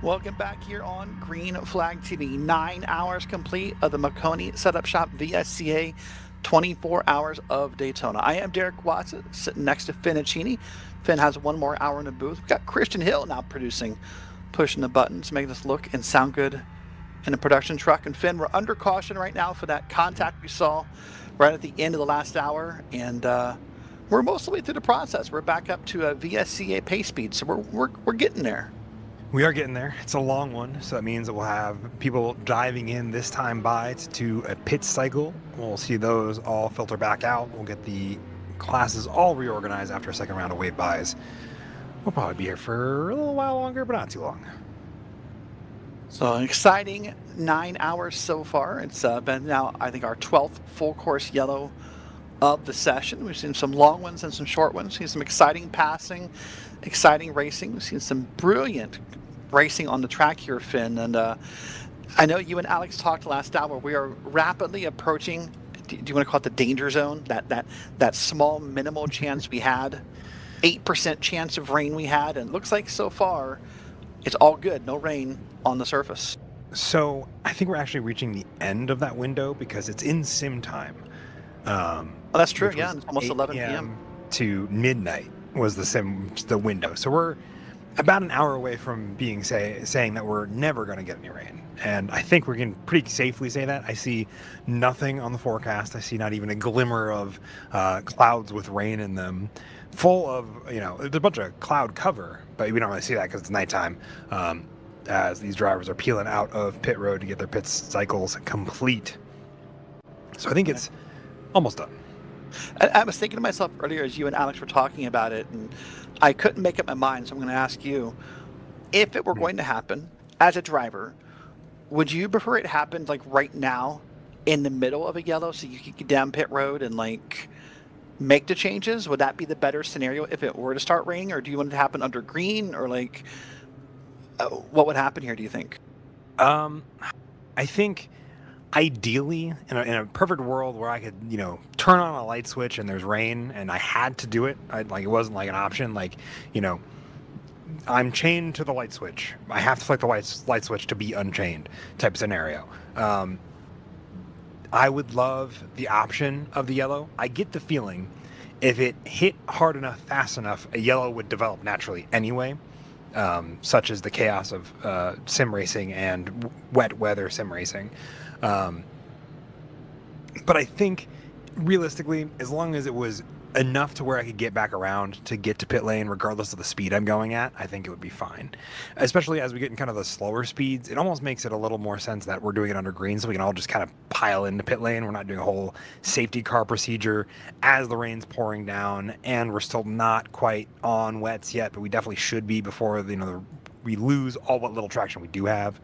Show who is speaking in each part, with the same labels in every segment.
Speaker 1: Welcome back here on Green Flag TV. 9 hours complete of the Maconi Setup Shop VSCA 24 hours of Daytona. I am Derek Watson, sitting next to Finn Accini. Finn has one more hour in the booth. We've got Christian Hill now producing, pushing the buttons, making us look and sound good in a production truck. And Finn, we're under caution right now for that contact we saw right at the end of the last hour. And we're most of the way through the process. We're back up to a VSCA pace speed, so we're getting there.
Speaker 2: We are getting there. It's a long one, so that means that we'll have people diving in this time by to a pit cycle. We'll see those all filter back out. We'll get the classes all reorganized after a second round of wave buys. We'll probably be here for a little while longer, but not too long.
Speaker 1: So an exciting 9 hours so far. It's been now, I think, our 12th full course yellow of the session. We've seen some long ones and some short ones. We've seen some exciting passing, exciting racing. We've seen some brilliant racing on the track here, Finn. And I know you and Alex talked last hour. We are rapidly approaching, do you want to call it the danger zone? That small minimal chance we had, 8% chance of rain we had. And it looks like so far it's all good. No rain on the surface.
Speaker 2: So I think we're actually reaching the end of that window because it's in sim time.
Speaker 1: Oh, that's true. Yeah, it's almost 11 p.m.
Speaker 2: to midnight was the window. So we're about an hour away from being saying that we're never going to get any rain. And I think we can pretty safely say that. I see nothing on the forecast. I see not even a glimmer of clouds with rain in them. Full of, there's a bunch of cloud cover, but we don't really see that because it's nighttime. As these drivers are peeling out of pit road to get their pit cycles complete. So I think it's almost done.
Speaker 1: I was thinking to myself earlier as you and Alex were talking about it, and I couldn't make up my mind, so I'm going to ask you, if it were going to happen, as a driver, would you prefer it happened like right now in the middle of a yellow so you could get down pit road and like make the changes? Would that be the better scenario if it were to start raining, or do you want it to happen under green, or like what would happen here, do you think?
Speaker 2: I think ideally, in a perfect world where I could, turn on a light switch and there's rain and I had to do it, it wasn't like an option, I'm chained to the light switch. I have to flick the light switch to be unchained type scenario. I would love the option of the yellow. I get the feeling if it hit hard enough, fast enough, a yellow would develop naturally anyway. Such as the chaos of sim racing and wet weather sim racing. But I think, realistically, as long as it was enough to where I could get back around to get to pit lane, regardless of the speed I'm going at, I think it would be fine. Especially as we get in kind of the slower speeds, it almost makes it a little more sense that we're doing it under green, so we can all just kind of pile into pit lane. We're not doing a whole safety car procedure as the rain's pouring down, and we're still not quite on wets yet, but we definitely should be before we lose all what little traction we do have.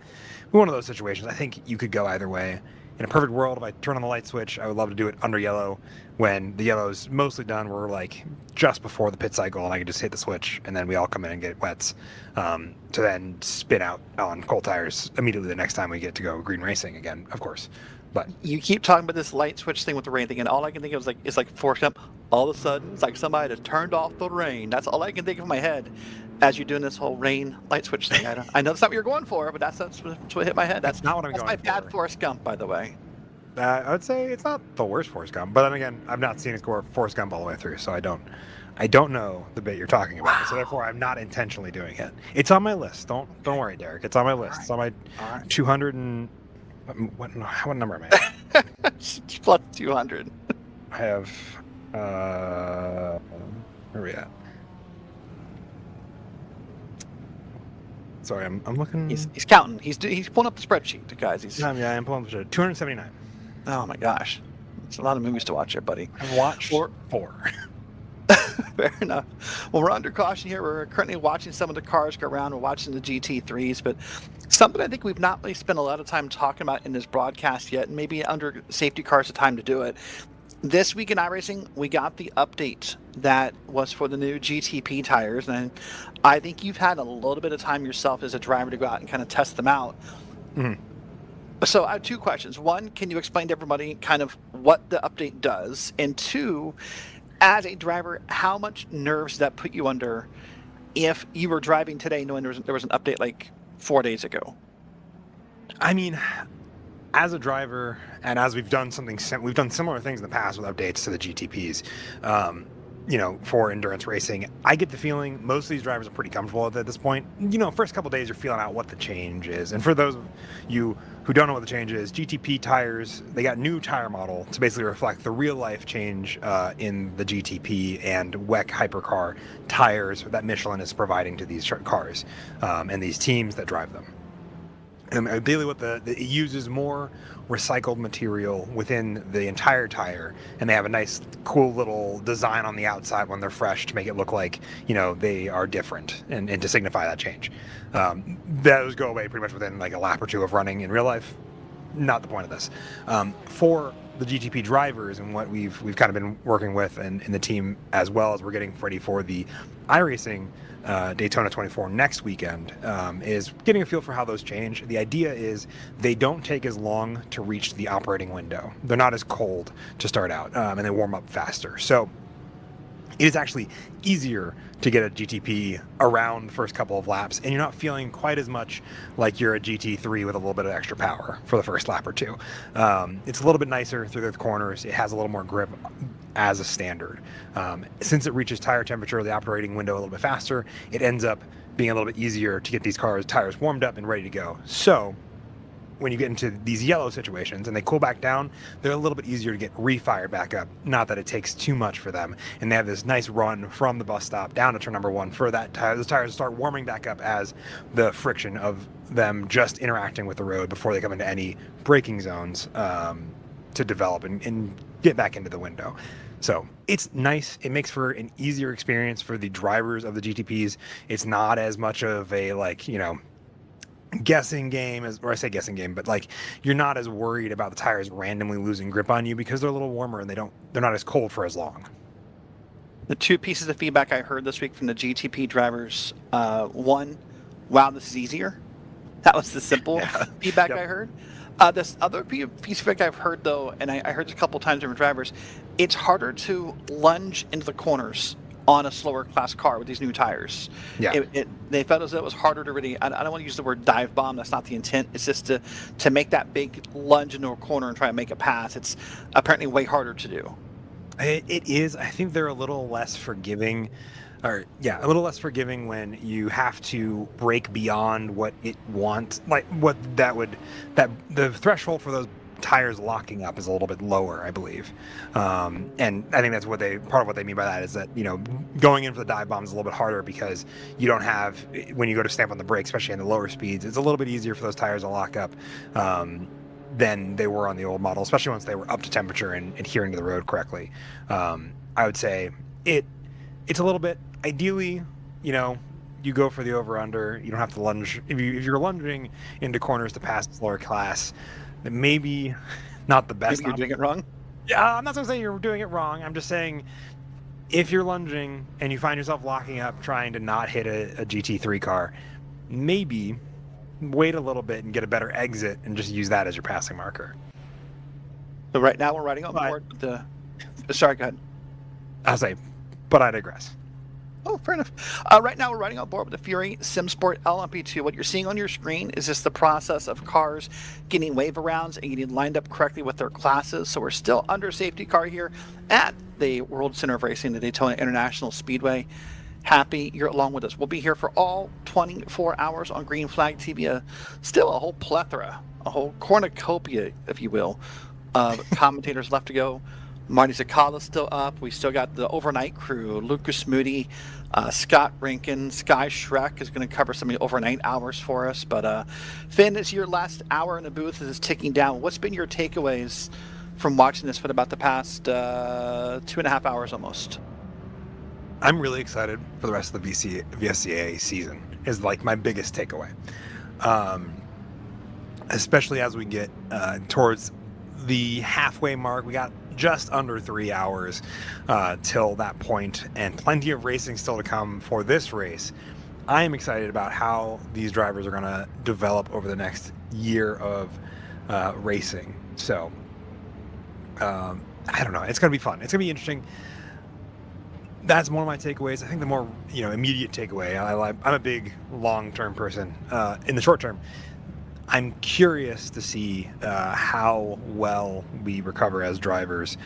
Speaker 2: One of those situations, I think you could go either way. In a perfect world, if I turn on the light switch, I would love to do it under yellow. When the yellow's mostly done, we're like just before the pit cycle, and I can just hit the switch, and then we all come in and get wets to then spin out on cold tires immediately the next time we get to go green racing again, of course. But
Speaker 1: you keep talking about this light switch thing with the rain thing, and all I can think of is like Forrest Gump. All of a sudden, it's like somebody has turned off the rain. That's all I can think of in my head as you're doing this whole rain light switch thing. I know that's not what you're going for, but that's what hit my head. That's
Speaker 2: not what I'm going for.
Speaker 1: That's my bad Forrest Gump, by the way.
Speaker 2: I would say it's not the worst Forrest Gump, but then again, I've not seen it score Forrest Gump all the way through, so I don't know the bit you're talking about. Wow. So therefore, I'm not intentionally doing it. It's on my list. Don't worry, Derek. It's on my list. Right. It's on my 200 and what number am I at?
Speaker 1: Plus 200.
Speaker 2: I have where are we at? Sorry, I'm looking.
Speaker 1: He's counting. He's pulling up the spreadsheet, guys.
Speaker 2: Yeah, I'm pulling up the spreadsheet. 279.
Speaker 1: Oh my gosh, it's a lot of movies to watch here, buddy.
Speaker 2: I've watched four.
Speaker 1: Fair enough. Well, we're under caution here. We're currently watching some of the cars go around. We're watching the GT3s, but something I think we've not really spent a lot of time talking about in this broadcast yet, and maybe under safety cars, the time to do it. This week in iRacing, we got the update that was for the new GTP tires, and I think you've had a little bit of time yourself as a driver to go out and kind of test them out.
Speaker 2: Mm-hmm.
Speaker 1: So I have two questions. One, can you explain to everybody kind of what the update does? And two, as a driver, how much nerves did that put you under if you were driving today knowing there was an update like 4 days ago?
Speaker 2: I mean, as a driver, and as we've done we've done similar things in the past with updates to the GTPs, for endurance racing. I get the feeling most of these drivers are pretty comfortable with it at this point. First couple days you're feeling out what the change is, and for those of you who don't know what the change is, GTP tires, they got new tire model to basically reflect the real life change in the GTP and WEC hypercar tires that Michelin is providing to these cars and these teams that drive them. And ideally, it uses more recycled material within the entire tire, and they have a nice, cool little design on the outside when they're fresh to make it look like they are different and to signify that change. Those go away pretty much within like a lap or two of running in real life. Not the point of this. For the GTP drivers and what we've kind of been working with and in the team as well as we're getting ready for the iRacing Daytona 24 next weekend, is getting a feel for how those change. The idea is they don't take as long to reach the operating window. They're not as cold to start out, and they warm up faster. So it is actually easier to get a GTP around the first couple of laps, and you're not feeling quite as much like you're a GT3 with a little bit of extra power for the first lap or two. It's a little bit nicer through the corners. It has a little more grip as a standard. Since it reaches tire temperature, the operating window a little bit faster, it ends up being a little bit easier to get these tires warmed up and ready to go. So when you get into these yellow situations and they cool back down, they're a little bit easier to get refired back up. Not that it takes too much for them. And they have this nice run from the bus stop down to turn number one for those tires to start warming back up as the friction of them just interacting with the road before they come into any braking zones to develop and get back into the window. So it's nice. It makes for an easier experience for the drivers of the GTPs. It's not as much of a guessing game I say guessing game, but you're not as worried about the tires randomly losing grip on you because they're a little warmer and they're not as cold for as long.
Speaker 1: The two pieces of feedback I heard this week from the GTP drivers, one, wow, this is easier. That was the simple feedback I heard. This other piece of feedback I've heard, though, and I heard this a couple times from drivers, it's harder to lunge into the corners on a slower class car with these new tires.
Speaker 2: Yeah.
Speaker 1: They felt as though it was harder to really, I don't want to use the word dive bomb, that's not the intent. It's just to make that big lunge into a corner and try to make a pass. It's apparently way harder to do.
Speaker 2: It is. I think they're a little less forgiving. A little less forgiving when you have to break beyond what it wants. The threshold for those tires locking up is a little bit lower, I believe. And I think that's part of what they mean by that is that, going in for the dive bomb is a little bit harder because you don't have, when you go to stamp on the brake, especially in the lower speeds, it's a little bit easier for those tires to lock up than they were on the old model, especially once they were up to temperature and adhering to the road correctly. I would say it's a little bit, ideally, you go for the over-under. You don't have to lunge. If you're lunging into corners to pass slower class, then maybe not the best.
Speaker 1: Maybe you're doing it wrong?
Speaker 2: Yeah, I'm not saying you're doing it wrong. I'm just saying if you're lunging and you find yourself locking up trying to not hit a GT3 car, maybe wait a little bit and get a better exit and just use that as your passing marker.
Speaker 1: So right now we're riding on board the... Sorry, go ahead.
Speaker 2: I'll say, but I digress.
Speaker 1: Oh, fair enough. Right now, we're riding on board with the Fury SimSport LMP2. What you're seeing on your screen is just the process of cars getting wave arounds and getting lined up correctly with their classes. So we're still under safety car here at the World Center of Racing, the Daytona International Speedway. Happy you're along with us. We'll be here for all 24 hours on Green Flag TV. Still a whole plethora, a whole cornucopia, if you will, of commentators left to go. Marty Zakala's still up. We still got the overnight crew. Lucas Moody, Scott Rinkin, Sky Shrek is going to cover some of the overnight hours for us. But Finn, it's your last hour in the booth as it's ticking down. What's been your takeaways from watching this for about the past 2.5 hours almost?
Speaker 2: I'm really excited for the rest of the VSCA season is my biggest takeaway. Especially as we get towards the halfway mark. We got just under 3 hours till that point, and plenty of racing still to come for this race. I am excited about how these drivers are going to develop over the next year of racing. So, I don't know. It's going to be fun. It's going to be interesting. that's one of my takeaways. I think the more immediate takeaway. I'm a big long-term person. In the short term, I'm curious to see how well we recover as drivers.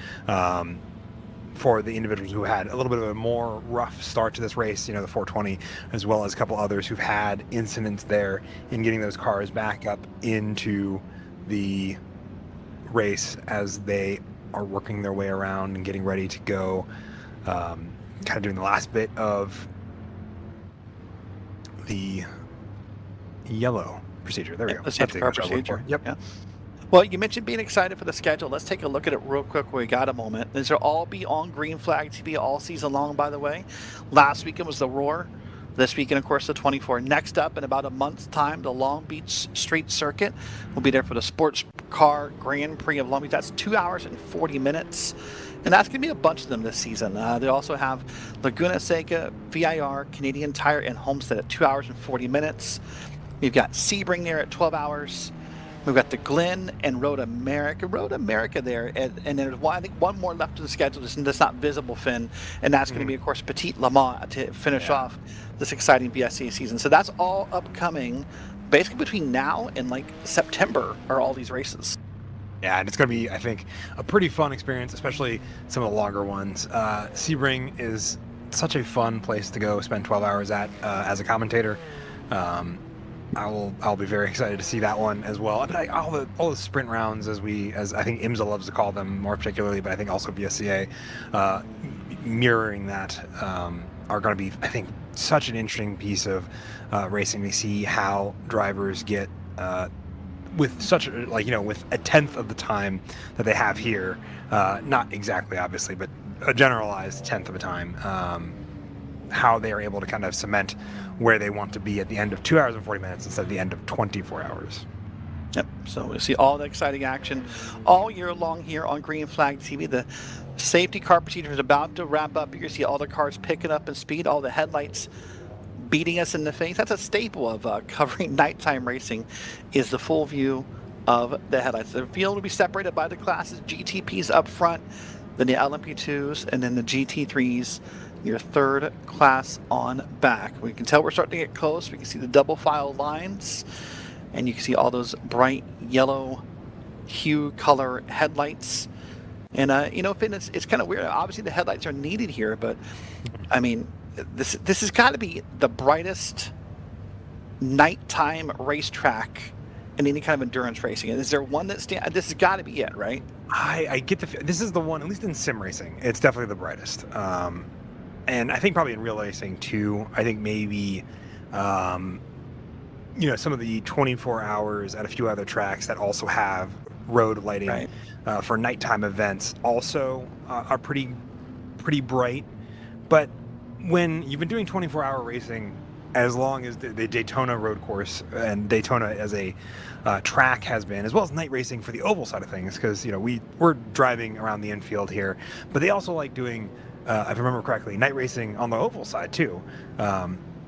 Speaker 2: For the individuals who had a little bit of a more rough start to this race, the 420, as well as a couple others who've had incidents there in getting those cars back up into the race as they are working their way around and getting ready to go, kind of doing the last bit of the yellow procedure. There we go.
Speaker 1: The safety car procedure.
Speaker 2: Yep.
Speaker 1: Yeah. Well, you mentioned being excited for the schedule. Let's take a look at it real quick. We got a moment. These will all be on Green Flag TV all season long, by the way. Last weekend was the Roar. This weekend, of course, the 24. Next up, in about a month's time, the Long Beach Street Circuit. We'll be there for the Sports Car Grand Prix of Long Beach. That's 2 hours and 40 minutes. And that's going to be a bunch of them this season. They also have Laguna Seca, VIR, Canadian Tire, and Homestead at 2 hours and 40 minutes. We've got Sebring there at 12 hours. We've got the Glen and Road America. Road America there, and there's I think one more left in the schedule that's not visible, Finn, and that's going to be, of course, Petit Le Mans to finish off this exciting VSC season. So that's all upcoming, basically between now and like September are all these races.
Speaker 2: Yeah, and it's going to be, I think, a pretty fun experience, especially some of the longer ones. Sebring is such a fun place to go spend 12 hours at as a commentator. I'll be very excited to see that one as well. I mean, all the sprint rounds, as I think IMSA loves to call them more particularly, but I think also VSCA, mirroring that, are going to be, I think, such an interesting piece of racing to see how drivers get with such with a tenth of the time that they have here, not exactly obviously, but a generalized tenth of a time. How they are able to kind of cement where they want to be at the end of 2 hours and 40 minutes instead of the end of 24 hours.
Speaker 1: Yep. So we'll see all the exciting action all year long here on Green Flag TV. The safety car procedure is about to wrap up. You can see all the cars picking up in speed, all the headlights beating us in the face. That's a staple of covering nighttime racing, is the full view of the headlights. The field will be separated by the classes, GTPs up front, then the LMP2s, and then the GT3s. Your third class on back. We can tell we're starting to get close. We can see the double file lines, and you can see all those bright yellow hue color headlights. And Finn, it's kind of weird. Obviously, the headlights are needed here, but I mean, this has got to be the brightest nighttime racetrack in any kind of endurance racing. Is there one that this has got to be it, right?
Speaker 2: I get this is the one, at least in sim racing, it's definitely the brightest. And I think probably in real racing too. I think maybe, some of the 24 hours at a few other tracks that also have road lighting for nighttime events also are pretty bright. But when you've been doing 24-hour racing as long as the Daytona road course and Daytona as a track has been, as well as night racing for the oval side of things, because we're driving around the infield here, but they also like doing, if I remember correctly, night racing on the oval side too.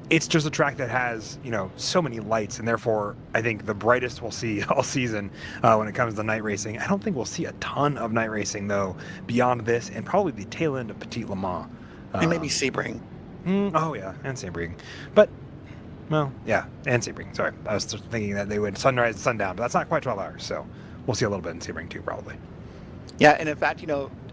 Speaker 2: It's just a track that has so many lights, and therefore I think the brightest we'll see all season when it comes to night racing. I don't think we'll see a ton of night racing though beyond this, and probably the tail end of Petit Le Mans.
Speaker 1: And maybe Sebring.
Speaker 2: And Sebring. But, well, yeah, and Sebring. Sorry, I was just thinking that they would sunrise and sundown, but that's not quite 12 hours, so we'll see a little bit in Sebring too, probably.
Speaker 1: Yeah, and in fact,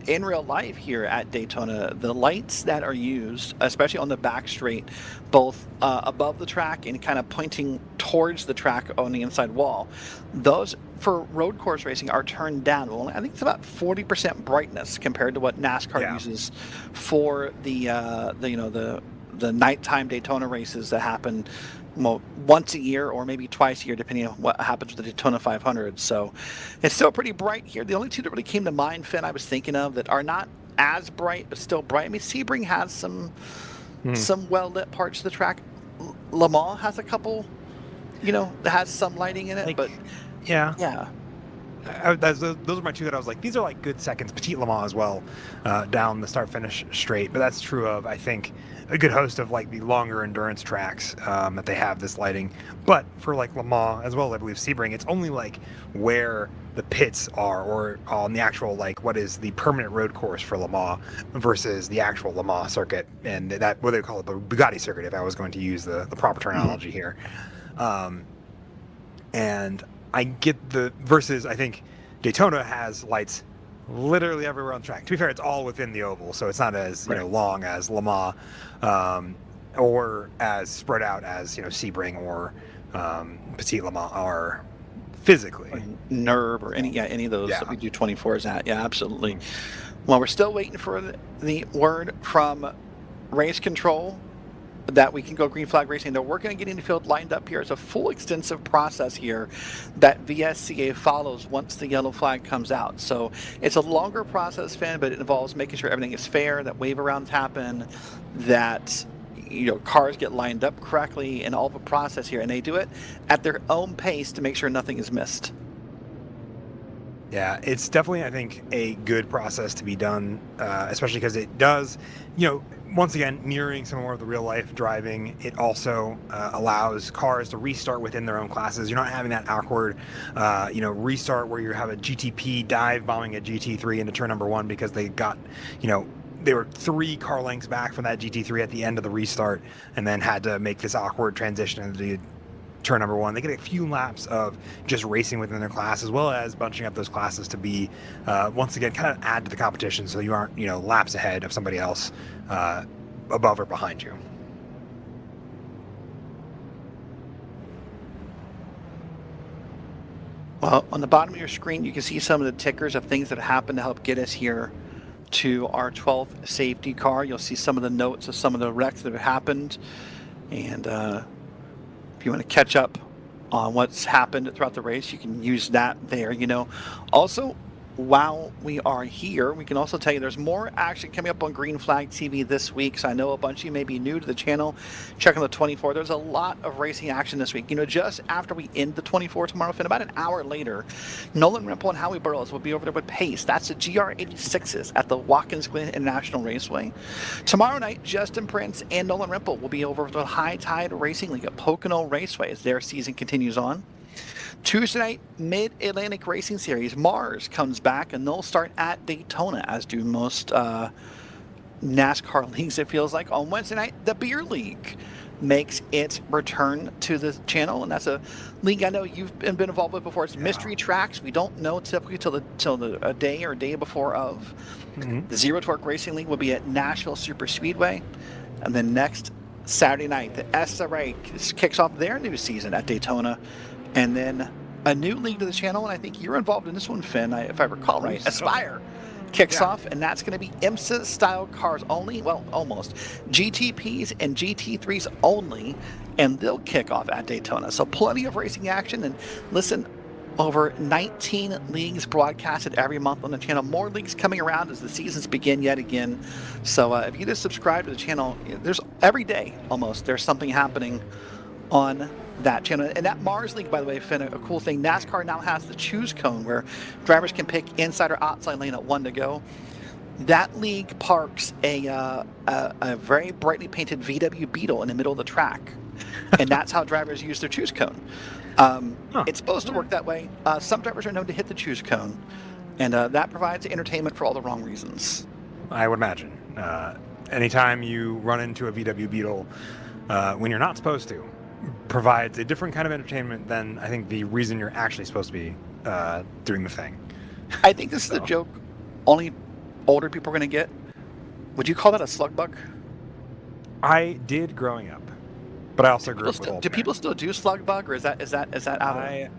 Speaker 1: in real life here at Daytona, the lights that are used, especially on the back straight, both above the track and kind of pointing towards the track on the inside wall, those for road course racing are turned down. Well, I think it's about 40% brightness compared to what NASCAR uses for the nighttime Daytona races that happen once a year or maybe twice a year, depending on what happens with the Daytona 500. So it's still pretty bright here. The only two that really came to mind, Finn, I was thinking of that are not as bright but still bright. I mean, Sebring has some well-lit parts of the track. Le Mans has a couple, that has some lighting in it, but yeah.
Speaker 2: those are my two that I was like, these are like good seconds. Petit Le Mans as well, down the start-finish straight. But that's true of, I think, a good host of like the longer endurance tracks that they have this lighting. But for like Le Mans as well, I believe Sebring, it's only like where the pits are, or on the actual like what is the permanent road course for Le Mans versus the actual Le Mans circuit, and that what they call it, the Bugatti circuit, if I was going to use the proper terminology here. And I get the versus. I think Daytona has lights literally everywhere on the track. To be fair, it's all within the oval, so it's not as long as Le Mans, or as spread out as Sebring or Petit Le Mans are physically.
Speaker 1: Or NERB or any of those that we do 24s at. Yeah, absolutely. Well, we're still waiting for the word from race control that we can go green flag racing. They're working on getting the field lined up here. It's a full extensive process here that VSCA follows once the yellow flag comes out. So it's a longer process, Finn, but it involves making sure everything is fair, that wave arounds happen, that cars get lined up correctly, and all the process here. And they do it at their own pace to make sure nothing is missed.
Speaker 2: Yeah, it's definitely, I think, a good process to be done, especially because it does, once again, mirroring some more of the real life driving. It also allows cars to restart within their own classes. You're not having that awkward, restart where you have a GTP dive bombing a GT3 into turn number one because they got, they were 3 car lengths back from that GT3 at the end of the restart, and then had to make this awkward transition into turn number one. They get a few laps of just racing within their class, as well as bunching up those classes to be, once again, kind of add to the competition, so you aren't, laps ahead of somebody else above or behind you.
Speaker 1: Well, on the bottom of your screen, you can see some of the tickers of things that happen to help get us here to our 12th safety car. You'll see some of the notes of some of the wrecks that have happened, and if you want to catch up on what's happened throughout the race, you can use that there. Also, while we are here, we can also tell you there's more action coming up on Green Flag TV this week. So I know a bunch of you may be new to the channel. Check on the 24. There's a lot of racing action this week. Just after we end the 24 tomorrow, Finn, about an hour later, Nolan Rimple and Howie Burrows will be over there with Pace. That's the GR86s at the Watkins Glen International Raceway. Tomorrow night, Justin Prince and Nolan Rimple will be over with the High Tide Racing League at Pocono Raceway as their season continues on. Tuesday night, Mid-Atlantic Racing Series, Mars comes back, and they'll start at Daytona, as do most NASCAR leagues, it feels like. On Wednesday night, the Beer League makes its return to the channel, and that's a league I know you've been involved with before. It's mystery tracks. We don't know typically till a day or day before of. The Zero Torque Racing League will be at Nashville Super Speedway, and then next Saturday night, the SRA kicks off their new season at Daytona. And then a new league to the channel, and I think you're involved in this one, Finn, if I recall right. Aspire kicks off, and that's going to be IMSA-style cars only. Well, almost. GTPs and GT3s only, and they'll kick off at Daytona. So plenty of racing action, and listen, over 19 leagues broadcasted every month on the channel. More leagues coming around as the seasons begin yet again. So if you just subscribe to the channel, there's every day almost there's something happening on that channel. And that Mars League, by the way, Finn, a cool thing, NASCAR now has the choose cone where drivers can pick inside or outside lane at 1 to go. That league parks a very brightly painted VW Beetle in the middle of the track, and that's how drivers use their choose cone. It's supposed to work that way. Some drivers are known to hit the choose cone, and that provides entertainment for all the wrong reasons.
Speaker 2: I would imagine. Anytime you run into a VW Beetle when you're not supposed to, provides a different kind of entertainment than I think the reason you're actually supposed to be doing the thing.
Speaker 1: I think this is a joke only older people are going to get. Would you call that a slug bug?
Speaker 2: I did growing up, but I also grew up with old
Speaker 1: Do people still do slug bug, or is that out of?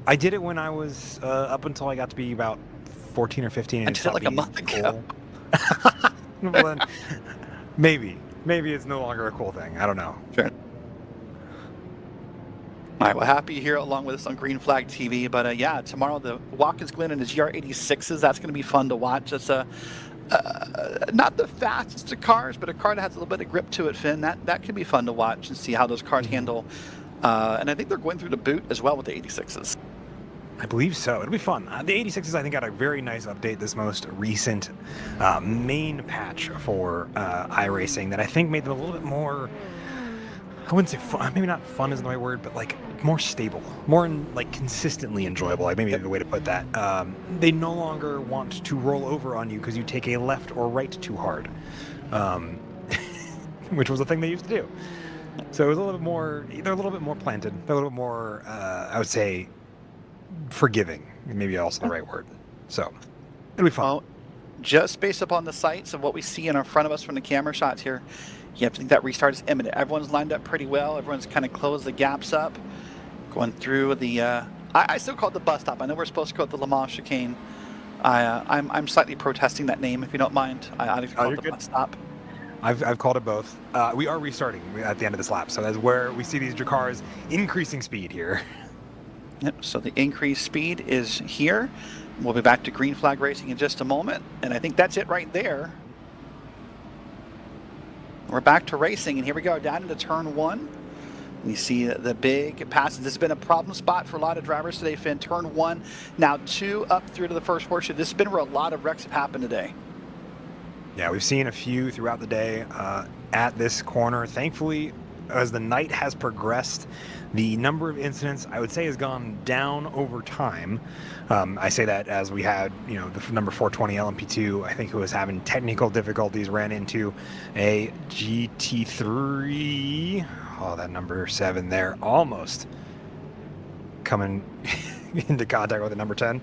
Speaker 2: I did it when I was up until I got to be about 14 or 15.
Speaker 1: I did it like a month ago.
Speaker 2: Well, then, maybe it's no longer a cool thing. I don't know.
Speaker 1: Sure. All right, well, happy you're here along with us on Green Flag TV. But yeah, tomorrow the Watkins Glen and the GR86s, that's going to be fun to watch. It's not the fastest of cars, but a car that has a little bit of grip to it, Finn. That could be fun to watch and see how those cars handle. And I think they're going through the boot as well with the 86s.
Speaker 2: I believe so. It'll be fun. The 86s, I think, got a very nice update this most recent main patch for iRacing that I think made them a little bit more. I wouldn't say fun. Maybe not fun isn't the right word, but like more stable, more like consistently enjoyable. Like maybe the way to put that. They no longer want to roll over on you because you take a left or right too hard, which was a thing they used to do. So it was a little bit more. They're a little bit more planted. They're a little bit more. I would say forgiving. Maybe also the right word. So it'll be fun.
Speaker 1: Well, just based upon the sights of what we see in front of us from the camera shots here, you have to think that restart is imminent. Everyone's lined up pretty well. Everyone's kind of closed the gaps up, going through the. I still call it the bus stop. I know we're supposed to call it the Le Mans chicane. I'm slightly protesting that name, if you don't mind. I call it the bus stop.
Speaker 2: I've called it both. We are restarting at the end of this lap, so that's where we see these cars increasing speed here.
Speaker 1: Yep. So the increased speed is here. We'll be back to green flag racing in just a moment, and I think that's it right there. We're back to racing, and here we go down into turn one. You see the big passes. This has been a problem spot for a lot of drivers today, Finn. Turn one, now two up through to the first horseshoe. This has been where a lot of wrecks have happened today.
Speaker 2: Yeah, we've seen a few throughout the day at this corner. Thankfully, as the night has progressed, the number of incidents, I would say, has gone down over time. I say that as we had, the number 420 LMP2, I think, who was having technical difficulties, ran into a GT3. Oh, that number 7 there, almost coming into contact with the number 10.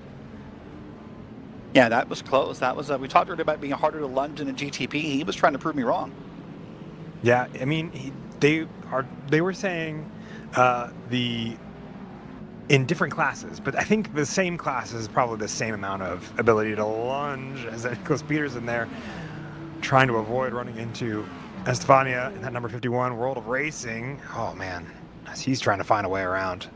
Speaker 1: Yeah, that was close. That was we talked earlier about it being harder to lunge in a GTP. He was trying to prove me wrong.
Speaker 2: Yeah, I mean, they were saying in different classes, but I think the same class is probably the same amount of ability to lunge as Nicholas Peterson there, trying to avoid running into Estefania in that number 51 World of Racing. Oh man, he's trying to find a way around.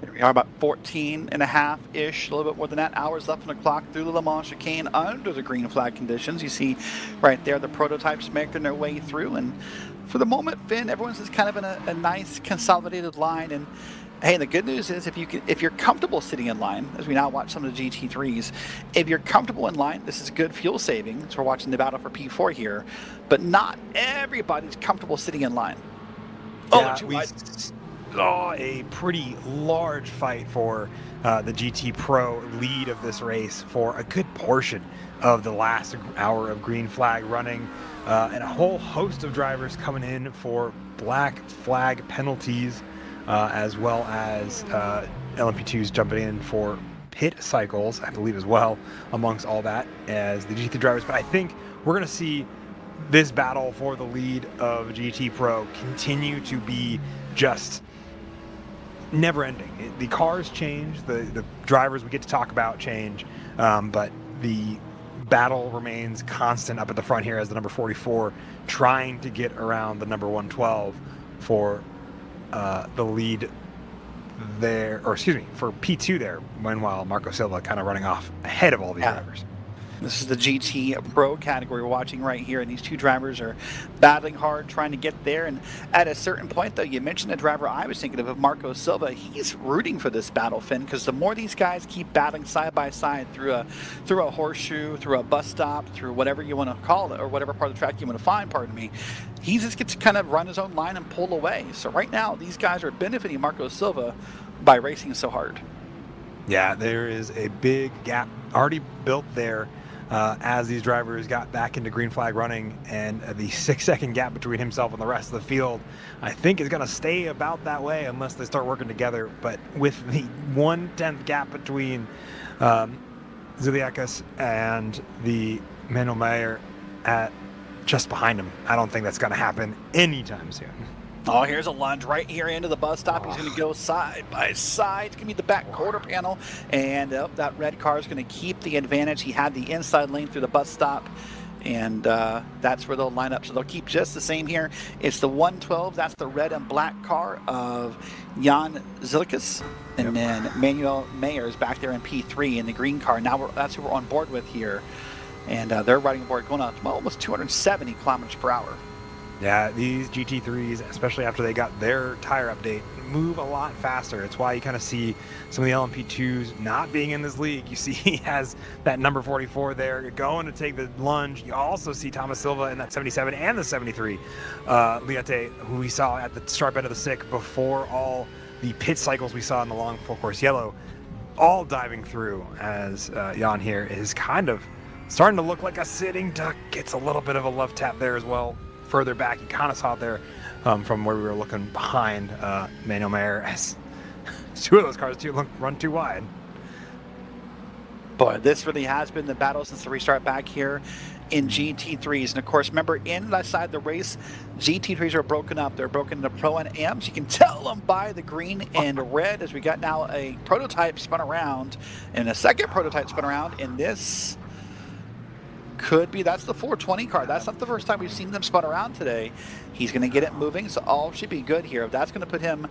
Speaker 1: Here we are, about 14 and a half-ish, a little bit more than that, hours left on the clock through the Le Mans chicane under the green flag conditions. You see right there the prototypes making their way through, and for the moment, Finn, everyone's just kind of in a nice consolidated line. And hey, the good news is if you're comfortable sitting in line, as we now watch some of the GT3s, if you're comfortable in line, this is good fuel saving. So we're watching the battle for P4 here, but not everybody's comfortable sitting in line.
Speaker 2: Yeah, we saw a pretty large fight for the GT Pro lead of this race for a good portion of the last hour of green flag running, and a whole host of drivers coming in for black flag penalties, as well as LMP2s jumping in for pit cycles, I believe, as well, amongst all that as the GT drivers. But I think we're going to see this battle for the lead of GT Pro continue to be just never ending. The cars change, the drivers we get to talk about change, but the battle remains constant up at the front here as the number 44 trying to get around the number 112 for the lead there, or excuse me, for P2 there, meanwhile Marco Silva kind of running off ahead of all these drivers.
Speaker 1: This is the GT Pro category we're watching right here, and these two drivers are battling hard, trying to get there. And at a certain point, though, you mentioned the driver I was thinking of Marco Silva. He's rooting for this battle, Finn, because the more these guys keep battling side by side through a horseshoe, through a bus stop, through whatever you want to call it, or whatever part of the track you want to find, pardon me, he just gets to kind of run his own line and pull away. So right now, these guys are benefiting Marco Silva by racing so hard.
Speaker 2: Yeah, there is a big gap already built there. As these drivers got back into green flag running, and the 6-second gap between himself and the rest of the field, I think, is going to stay about that way unless they start working together. But with the 1/10 gap between Ziliakis and the Manuel Mayer at just behind him, I don't think that's going to happen anytime soon.
Speaker 1: Oh, here's a lunge right here into the bus stop. He's going to go side by side. It's going to be the back quarter panel. And that red car is going to keep the advantage. He had the inside lane through the bus stop. And that's where they'll line up. So they'll keep just the same here. It's the 112. That's the red and black car of Jan Zilikas. And then Manuel Mayer is back there in P3 in the green car. Now that's who we're on board with here. And they're riding aboard going up to almost 270 kilometers per hour.
Speaker 2: Yeah, these GT3s, especially after they got their tire update, move a lot faster. It's why you kind of see some of the LMP2s not being in this league. You see he has that number 44 there going to take the lunge. You also see Thomas Silva in that 77 and the 73. Liate, who we saw at the sharp end of the stick before all the pit cycles we saw in the long full course yellow, all diving through as Jan here is kind of starting to look like a sitting duck. Gets a little bit of a love tap there as well. Further back, you kind of saw it there from where we were looking behind Manuel Mayer as two of those cars run too wide.
Speaker 1: Boy, this really has been the battle since the restart back here in GT3s. And of course, remember, inside the race, GT3s are broken up. They're broken into Pro and Ams. You can tell them by the green and red as we got now a prototype spun around and a second prototype spun around. And this could be, that's the 420 car. That's not the first time we've seen them spun around today. He's going to get it moving, so all should be good here. That's going to put him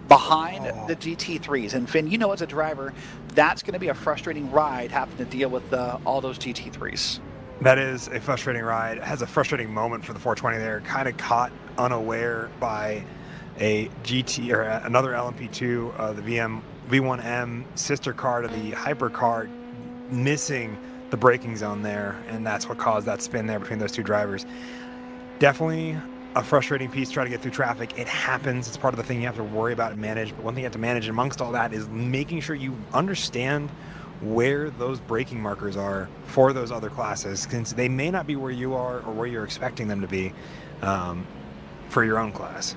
Speaker 1: behind the GT3s. And Finn, you know, as a driver, that's going to be a frustrating ride having to deal with all those GT3s.
Speaker 2: That is a frustrating ride. It has a frustrating moment for the 420 there. Kind of caught unaware by a GT or another LMP2, the V1M sister car to the hypercar, missing the braking zone there, and that's what caused that spin there between those two drivers. Definitely a frustrating piece trying to get through traffic. It happens. It's part of the thing you have to worry about and manage. But one thing you have to manage amongst all that is making sure you understand where those braking markers are for those other classes, since they may not be where you are or where you're expecting them to be for your own class.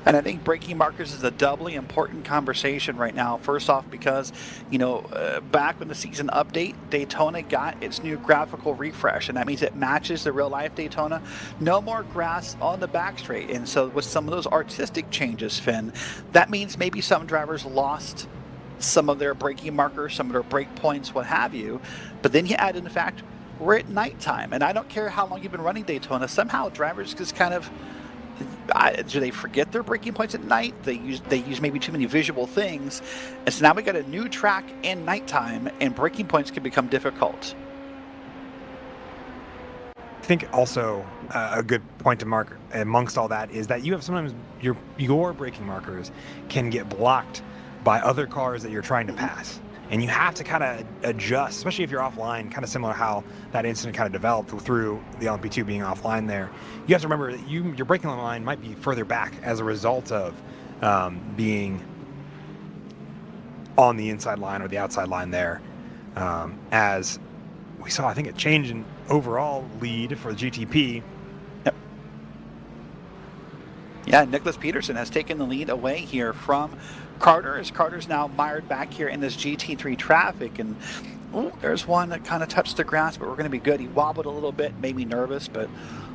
Speaker 1: And I think braking markers is a doubly important conversation right now. First off, because, you know, back when the season update, Daytona got its new graphical refresh, and that means it matches the real life Daytona. No more grass on the back straight. And so with some of those artistic changes, Finn, that means maybe some drivers lost some of their braking markers, some of their brake points, what have you. But then you add in the fact we're at nighttime, and I don't care how long you've been running Daytona, somehow drivers just kind of, do they forget their braking points at night? They use maybe too many visual things. And so now we got a new track in nighttime, and braking points can become difficult.
Speaker 2: I think also a good point to mark amongst all that is that you have sometimes your braking markers can get blocked by other cars that you're trying to pass. And you have to kind of adjust, especially if you're offline, kind of similar how that incident kind of developed through the LMP2 being offline there. You have to remember that your braking line might be further back as a result of being on the inside line or the outside line there. As we saw, I think, a change in overall lead for the GTP.
Speaker 1: Yep. Yeah, Nicholas Peterson has taken the lead away here from Carter, as Carter's now mired back here in this GT3 traffic. And there's one that kind of touched the grass, but we're going to be good. He wobbled a little bit, made me nervous, but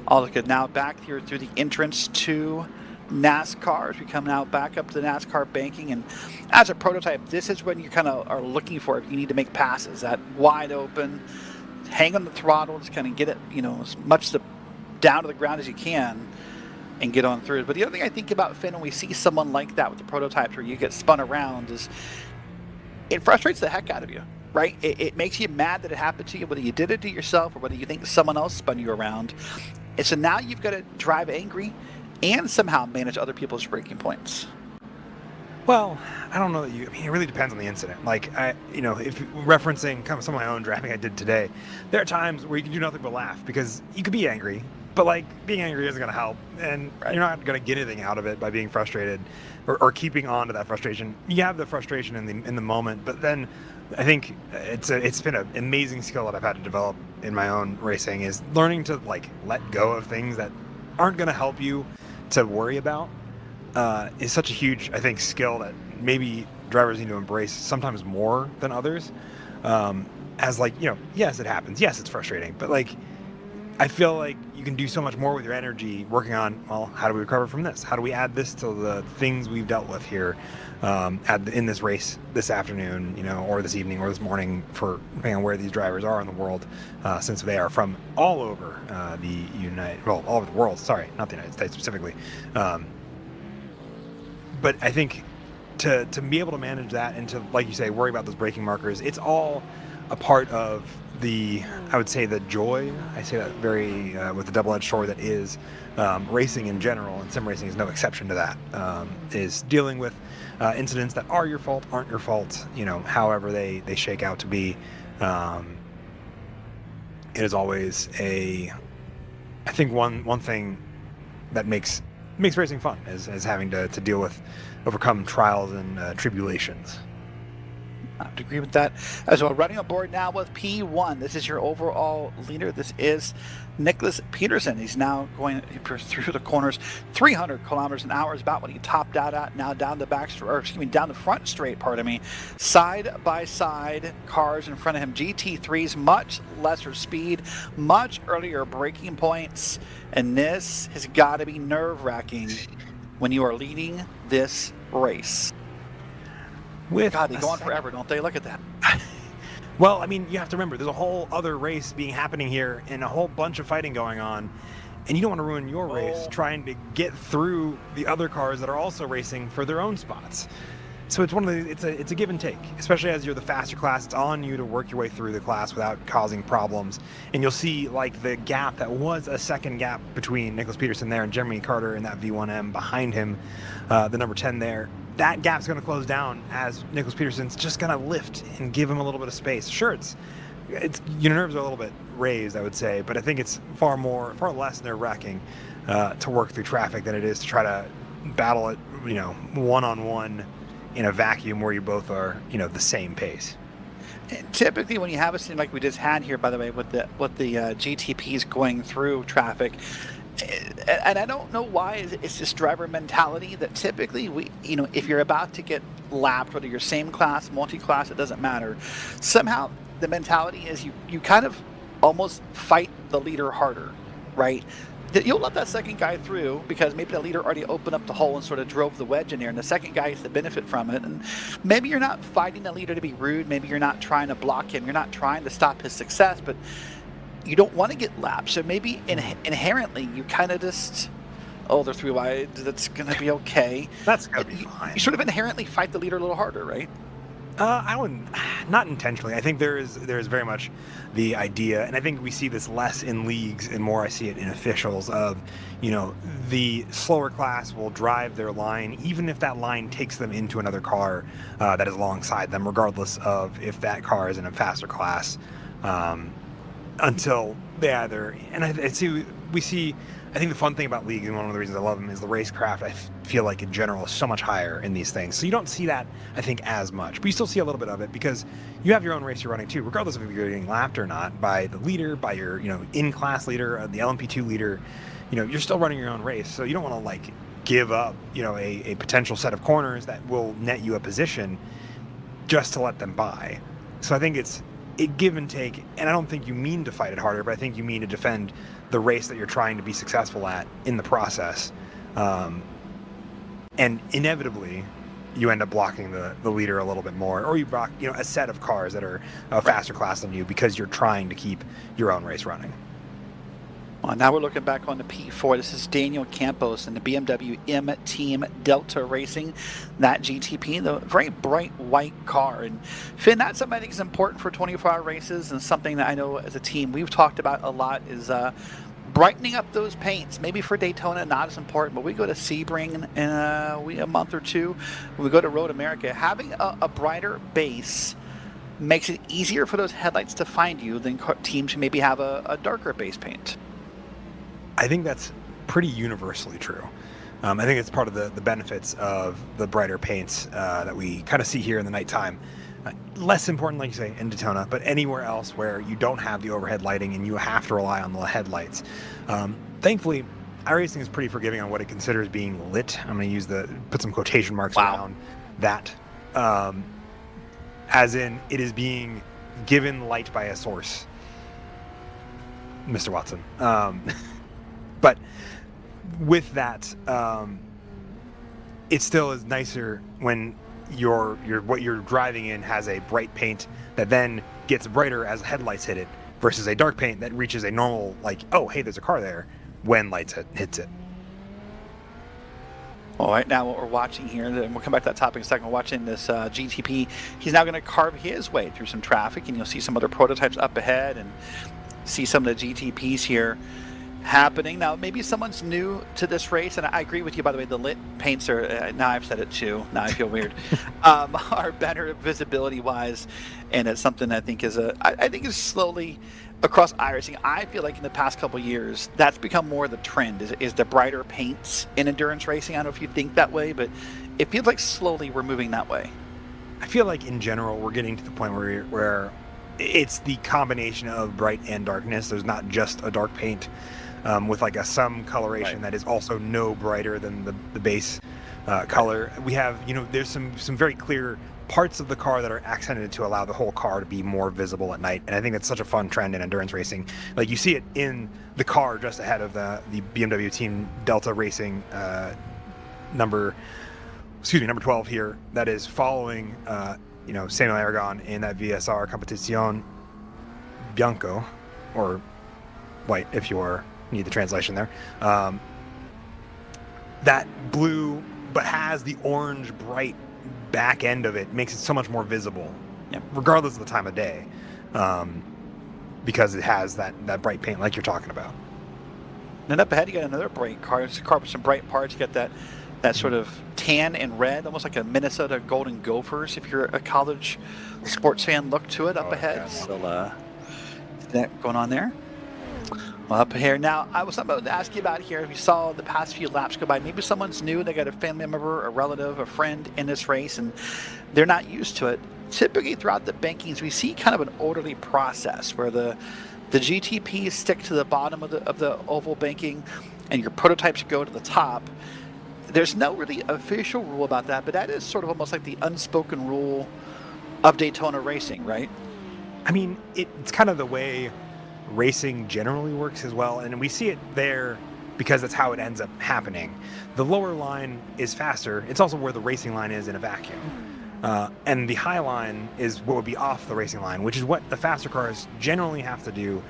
Speaker 1: all good. Now back here through the entrance to NASCAR, as we come now back up to the NASCAR banking. And as a prototype, this is when you kind of are looking for it. You need to make passes that wide open, hang on the throttle, just kind of get it, you know, as much down to the ground as you can, and get on through. But the other thing I think about, Finn, when we see someone like that with the prototypes where you get spun around, is it frustrates the heck out of you, right? It makes you mad that it happened to you, whether you did it to yourself or whether you think someone else spun you around. And so now you've got to drive angry and somehow manage other people's braking points.
Speaker 2: Well, I don't know that I mean, it really depends on the incident. Like, if referencing kind of some of my own driving I did today, there are times where you can do nothing but laugh because you could be angry, but like being angry isn't going to help, and right. You're not going to get anything out of it by being frustrated or keeping on to that frustration. You have the frustration in the moment, but then I think it's been an amazing skill that I've had to develop in my own racing, is learning to like let go of things that aren't going to help you to worry about. Is such a huge, I think, skill that maybe drivers need to embrace sometimes more than others. As like, yes, it happens. Yes, it's frustrating, but like, I feel like you can do so much more with your energy working on, well, how do we recover from this? How do we add this to the things we've dealt with here in this race this afternoon, or this evening or this morning, for depending on where these drivers are in the world, since they are from all over all over the world. Sorry, not the United States specifically. But I think to be able to manage that and to, like you say, worry about those braking markers, it's all a part of I would say the joy, I say that very with a double-edged sword, that is racing in general, and sim racing is no exception to that, is dealing with incidents that are your fault, aren't your fault, however they shake out to be. It is always I think one thing that makes racing fun is having to deal with, overcome trials and tribulations.
Speaker 1: I would agree with that as well. Running aboard now with P1. This is your overall leader. This is Nicholas Peterson. He's now going through the corners 300 kilometers an hour is about what he topped out at. Now down the down the front straight, side by side cars in front of him. GT3s, much lesser speed, much earlier braking points, and this has got to be nerve-wracking when you are leading this race. God, they go on forever, don't they? Look at that.
Speaker 2: Well, I mean, you have to remember, there's a whole other race happening here and a whole bunch of fighting going on, and you don't want to ruin your race trying to get through the other cars that are also racing for their own spots. So it's it's a give and take, especially as you're the faster class. It's on you to work your way through the class without causing problems. And you'll see like the gap that was a second gap between Nicholas Peterson there and Jeremy Carter in that V1M behind him, the number 10 there. That gap's going to close down as Nicholas Peterson's just going to lift and give him a little bit of space. Sure, it's your nerves are a little bit raised, I would say, but I think it's far less nerve-wracking to work through traffic than it is to try to battle it, one-on-one in a vacuum where you both are, the same pace.
Speaker 1: And typically, when you have a scene like we just had here, by the way, with the GTPs going through traffic. And I don't know why it's this driver mentality that typically if you're about to get lapped, whether you're same class, multi-class, it doesn't matter. Somehow the mentality is you kind of almost fight the leader harder, right? You'll let that second guy through because maybe the leader already opened up the hole and sort of drove the wedge in there, and the second guy gets to benefit from it. And maybe you're not fighting the leader to be rude. Maybe you're not trying to block him. You're not trying to stop his success, but you don't want to get lapped, so maybe inherently you kind of just, they're through wide, that's going to be okay.
Speaker 2: That's going to be fine.
Speaker 1: You sort of inherently fight the leader a little harder, right?
Speaker 2: I wouldn't, not intentionally. I think there is very much the idea, and I think we see this less in leagues and more I see it in officials of, the slower class will drive their line, even if that line takes them into another car that is alongside them, regardless of if that car is in a faster class. Until they either, and I think the fun thing about leagues, and one of the reasons I love them, is the racecraft. I feel like in general is so much higher in these things, so you don't see that, I think, as much, but you still see a little bit of it because you have your own race you're running too, regardless of if you're getting lapped or not by the leader, by your in-class leader, the LMP2 leader. You're still running your own race, so you don't want to give up a potential set of corners that will net you a position just to let them by. So I think it's give and take, and I don't think you mean to fight it harder, but I think you mean to defend the race that you're trying to be successful at in the process. And inevitably, you end up blocking the leader a little bit more, or you block a set of cars that are a faster class than you because you're trying to keep your own race running.
Speaker 1: Well, now we're looking back on the P4. This is Daniel Campos and the BMW M Team Delta Racing, that GTP, the very bright white car. And Finn, that's something I think is important for 24-hour races, and something that I know as a team we've talked about a lot is brightening up those paints. Maybe for Daytona, not as important, but we go to Sebring in a month or two. We go to Road America. Having a brighter base makes it easier for those headlights to find you than teams who maybe have a darker base paint.
Speaker 2: I think that's pretty universally true. I think it's part of the benefits of the brighter paints that we kind of see here in the nighttime. Less important, like you say, in Daytona, but anywhere else where you don't have the overhead lighting and you have to rely on the headlights. Thankfully, iRacing is pretty forgiving on what it considers being lit. I'm going to put some quotation marks around that. As in, it is being given light by a source, Mr. Watson. But with that, it still is nicer when what you're driving in has a bright paint that then gets brighter as headlights hit it, versus a dark paint that reaches a normal, oh, hey, there's a car there when lights hits it.
Speaker 1: Well, right now what we're watching here, and we'll come back to that topic in a second, we're watching this GTP. He's now going to carve his way through some traffic, and you'll see some other prototypes up ahead and see some of the GTPs here happening. Now, maybe someone's new to this race, and I agree with you, by the way, the lit paints are, now I've said it too, now I feel weird, are better visibility-wise, and it's something I think is I think is slowly across iRacing. I feel like in the past couple years, that's become more the trend, is the brighter paints in endurance racing. I don't know if you think that way, but it feels like slowly we're moving that way.
Speaker 2: I feel like in general, we're getting to the point where it's the combination of bright and darkness. There's not just a dark paint with like some coloration that is also no brighter than the base color. We have, there's some very clear parts of the car that are accented to allow the whole car to be more visible at night. And I think that's such a fun trend in endurance racing. Like you see it in the car just ahead of the BMW Team Delta Racing number 12 here, that is following Samuel Aragon in that VSR Competición Bianco, or white if you need the translation there. That blue but has the orange bright back end of it, makes it so much more visible, regardless of the time of day, because it has that bright paint like you're talking about.
Speaker 1: And up ahead you got another bright car. It's a car with some bright parts. You got that sort of tan and red, almost like a Minnesota Golden Gophers, if you're a college sports fan, look to it up ahead. Yeah. So that going on there. Well, up here now, I was about to ask you about here. If you saw the past few laps go by, maybe someone's new, they got a family member, a relative, a friend in this race, and they're not used to it. Typically throughout the bankings, we see kind of an orderly process where the GTPs stick to the bottom of the oval banking, and your prototypes go to the top. There's no really official rule about that, but that is sort of almost like the unspoken rule of Daytona racing, right?
Speaker 2: I mean, it's kind of the way racing generally works as well, and we see it there because that's how it ends up happening. The lower line is faster. It's also where the racing line is in a vacuum. And the high line is what would be off the racing line, which is what the faster cars generally have to do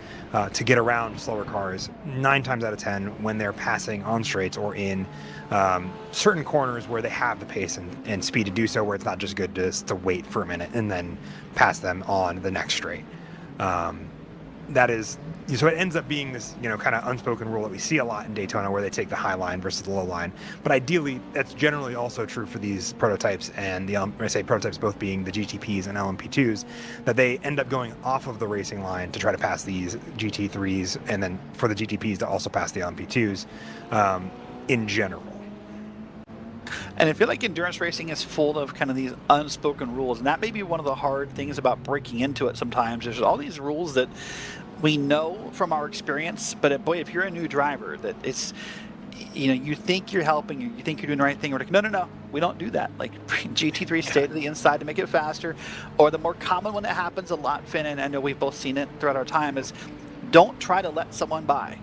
Speaker 2: to get around slower cars 9 times out of 10 when they're passing on straights or in certain corners where they have the pace and speed to do so, where it's not just good to wait for a minute and then pass them on the next straight. So it ends up being this, kind of unspoken rule that we see a lot in Daytona, where they take the high line versus the low line. But ideally, that's generally also true for these prototypes, and when I say prototypes, both being the GTPs and LMP2s, that they end up going off of the racing line to try to pass these GT3s, and then for the GTPs to also pass the LMP2s in general.
Speaker 1: And I feel like endurance racing is full of kind of these unspoken rules, and that may be one of the hard things about breaking into it sometimes. There's all these rules that we know from our experience, but boy, if you're a new driver, that it's, you think you're helping, you think you're doing the right thing, we're like, no, we don't do that. Like GT3 stay to the inside to make it faster. Or the more common one that happens a lot, Finn, and I know we've both seen it throughout our time, is don't try to let someone by.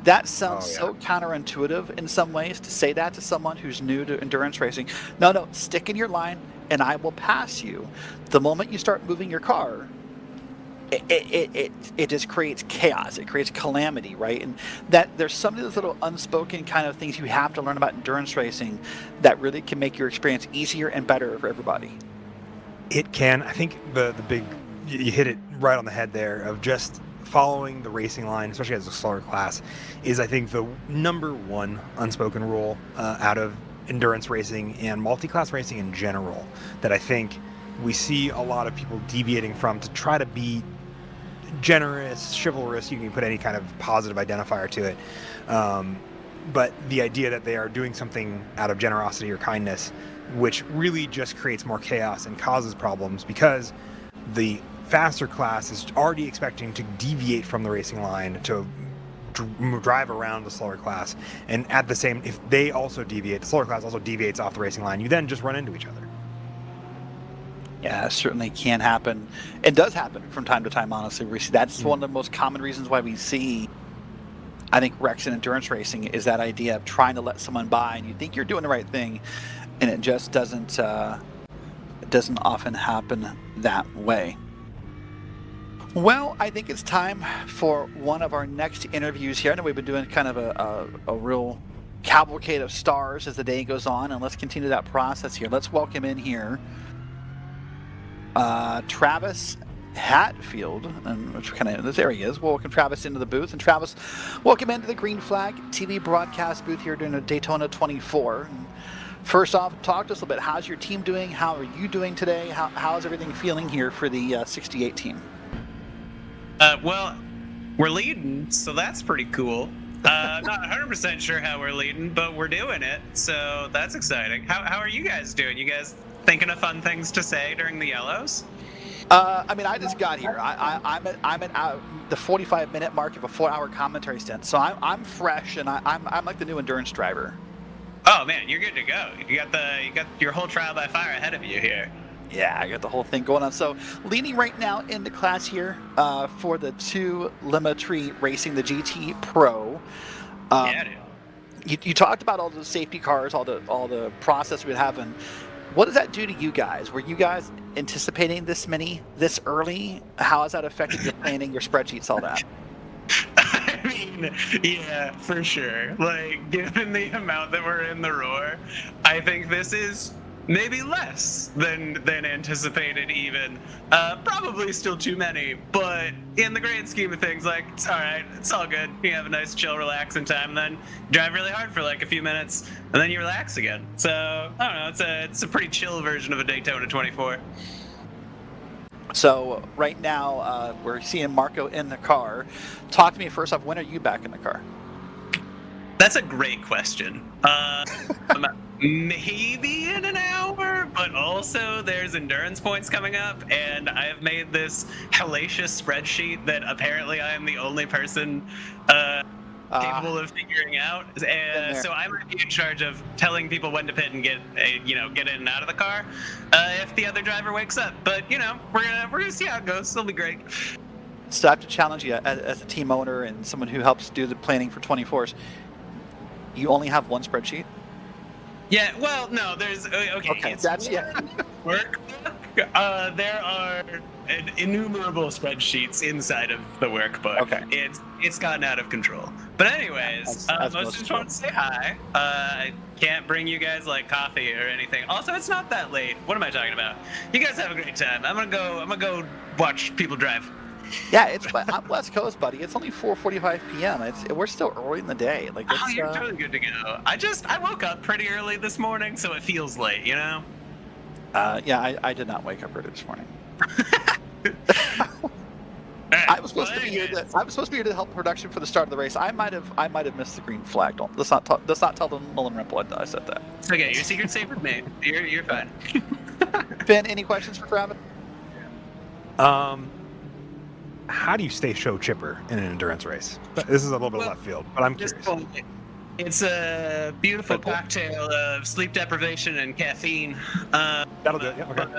Speaker 1: That sounds so counterintuitive in some ways, to say that to someone who's new to endurance racing. No, stick in your line and I will pass you. The moment you start moving your car, it just creates chaos. It creates calamity, right? And that there's some of those little unspoken kind of things you have to learn about endurance racing that really can make your experience easier and better for everybody.
Speaker 2: It can. I think the big, you hit it right on the head there, of just following the racing line, especially as a slower class, is I think the number one unspoken rule out of endurance racing and multi-class racing in general, that I think we see a lot of people deviating from to try to be generous, chivalrous. You can put any kind of positive identifier to it, but the idea that they are doing something out of generosity or kindness, which really just creates more chaos and causes problems, because the faster class is already expecting to deviate from the racing line to drive around the slower class, and at the same, if they also deviate, the slower class also deviates off the racing line, you then just run into each other.
Speaker 1: Yeah, it certainly can happen. It does happen from time to time, honestly. That's one of the most common reasons why we see, I think, wrecks in endurance racing, is that idea of trying to let someone by, and you think you're doing the right thing, and it just doesn't often happen that way. Well, I think it's time for one of our next interviews here. I know we've been doing kind of a real cavalcade of stars as the day goes on, and let's continue that process here. Let's welcome in here Travis Hatfield, and which kind of there he is. We'll welcome Travis into the booth, and Travis, welcome into the Green Flag TV broadcast booth here during the Daytona 24. And first off, talk to us a little bit. How's your team doing? How are you doing today? How's everything feeling here for the 68 team?
Speaker 3: Well, we're leading, so that's pretty cool. Not 100% sure how we're leading, but we're doing it, so that's exciting. How are you guys doing? You guys thinking of fun things to say during the yellows?
Speaker 1: I mean, I just got here. I'm at the 45-minute mark of a 4-hour commentary stint, so I'm fresh, and I'm like the new endurance driver.
Speaker 3: Oh man, you're good to go. You got your whole trial by fire ahead of you here.
Speaker 1: Yeah, I got the whole thing going on. So leading right now in the class here for the 2 Lima Tree Racing, the GT Pro.
Speaker 3: Yeah, dude.
Speaker 1: You talked about all the safety cars, all the process we'd have, and what does that do to you guys? Were you guys anticipating this many this early? How has that affected your planning, your spreadsheets, all that?
Speaker 3: I mean, yeah, for sure. Like, given the amount that we're in the roar, I think this is maybe less than anticipated even. Probably still too many, but in the grand scheme of things, like, it's all right. It's all good. You have a nice, chill, relaxing time, and then drive really hard for like a few minutes, and then you relax again. So, I don't know. It's a pretty chill version of a Daytona 24.
Speaker 1: So right now we're seeing Marco in the car. Talk to me first off. When are you back in the car?
Speaker 3: That's a great question. Maybe in an hour, but also there's endurance points coming up, and I have made this hellacious spreadsheet that apparently I am the only person capable of figuring out. And so I might be in charge of telling people when to pit and get in and out of the car if the other driver wakes up. But we're gonna see how it goes. It'll be great.
Speaker 1: So I have to challenge you as a team owner and someone who helps do the planning for 24s. You only have one spreadsheet?
Speaker 3: Yeah, well, no, there's okay.
Speaker 1: That's
Speaker 3: workbook. There are innumerable spreadsheets inside of the workbook.
Speaker 1: Okay.
Speaker 3: It's gotten out of control. But anyways, most just want to say hi. I can't bring you guys like coffee or anything. Also, it's not that late. What am I talking about? You guys have a great time. I'm gonna go watch people drive.
Speaker 1: Yeah, I'm West Coast, buddy. It's only 4:45 p.m. We're still early in the day. Like,
Speaker 3: you're totally good to go. I woke up pretty early this morning, so it feels late, Yeah,
Speaker 1: I did not wake up early this morning. I was supposed to be here. I was supposed to be here to help production for the start of the race. I might have missed the green flag. Let's not tell the Mullen Ripple I said that.
Speaker 3: It's okay. Your secret's safe with me. You're fine.
Speaker 1: Ben, any questions for Travis?
Speaker 2: How do you stay show chipper in an endurance race? This is a little bit left field, but I'm curious.
Speaker 3: It's a beautiful cocktail of sleep deprivation and caffeine.
Speaker 2: That'll do it. Yeah, okay.
Speaker 3: But,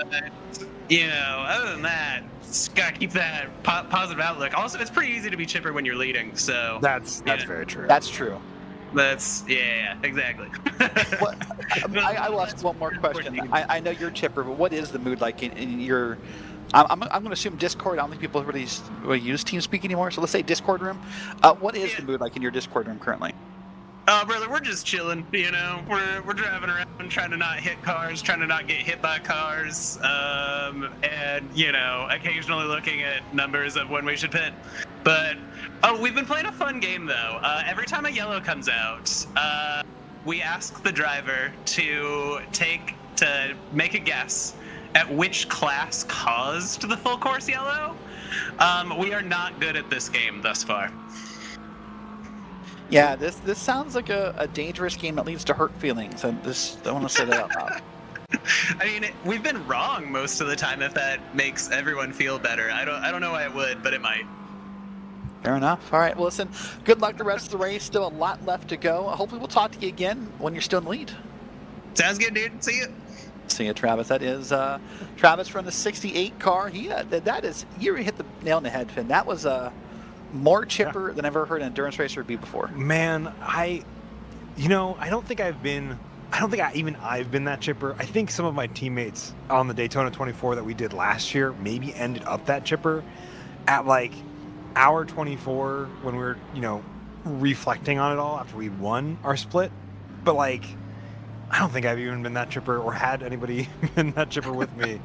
Speaker 3: other than that, just gotta keep that positive outlook. Also, it's pretty easy to be chipper when you're leading. So
Speaker 2: that's very true.
Speaker 1: That's true.
Speaker 3: Yeah, exactly.
Speaker 1: I will ask one more question. I know you're chipper, but what is the mood like in your? I'm going to assume Discord. I don't think people really use TeamSpeak anymore. So let's say Discord room. What is the mood like in your Discord room currently?
Speaker 3: Brother, we're just chilling. We're driving around, trying to not hit cars, trying to not get hit by cars, and occasionally looking at numbers of when we should pit. But we've been playing a fun game though. Every time a yellow comes out, we ask the driver to make a guess at which class caused the full course yellow. We are not good at this game thus far.
Speaker 1: Yeah, this sounds like a dangerous game that leads to hurt feelings. I want to say that out loud.
Speaker 3: I mean, we've been wrong most of the time. If that makes everyone feel better, I don't know why it would, but it might.
Speaker 1: Fair enough. All right. Well, listen. Good luck the rest of the race. Still a lot left to go. Hopefully, we'll talk to you again when you're still in the lead.
Speaker 3: Sounds good, dude. See you.
Speaker 1: See you, Travis. That is Travis from the 68 car. That is, you hit the nail on the head, Finn. That was more chipper than I've ever heard an endurance racer be before.
Speaker 2: Man, I don't think I've been that chipper. I think some of my teammates on the Daytona 24 that we did last year maybe ended up that chipper at like hour 24 when we were, reflecting on it all after we won our split. but like, I don't think I've even been that chipper or had anybody been that chipper with me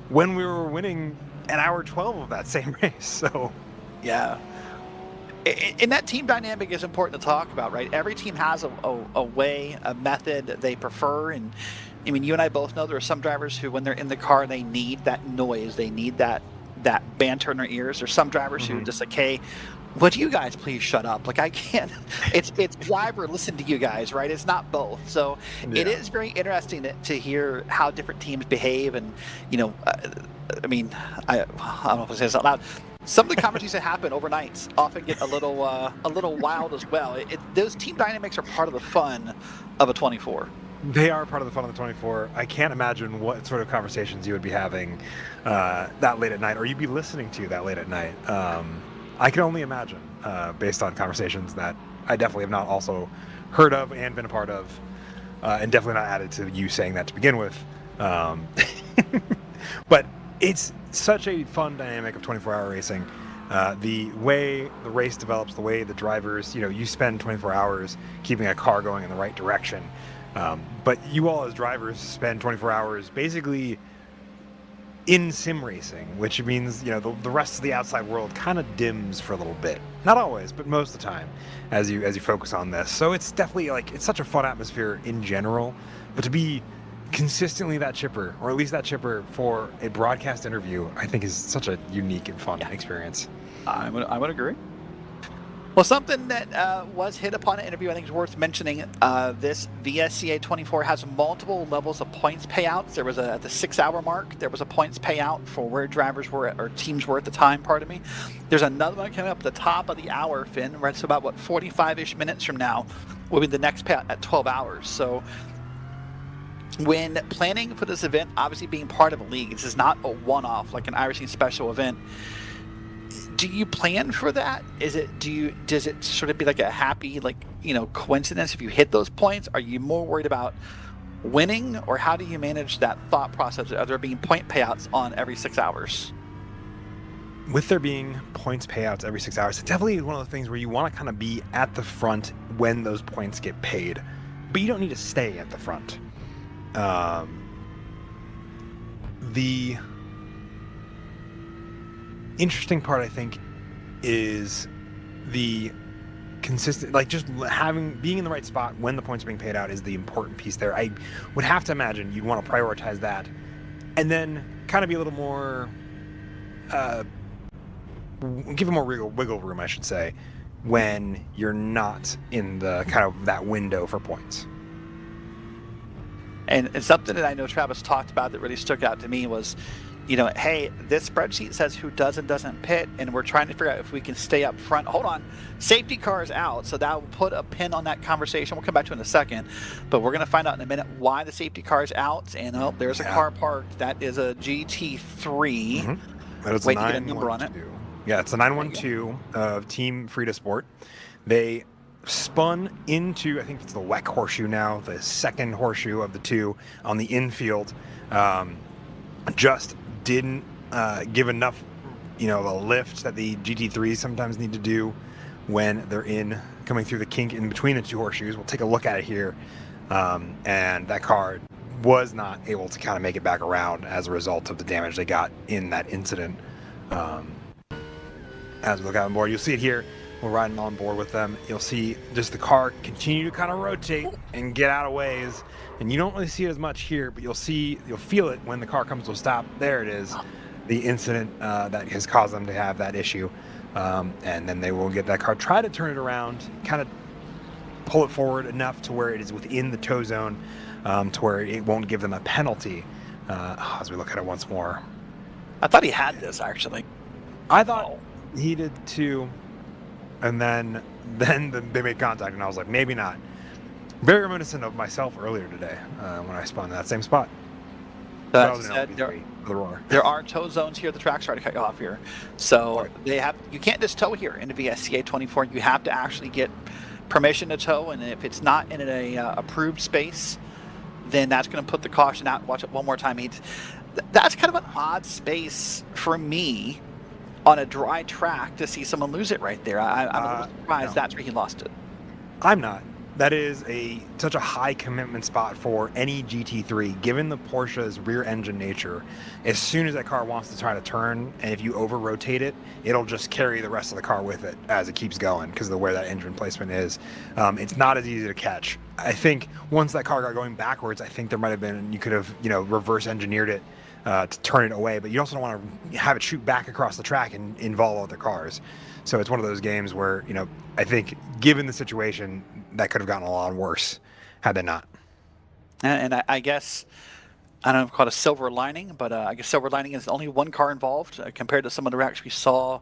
Speaker 2: when we were winning an hour 12 of that same race. So
Speaker 1: Yeah. And that team dynamic is important to talk about, right? Every team has a way, a method they prefer. And I mean, you and I both know there are some drivers who, when they're in the car, they need that noise. They need that banter in their ears. There's some drivers who just like, hey, would you guys please shut up? Like, I can't. It's drive or listen to you guys, right? It's not both. So it is very interesting to hear how different teams behave. And, you know, I mean, I don't know if I say this out loud. Some of the conversations that happen overnight often get a little wild as well. Those team dynamics are part of the fun of a 24.
Speaker 2: They are part of the fun of the 24. I can't imagine what sort of conversations you would be having that late at night, or you'd be listening to that late at night. I can only imagine, based on conversations that I definitely have not also heard of and been a part of, and definitely not added to you saying that to begin with. But it's such a fun dynamic of 24-hour racing. The way the race develops, the way the drivers, you spend 24 hours keeping a car going in the right direction. But you all as drivers spend 24 hours basically in sim racing, which means, the rest of the outside world kind of dims for a little bit. Not always, but most of the time as you focus on this. So it's definitely it's such a fun atmosphere in general, but to be consistently that chipper, or at least that chipper for a broadcast interview, I think is such a unique and fun experience.
Speaker 1: I would agree. Well, something that was hit upon an interview, I think is worth mentioning. This VSCA 24 has multiple levels of points payouts. There was at the 6-hour mark, there was a points payout for where drivers were or teams were at the time. Pardon me. There's another one coming up at the top of the hour, Finn. Right, so about 45-ish minutes from now will be the next payout at 12 hours. So when planning for this event, obviously being part of a league, this is not a one-off like an iRacing special event. Do you plan for that? Does it sort of be like a happy coincidence if you hit those points? Are you more worried about winning, or how do you manage that thought process? Are there being point payouts on every 6 hours?
Speaker 2: With there being points payouts every 6 hours, it's definitely one of the things where you want to kind of be at the front when those points get paid, but you don't need to stay at the front. The interesting part, I think, is the consistent, just being in the right spot when the points are being paid out is the important piece there. I would have to imagine you'd want to prioritize that, and then kind of be a little more, give it more wiggle room, I should say, when you're not in the kind of that window for points.
Speaker 1: And something that I know Travis talked about that really stuck out to me was, hey, this spreadsheet says who does and doesn't pit, and we're trying to figure out if we can stay up front. Hold on, safety car is out, so that will put a pin on that conversation. We'll come back to it in a second, but we're going to find out in a minute why the safety car is out. And there's a car parked. That is a GT3.
Speaker 2: Mm-hmm. That is
Speaker 1: Wait to get a number on it.
Speaker 2: Yeah, it's a 912 of Team Frida Sport. They spun into, I think it's the WEC horseshoe now, the second horseshoe of the two on the infield. Just didn't give enough, the lift that the GT3s sometimes need to do when they're coming through the kink in between the two horseshoes. We'll take a look at it here. And that car was not able to kind of make it back around as a result of the damage they got in that incident. As we look out on board, you'll see it here. We're riding on board with them. You'll see just the car continue to kind of rotate and get out of ways. And you don't really see it as much here, but you'll feel it when the car comes to a stop. There it is, the incident that has caused them to have that issue. And then they will get that car, try to turn it around, kind of pull it forward enough to where it is within the tow zone, to where it won't give them a penalty. As we look at it once more.
Speaker 1: I thought he had this, actually.
Speaker 2: I thought he did too. And then they made contact, and I was like, maybe not. Very reminiscent of myself earlier today when I spun in that same spot.
Speaker 1: There are tow zones here. The track started to cut you off here. So you can't just tow here in the VSCA 24. You have to actually get permission to tow, and if it's not in a approved space, then that's going to put the caution out. Watch it one more time. That's kind of an odd space for me on a dry track to see someone lose it right there. I'm a little surprised that's where he lost it.
Speaker 2: I'm not. That is such a high commitment spot for any GT3, given the Porsche's rear engine nature. As soon as that car wants to try to turn, and if you over rotate it, it'll just carry the rest of the car with it as it keeps going because of the way that engine placement is. It's not as easy to catch. I think once that car got going backwards, I think there might have been, you could have, reverse engineered it to turn it away, but you also don't want to have it shoot back across the track and involve other cars. So it's one of those games where, I think given the situation, that could have gotten a lot worse had they not.
Speaker 1: And I guess, I don't know if call it a silver lining, but I guess silver lining is only one car involved compared to some of the wrecks we saw,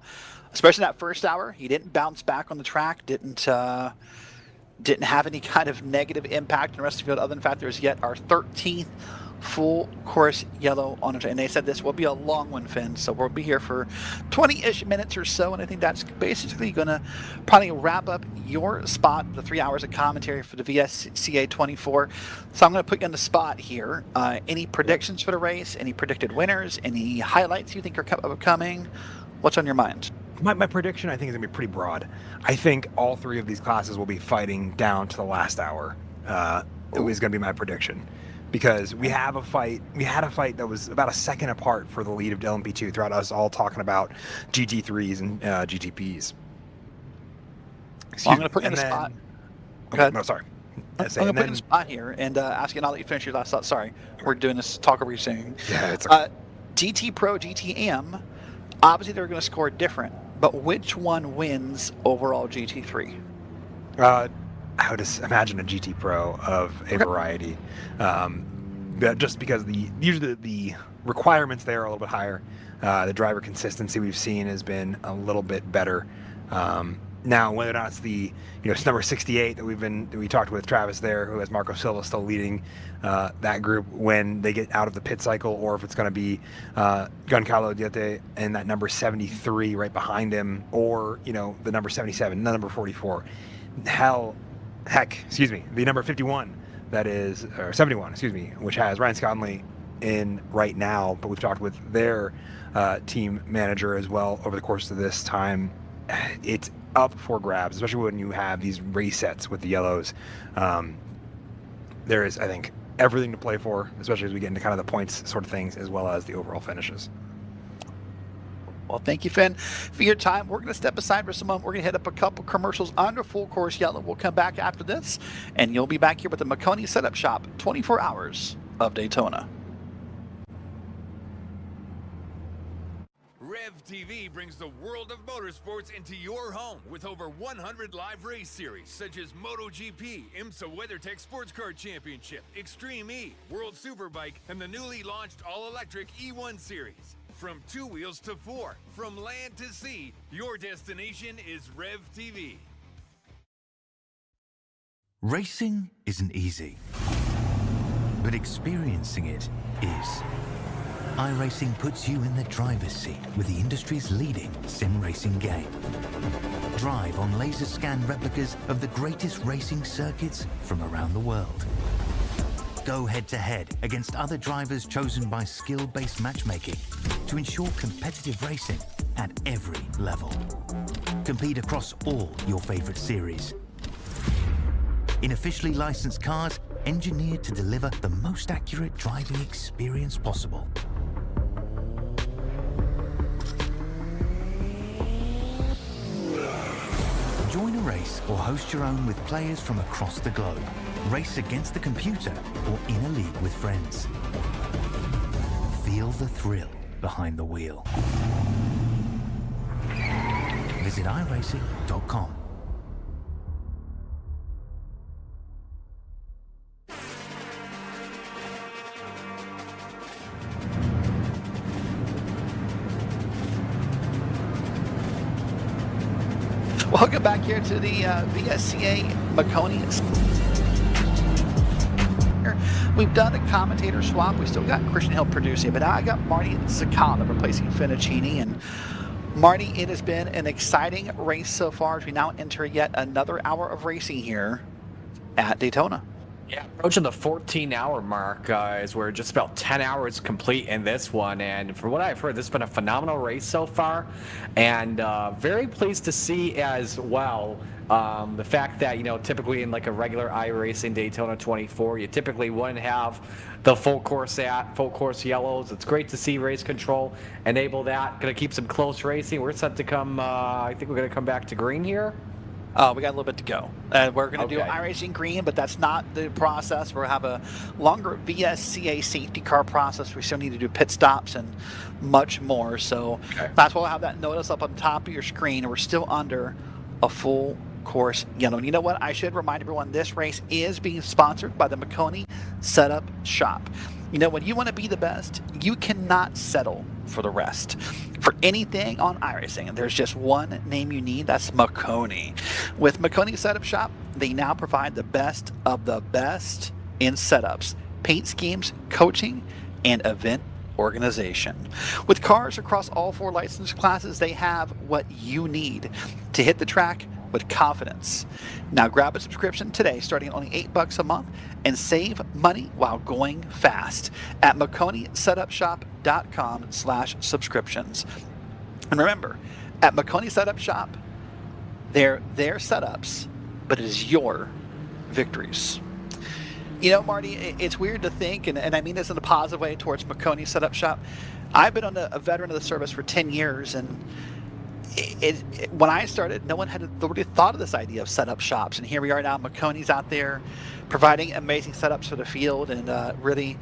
Speaker 1: especially that first hour. He didn't bounce back on the track, didn't have any kind of negative impact on the rest of the field, other than the fact there's yet our 13th full course yellow on it. And they said this will be a long one, Finn, so we'll be here for 20-ish minutes or so, and I think that's basically going to probably wrap up your spot, the 3 hours of commentary for the VSCA 24. So I'm going to put you on the spot here. Any predictions for the race? Any predicted winners? Any highlights you think are upcoming? What's on your mind?
Speaker 2: My prediction, I think, is going to be pretty broad. I think all three of these classes will be fighting down to the last hour. It was going to be my prediction. Because we had a fight that was about a second apart for the lead of LMP2 throughout us all talking about GT3s and GTPs.
Speaker 1: Well, I'm going to put you in the spot. Go ahead.
Speaker 2: No, sorry.
Speaker 1: I'm going to put you in the spot here and ask you, now that you finish your last thought. Sorry, we're doing this talk over you saying.
Speaker 2: Yeah, it's okay.
Speaker 1: GT Pro, GTM, obviously they're going to score different, but which one wins overall GT3?
Speaker 2: I would imagine a GT Pro of a variety, just because usually the requirements there are a little bit higher. The driver consistency we've seen has been a little bit better. Now, whether or not it's it's number 68 that we talked with Travis there, who has Marco Silva still leading that group when they get out of the pit cycle, or if it's going to be Giancarlo Diete and that number 73 right behind him, or the number 77, the number 44. The number 51, or 71, which has Ryan Scotlandly in right now, but we've talked with their team manager as well over the course of this time. It's up for grabs, especially when you have these race sets with the yellows. There is, I think, everything to play for, especially as we get into kind of the points sort of things, as well as the overall finishes.
Speaker 1: Well, thank you, Finn, for your time. We're going to step aside for some moment. We're going to hit up a couple commercials under full course yellow. We'll come back after this, and you'll be back here with the Maconi Setup Shop, 24 hours of Daytona.
Speaker 4: Rev TV brings the world of motorsports into your home with over 100 live race series such as MotoGP, IMSA WeatherTech Sports Car Championship, Extreme E, World Superbike, and the newly launched all-electric E1 series. From 2 wheels to 4, from land to sea, your destination is Rev TV.
Speaker 5: Racing isn't easy, but experiencing it is. iRacing puts you in the driver's seat with the industry's leading sim racing game. Drive on laser scan replicas of the greatest racing circuits from around the world. Go head-to-head against other drivers chosen by skill-based matchmaking to ensure competitive racing at every level. Compete across all your favorite series. In officially licensed cars, engineered to deliver the most accurate driving experience possible. Join a race or host your own with players from across the globe. Race against the computer or in a league with friends. Feel the thrill behind the wheel. Visit iRacing.com.
Speaker 1: Welcome back here to the VSCA Maconi. We've done a commentator swap. We still got Christian Hill producing, but now I got Marty Zakala replacing Finicini. And Marty, it has been an exciting race so far as we now enter yet another hour of racing here at Daytona.
Speaker 6: Yeah, approaching the 14-hour mark is we're just about 10 hours complete in this one. And from what I've heard, this has been a phenomenal race so far. And very pleased to see as well The fact that, typically in like a regular iRacing Daytona 24, you typically wouldn't have the full course yellows. It's great to see Race Control enable that. Going to keep some close racing. We're set to come, I think we're going to come back to green here.
Speaker 1: We got a little bit to go. We're going to do iRacing green, but that's not the process. We'll have a longer VSCA safety car process. We still need to do pit stops and much more. So that's why we'll have that notice up on top of your screen. We're still under a full course yellow. And you know what? I should remind everyone this race is being sponsored by the Maconi Setup Shop. When you want to be the best, you cannot settle for the rest. For anything on iRacing, there's just one name you need. That's Maconi. With Maconi Setup Shop, they now provide the best of the best in setups, paint schemes, coaching, and event organization. With cars across all 4 license classes, they have what you need to hit the track with confidence. Now grab a subscription today starting at only $8 a month and save money while going fast at MaconiSetupShop.com/subscriptions. And remember, at Maconi Setup Shop, they're their setups, but it is your victories. Marty, it's weird to think, and I mean this in a positive way towards Maconi Setup Shop. I've been a veteran of the service for 10 years, and when I started, no one had already thought of this idea of setup shops, and here we are now. Maconi's out there providing amazing setups for the field and really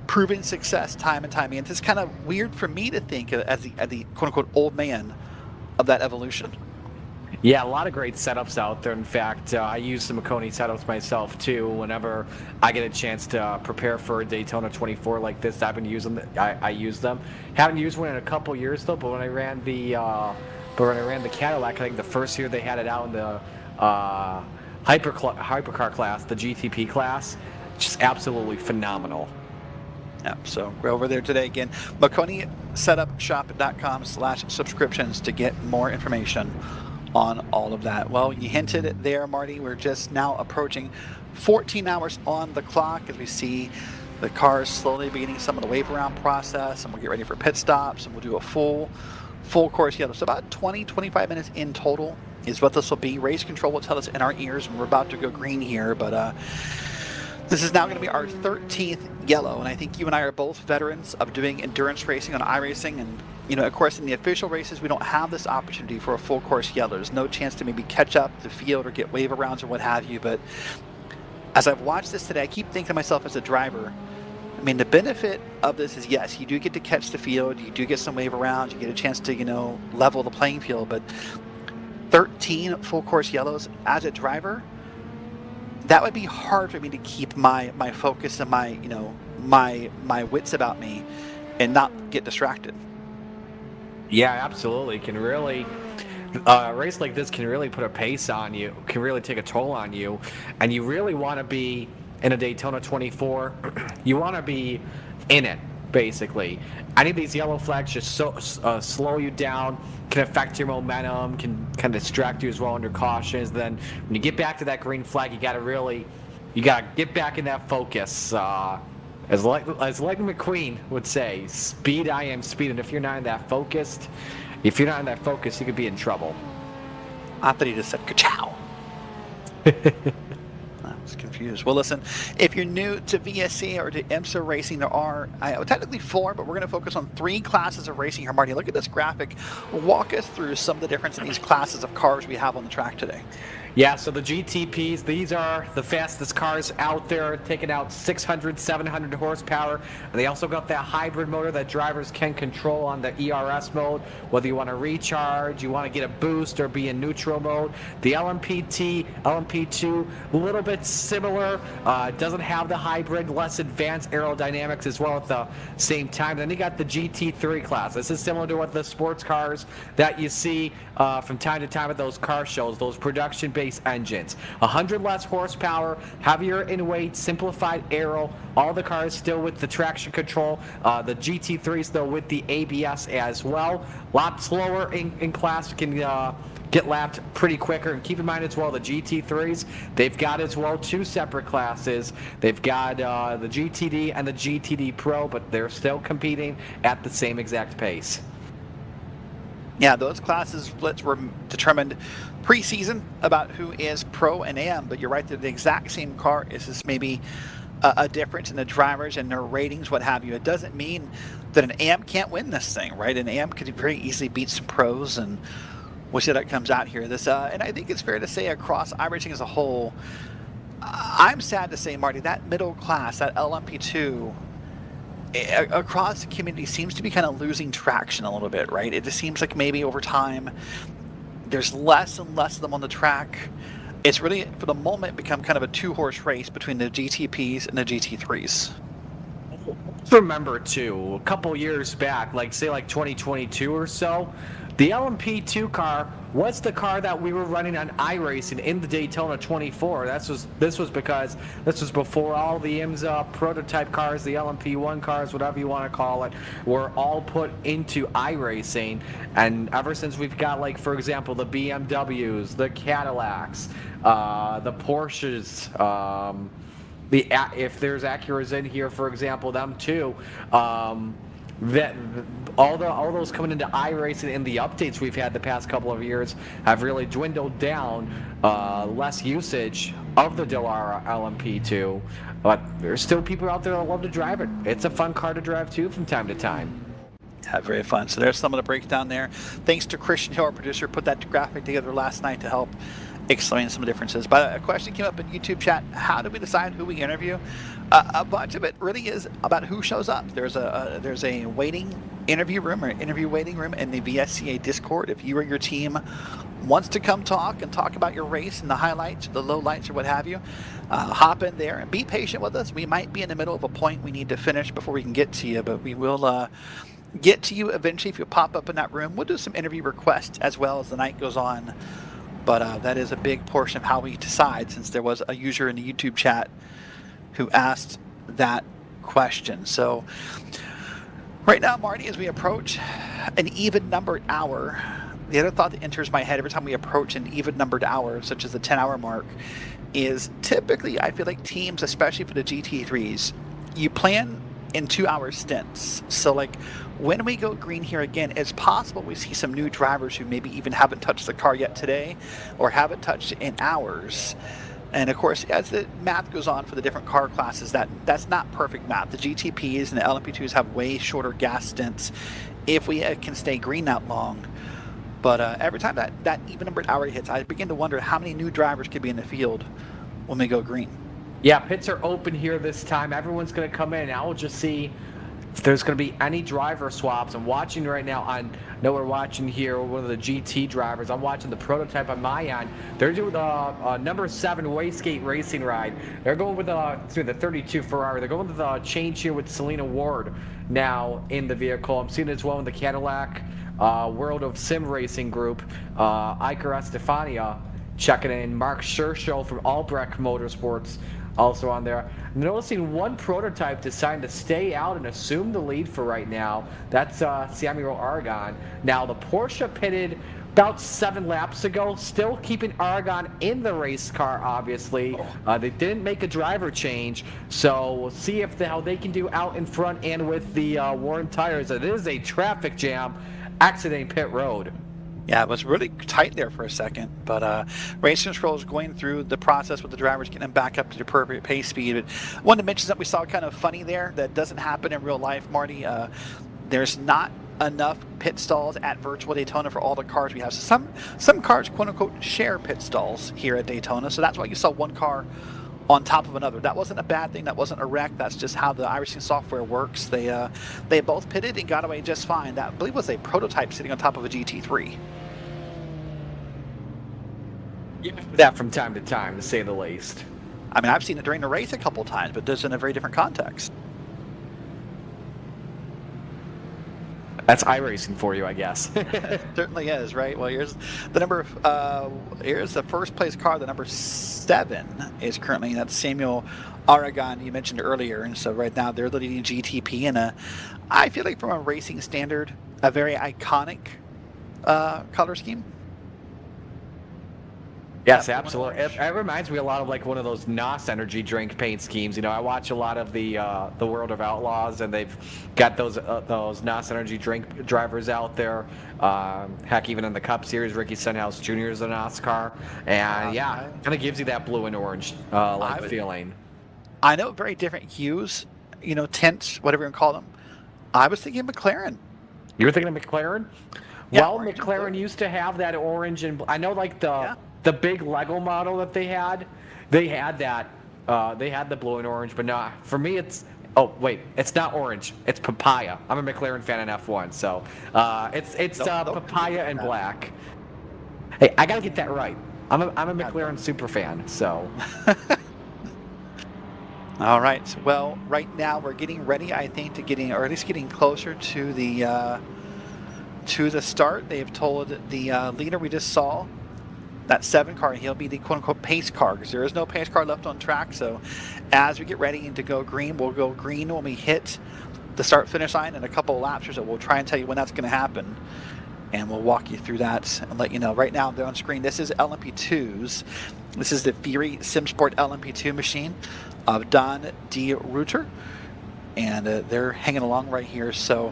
Speaker 1: proving success time and time again. It's kind of weird for me to think as the quote-unquote old man of that evolution.
Speaker 6: Yeah, a lot of great setups out there. In fact, I use some Maconi setups myself too. Whenever I get a chance to prepare for a Daytona 24 like this, I've been using them. I use them. Haven't used one in a couple years though. But when I ran the Cadillac, I think the first year they had it out in the hypercar class, the GTP class, just absolutely phenomenal.
Speaker 1: Yeah, so go over there today again, MaconiSetupShop.com/subscriptions to get more information on all of that. Well, you hinted it there, Marty. We're just now approaching 14 hours on the clock as we see the cars slowly beginning some of the wave around process, and we'll get ready for pit stops, and we'll do a full course yellow. So about 20-25 minutes in total is what this will be. Race Control will tell us in our ears when we're about to go green here, but this is now going to be our 13th yellow, and I think you and I are both veterans of doing endurance racing on iRacing, and of course in the official races we don't have this opportunity for a full course yellow. There's no chance to maybe catch up the field or get wave arounds or what have you, but as I've watched this today, I keep thinking to myself as a driver, I mean, the benefit of this is, yes, you do get to catch the field, you do get some wave arounds, you get a chance to, level the playing field, but 13 full course yellows as a driver, that would be hard for me to keep my focus and my wits about me and not get distracted.
Speaker 6: Yeah, absolutely. Can really a race like this can really put a pace on you, can really take a toll on you, and you really want to be in a Daytona 24. You want to be in it, basically. Any of these yellow flags just slow you down, can affect your momentum, can kind of distract you as well under cautions. Then when you get back to that green flag, you got to get back in that focus. As Lightning McQueen would say, speed, I am speed. And if you're not in that focus, you could be in trouble.
Speaker 1: I thought he just said ka-chow. I was confused. Well, listen, if you're new to VSC or to IMSA racing, there are technically 4, but we're going to focus on 3 classes of racing here. Marty, look at this graphic. Walk us through some of the difference in these classes of cars we have on the track today.
Speaker 6: Yeah, so the GTPs, these are the fastest cars out there, taking out 600, 700 horsepower. And they also got that hybrid motor that drivers can control on the ERS mode, whether you want to recharge, you want to get a boost, or be in neutral mode. The LMP2, a little bit similar. Doesn't have the hybrid, less advanced aerodynamics as well at the same time. Then you got the GT3 class. This is similar to what the sports cars that you see from time to time at those car shows, those production-based engines. 100 less horsepower, heavier in weight, simplified aero. All the cars still with the traction control. The GT3s though with the ABS as well. A lot slower in class, can get lapped pretty quicker. And keep in mind as well, the GT3s, they've got as well 2 separate classes. They've got the GTD and the GTD Pro, but they're still competing at the same exact pace.
Speaker 1: Yeah, those classes splits were determined preseason about who is pro and am, but you're right, they're the exact same car. It's just maybe a difference in the drivers and their ratings, what have you. It doesn't mean that an AM can't win this thing, right? An AM could very easily beat some pros, and we'll see how that comes out here. And I think it's fair to say across iRacing as a whole, I'm sad to say, Marty, that middle class, that LMP2, across the community seems to be kind of losing traction a little bit, right? It just seems like maybe over time there's less and less of them on the track. It's really, for the moment, become kind of a two-horse race between the GTPs and the GT3s.
Speaker 6: Remember too, a couple years back, like say like 2022 or so, the LMP2 car was the car that we were running on iRacing in the Daytona 24. This was because this was before all the IMSA prototype cars, the LMP1 cars, whatever you want to call it, were all put into iRacing. And ever since we've got, like, for example, the BMWs, the Cadillacs, the Porsches, if there's Acuras in here, for example, them too. That all those coming into iRacing and the updates we've had the past couple of years have really dwindled down. Less usage of the Dallara LMP2, but there's still people out there that love to drive it. It's a fun car to drive too from time to time.
Speaker 1: Yeah, very fun. So there's some of the breakdown there. Thanks to Christian Hill, our producer, put that graphic together last night to help explain some differences. But a question came up in YouTube chat: how do we decide who we interview? A bunch of it really is about who shows up. There's a waiting interview room or interview waiting room in the VSCA Discord. If you or your team wants to come talk and talk about your race and the highlights, the lowlights, or what have you, hop in there and be patient with us. We might be in the middle of a point we need to finish before we can get to you, but we will get to you eventually if you pop up in that room. We'll do some interview requests as well as the night goes on. But that is a big portion of how we decide, since there was a user in the YouTube chat who asked that question. So right now, Marty, as we approach an even numbered hour, the other thought that enters my head every time we approach an even numbered hour, such as the 10-hour mark, is typically, I feel like teams, especially for the GT3s, you plan in 2-hour stints. So like when we go green here again, it's possible we see some new drivers who maybe even haven't touched the car yet today or haven't touched it in hours. And of course, as the math goes on for the different car classes, that's not perfect math. The GTPs and the LMP2s have way shorter gas stints if we can stay green that long. But every time that even numbered hour hits, I begin to wonder how many new drivers could be in the field when we go green.
Speaker 6: Yeah, pits are open here this time. Everyone's going to come in. I will just see if there's going to be any driver swaps. I'm watching right now I know we're watching here one of the GT drivers. I'm watching the prototype on my end. They're doing the number 7 Waystgate Racing ride. They're going with the 32 Ferrari. They're going with the change here with Selena Ward now in the vehicle. I'm seeing it as well in the Cadillac World of Sim Racing group. Iker Estefania checking in. Mark Scherschel from Albrecht Motorsports also on there. I'm noticing one prototype deciding to stay out and assume the lead for right now. That's Samuel Aragon. Now the Porsche pitted about 7 laps ago, still keeping Aragon in the race car, obviously. They didn't make a driver change, so we'll see if how they can do out in front and with the worn tires. It is a traffic jam exiting pit road.
Speaker 1: Yeah, it was really tight there for a second, but Race Control is going through the process with the drivers, getting them back up to the appropriate pace speed. But one of the mentions that we saw kind of funny there that doesn't happen in real life, Marty, there's not enough pit stalls at virtual Daytona for all the cars we have. So some cars, quote unquote, share pit stalls here at Daytona, so that's why you saw one car on top of another. That wasn't a bad thing. That wasn't a wreck. That's just how the iRacing software works. They both pitted and got away just fine. That, I believe, was a prototype sitting on top of a GT3.
Speaker 6: Yeah, that from time to time, to say the least.
Speaker 1: I mean, I've seen it during the race a couple times, but just in a very different context.
Speaker 6: That's iRacing for you, I guess.
Speaker 1: Certainly is, right? Well, here's the number. Here's the first place car. The number 7 is currently, that's Samuel Aragon you mentioned earlier, and so right now they're the leading GTP in I feel like from a racing standard, a very iconic color scheme.
Speaker 6: Yes,
Speaker 1: That blue and
Speaker 6: absolutely.
Speaker 1: orange.
Speaker 6: It reminds me a lot of like one of those NOS energy drink paint schemes. I watch a lot of the World of Outlaws, and they've got those NOS energy drink drivers out there. Heck, even in the Cup Series, Ricky Stenhouse Jr. is a NOS car, and yeah, kind of gives you that blue and orange
Speaker 1: I would-
Speaker 6: feeling.
Speaker 1: I know very different hues, tints, whatever you want to call them. I was thinking McLaren.
Speaker 6: You were thinking of McLaren?
Speaker 1: Yeah,
Speaker 6: Well,
Speaker 1: orange and
Speaker 6: McLaren
Speaker 1: blue.
Speaker 6: used to have that orange and I know like
Speaker 1: Yeah.
Speaker 6: the big Lego model that they had that they had the blue and orange, but no, for me it's it's not orange, it's papaya. I'm a McLaren fan in F1, so it's
Speaker 1: Nope,
Speaker 6: papaya and
Speaker 1: that.
Speaker 6: black. Hey, I gotta get that right. I'm a McLaren super fan, so.
Speaker 1: All right. Well, right now we're getting ready, I think, or at least getting closer to the start. They have told the leader we just saw, that 7 car, he'll be the quote-unquote pace car, because there is no pace car left on track. So as we get ready to go green, we'll go green when we hit the start-finish line in a couple of laps, so we'll try and tell you when that's going to happen. And we'll walk you through that and let you know. Right now, they're on screen. This is LMP2s. This is the Fury SimSport LMP2 machine of Don D. Reuter. And they're hanging along right here. So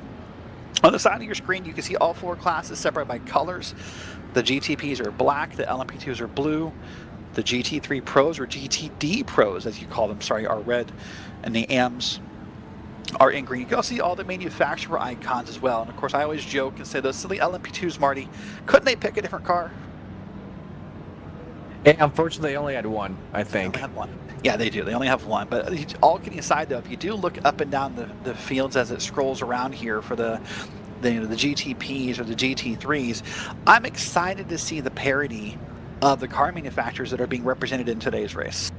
Speaker 1: on the side of your screen, you can see all 4 classes separated by colors. The GTPs are black. The LMP2s are blue. The GT3 Pros, or GTD Pros, as you call them, are red. And the AMs are in green. You can also see all the manufacturer icons as well. And of course, I always joke and say those silly LMP2s, Marty, couldn't they pick a different car?
Speaker 6: And unfortunately, they only had one, I
Speaker 1: They
Speaker 6: think.
Speaker 1: only have one. Yeah, they do. They only have one. But all kidding aside, though, if you do look up and down the fields as it scrolls around here for the GTPs or the GT3s, I'm excited to see the parity of the car manufacturers that are being represented in today's race.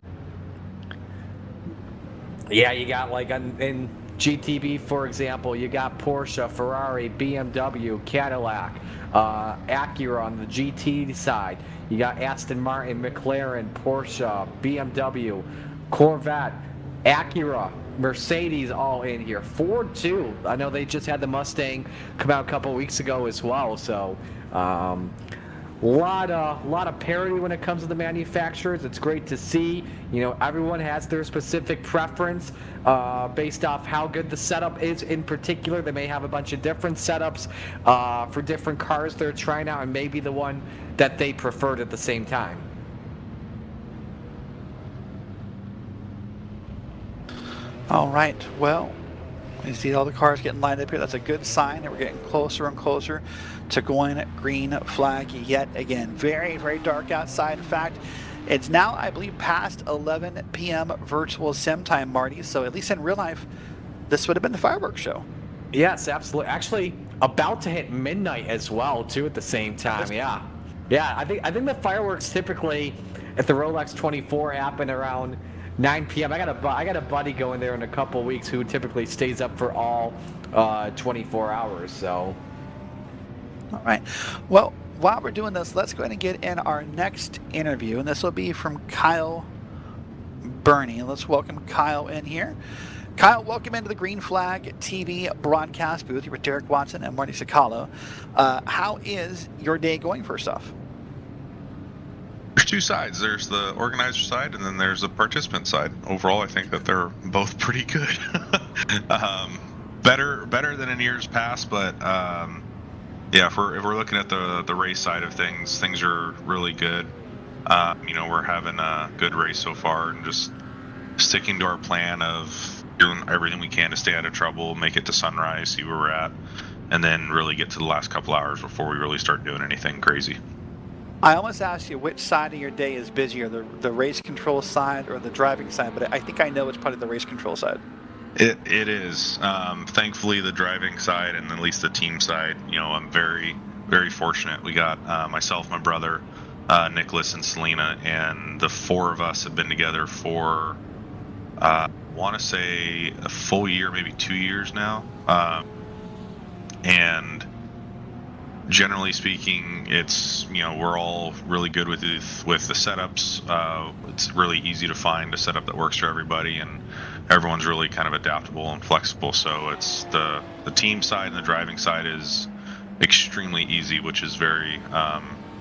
Speaker 6: Yeah, you got like in GTB, for example, you got Porsche, Ferrari, BMW, Cadillac, Acura on the GT side. You got Aston Martin, McLaren, Porsche, BMW, Corvette, Acura, Mercedes all in here. Ford too. I know they just had the Mustang come out a couple weeks ago as well. So lot of parity when it comes to the manufacturers. It's great to see. Everyone has their specific preference based off how good the setup is. In particular, they may have a bunch of different setups for different cars they're trying out, and maybe the one that they preferred at the same time.
Speaker 1: All right, well, you see all the cars getting lined up here. That's a good sign that we're getting closer and closer to going green flag yet again. Very, very dark outside. In fact, it's now, I believe, past 11 p.m. virtual sim time, Marty. So at least in real life, this would have been the fireworks show.
Speaker 6: Yes, absolutely. Actually, about to hit midnight as well, too, at the same time. Yeah. I think the fireworks typically, if the Rolex 24 happen around 9 p.m. I got a buddy going there in a couple weeks who typically stays up for all 24 hours. So.
Speaker 1: All right. Well, while we're doing this, let's go ahead and get in our next interview, and this will be from Kyle Burney. Let's welcome Kyle in here. Kyle, welcome into the Green Flag TV broadcast booth. You're with Derek Watson and Marty Sakalo. How is your day going, first off?
Speaker 7: There's 2 sides. There's the organizer side, and then there's the participant side. Overall, I think that they're both pretty good. Better than in years past, but yeah, if we're looking at the race side of things are really good. We're having a good race so far, and just sticking to our plan of doing everything we can to stay out of trouble, make it to sunrise, see where we're at, and then really get to the last couple hours before we really start doing anything crazy.
Speaker 1: I almost asked you which side of your day is busier, the race control side or the driving side, but I think I know it's probably the race control side.
Speaker 7: It is. Thankfully, the driving side and at least the team side, I'm very, very fortunate. We got myself, my brother, Nicholas, and Selena, and the 4 of us have been together for, I want to say, a full year, maybe 2 years now. And generally speaking, it's we're all really good with the setups. It's really easy to find a setup that works for everybody, and everyone's really kind of adaptable and flexible. So it's the team side and the driving side is extremely easy, which is very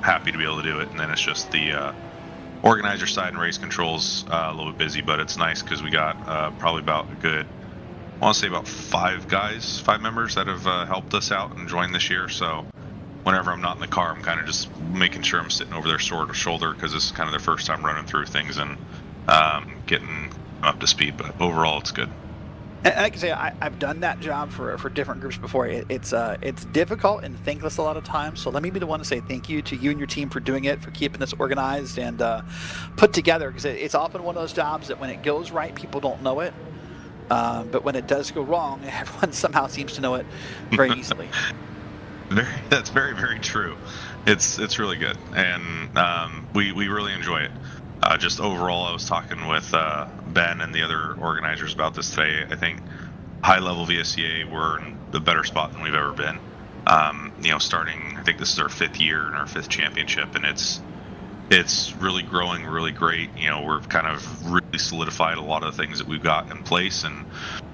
Speaker 7: happy to be able to do it. And then it's just the organizer side and race controls a little bit busy, but it's nice because we got probably about a good, I want to say about 5 members that have helped us out and joined this year. So whenever I'm not in the car, I'm kind of just making sure I'm sitting over their shoulder because this is kind of their first time running through things and getting up to speed. But overall, it's good.
Speaker 1: And I can say I've done that job for different groups before. It's difficult and thankless a lot of times. So let me be the one to say thank you to you and your team for doing it, for keeping this organized and put together. Because it's often one of those jobs that when it goes right, people don't know it. But when it does go wrong, everyone somehow seems to know it very easily.
Speaker 7: That's very, very true. It's really good, and we really enjoy it. Just overall, I was talking with Ben and the other organizers about this today. I think high-level VSCA, we're in a better spot than we've ever been. Starting, I think this is our 5th year and our 5th championship, and it's really growing really great. We're kind of really solidified a lot of the things that we've got in place, and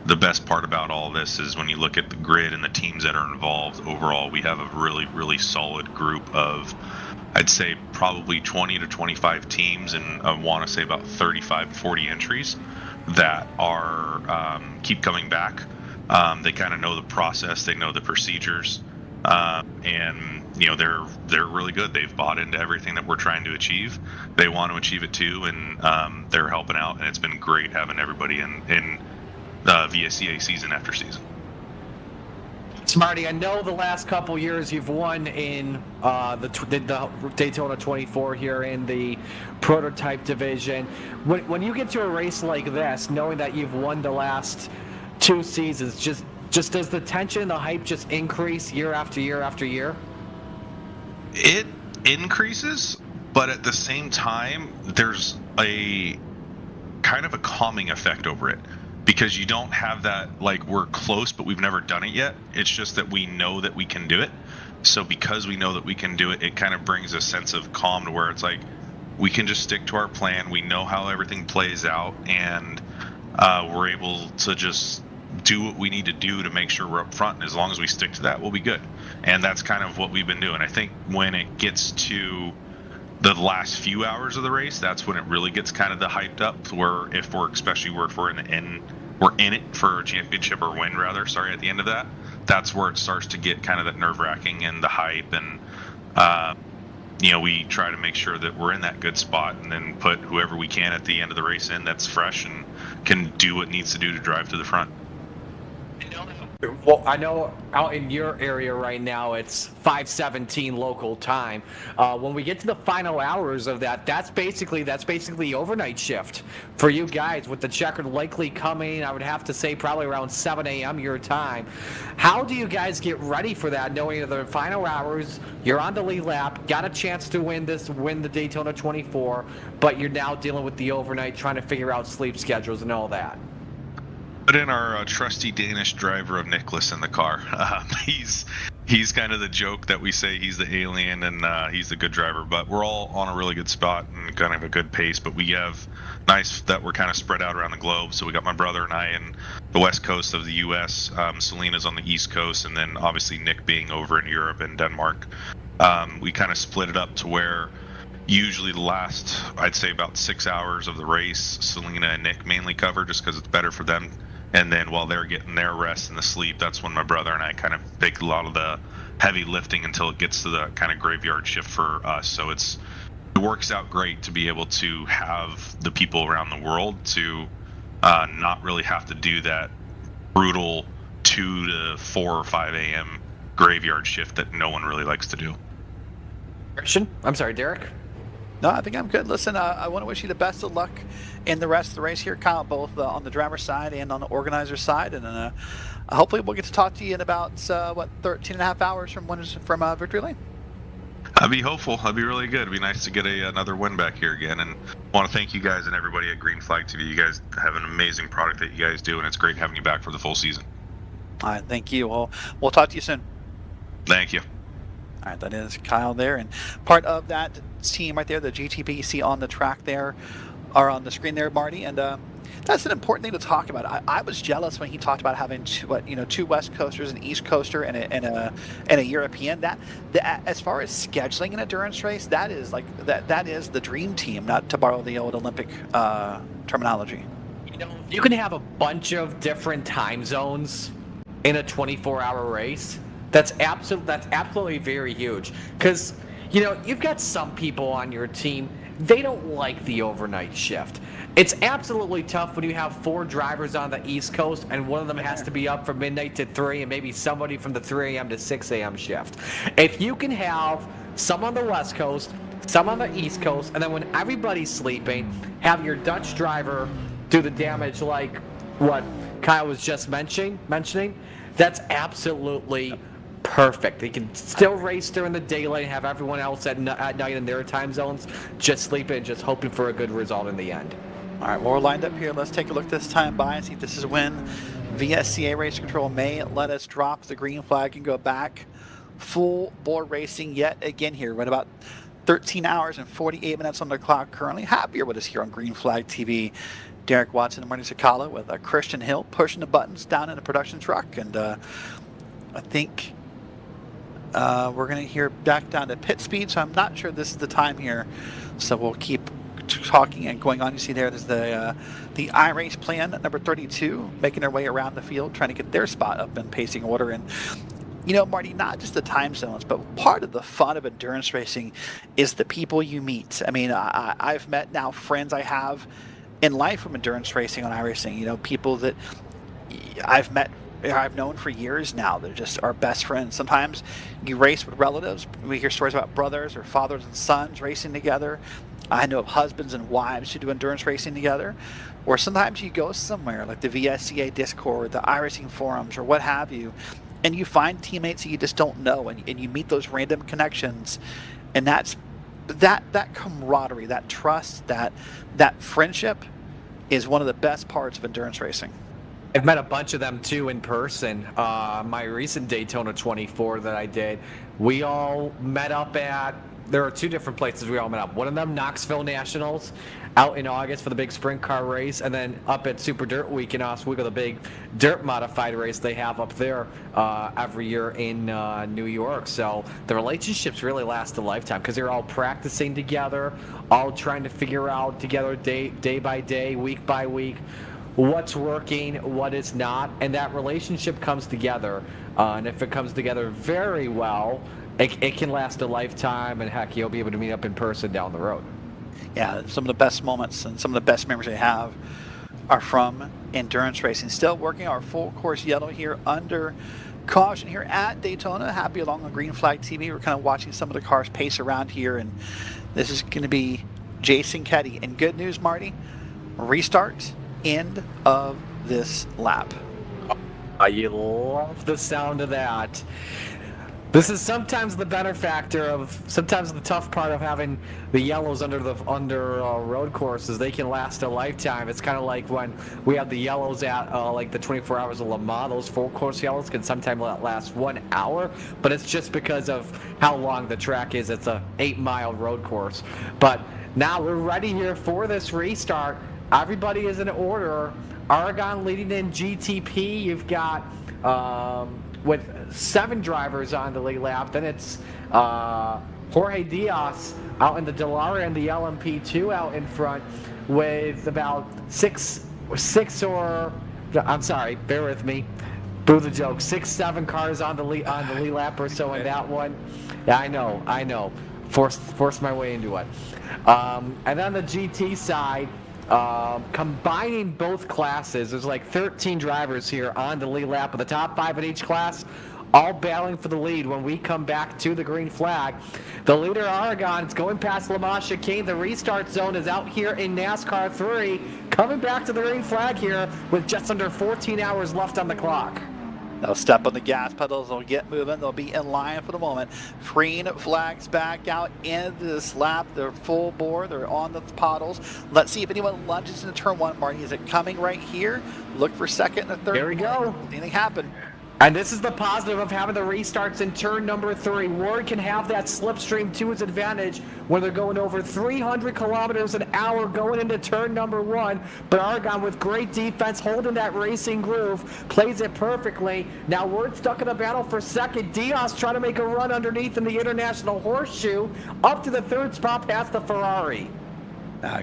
Speaker 7: the best part about all this is when you look at the grid and the teams that are involved overall, we have a really, really solid group of, I'd say probably 20 to 25 teams, and I want to say about 35 to 40 entries that are keep coming back. They kind of know the process, they know the procedures, and they're really good. They've bought into everything that we're trying to achieve. They want to achieve it too, and they're helping out. And it's been great having everybody in VSCA season after season.
Speaker 6: Smarty, I know the last couple years you've won in the Daytona 24 here in the prototype division. When you get to a race like this, knowing that you've won the last 2 seasons, just does the tension, the hype just increase year after year after year?
Speaker 7: It increases, but at the same time, there's a kind of a calming effect over it. Because you don't have that, like, we're close, but we've never done it yet. It's just that we know that we can do it. So because we know that we can do it, it kind of brings a sense of calm to where it's like, we can just stick to our plan. We know how everything plays out, and we're able to just do what we need to do to make sure we're up front. And as long as we stick to that, we'll be good. And that's kind of what we've been doing. I think when it gets to the last few hours of the race, that's when it really gets kind of the hyped up, where if we're in it for a championship or win rather, at the end of that, that's where it starts to get kind of that nerve-wracking and the hype, and we try to make sure that we're in that good spot and then put whoever we can at the end of the race in that's fresh and can do what needs to do to drive to the front.
Speaker 6: Well, I know out in your area right now it's 5:17 local time. When we get to the final hours of that, that's basically the overnight shift for you guys, with the checkered likely coming, I would have to say probably around 7 a.m. your time. How do you guys get ready for that, knowing that the final hours, you're on the lead lap, got a chance to win the Daytona 24, but you're now dealing with the overnight, trying to figure out sleep schedules and all that?
Speaker 7: Put in our trusty Danish driver of Nicholas in the car. He's kind of the joke that we say he's the alien, and he's the good driver. But we're all on a really good spot and kind of a good pace. But we have nice that we're kind of spread out around the globe. So we got my brother and I in the west coast of the U.S. Selena's on the east coast, and then obviously Nick being over in Europe and Denmark. We kind of split it up to where usually the last, I'd say about 6 hours of the race, Selena and Nick mainly cover, just because it's better for them. And then while they're getting their rest and the sleep, that's when my brother and I kind of take a lot of the heavy lifting until it gets to the kind of graveyard shift for us. So it works out great to be able to have the people around the world to not really have to do that brutal 2 to 4 or 5 a.m. graveyard shift that no one really likes to do.
Speaker 6: Christian? I'm sorry, Derek?
Speaker 1: No, I think I'm good. Listen, I want to wish you the best of luck in the rest of the race here, Kyle, both on the driver's side and on the organizer side. And hopefully we'll get to talk to you in about, 13 and a half hours from Victory Lane?
Speaker 7: I'd be hopeful. That'd be really good. It'd be nice to get another win back here again. And I want to thank you guys and everybody at Green Flag TV. You guys have an amazing product that you guys do, and it's great having you back for the full season.
Speaker 1: All right, thank you. We'll talk to you soon.
Speaker 7: Thank you.
Speaker 1: All right, that is Kyle there, and part of that team right there, the GTP you see on the track there, are on the screen there, Marty. And That's an important thing to talk about. I was jealous when he talked about having two West Coasters, an East Coaster, and a European. That as far as scheduling an endurance race, that is that is the dream team. Not to borrow the old Olympic terminology.
Speaker 6: You know, you can have a bunch of different time zones in a 24-hour race. That's absolutely very huge. Because you've got some people on your team, they don't like the overnight shift. It's absolutely tough when you have 4 drivers on the East Coast and one of them has to be up from midnight to 3 and maybe somebody from the 3 a.m. to 6 a.m. shift. If you can have some on the West Coast, some on the East Coast, and then when everybody's sleeping, have your Dutch driver do the damage like what Kyle was just mentioning, that's absolutely perfect. They can still race during the daylight and have everyone else at night in their time zones just sleeping and just hoping for a good result in the end.
Speaker 1: All right, well, we're lined up here. Let's take a look this time by and see if this is when VSCA Race Control may let us drop the green flag and go back full bore racing yet again here. We're at about 13 hours and 48 minutes on the clock currently. Happier with us here on Green Flag TV. Derek Watson and Marty Sakala with Christian Hill pushing the buttons down in the production truck. And I think we're going to hear back down to pit speed, so I'm not sure this is the time here. So we'll keep talking and going on. You see there's the iRace plan at number 32 making their way around the field trying to get their spot up in pacing order. And Marty, not just the time zones, but part of the fun of endurance racing is the people you meet. I mean, I've met now friends I have in life from endurance racing on iRacing. People that I've known for years now. They're just our best friends. Sometimes you race with relatives. We hear stories about brothers or fathers and sons racing together. I know of husbands and wives who do endurance racing together. Or sometimes you go somewhere like the VSCA Discord, the iRacing forums, or what have you, and you find teammates that you just don't know, and you meet those random connections. And that camaraderie, that trust, that friendship is one of the best parts of endurance racing.
Speaker 6: I've met a bunch of them too in person. My recent Daytona 24 that I did, we all met up at, there are 2 different places we all met up. One of them, Knoxville Nationals, out in August for the big sprint car race, and then up at Super Dirt Week in Oswego, the big dirt modified race they have up there every year in New York. So the relationships really last a lifetime because they're all practicing together, all trying to figure out together day by day, week by week, what's working, what is not, and that relationship comes together. And if it comes together very well, it can last a lifetime, and heck, you'll be able to meet up in person down the road.
Speaker 1: Yeah, some of the best moments and some of the best memories I have are from endurance racing. Still working our full course yellow here under caution here at Daytona. Happy along on Green Flag TV. We're kind of watching some of the cars pace around here, and this is going to be Jason Ketty. And good news, Marty, restart end of this lap.
Speaker 6: You love the sound of that. This is sometimes the better factor of, sometimes the tough part of having the yellows under road courses. They can last a lifetime. It's kind of like when we have the yellows at like the 24 hours of Le Mans. Those full course yellows can sometimes last 1 hour, but it's just because of how long the track is. It's a 8-mile road course. But now we're ready here for this restart. Everybody is in order. Aragon leading in GTP. You've got with 7 drivers on the lead lap. Then it's Jorge Diaz out in the Delara and the LMP2 out in front with about six or I'm sorry, bear with me. Boo the joke. 6-7 cars on the lead lap or so in that one. Yeah, I know. Forced my way into it. And on the GT side, combining both classes, there's like 13 drivers here on the lead lap of the top 5 in each class, all battling for the lead when we come back to the green flag. The leader, Aragon, is going past Le Mans chicane. The restart zone is out here in NASCAR 3, coming back to the green flag here with just under 14 hours left on the clock.
Speaker 1: They'll step on the gas pedals, they'll get moving, they'll be in line for the moment. Green flags back out into this lap. They're full bore, they're on the puddles. Let's see if anyone lunges into turn 1, Marty. Is it coming right here? Look for second and third.
Speaker 6: Here we go.
Speaker 1: Anything happen?
Speaker 6: And this is the positive of having the restarts in turn number 3. Ward can have that slipstream to his advantage when they're going over 300 kilometers an hour going into turn number 1. But Argon, with great defense, holding that racing groove, plays it perfectly. Now Ward stuck in a battle for second. Diaz trying to make a run underneath in the International Horseshoe, up to the 3rd spot past the Ferrari.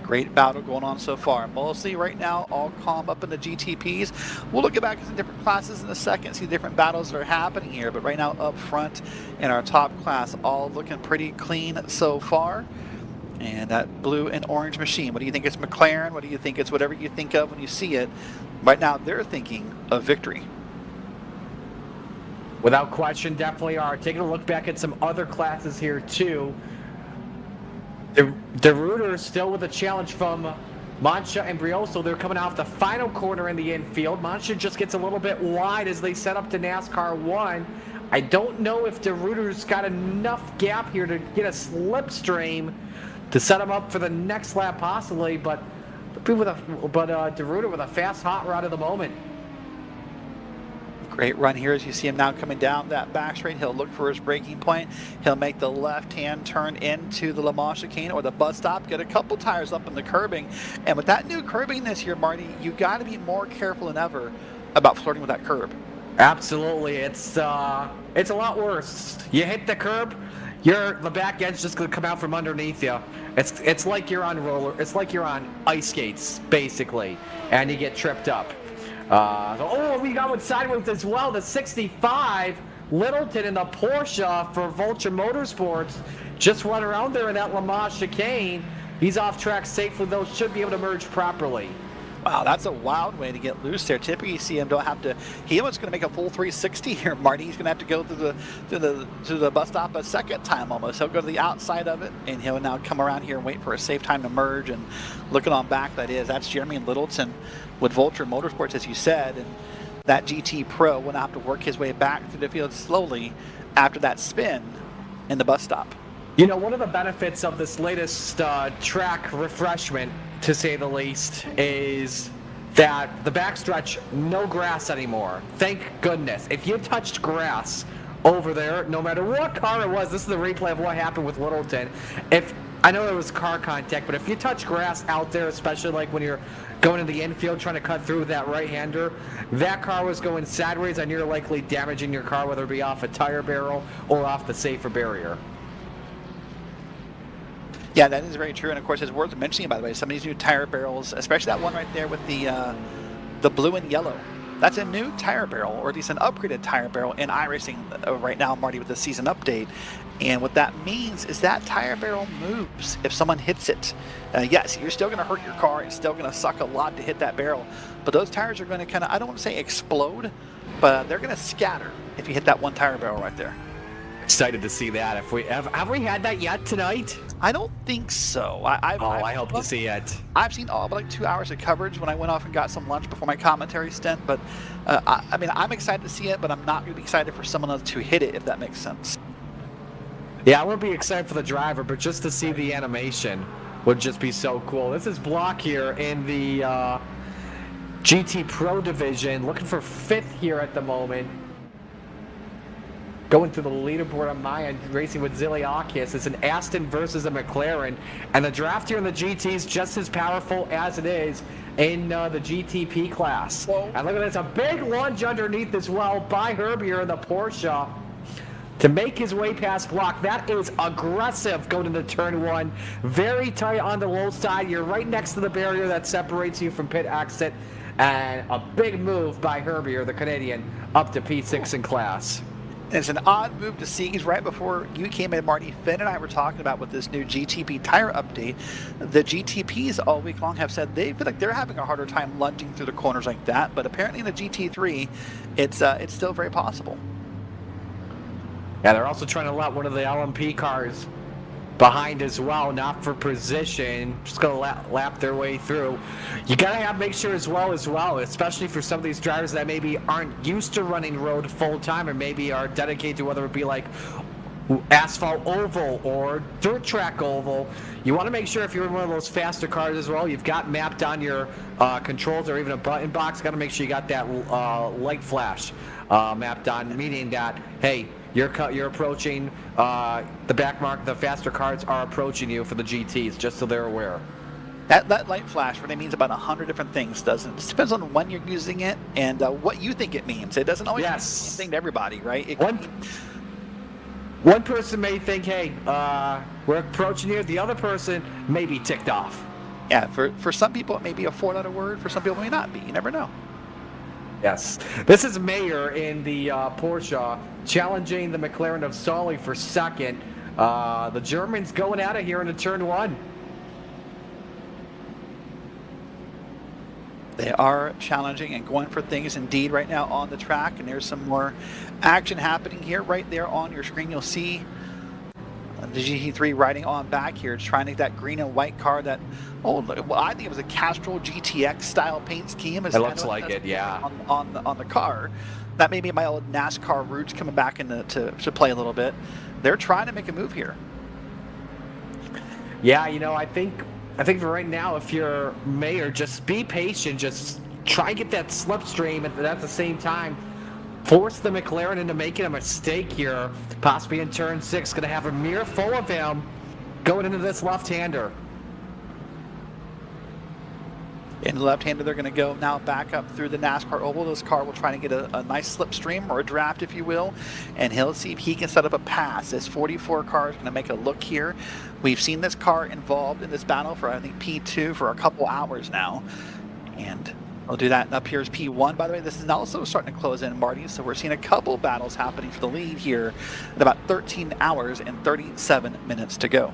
Speaker 1: Great battle going on so far. Mostly right now, all calm up in the GTPs. We'll look back at some different classes in a second, see different battles that are happening here. But right now, up front in our top class, all looking pretty clean so far. And that blue and orange machine, what do you think it's McLaren? What do you think it's whatever you think of when you see it? Right now, they're thinking of victory.
Speaker 6: Without question, definitely are. Taking a look back at some other classes here, too. The Reuter still with a challenge from Mancha and Brioso. They're coming off the final corner in the infield. Mancha just gets a little bit wide as they set up to NASCAR 1. I don't know if the Reuter's got enough gap here to get a slipstream to set him up for the next lap possibly, but De Reuter with a fast hot rod at the moment.
Speaker 1: Great run here as you see him now coming down that back straight. He'll look for his braking point. He'll make the left-hand turn into the Le Mans chicane or the bus stop, get a couple tires up in the curbing. And with that new curbing this year, Marty, you got to be more careful than ever about flirting with that curb.
Speaker 6: Absolutely. It's a lot worse. You hit the curb, the back end's just going to come out from underneath you. It's like you're on it's like you're on ice skates, basically, and you get tripped up. We got one sideways as well. The 65 Littleton in the Porsche for Vulture Motorsports just run around there in that Le Mans chicane. He's off track safely, though. Should be able to merge properly.
Speaker 1: Wow, that's a wild way to get loose there. Typically, you see him he was going to make a full 360 here, Marty. He's going to have to go to the bus stop a second time almost. He'll go to the outside of it, and he'll now come around here and wait for a safe time to merge. And looking on back, that's Jeremy Littleton with Vulture Motorsports, as you said. And that GT Pro will now have to work his way back through the field slowly after that spin in the bus stop.
Speaker 6: You know, one of the benefits of this latest track refreshment, to say the least, is that the backstretch, no grass anymore. Thank goodness. If you touched grass over there, no matter what car it was, this is the replay of what happened with Littleton. I know there was car contact, but if you touch grass out there, especially like when you're going in the infield trying to cut through with that right-hander, that car was going sideways and you're likely damaging your car, whether it be off a tire barrel or off the safer barrier.
Speaker 1: Yeah, that is very true, and of course it's worth mentioning, by the way, some of these new tire barrels, especially that one right there with the blue and yellow. That's a new tire barrel, or at least an upgraded tire barrel in iRacing right now, Marty, with the season update. And what that means is that tire barrel moves if someone hits it. Yes, you're still going to hurt your car. It's still going to suck a lot to hit that barrel. But those tires are going to kind of, I don't want to say explode, but they're going to scatter if you hit that one tire barrel right there.
Speaker 6: Excited to see that. Have we had that yet tonight?
Speaker 1: I don't think so.
Speaker 6: I hope to see it.
Speaker 1: I've seen all but like 2 hours of coverage when I went off and got some lunch before my commentary stint. But I mean, I'm excited to see it, but I'm not going to be excited for someone else to hit it, if that makes sense.
Speaker 6: Yeah, I won't be excited for the driver, but just to see the animation would just be so cool. This is Block here in the GT Pro division, looking for 5th here at the moment. Going through the leaderboard on my end, racing with Ziliakis. It's an Aston versus a McLaren. And the draft here in the GT is just as powerful as it is in the GTP class. Whoa. And look at this, a big lunge underneath as well by Herbie here in the Porsche to make his way past Block. That is aggressive going into turn 1. Very tight on the low side. You're right next to the barrier that separates you from pit exit. And a big move by Herbie here, the Canadian, up to P6 in class.
Speaker 1: It's an odd move to see. He's right before you came in, Marty. Finn and I were talking about with this new GTP tire update. The GTPs all week long have said they feel like they're having a harder time lunging through the corners like that. But apparently in the GT3, it's still very possible.
Speaker 6: Yeah, they're also trying to let one of the LMP cars behind as well, not for position, just going to lap their way through. You got to make sure as well, especially for some of these drivers that maybe aren't used to running road full time or maybe are dedicated to whether it be like asphalt oval or dirt track oval, you want to make sure if you're in one of those faster cars as well, you've got mapped on your controls or even a button box, got to make sure you got that light flash mapped on, meaning that, hey, you're approaching the faster cars are approaching you for the GTs, just so they're aware.
Speaker 1: That light flash really means about 100 different things, doesn't it? It depends on when you're using it and what you think it means. It doesn't always mean the same thing to everybody, right?
Speaker 6: One person may think, hey, we're approaching here. The other person may be ticked off.
Speaker 1: Yeah, for some people it may be a 4-letter word. For some people it may not be. You never know.
Speaker 6: Yes. This is Mayer in the Porsche challenging the McLaren of Solly for second. The German's going out of here into turn 1.
Speaker 1: They are challenging and going for things indeed right now on the track, and there's some more action happening here. Right there on your screen you'll see the GT3 riding on back here. It's trying to get that green and white car that, well, I think it was a Castrol GTX style paint scheme.
Speaker 6: It looks like it, yeah.
Speaker 1: On the car. That may be my old NASCAR roots coming back into to play a little bit. They're trying to make a move here.
Speaker 6: Yeah, you know, I think for right now, if you're Mayer, just be patient. Just try and get that slipstream, and at the same time, force the McLaren into making a mistake here. Possibly in turn 6, going to have a mirror full of him going into this left-hander.
Speaker 1: In the left-hander, they're going to go now back up through the NASCAR oval. This car will try to get a nice slipstream or a draft, if you will, and he'll see if he can set up a pass. This 44 car is going to make a look here. We've seen this car involved in this battle for, I think, P2 for a couple hours now, and we'll do that. Up here is P1, by the way. This is also starting to close in, Marty, so we're seeing a couple battles happening for the lead here at about 13 hours and 37 minutes to go.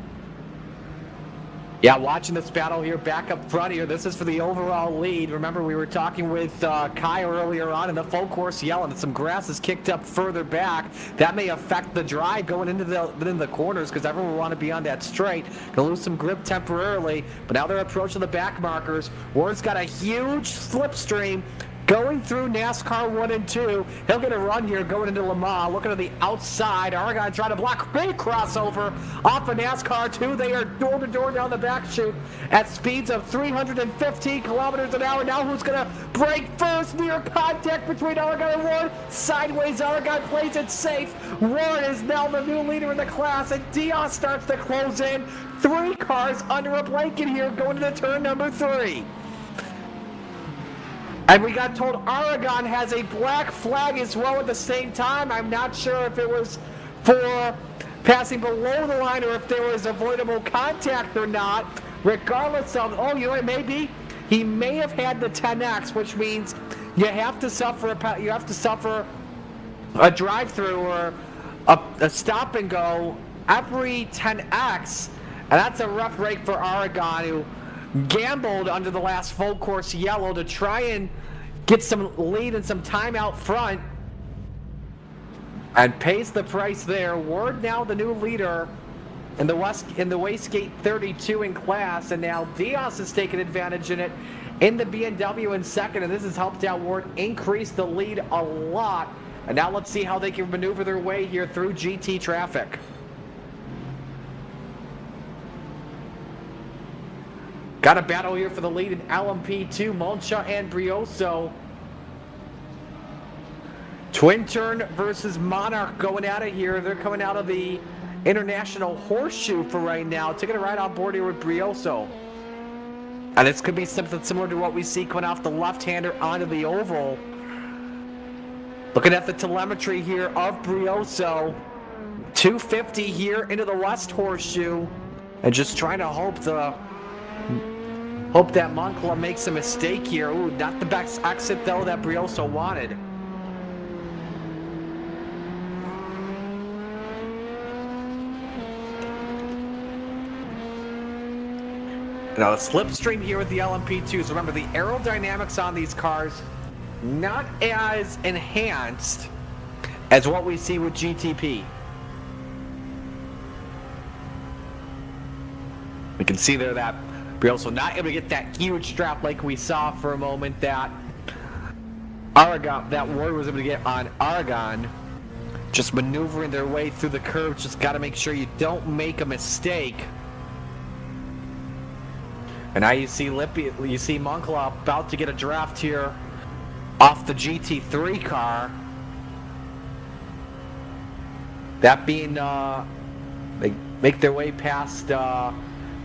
Speaker 6: Yeah, watching this battle here back up front here. This is for the overall lead. Remember, we were talking with Kai earlier on in the full course yelling that some grass is kicked up further back. That may affect the drive going into the corners because everyone will want to be on that straight. Gonna lose some grip temporarily, but now they're approaching the back markers. Warren's got a huge slipstream going through NASCAR 1 and 2. He'll get a run here going into Le Mans. Looking to the outside. Aragon trying to block. Big crossover off of NASCAR 2. They are door to door down the back chute at speeds of 315 kilometers an hour. Now who's going to break first? Near contact between Aragon and Warren. Sideways, Aragon plays it safe. Warren is now the new leader in the class, and Diaz starts to close in. 3 cars under a blanket here going into turn number 3. And we got told Aragon has a black flag as well at the same time. I'm not sure if it was for passing below the line or if there was avoidable contact or not. Regardless of, oh, you know, it may be. He may have had the 10X, which means you have to suffer a drive-through or a stop and go every 10X, and that's a rough break for Aragon, who gambled under the last full course yellow to try and get some lead and some time out front, and pays the price there. Ward now the new leader in the Wastegate 32 in class, and now Diaz has taken advantage in it in the BMW in second, and this has helped out Ward increase the lead a lot. And now let's see how they can maneuver their way here through GT traffic. Got a battle here for the lead in LMP2, Moncha and Brioso. Twin Turn versus Monarch going out of here. They're coming out of the International Horseshoe for right now. Taking a ride on board here with Brioso. And this could be something similar to what we see coming off the left-hander onto the oval. Looking at the telemetry here of Brioso. 250 here into the West Horseshoe. And just trying to hope that Moncla makes a mistake here. Ooh, not the best exit though that Brioso wanted. Now the slipstream here with the LMP2s. Remember, the aerodynamics on these cars not as enhanced as what we see with GTP. We can see there that Brioso not able to get that huge strap like we saw for a moment that Ward was able to get on Aragon. just maneuvering their way through the curves. Just got to make sure you don't make a mistake. And now you see Moncala about to get a draft here off the GT3 car. That being, they make their way past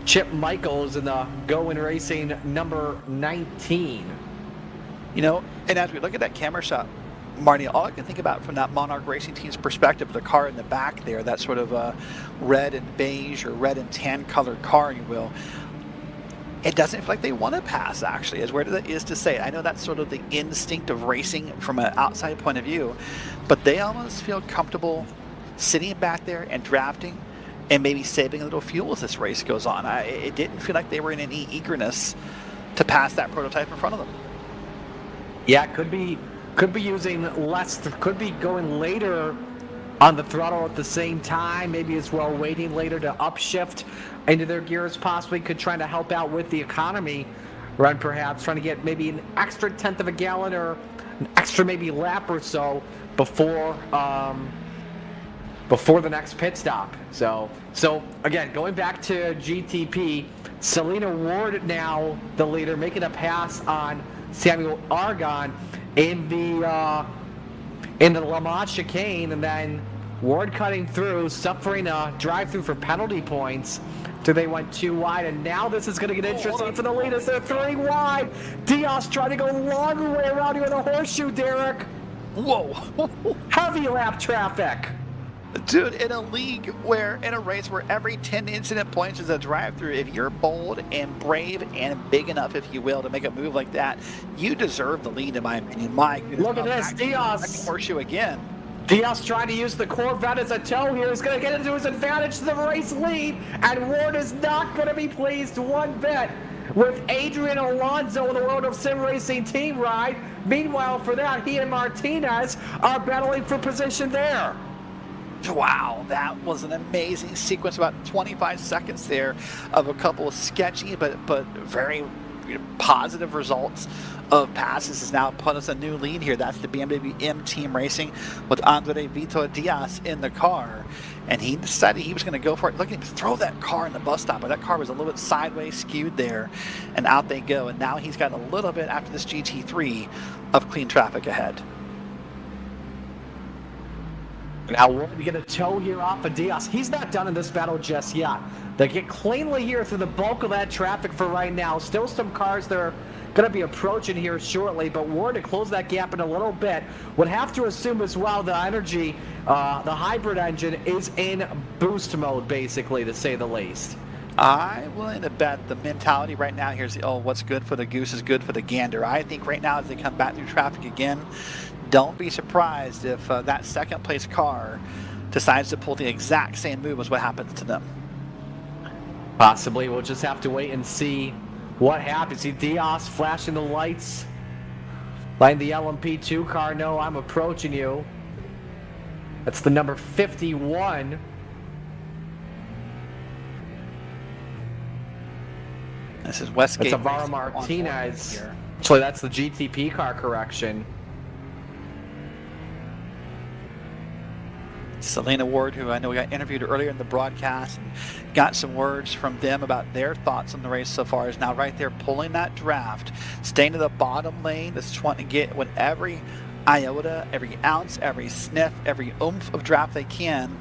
Speaker 6: Chip Michaels in the Going Racing number 19.
Speaker 1: You know, and as we look at that camera shot, Marty, all I can think about from that Monarch Racing team's perspective, the car in the back there, that sort of red and beige or red and tan colored car, you will. It doesn't feel like they want to pass, actually, as weird as it is to say. I know that's sort of the instinct of racing from an outside point of view, but they almost feel comfortable sitting back there and drafting and maybe saving a little fuel as this race goes on. It didn't feel like they were in any eagerness to pass that prototype in front of them.
Speaker 6: Yeah, could be using less, could be going later on the throttle at the same time, maybe as well waiting later to upshift into their gears, possibly could try to help out with the economy run, perhaps trying to get maybe an extra tenth of a gallon or an extra maybe lap or so before the next pit stop. So again, going back to GTP, Selena Ward now the leader, making a pass on Samuel Argon in the Le Mans chicane, and then Ward cutting through, suffering a drive-through for penalty points. So they went 2 wide, and now this is going to get interesting for the leaders. They're 3 wide. Diaz trying to go longer way around here with a horseshoe, Derek.
Speaker 1: Whoa.
Speaker 6: Heavy lap traffic.
Speaker 1: Dude, in a race where every 10 incident points is a drive-through, if you're bold and brave and big enough, if you will, to make a move like that, you deserve the lead, in my opinion. My goodness.
Speaker 6: Look at this, Diaz.
Speaker 1: Horseshoe again.
Speaker 6: Diaz trying to use the Corvette as a tow here. He's going to get into his advantage to the race lead, and Ward is not going to be pleased one bit with Adrian Alonso in the World of Sim Racing team ride. Meanwhile, for that, he and Martinez are battling for position there.
Speaker 1: Wow, that was an amazing sequence, about 25 seconds there of a couple of sketchy but very positive results of passes has now put us a new lead here. That's the BMW M Team Racing with Andre Vito Diaz in the car, and he decided he was going to go for it. Look at him throw that car in the bus stop, but that car was a little bit sideways skewed there, and out they go. And now he's got a little bit, after this GT3, of clean traffic ahead.
Speaker 6: Now we're going to get a tow here off of Diaz. He's not done in this battle just yet. They get cleanly here through the bulk of that traffic for right now. Still some cars that are going to be approaching here shortly, but Ward to close that gap in a little bit. Would have to assume as well the energy, the hybrid engine is in boost mode, basically, to say the least.
Speaker 1: I'm willing to bet the mentality right now here is, what's good for the goose is good for the gander. I think right now as they come back through traffic again, don't be surprised if that second place car decides to pull the exact same move as what happens to them.
Speaker 6: Possibly. We'll just have to wait and see what happens. See Diaz flashing the lights, letting the LMP2 car know I'm approaching you. That's the number 51.
Speaker 1: This is Westgate.
Speaker 6: That's Avara Martinez. Actually, that's the GTP car, correction.
Speaker 1: Selena Ward, who I know we got interviewed earlier in the broadcast and got some words from them about their thoughts on the race so far, is now right there pulling that draft, staying to the bottom lane, just wanting to get with every iota, every ounce, every sniff, every oomph of draft they can.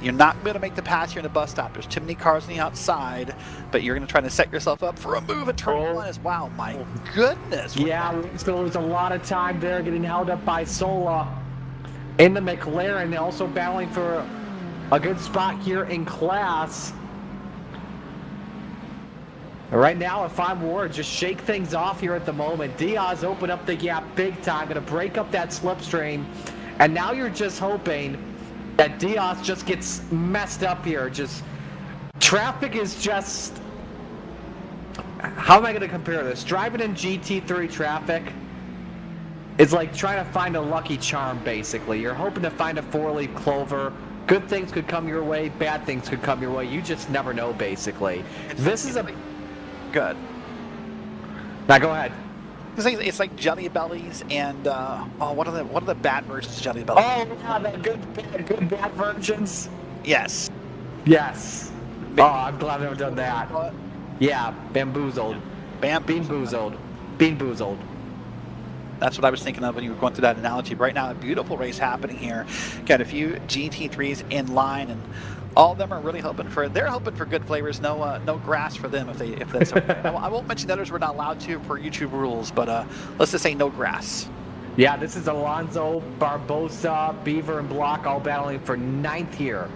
Speaker 1: You're not going to make the pass here in the bus stop. There's too many cars on the outside, but you're going to try to set yourself up for a move at turn one. Wow, my goodness.
Speaker 6: Yeah, we're going to lose a lot of time there, getting held up by Sola in the McLaren, also battling for a good spot here in class. Right now, if I'm Ward, just shake things off here at the moment. Diaz open up the gap big time, going to break up that slipstream, and now you're just hoping that Diaz just gets messed up here. Just traffic is just, how am I going to compare this? Driving in GT3 traffic is like trying to find a lucky charm, basically. You're hoping to find a 4-leaf clover. Good things could come your way, bad things could come your way. You just never know, basically. This is a...
Speaker 1: Good.
Speaker 6: Now, go ahead.
Speaker 1: It's like Jelly Bellies and what are the bad versions of Jelly Bellies?
Speaker 6: Oh, yeah, the good bad versions.
Speaker 1: Yes.
Speaker 6: Yes. Oh, I'm glad I've never done that. Yeah, bamboozled. Bean-boozled. Bean-boozled.
Speaker 1: That's what I was thinking of when you were going through that analogy. But right now, a beautiful race happening here. Got a few GT3s in line, and all of them are really hoping for good flavors. No grass for them if that's. I won't mention others we're not allowed to per YouTube rules, but let's just say no grass.
Speaker 6: Yeah, this is Alonso, Barbosa, Beaver, and Block all battling for 9th here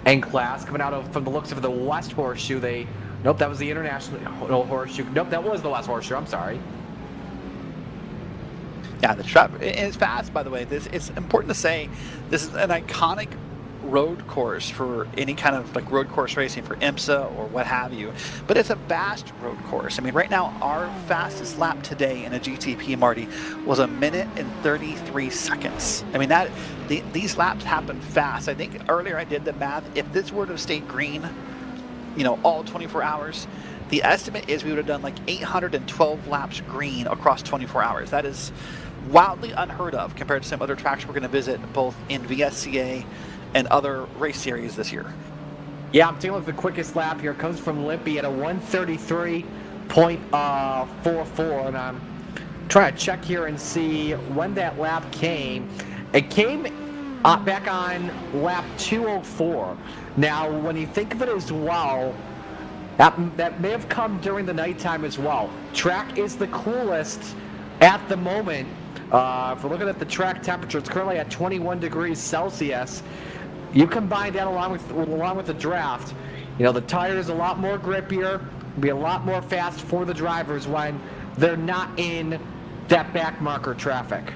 Speaker 6: in class. Coming out from the looks of the West Horseshoe, nope, that was the International Horseshoe. Nope, that was the West Horseshoe. I'm sorry.
Speaker 1: Yeah, the trap is fast, by the way. It's important to say this is an iconic road course for any kind of like road course racing for IMSA or what have you, but it's a vast road course. I mean, right now our fastest lap today in a GTP, Marty, was 1 minute and 33 seconds. I mean, these laps happen fast. I think earlier I did the math. If this were to stay green, all 24 hours, the estimate is we would have done like 812 laps green across 24 hours. That is wildly unheard of compared to some other tracks we're going to visit both in VSCA and other race series this year.
Speaker 6: Yeah, I'm taking a look at the quickest lap here. It comes from Limpy at a 133.44, and I'm trying to check here and see when that lap came. It came back on lap 204. Now, when you think of it as well, that may have come during the nighttime as well. Track is the coolest at the moment. If we're looking at the track temperature, it's currently at 21 degrees Celsius. You combine that along with the draft, the tire is a lot more grippier, be a lot more fast for the drivers when they're not in that back marker traffic.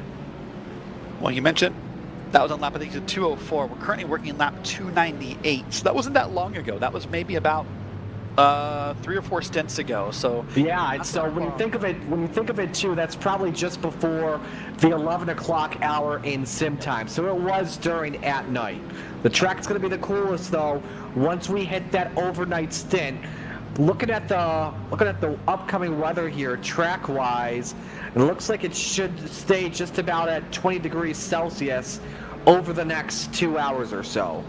Speaker 1: Well, you mentioned that was on lap, I think, 204. We're currently working in lap 298, so that wasn't that long ago. That was maybe about 3 or 4 stints ago. So
Speaker 6: yeah, and so when you think of it too, that's probably just before the 11 o'clock hour in sim time. So it was during at night. The track's going to be the coolest though once we hit that overnight stint. Looking at the upcoming weather here, track wise, it looks like it should stay just about at 20 degrees Celsius over the next 2 hours or so.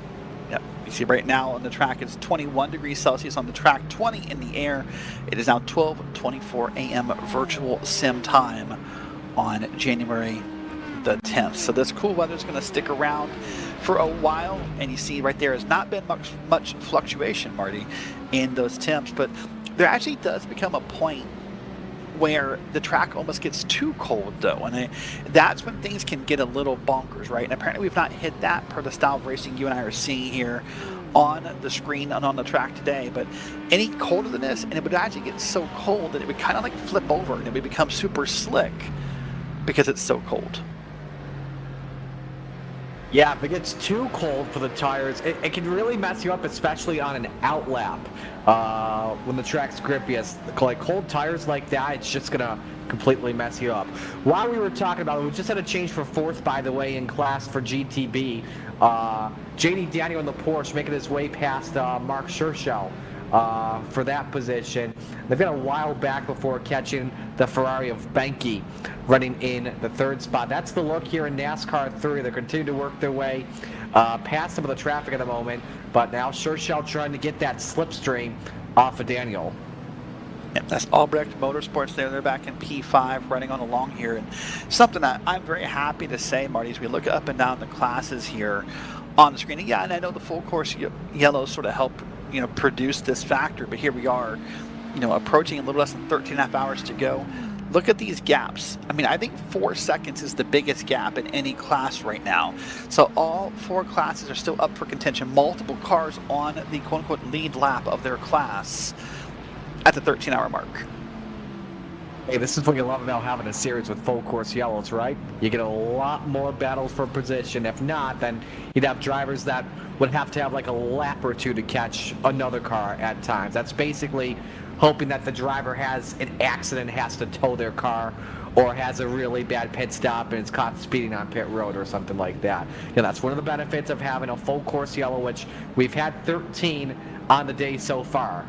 Speaker 1: Yep. You see right now on the track it's 21 degrees Celsius on the track, 20 in the air. It is now 12:24 a.m. virtual sim time on January the 10th. So this cool weather is going to stick around for a while, and you see right there has not been much fluctuation, Marty, in those temps, but there actually does become a point where the track almost gets too cold though, and that's when things can get a little bonkers, right? And apparently we've not hit that per the style of racing you and I are seeing here on the screen and on the track today. But any colder than this, and it would actually get so cold that it would kind of like flip over and it would become super slick because it's so cold.
Speaker 6: Yeah, if it gets too cold for the tires, it can really mess you up, especially on an out lap. When the track's grippy, like cold tires like that, it's just gonna completely mess you up. While we were talking about it, we just had a change for 4th, by the way, in class for GTB. JD Daniel in the Porsche making his way past Mark Scherschel for that position. They've got a while back before catching the Ferrari of Benke running in the 3rd spot. That's the look here in NASCAR 3. They continue to work their way past some of the traffic at the moment, but now Scherschel trying to get that slipstream off of Daniel.
Speaker 1: Yep, that's Albrecht Motorsports there. They're back in P5 running on along here. And something that I'm very happy to say, Marty, as we look up and down the classes here on the screen. And yeah, and I know the full course yellows sort of help produce this factor, but here we are, approaching a little less than 13.5 hours to go. Look at these gaps. I mean, I think 4 seconds is the biggest gap in any class right now. So all 4 classes are still up for contention. Multiple cars on the quote-unquote lead lap of their class at the 13-hour mark.
Speaker 6: Hey, this is what you love about having a series with full course yellows, right? You get a lot more battles for position. If not, then you'd have drivers that would have to have like a lap or two to catch another car at times. That's basically hoping that the driver has an accident, has to tow their car, or has a really bad pit stop and is caught speeding on pit road or something like that. That's one of the benefits of having a full course yellow, which we've had 13 on the day so far.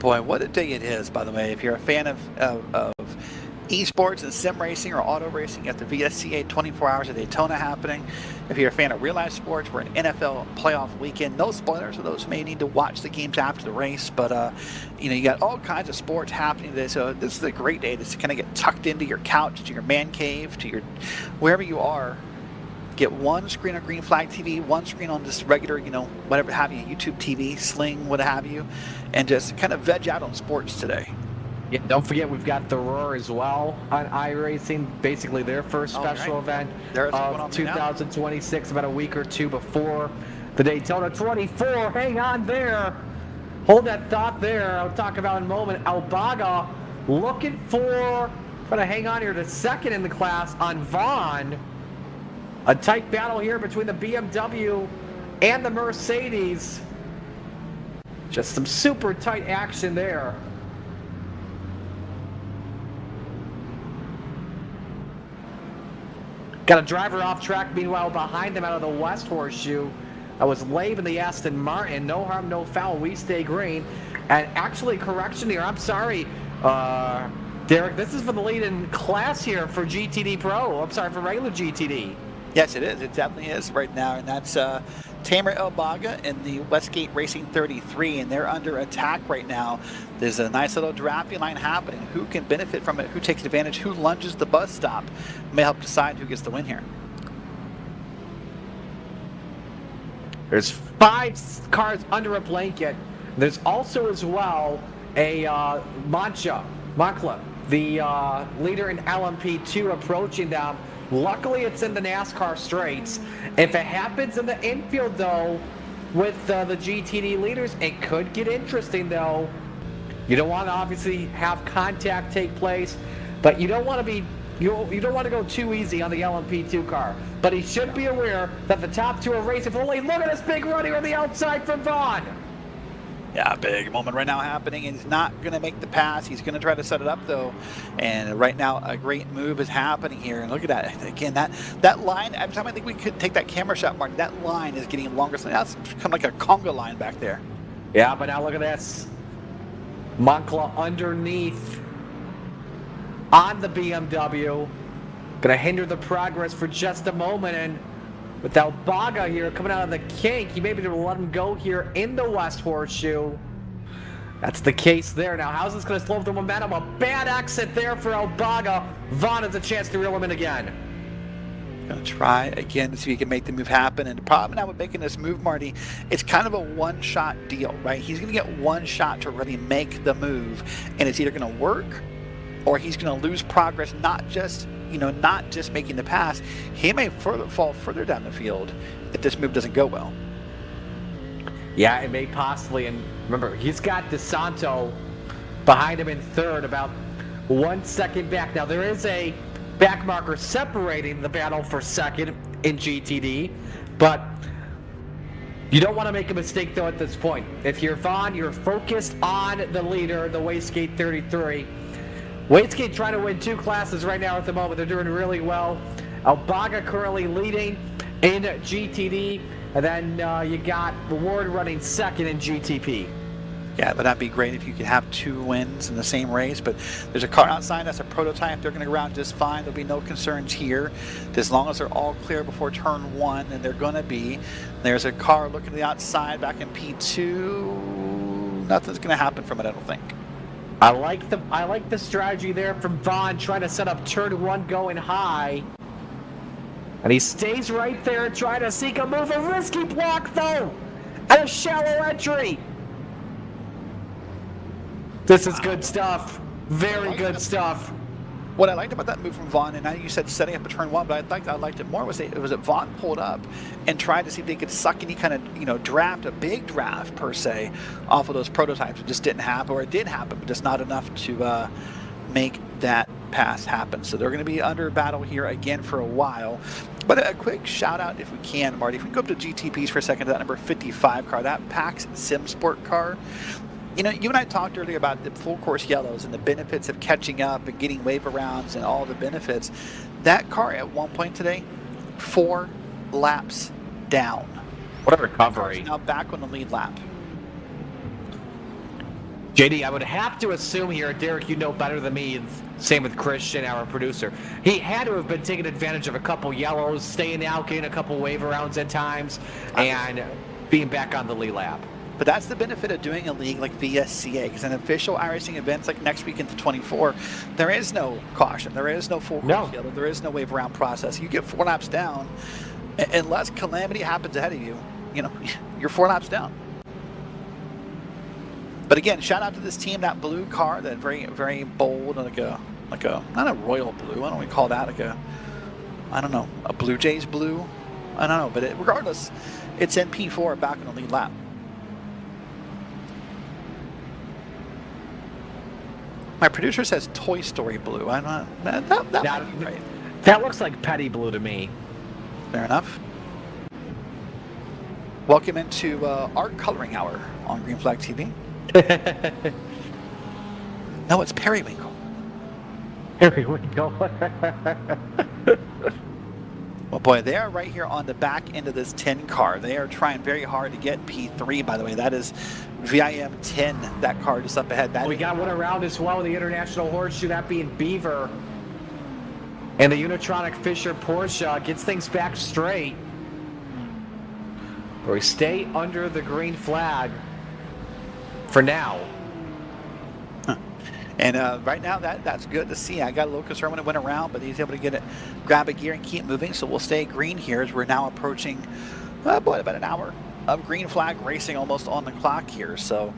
Speaker 1: Boy, what a day it is, by the way. If you're a fan of esports and sim racing or auto racing, you have the VSCA 24 Hours of Daytona happening. If you're a fan of real life sports, we're an NFL playoff weekend. No spoilers for those who may need to watch the games after the race, but you got all kinds of sports happening today. So this is a great day to kind of get tucked into your couch, to your man cave, to your wherever you are. Get one screen on Green Flag TV, one screen on just regular, whatever have you, YouTube TV, Sling, what have you, and just kind of veg out on sports today.
Speaker 6: Yeah, don't forget we've got the Roar as well on iRacing, basically their first special event of 2026, about a week or two before the Daytona 24. Hang on there. Hold that thought there. I'll talk about in a moment. Albaga looking for, trying to hang on here to second in the class on Vaughn. A tight battle here between the BMW and the Mercedes. Just some super tight action there. Got a driver off track, meanwhile, behind them out of the West Horseshoe. That was Labe in the Aston Martin. No harm, no foul. We stay green. And actually, correction here. I'm sorry, Derek. This is for the lead in class here for GTD Pro. I'm sorry, for regular GTD.
Speaker 1: Yes, it is. It definitely is right now. And that's Tamer Elbaga in the Westgate Racing 33, and they're under attack right now. There's a nice little drafting line happening. Who can benefit from it? Who takes advantage? Who lunges the bus stop? May help decide who gets the win here.
Speaker 6: There's 5 cars under a blanket. There's also as well a Moncla, the leader in LMP2, approaching them. Luckily, it's in the NASCAR straights. If it happens in the infield, though, with the GTD leaders, it could get interesting, though. You don't want to obviously have contact take place, but you don't want to be you don't want to go too easy on the LMP2 car. But he should be aware that the top 2 are racing for only. Look at this big run here on the outside from Vaughn.
Speaker 1: Yeah, big moment right now happening, and he's not going to make the pass. He's going to try to set it up, though. And right now, a great move is happening here. And look at that. Again, that line, every time I think we could take that camera shot, Martin, that line is getting longer. So now it's become like a conga line back there.
Speaker 6: Yeah, but now look at this. Moncla underneath on the BMW. Going to hinder the progress for just a moment. And with Albaga here coming out of the kink, he may be able to let him go here in the West Horseshoe. That's the case there. Now, how's this going to slow up the momentum? A bad exit there for Albaga. Vaughn has a chance to reel him in again.
Speaker 1: Going to try again to see if he can make the move happen. And the problem now with making this move, Marty, it's kind of a one-shot deal, right? He's going to get one shot to really make the move, and it's either going to work or he's going to lose progress, not just making the pass. He may fall further down the field if this move doesn't go well.
Speaker 6: Yeah, it may possibly. And remember, he's got DeSanto behind him in third, about 1 second back. Now, there is a back marker separating the battle for second in GTD, but you don't want to make a mistake, though, at this point. If you're Vaughn, you're focused on the leader, the Wastegate 33. Wastegate trying to win 2 classes right now at the moment. They're doing really well. Albaga currently leading in GTD. And then you got Ward running second in GTP.
Speaker 1: Yeah, but that'd be great if you could have 2 wins in the same race. But there's a car outside. That's a prototype. They're going to go around just fine. There'll be no concerns here. As long as they're all clear before turn 1, and they're going to be. There's a car looking to the outside back in P2. Nothing's going to happen from it, I don't think.
Speaker 6: I like the strategy there from Vaughn, trying to set up turn 1 going high. And he stays right there trying to seek a move. A risky block, though, and a shallow entry. This is good stuff. Very good stuff.
Speaker 1: What I liked about that move from Vaughn, and now you said setting up a turn 1, but I liked it more, was that Vaughn pulled up and tried to see if they could suck any kind of, draft, a big draft per se, off of those prototypes. It just didn't happen, or it did happen, but just not enough to make that pass happen. So they're going to be under battle here again for a while. But a quick shout out, if we can, Marty, if we go up to GTPs for a second, to that number 55 car, that PAX Sim Sport car. You and I talked earlier about the full course yellows and the benefits of catching up and getting wave arounds and all the benefits. That car at one point today, 4 laps down.
Speaker 6: What a recovery.
Speaker 1: Now back on the lead lap.
Speaker 6: JD, I would have to assume here, Derek, you know better than me, same with Christian, our producer. He had to have been taking advantage of a couple yellows, staying out, getting a couple wave rounds at times, and being back on the lead lap.
Speaker 1: But that's the benefit of doing a league like VSCA, because in official iRacing events like next week into 24, there is no caution, there is no full course yellow, there is no wave around process. You get 4 laps down, unless calamity happens ahead of you, you know, you're 4 laps down. But again, shout out to this team, that blue car, that very, very bold, like a not a royal blue, I don't know what we call that, like a, I don't know, a Blue Jays blue, I don't know, but regardless, it's in P4 back in the lead lap. My producer says Toy Story blue. I don't know. That might be right.
Speaker 6: That looks like petty blue to me.
Speaker 1: Fair enough. Welcome into Art Coloring Hour on Green Flag TV. No, it's Periwinkle.
Speaker 6: Periwinkle.
Speaker 1: Well, boy, they are right here on the back end of this 10 car. They are trying very hard to get P3, by the way. That is VIM 10, that car just up ahead.
Speaker 6: We got one around as well, the International Horseshoe, that being Beaver. And the Unitronic Fisher Porsche gets things back straight. But we stay under the green flag for now.
Speaker 1: And right now, that's good to see. I got a little concerned when it went around, but he's able to get it, grab a gear and keep moving. So we'll stay green here as we're now approaching, about an hour of green flag racing almost on the clock here. So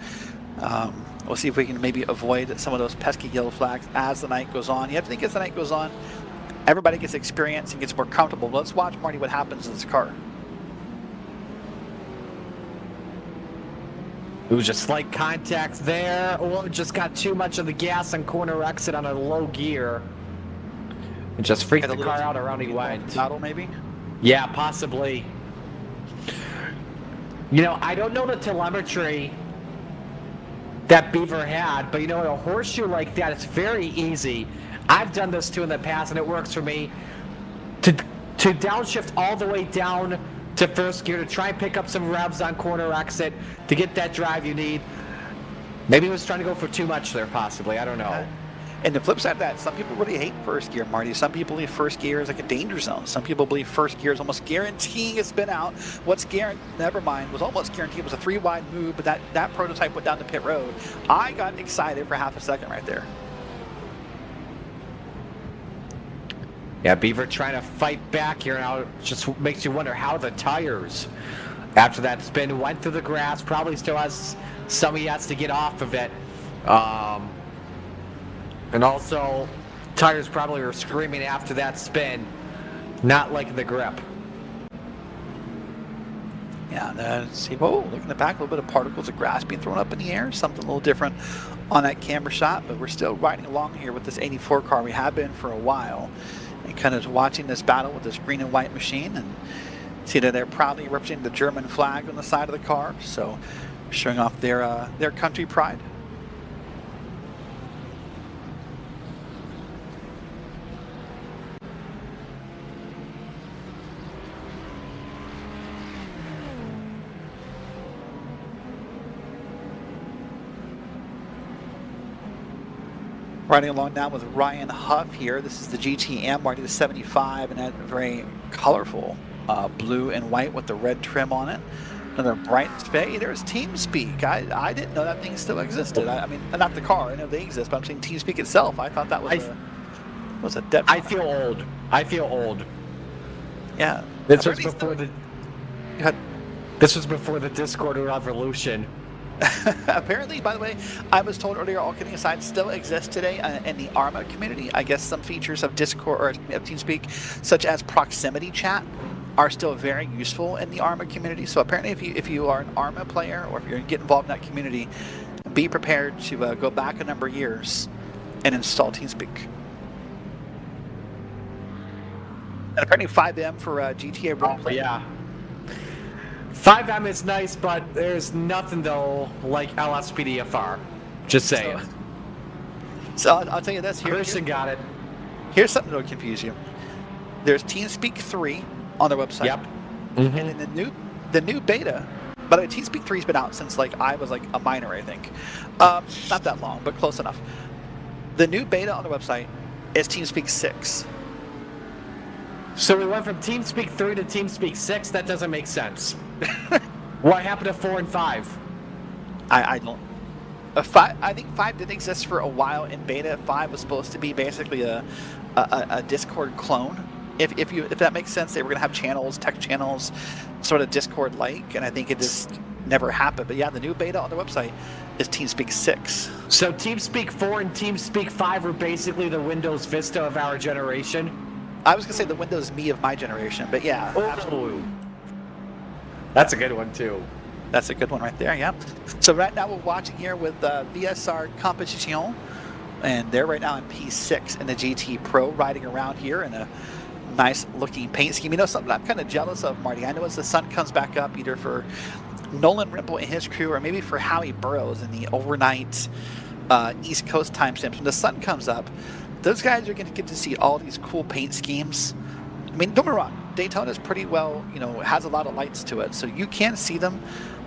Speaker 1: we'll see if we can maybe avoid some of those pesky yellow flags as the night goes on. You have to think as the night goes on, everybody gets experience and gets more comfortable. Let's watch, Marty, what happens in this car.
Speaker 6: It was just slight contact there, or just got too much of the gas on corner exit on a low gear. It just freaked the car out around he went.
Speaker 1: Battle, maybe?
Speaker 6: Yeah, possibly. You know, I don't know the telemetry that Beaver had, but you know, a horseshoe like that, it's very easy. I've done this too in the past, and it works for me. To downshift all the way down to first gear to try and pick up some revs on corner exit to get that drive you need. Maybe he was trying to go for too much there, possibly. I don't know.
Speaker 1: And the flip side of that, some people really hate first gear, Marty. Some people believe first gear is like a danger zone. Some people believe first gear is almost guaranteeing a spin out. What's guaranteed, never mind, was almost guaranteed was a 3-wide move, but that prototype went down to pit road. I got excited for half a second right there.
Speaker 6: Yeah, Beaver trying to fight back here now. It just makes you wonder how the tires, after that spin, went through the grass. Probably still has some he has to get off of it. And also, tires probably were screaming after that spin, not liking the grip.
Speaker 1: Yeah, let's see. Whoa, look in the back, a little bit of particles of grass being thrown up in the air. Something a little different on that camera shot, but we're still riding along here with this 84 car. We have been for a while. And kind of watching this battle with this green and white machine, and see that they're proudly representing the German flag on the side of the car, so showing off their country pride. Riding along now with Ryan Huff here. This is the GTM, Marty the 75, and that very colorful blue and white with the red trim on it. Another bright spray. There's TeamSpeak. I didn't know that thing still existed. I mean, not the car. I know they exist, but I'm saying TeamSpeak itself. I thought that was a dead.
Speaker 6: I feel old. I feel old.
Speaker 1: Yeah.
Speaker 6: This was before the. This was before the Discord revolution.
Speaker 1: Apparently, by the way, I was told earlier, all kidding aside, still exists today in the ARMA community. I guess some features of Discord or of TeamSpeak, such as proximity chat, are still very useful in the ARMA community. So apparently, if you are an ARMA player or if you're get involved in that community, be prepared to go back a number of years and install TeamSpeak. And apparently 5M for GTA Roleplay.
Speaker 6: Yeah. 5M is nice, but there's nothing though like LSPDFR. Just saying.
Speaker 1: So I'll tell you this.
Speaker 6: Christian got it.
Speaker 1: Here's something that'll confuse you. There's TeamSpeak 3 on their website.
Speaker 6: Yep.
Speaker 1: And then the new beta By the way, TeamSpeak 3's been out since like I was like a minor, I think. Not that long, but close enough. The new beta on the website is TeamSpeak 6.
Speaker 6: So we went from TeamSpeak 3 to TeamSpeak 6. That doesn't make sense. What happened to 4 and 5?
Speaker 1: I don't. 5, I think 5 did exist for a while in beta. 5 was supposed to be basically a Discord clone. If that makes sense, they were gonna have channels, tech channels, sort of Discord-like, and I think it just never happened. But yeah, the new beta on the website is TeamSpeak 6.
Speaker 6: So TeamSpeak 4 and TeamSpeak 5 are basically the Windows Vista of our generation.
Speaker 1: I was gonna say the Windows Me of my generation, but yeah, absolutely.
Speaker 6: That's a good one too.
Speaker 1: That's a good one right there, yeah. So right now we're watching here with VSR Competition, and they're right now in P6 in the GT Pro, riding around here in a nice looking paint scheme. You know something I'm kind of jealous of, Marty? I know as the sun comes back up, either for Nolan Rimple and his crew, or maybe for Howie Burrows in the overnight East Coast timestamps, when the sun comes up, those guys are going to get to see all these cool paint schemes. I mean, don't get me wrong, Daytona's pretty well, you know, has a lot of lights to it, so you can see them.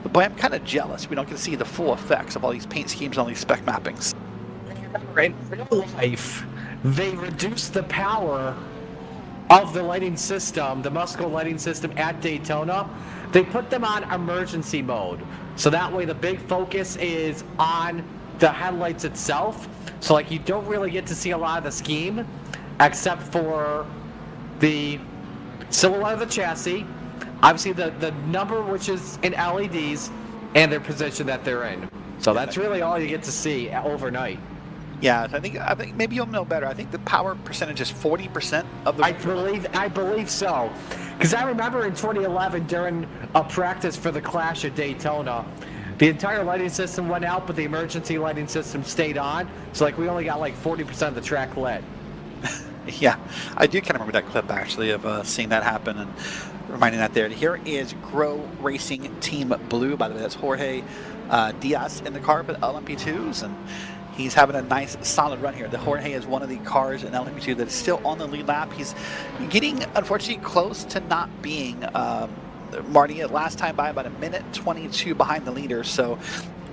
Speaker 1: But boy, I'm kind of jealous we don't get to see the full effects of all these paint schemes and all these spec mappings.
Speaker 6: In real life, they reduced the power of the lighting system, the Musco lighting system at Daytona. They put them on emergency mode. So that way the big focus is on the headlights itself. So like you don't really get to see a lot of the scheme, except for the silhouette of the chassis, obviously the number which is in LEDs, and their position that they're in. So that's really all you get to see overnight.
Speaker 1: Yeah, I think maybe you'll know better. I think the power percentage is 40% of the.
Speaker 6: I believe so, because I remember in 2011 during a practice for the Clash at Daytona, the entire lighting system went out, but the emergency lighting system stayed on. So like we only got like 40% of the track lit.
Speaker 1: Yeah, I do kind of remember that clip actually of seeing that happen and reminding that there. Here is Grow Racing Team Blue. By the way, that's Jorge Diaz in the car for the LMP2s, and he's having a nice solid run here. The Jorge is one of the cars in LMP2 that is still on the lead lap. He's getting, unfortunately, close to not being Marty last time by about 1:22 behind the leader. So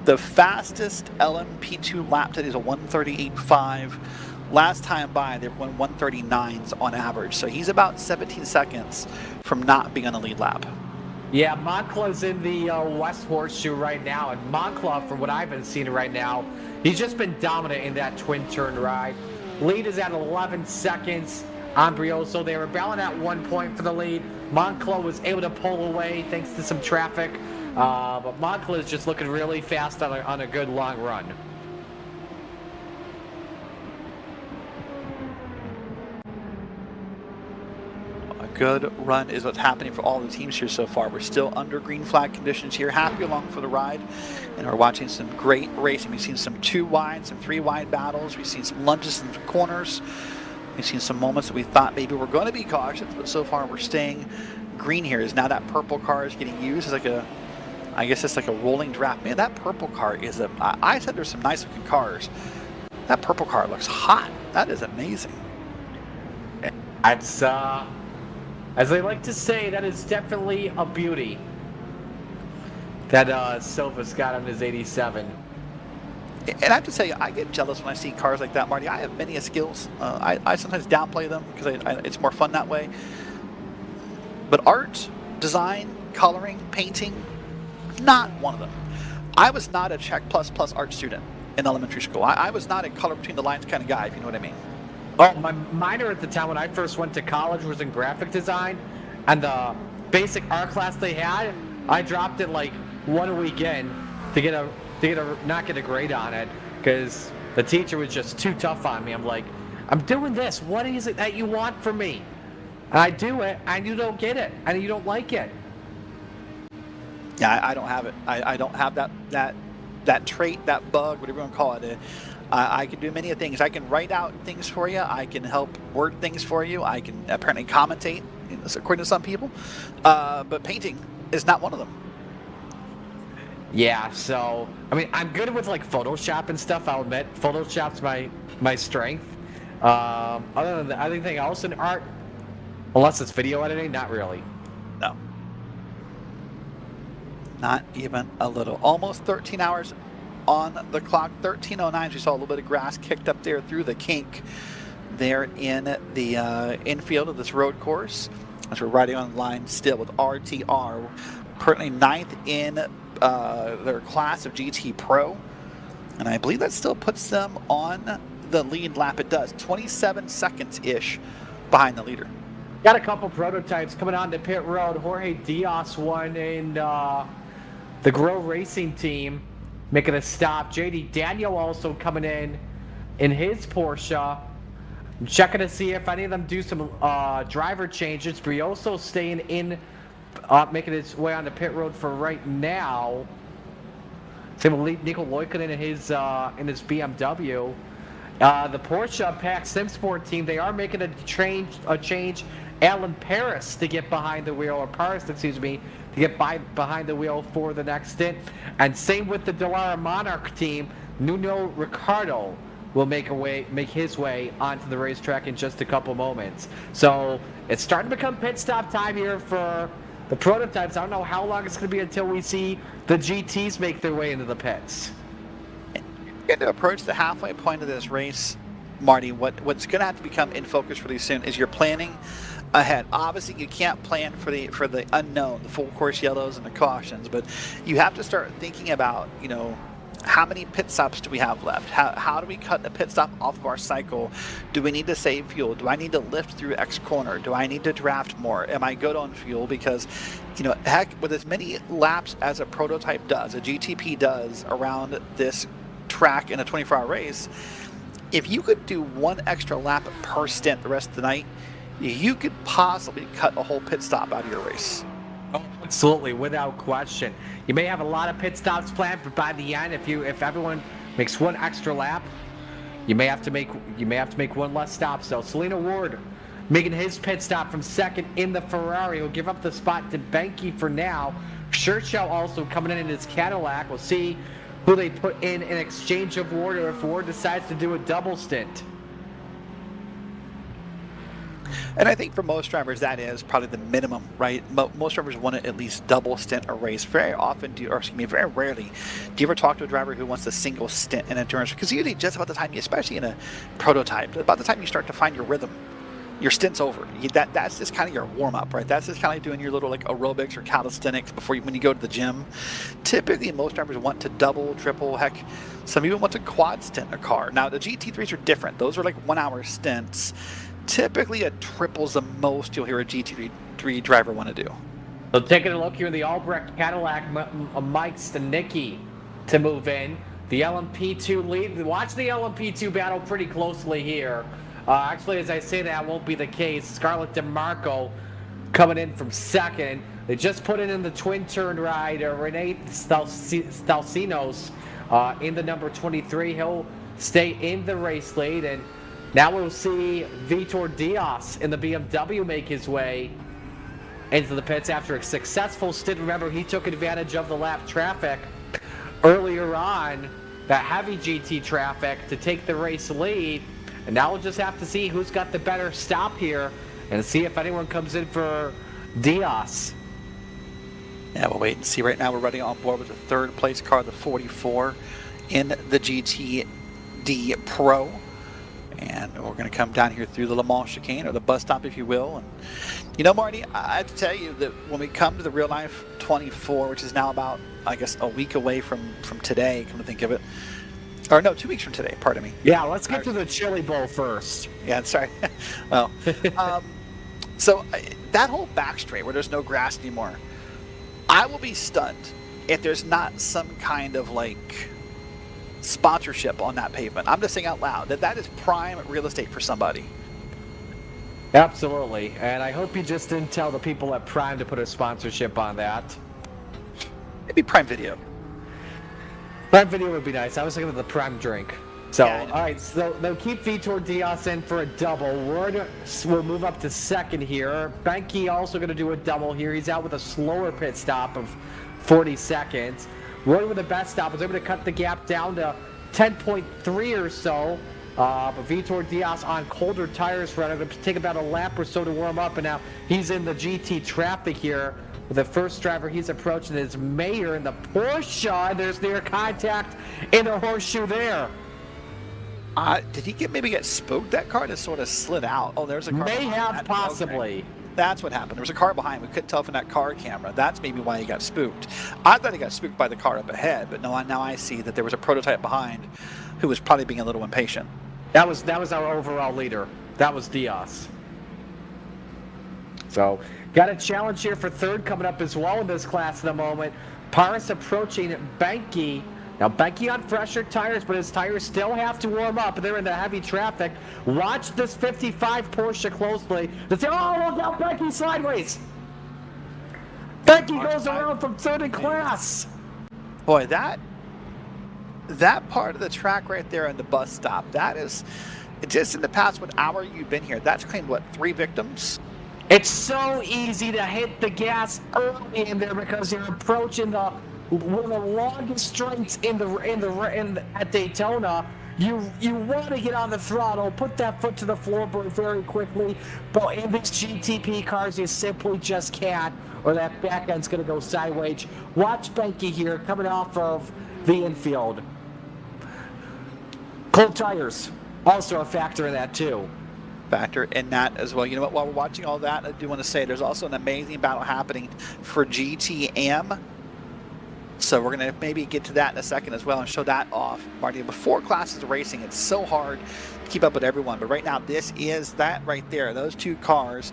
Speaker 1: the fastest LMP2 lap today is a 1:38.5. Last time by, they won 1:39s on average. So he's about 17 seconds from not being on the lead lap.
Speaker 6: Yeah, Moncla's in the West Horseshoe right now, and Moncla, from what I've been seeing right now, he's just been dominant in that twin turn ride. Lead is at 11 seconds on Brioso. They were battling at 1 point for the lead. Moncla was able to pull away thanks to some traffic, but Moncla is just looking really fast on a good long run.
Speaker 1: Good run is what's happening for all the teams here so far. We're still under green flag conditions here, happy along for the ride, and are watching some great racing. We've seen some 2 wide, some 3 wide battles. We've seen some lunges in the corners. We've seen some moments that we thought maybe we're going to be cautious, but so far we're staying green here. Is now that purple car is getting used as like a, I guess it's like a rolling draft. Man, that purple car is a, I said there's some nice looking cars. That purple car looks hot. That is amazing.
Speaker 6: That's as they like to say, that is definitely a beauty that Silva's got on his 87.
Speaker 1: And I have to tell you, I get jealous when I see cars like that, Marty. I have many skills. I sometimes downplay them because it's more fun that way. But art, design, coloring, painting, not one of them. I was not a Check++ art student in elementary school. I was not a color between the lines kind of guy, if you know what I mean.
Speaker 6: Oh, my minor at the time when I first went to college was in graphic design, and the basic art class they had, I dropped it like 1 weekend to not get a grade on it because the teacher was just too tough on me. I'm like, I'm doing this. What is it that you want from me? And I do it, and you don't get it, and you don't like it.
Speaker 1: Yeah, I don't have it. I don't have that trait, that bug, whatever you want to call it. I can do many things. I can write out things for you. I can help word things for you. I can apparently commentate, according to some people. But painting is not one of them.
Speaker 6: Yeah, so, I mean, I'm good with, like, Photoshop and stuff, I'll admit. Photoshop's my strength. Other than that, anything else in art, unless it's video editing, not really.
Speaker 1: No. Not even a little. Almost 13 hours on the clock. 13:09. We saw a little bit of grass kicked up there through the kink there in the infield of this road course. As we're riding on line still with RTR, currently 9th in their class of GT Pro. And I believe that still puts them on the lead lap. It does. 27 seconds-ish behind the leader.
Speaker 6: Got a couple prototypes coming on to pit road. Jorge Diaz won in the Grow Racing team, making a stop. JD Daniel also coming in his Porsche. I'm checking to see if any of them do some driver changes. Brioso staying in, making his way on the pit road for right now. Same with Nico Loikkanen in his BMW. The Porsche Pack Sim Sport team, they are making a change. Alan Paris to get behind the wheel, or Paris, excuse me, to get behind the wheel for the next stint. And same with the Dallara Monarch team. Nuno Ricardo will make his way onto the racetrack in just a couple moments. So it's starting to become pit stop time here for the prototypes. I don't know how long it's going to be until we see the GTs make their way into the pits.
Speaker 1: You're going to approach the halfway point of this race, Marty. What's going to have to become in focus really soon is your planning ahead. Obviously, you can't plan for the unknown, the full course yellows and the cautions, but you have to start thinking about, how many pit stops do we have left? How do we cut a pit stop off of our cycle? Do we need to save fuel? Do I need to lift through X corner? Do I need to draft more? Am I good on fuel? Because, heck, with as many laps as a prototype does, a GTP does around this track in a 24-hour race, if you could do one extra lap per stint the rest of the night, you could possibly cut a whole pit stop out of your race.
Speaker 6: Oh, absolutely, without question. You may have a lot of pit stops planned, but by the end, if everyone makes one extra lap, you may have to make one less stop. So Selena Ward making his pit stop from second in the Ferrari. He'll give up the spot to Benke for now. Churchill also coming in his Cadillac. We'll see who they put in exchange of Ward, or if Ward decides to do a double stint.
Speaker 1: And I think for most drivers, that is probably the minimum, right? Most drivers want to at least double stint a race. Very rarely do you ever talk to a driver who wants a single stint in endurance? Because usually just about the time, especially in a prototype, about the time you start to find your rhythm, your stint's over. That's just kind of your warm-up, right? That's just kind of like doing your little aerobics or calisthenics when you go to the gym. Typically, most drivers want to double, triple, heck, some even want to quad stint a car. Now, the GT3s are different. Those are 1 hour stints. Typically, a triple's the most you'll hear a GT3 driver want to do.
Speaker 6: So taking a look here in the Albrecht Cadillac, Mike Stanicki to move in. The LMP2 lead. Watch the LMP2 battle pretty closely here. Actually, as I say that won't be the case. Scarlett DeMarco coming in from second. They just put in the twin-turn ride. Renee Stalcinos in the number 23. He'll stay in the race lead, and now we'll see Vitor Diaz in the BMW make his way into the pits after a successful stint. Remember, he took advantage of the lap traffic earlier on, that heavy GT traffic, to take the race lead. And now we'll just have to see who's got the better stop here and see if anyone comes in for Diaz.
Speaker 1: Yeah, we'll wait and see. Right now we're running on board with the third place car, the 44, in the GTD Pro. And we're going to come down here through the Le Mans chicane, or the bus stop, if you will. And Marty, I have to tell you that when we come to the real life 24, which is now about, I guess, a week away from today, come to think of it. Or no, 2 weeks from today, pardon me.
Speaker 6: Yeah, let's get to the Chili Bowl first.
Speaker 1: Yeah, sorry. Well, so that whole back straight where there's no grass anymore, I will be stunned if there's not some kind of sponsorship on that pavement. I'm just saying out loud that is prime real estate for somebody.
Speaker 6: Absolutely, and I hope you just didn't tell the people at Prime to put a sponsorship on that.
Speaker 1: Maybe Prime Video.
Speaker 6: Prime Video would be nice. I was thinking of the Prime drink. So,
Speaker 1: yeah,
Speaker 6: all right, so they'll keep Vitor Diaz in for a double. Ward will move up to second here. Benke also going to do a double here. He's out with a slower pit stop of 40 seconds. Ward with the best stop was able to cut the gap down to 10.3 or so. But Vitor Diaz on colder tires for it. It'll take about a lap or so to warm up, and now he's in the GT traffic here. The first driver he's approaching is Mayer in the Porsche. There's near contact in the horseshoe there.
Speaker 1: Did he maybe get spooked? That car just sort of slid out. Oh, there's a car.
Speaker 6: May
Speaker 1: behind.
Speaker 6: have possibly.
Speaker 1: Okay. That's what happened. There was a car behind. We couldn't tell from that car camera. That's maybe why he got spooked. I thought he got spooked by the car up ahead, but no, now I see that there was a prototype behind who was probably being a little impatient.
Speaker 6: That was our overall leader. That was Diaz. So, got a challenge here for third coming up as well in this class in a moment. Paris approaching Benke. Now, Benke on fresher tires, but his tires still have to warm up. They're in the heavy traffic. Watch this 55 Porsche closely. They say, oh, look out, Benke sideways. Benke goes around from third in class.
Speaker 1: Boy, that part of the track right there in the bus stop, that is, just in the past, what hour you've been here, that's claimed, what, 3 victims?
Speaker 6: It's so easy to hit the gas early in there because you're approaching one of the longest straights at Daytona. You want to get on the throttle, put that foot to the floorboard very quickly, but in these GTP cars you simply just can't, or that back end's going to go sideways. Watch Benke here coming off of the infield. Cold tires, also a factor in that too.
Speaker 1: Factor in that as well. You know what, while we're watching all that, I do want to say there's also an amazing battle happening for GTM. So we're going to maybe get to that in a second as well and show that off, Marty. Before classes of racing, it's so hard to keep up with everyone. But right now, this is that right there. Those 2 cars,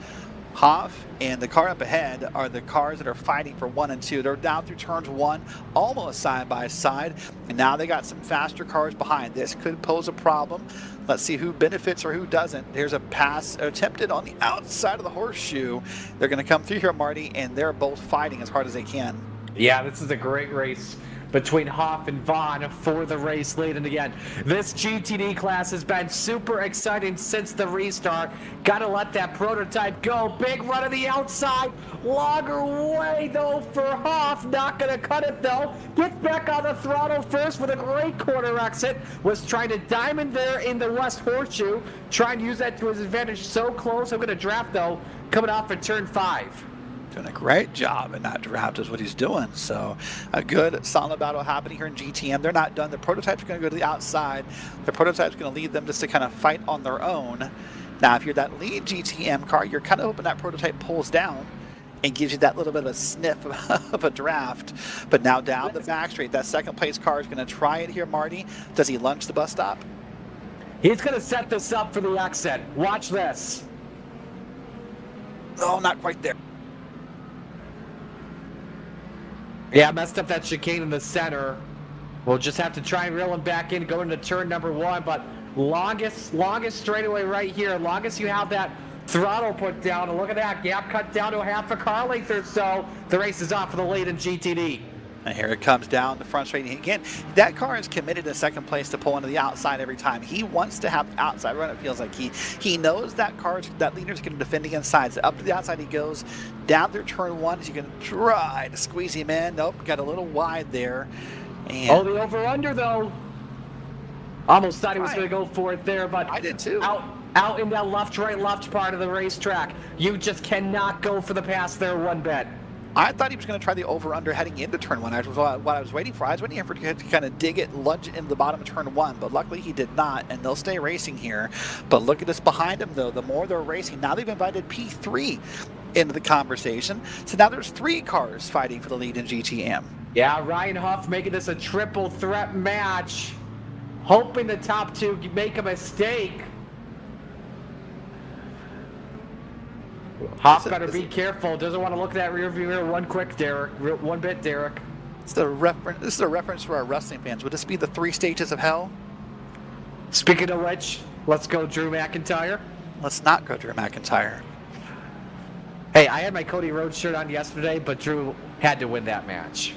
Speaker 1: Hoff and the car up ahead, are the cars that are fighting for 1 and 2. They're down through turns 1, almost side by side. And now they got some faster cars behind. This could pose a problem. Let's see who benefits or who doesn't. There's a pass attempted on the outside of the horseshoe. They're going to come through here, Marty, and they're both fighting as hard as they can.
Speaker 6: Yeah, this is a great race between Hoff and Vaughn for the race lead. And again, this GTD class has been super exciting since the restart. Got to let that prototype go. Big run to the outside. Longer way, though, for Hoff. Not going to cut it, though. Gets back on the throttle first with a great corner exit. Was trying to diamond there in the West Horseshoe. Trying to use that to his advantage. So close. I'm going to draft, though, coming off at turn 5.
Speaker 1: Doing a great job in that draft is what he's doing. So a good solid battle happening here in GTM. They're not done. The prototype's going to go to the outside. The prototype's going to lead them just to kind of fight on their own. Now, if you're that lead GTM car, you're kind of hoping that prototype pulls down and gives you that little bit of a sniff of a draft. But now down the back straight, that second place car is going to try it here, Marty. Does he lunge the bus stop?
Speaker 6: He's going to set this up for the exit. Watch this.
Speaker 1: Oh, not quite there.
Speaker 6: Yeah, messed up that chicane in the center. We'll just have to try and reel him back in, go into turn number 1. But longest straightaway right here. Longest you have that throttle put down. And look at that gap cut down to a half a car length or so. The race is off for the lead in GTD.
Speaker 1: And here it comes down the front straight. And again, that car is committed in second place to pull into the outside every time. He wants to have the outside run. It feels like he knows that leader's going to defend against sides. Up to the outside he goes. Down through turn 1. He's going to try to squeeze him in. Nope, got a little wide there. And
Speaker 6: the over-under, though. Almost thought he was going to go for it there, but
Speaker 1: I did too.
Speaker 6: Out in that left part of the racetrack. You just cannot go for the pass there one bit.
Speaker 1: I thought he was going to try the over-under heading into turn 1. That was what I was waiting for. I was waiting for him to kind of dig it, lunge it into the bottom of turn 1, but luckily he did not, and they'll stay racing here. But look at this behind him, though. The more they're racing, now they've invited P3 into the conversation. So now there's 3 cars fighting for the lead in GTM.
Speaker 6: Yeah, Ryan Huff making this a triple threat match, hoping the top 2 make a mistake. Hoff better be careful. Doesn't want to look at that rear view mirror one bit, Derek.
Speaker 1: This is a reference for our wrestling fans. Would this be the 3 stages of hell?
Speaker 6: Speaking of which, let's go Drew McIntyre.
Speaker 1: Let's not go Drew McIntyre.
Speaker 6: Hey, I had my Cody Rhodes shirt on yesterday, but Drew had to win that match.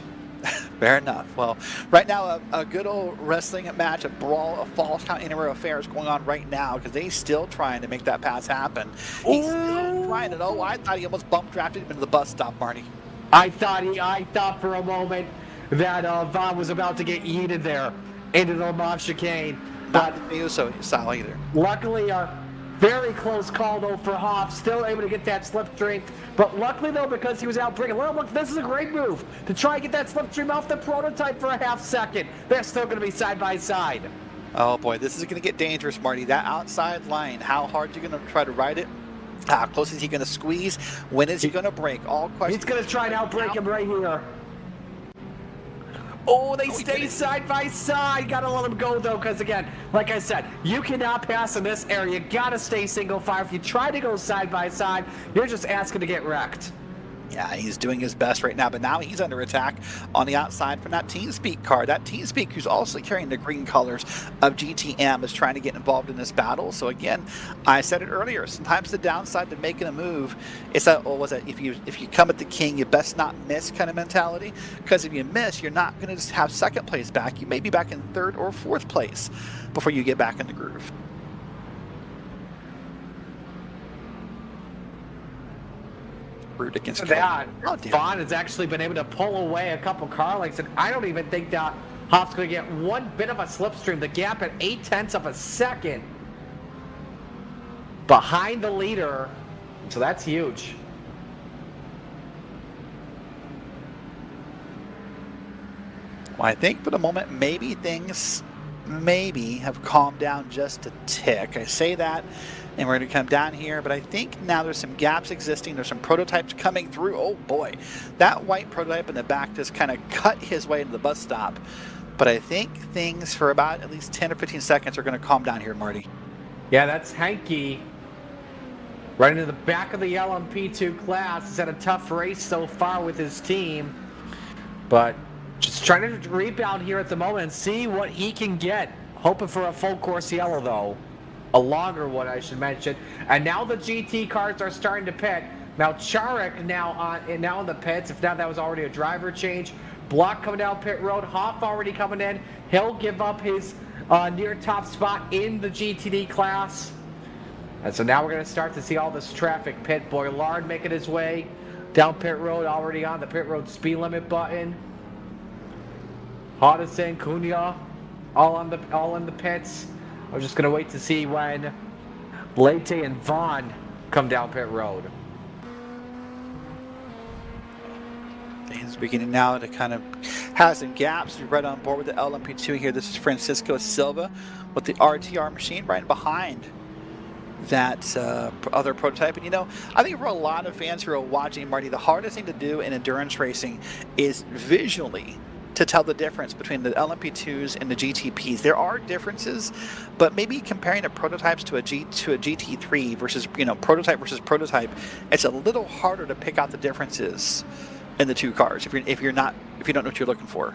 Speaker 1: Fair enough. Well, right now, a good old wrestling match, a brawl, a false count anywhere affair is going on right now because they're still trying to make that pass happen. He's still trying it. Oh, I thought he almost bump drafted him into the bus stop, Marty.
Speaker 6: I thought for a moment that Vaughn was about to get yeeted there into the mob chicane.
Speaker 1: Not the Muso style either.
Speaker 6: Luckily, Very close call, though, for Hoff. Still able to get that slipstream. But luckily, though, because he was out braking, well, look, this is a great move to try and get that slipstream off the prototype for a half second. They're still going to be side by side.
Speaker 1: Oh boy, this is going to get dangerous, Marty. That outside line, how hard are you going to try to ride it? How close is he going to squeeze? When is he going to brake? All questions.
Speaker 6: He's going to try and outbrake him right here. Oh, they stay side by side. Gotta let him go, though, because, again, like I said, you cannot pass in this area. You gotta stay single file. If you try to go side by side, you're just asking to get wrecked.
Speaker 1: Yeah, he's doing his best right now, but now he's under attack on the outside from that TeamSpeak car. That TeamSpeak, who's also carrying the green colors of GTM, is trying to get involved in this battle. So again, I said it earlier, sometimes the downside to making a move is that, or was that if you come at the king, you best not miss kind of mentality, because if you miss, you're not going to just have second place back. You may be back in third or fourth place before you get back in the groove. Against
Speaker 6: that, Vaughn has actually been able to pull away a couple car lengths, and I don't even think that Hoff's going to get one bit of a slipstream. The gap at 0.8 of a second behind the leader, so that's huge.
Speaker 1: Well, I think for the moment, maybe things have calmed down just a tick. I say that, and we're going to come down here, but I think now there's some gaps existing. There's some prototypes coming through. Oh boy, that white prototype in the back just kind of cut his way to the bus stop. But I think things for about at least 10 or 15 seconds are going to calm down here, Marty.
Speaker 6: Yeah, that's Henke. Right into the back of the LMP2 class. He's had a tough race so far with his team, but just trying to rebound here at the moment and see what he can get. Hoping for a full course yellow, though. A longer one, I should mention. And now the GT cars are starting to pit. Now Charek now in the pits. If not, that was already a driver change. Block coming down pit road. Hoff already coming in. He'll give up his near top spot in the GTD class. And so now we're going to start to see all this traffic pit. Boilard making his way down pit road, already on the pit road speed limit button. Hodison, Cunha, all in the pits. I'm just going to wait to see when Leite and Vaughn come down pit road.
Speaker 1: He's beginning now to kind of have some gaps. We're right on board with the LMP2 here. This is Francisco Silva with the RTR machine right behind that other prototype. And I think for a lot of fans who are watching, Marty, the hardest thing to do in endurance racing is visually to tell the difference between the LMP2s and the GTPs. There are differences, but maybe comparing the prototypes to a GT3 versus prototype versus prototype, it's a little harder to pick out the differences in the two cars if you don't know what you're looking for.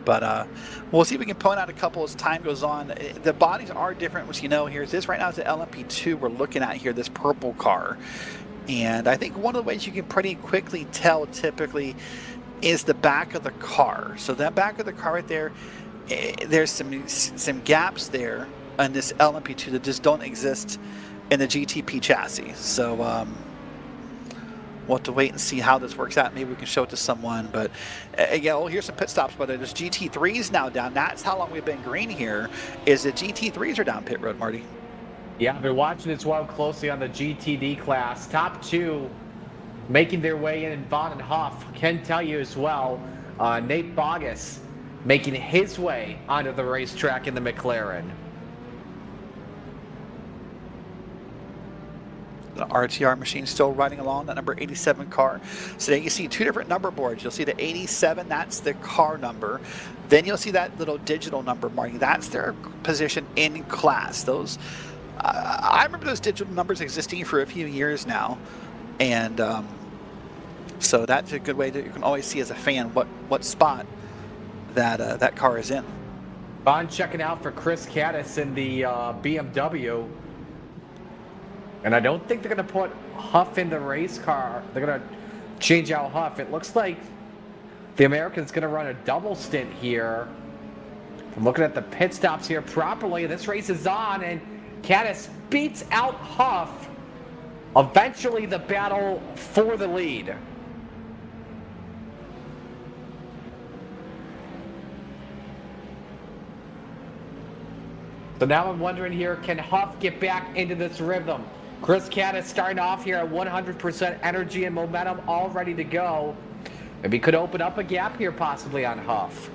Speaker 1: But we'll see if we can point out a couple as time goes on. The bodies are different, which here. This right now is the LMP2 we're looking at here, this purple car. And I think one of the ways you can pretty quickly tell typically is the back of the car. So that back of the car right there, there's some gaps there on this LMP2 that just don't exist in the GTP chassis. So we'll have to wait and see how this works out. Maybe we can show it to someone. But again, here's some pit stops. But there's GT3s now down. That's how long we've been green here, is the GT3s are down pit road, Marty.
Speaker 6: Yeah, I've been watching this one closely on the GTD class. Top two making their way in, and Vaughn and Hoff can tell you as well. Nate Bogus making his way onto the racetrack in the McLaren.
Speaker 1: The RTR machine still riding along, that number 87 car. So then you see two different number boards. You'll see the 87, that's the car number. Then you'll see that little digital number marking. That's their position in class. Those I remember those digital numbers existing for a few years now, and so that's a good way that you can always see as a fan what spot that car is in.
Speaker 6: Vaughn checking out for Chris Caddis in the BMW, and I don't think they're going to put Huff in the race car. They're going to change out Huff. It looks like the American's going to run a double stint here. I'm looking at the pit stops here properly. This race is on, and Caddis beats out Huff. Eventually the battle for the lead. So now I'm wondering here, can Huff get back into this rhythm? Chris Caddis starting off here at 100% energy and momentum, all ready to go. Maybe could open up a gap here possibly on Huff.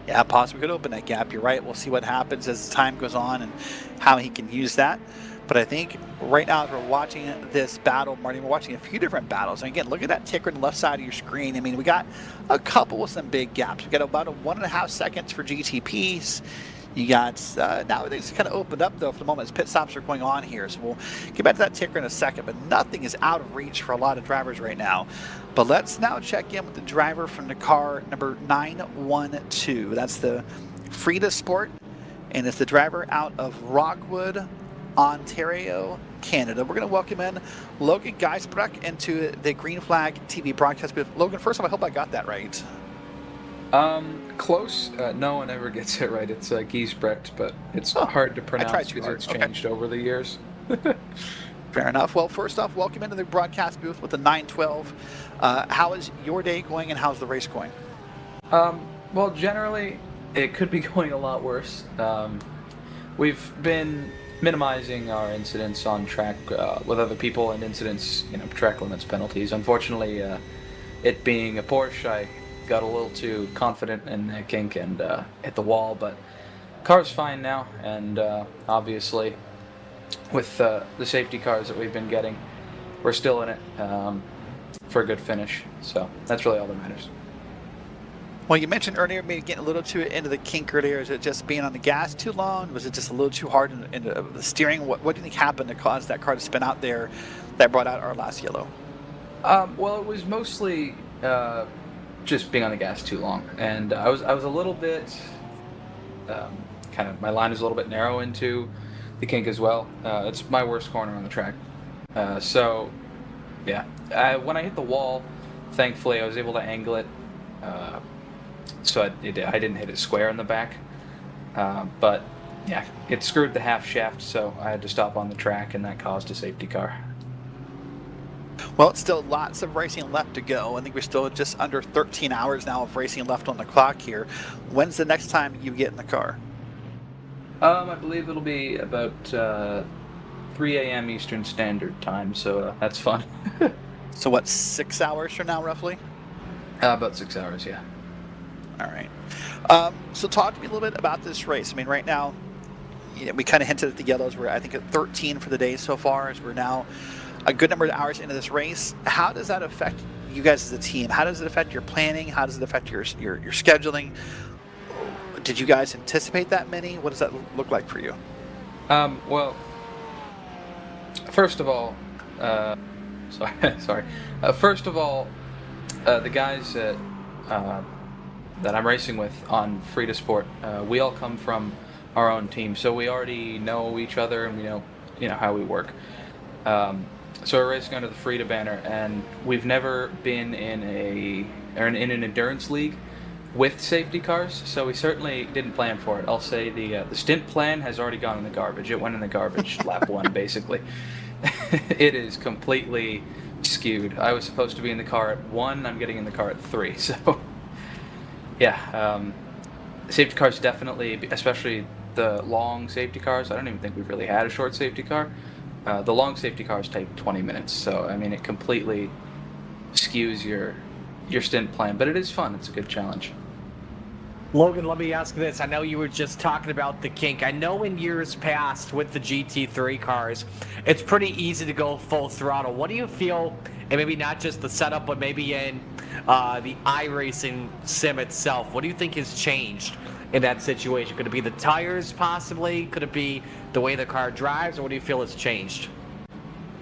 Speaker 1: Yeah, possibly could open that gap. You're right. We'll see what happens as time goes on and how he can use that. But I think right now, as we're watching this battle, Marty, we're watching a few different battles. And again, look at that ticker on the left side of your screen. I mean, we got a couple with some big gaps. We got about 1.5 seconds for GTPs. You got, now things kind of opened up though for the moment as pit stops are going on here. So we'll get back to that ticker in a second, but nothing is out of reach for a lot of drivers right now. But let's now check in with the driver from the car number 912. That's the Frida Sport, and it's the driver out of Rockwood, Ontario, Canada. We're going to welcome in Logan Geisbrecht into the Green Flag TV broadcast booth. Logan, first of all, I hope I got that right.
Speaker 8: Close. No one ever gets it right. It's Giesbrecht, but it's hard to pronounce because it's changed over the years.
Speaker 1: Fair enough. Well, first off, welcome into the broadcast booth with the 912. How is your day going and how's the race going?
Speaker 8: Well, generally, it could be going a lot worse. We've been minimizing our incidents on track with other people and incidents, track limits, penalties. Unfortunately, it being a Porsche, I got a little too confident in the kink and hit the wall, but car's fine now, and obviously with the safety cars that we've been getting, we're still in it for a good finish, so that's really all that matters.
Speaker 1: Well, you mentioned earlier maybe getting a little too into the kink earlier. Is it just being on the gas too long? Was it just a little too hard in the steering? What do you think happened to cause that car to spin out there that brought out our last yellow?
Speaker 8: Well, it was mostly just being on the gas too long, and I was a little bit kind of, my line is a little bit narrow into the kink as well. It's my worst corner on the track, so yeah. When I hit the wall, thankfully I was able to angle it, so I didn't hit it square in the back, but yeah, it screwed the half shaft, so I had to stop on the track, and that caused a safety car.
Speaker 1: Well, it's still lots of racing left to go. I think we're still just under 13 hours now of racing left on the clock here. When's the next time you get in the car?
Speaker 8: I believe it'll be about 3 a.m. Eastern Standard Time, so that's fun.
Speaker 1: So what, 6 hours from now, roughly?
Speaker 8: About 6 hours, yeah.
Speaker 1: All right. So talk to me a little bit about this race. I mean, right now, we kind of hinted at the yellows. We're, I think, at 13 for the day so far, as we're now a good number of hours into this race. How does that affect you guys as a team? How does it affect your planning? How does it affect your scheduling? Did you guys anticipate that many? What does that look like for you?
Speaker 8: Well, first of all, first of all, the guys that I'm racing with on Frida Sport, we all come from our own team, so we already know each other and we know how we work. So we're racing under the Frida banner, and we've never been in an endurance league with safety cars, so we certainly didn't plan for it. I'll say the stint plan has already gone in the garbage. It went in the garbage lap one, basically. It is completely skewed. I was supposed to be in the car at 1, I'm getting in the car at 3, so yeah. Safety cars definitely, especially the long safety cars. I don't even think we've really had a short safety car. The long safety cars take 20 minutes, so I mean it completely skews your stint plan, but it is fun. It's a good challenge.
Speaker 6: Logan, let me ask this. I know you were just talking about the kink. I know in years past with the GT3 cars, it's pretty easy to go full throttle. What do you feel, and maybe not just the setup, but maybe in the iRacing sim itself, what do you think has changed in that situation? Could it be the tires possibly? Could it be the way the car drives, or what do you feel has changed?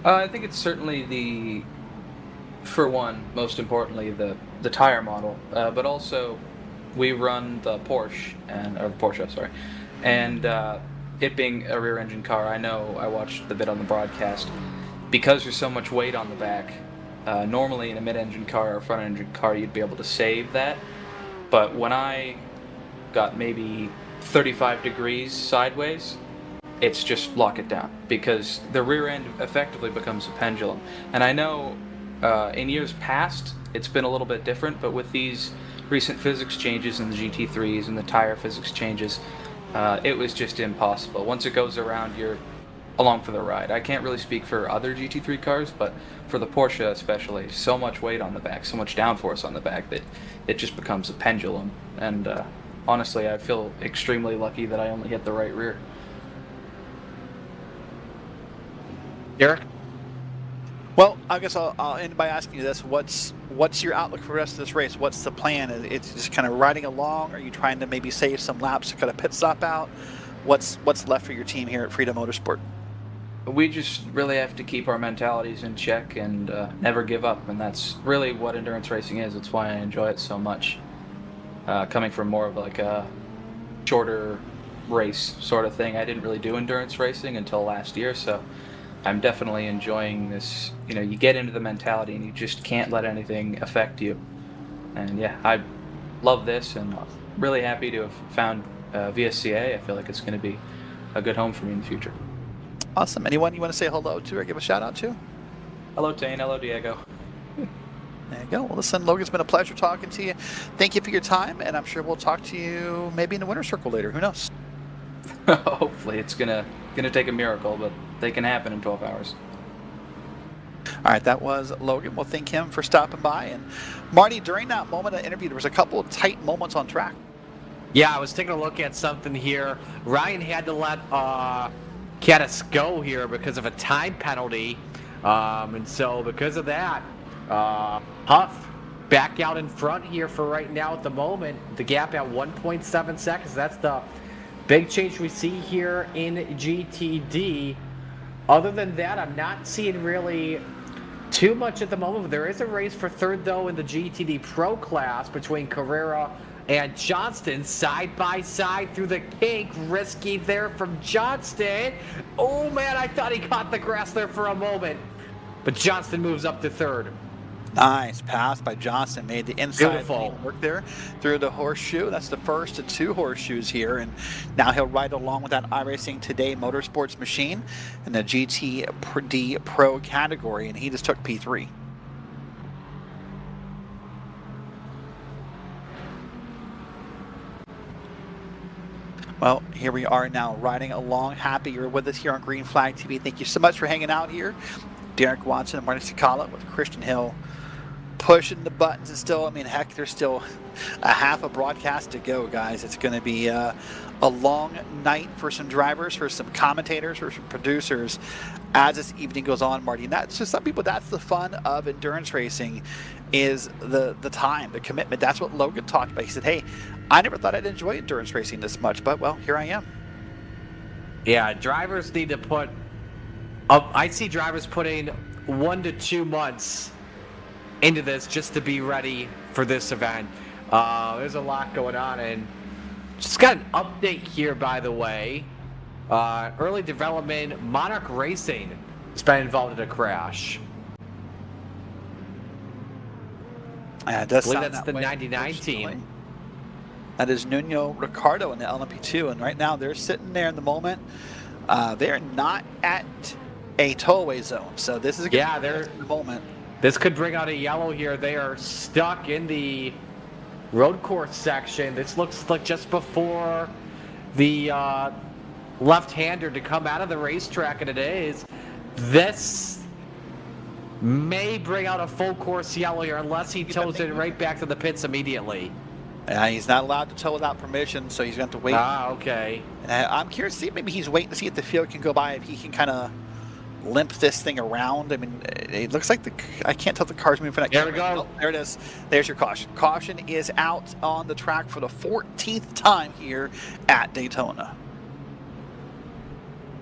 Speaker 8: I think it's certainly for one, most importantly, the tire model, but also we run the Porsche, and it being a rear-engine car, I know I watched the bit on the broadcast, because there's so much weight on the back. Normally in a mid-engine car or front-engine car, you'd be able to save that, but when I got maybe 35 degrees sideways, it's just lock it down, because the rear end effectively becomes a pendulum. And I know in years past it's been a little bit different, but with these recent physics changes in the GT3s and the tire physics changes, it was just impossible. Once it goes around, you're along for the ride. I can't really speak for other GT3 cars, but for the Porsche especially, so much weight on the back, so much downforce on the back that it just becomes a pendulum. And honestly, I feel extremely lucky that I only hit the right rear.
Speaker 6: Derek?
Speaker 1: Well, I guess I'll end by asking you this: What's your outlook for the rest of this race? What's the plan? It's just kind of riding along. Are you trying to maybe save some laps to cut a pit stop out? What's left for your team here at Freedom Motorsport?
Speaker 8: We just really have to keep our mentalities in check and never give up, and that's really what endurance racing is. It's why I enjoy it so much. Coming from more of like a shorter race sort of thing, I didn't really do endurance racing until last year, so I'm definitely enjoying this. You know, you get into the mentality and you just can't let anything affect you. And yeah, I love this and really happy to have found VSCA. I feel like it's going to be a good home for me in the future.
Speaker 1: Awesome. Anyone you want to say hello to or give a shout out to?
Speaker 8: Hello, Tane. Hello, Diego.
Speaker 1: There you go. Well, listen, Logan, it's been a pleasure talking to you. Thank you for your time, and I'm sure we'll talk to you maybe in the winner's circle later. Who knows?
Speaker 8: Hopefully, it's gonna take a miracle, but they can happen in 12 hours.
Speaker 1: All right, that was Logan. We'll thank him for stopping by. And Marty, during that moment of the interview, there was a couple of tight moments on track.
Speaker 6: Yeah, I was taking a look at something here. Ryan had to let Caddis go here because of a time penalty. And so because of that, Huff back out in front here for right now at the moment. The gap at 1.7 seconds. That's the big change we see here in GTD. Other than that, I'm not seeing really too much at the moment. There is a race for third, though, in the GTD Pro class between Carrera and Johnston, side by side through the kink. Risky there from Johnston. Oh, man, I thought he caught the grass there for a moment. But Johnston moves up to third.
Speaker 1: Nice pass by Johnson. Made the inside
Speaker 6: Beautiful
Speaker 1: work there through the horseshoe. That's the first of two horseshoes here. And now he'll ride along with that iRacing Today Motorsports machine in the GTD Pro category. And he just took P3. Well, here we are now riding along. Happy you're with us here on Green Flag TV. Thank you so much for hanging out here. Derek Watson and Martin Sakala with Christian Hill pushing the buttons. And still, I mean, heck, there's still a half a broadcast to go, guys. It's going to be a long night for some drivers, for some commentators, for some producers as this evening goes on, Marty. And that's just some people, that's the fun of endurance racing, is the time, the commitment. That's what Logan talked about. He said, hey, I never thought I'd enjoy endurance racing this much, but well, here I am.
Speaker 6: Yeah, drivers need to put I see drivers putting 1 to 2 months into this just to be ready for this event. There's a lot going on, and just got an update here, by the way. Early development, Monarch Racing has been involved in a crash.
Speaker 1: Yeah, it does
Speaker 6: I believe
Speaker 1: sound
Speaker 6: that's
Speaker 1: that
Speaker 6: the
Speaker 1: way,
Speaker 6: 99 team.
Speaker 1: unfortunately. That is Nuno Ricardo in the LMP2, and right now they're sitting there in the moment. They're not at a tollway zone, so this is
Speaker 6: they're
Speaker 1: in the moment.
Speaker 6: This could bring out a yellow here. They are stuck in the road course section. This looks like just before the left-hander to come out of the racetrack, and it is. This may bring out a full course yellow here unless he tows it right back to the pits immediately.
Speaker 1: He's not allowed to tow without permission, so he's going to have to wait.
Speaker 6: Ah, okay.
Speaker 1: And I'm curious to see, maybe he's waiting to see if the field can go by, if he can kind of limp this thing around. I mean, it looks like I can't tell if the car's moving.
Speaker 6: There we go.
Speaker 1: Oh, there it is. There's your caution. Caution is out on the track for the 14th time here at Daytona.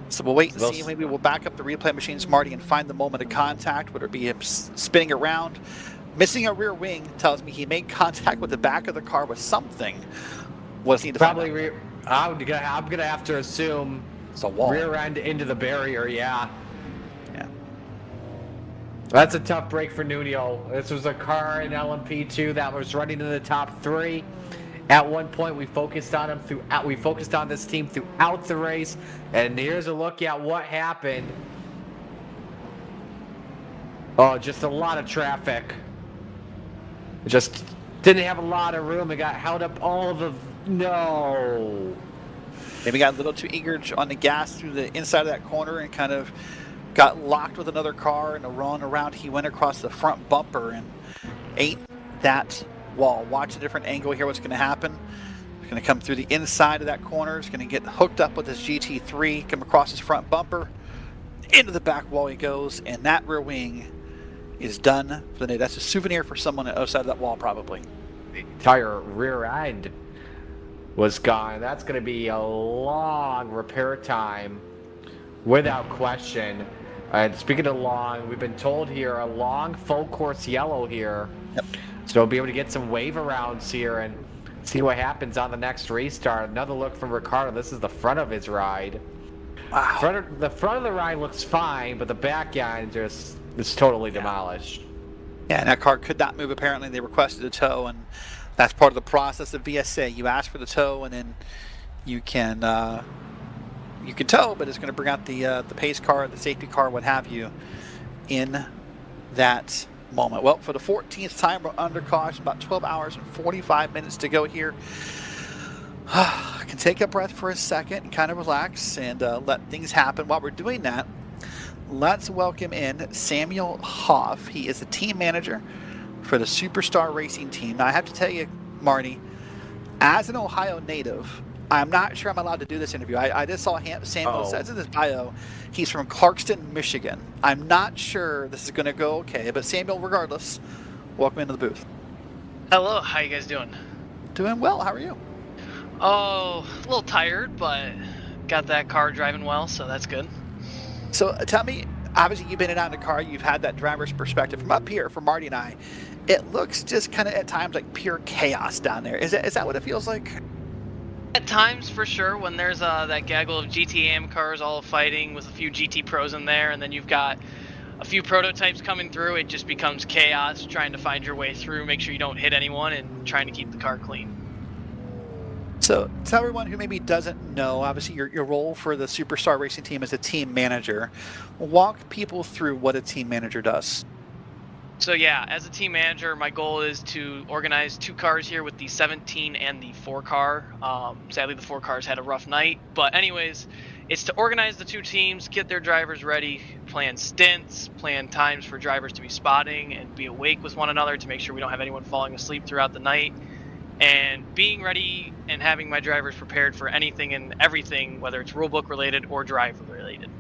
Speaker 1: So we'll wait and see. Maybe we'll back up the replay machines, Marty, and find the moment of contact, whether it be him spinning around. Missing a rear wing tells me he made contact with the back of the car with something. What's he to
Speaker 6: probably I'm gonna have to assume
Speaker 1: it's a wall.
Speaker 6: Rear end into the barrier. Yeah.
Speaker 1: Yeah.
Speaker 6: That's a tough break for Nuno. This was a car in LMP2 that was running in the top 3. At one point, we focused on him throughout. We focused on this team throughout the race, and here's a look at what happened. Oh, just a lot of traffic. Just didn't have a lot of room. It got held up all the... No.
Speaker 1: Maybe got a little too eager on the gas through the inside of that corner and kind of got locked with another car and a run around. He went across the front bumper and ate that wall. Watch a different angle here. What's going to happen? It's going to come through the inside of that corner. It's going to get hooked up with his GT3, come across his front bumper. Into the back wall he goes, and that rear wing is done for the day. That's a souvenir for someone on the other side of that wall, probably.
Speaker 6: The entire rear end was gone. That's going to be a long repair time, without question. And speaking of long, we've been told here a long full course yellow here.
Speaker 1: Yep.
Speaker 6: So we'll be able to get some wave arounds here and see what happens on the next restart. Another look from Ricardo. This is the front of his ride.
Speaker 1: Wow.
Speaker 6: The front of the ride looks fine, but the back end just is totally demolished.
Speaker 1: Yeah, and that car could not move. Apparently, they requested a tow, and that's part of the process of VSA. You ask for the tow, and then you can tow, but it's going to bring out the pace car, the safety car, what have you, in that moment. Well, for the 14th time, we're under caution. About 12 hours and 45 minutes to go here. I can take a breath for a second and kind of relax and let things happen. While we're doing that, let's welcome in Samuel Hoff. He is the team manager for the Superstar Racing team. Now, I have to tell you, Marty, as an Ohio native, I'm not sure I'm allowed to do this interview. I just saw Samuel says in his bio he's from Clarkston, Michigan. I'm not sure this is going to go okay, but Samuel, regardless, welcome into the booth.
Speaker 9: Hello, how you guys doing?
Speaker 1: Doing well. How are you?
Speaker 9: Oh, a little tired, but got that car driving well, so that's good.
Speaker 1: So tell me, obviously you've been in and out in the car, you've had that driver's perspective from up here, from Marty and I. It looks just kind of at times like pure chaos down there. Is that what it feels like?
Speaker 9: At times, for sure, when there's that gaggle of GT-AM cars all fighting with a few GT Pros in there, and then you've got a few prototypes coming through, it just becomes chaos, trying to find your way through, make sure you don't hit anyone, and trying to keep the car clean.
Speaker 1: So tell everyone who maybe doesn't know, obviously your role for the Superstar Racing team is a team manager. Walk people through what a team manager does.
Speaker 9: So yeah, as a team manager, my goal is to organize 2 cars here with the 17 and the 4 car. Sadly, the 4 cars had a rough night. But anyways, it's to organize the 2 teams, get their drivers ready, plan stints, plan times for drivers to be spotting and be awake with one another to make sure we don't have anyone falling asleep throughout the night. And being ready and having my drivers prepared for anything and everything, whether it's rulebook related or driver related.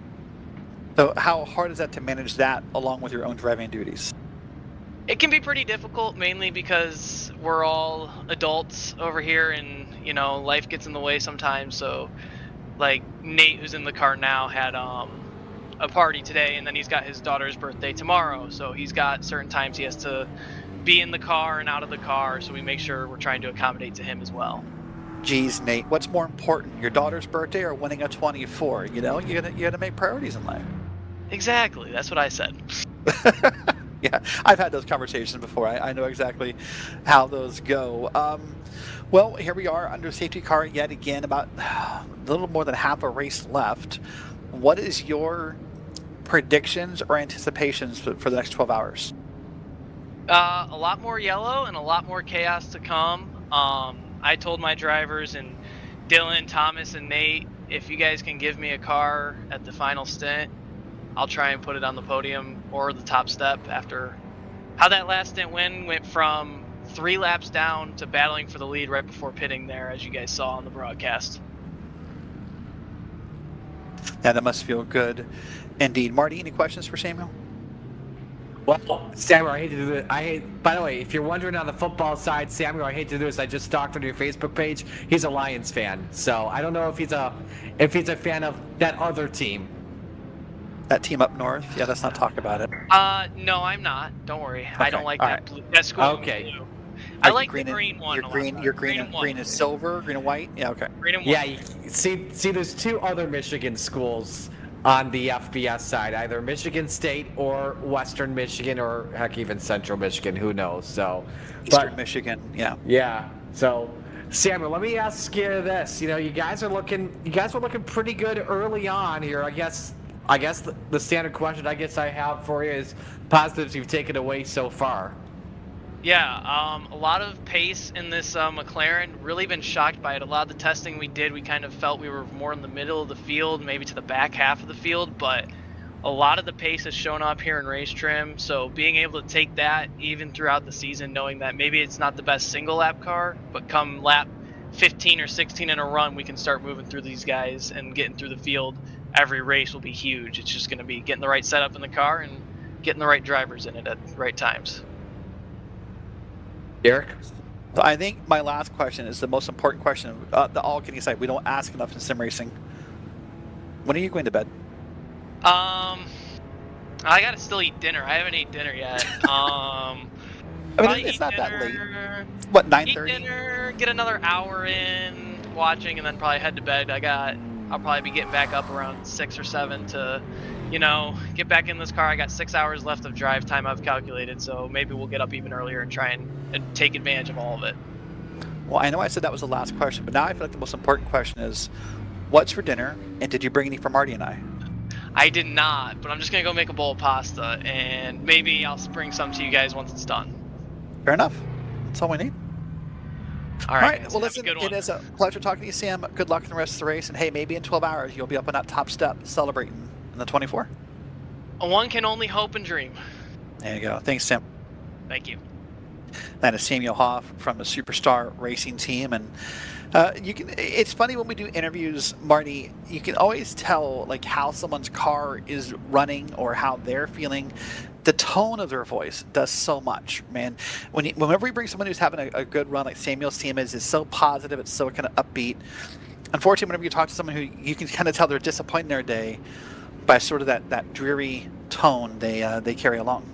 Speaker 1: So how hard is that to manage that along with your own driving duties?
Speaker 9: It can be pretty difficult, mainly because we're all adults over here and, life gets in the way sometimes. So, like Nate, who's in the car now, had a party today, and then he's got his daughter's birthday tomorrow. So he's got certain times he has to be in the car and out of the car, so we make sure we're trying to accommodate to him as well.
Speaker 1: Geez, Nate, what's more important, your daughter's birthday or winning a 24? You gotta make priorities in life.
Speaker 9: Exactly, that's what I said.
Speaker 1: Yeah, I've had those conversations before. I know exactly how those go. Well, here we are under safety car yet again, about a little more than half a race left. What is your predictions or anticipations for the next 12 hours?
Speaker 9: A lot more yellow and a lot more chaos to come. I told my drivers, and Dylan, Thomas, and Nate, if you guys can give me a car at the final stint, I'll try and put it on the podium or the top step after how that last stint went from 3 laps down to battling for the lead right before pitting there, as you guys saw on the broadcast.
Speaker 1: Yeah, that must feel good indeed. Marty, any questions for Samuel?
Speaker 6: Well, Samuel, I hate to do this. By the way, if you're wondering on the football side, Samuel, I hate to do this. I just stalked on your Facebook page. He's a Lions fan, so I don't know if he's a fan of that other team.
Speaker 1: That team up north? Yeah, let's not talk about it.
Speaker 9: No, I'm not. Don't worry.
Speaker 1: Okay,
Speaker 9: I don't like
Speaker 1: all
Speaker 9: that
Speaker 1: right.
Speaker 9: blue. That school.
Speaker 6: Okay.
Speaker 9: Blue. I like
Speaker 1: green
Speaker 9: the green one.
Speaker 1: You're green. You're green.
Speaker 9: and
Speaker 1: Green is silver. Green and white. Yeah. Okay.
Speaker 9: Green and
Speaker 6: Yeah,
Speaker 9: white.
Speaker 6: see, there's 2 other Michigan schools on the FBS side, either Michigan State or Western Michigan, or heck, even Central Michigan. Who knows? So,
Speaker 1: Eastern Michigan. Yeah.
Speaker 6: Yeah. So, Samuel, let me ask you this. You guys were looking pretty good early on here. I guess the standard question I have for you is positives you've taken away so far.
Speaker 9: Yeah, a lot of pace in this McLaren. Really been shocked by it. A lot of the testing we did, we kind of felt we were more in the middle of the field, maybe to the back half of the field, but a lot of the pace has shown up here in race trim. So being able to take that even throughout the season, knowing that maybe it's not the best single lap car, but come lap 15 or 16 in a run, we can start moving through these guys and getting through the field. Every race will be huge. It's just going to be getting the right setup in the car and getting the right drivers in it at the right times.
Speaker 6: Derek?
Speaker 1: So I think my last question is the most important question. The all kidding aside, we don't ask enough in sim racing. When are you going to bed?
Speaker 9: I gotta still eat dinner. I haven't ate dinner yet.
Speaker 1: I
Speaker 9: Probably
Speaker 1: mean, it's
Speaker 9: eat
Speaker 1: not that late.
Speaker 9: dinner,
Speaker 1: What,
Speaker 9: Eat
Speaker 1: 9:30?
Speaker 9: dinner, get another hour in watching, and then probably head to bed. I'll probably be getting back up around 6 or 7 to, get back in this car. I got 6 hours left of drive time I've calculated, so maybe we'll get up even earlier and try and take advantage of all of it.
Speaker 1: Well, I know I said that was the last question, but now I feel like the most important question is, what's for dinner, and did you bring any for Marty and I?
Speaker 9: I did not, but I'm just gonna go make a bowl of pasta, and maybe I'll bring some to you guys once it's done.
Speaker 1: Fair enough. That's all we need.
Speaker 9: All
Speaker 1: All
Speaker 9: right,
Speaker 1: right.
Speaker 9: guys,
Speaker 1: Well,
Speaker 9: have a
Speaker 1: listen,
Speaker 9: good
Speaker 1: it
Speaker 9: one.
Speaker 1: is a pleasure talking to you, Sam. Good luck in the rest of the race, and hey, maybe in 12 hours you'll be up on that top step celebrating in the 24.
Speaker 9: One can only hope and dream.
Speaker 1: There you go. Thanks, Sam.
Speaker 9: Thank you.
Speaker 1: That is Samuel Hoff from the Superstar Racing Team, and it's funny when we do interviews, Marty, you can always tell like how someone's car is running or how they're feeling. The tone of their voice does so much, man. Whenever we bring someone who's having a good run, like Samuel's team is so positive, it's so kind of upbeat. Unfortunately, whenever you talk to someone who you can kind of tell they're disappointed in their day by sort of that dreary tone they carry along.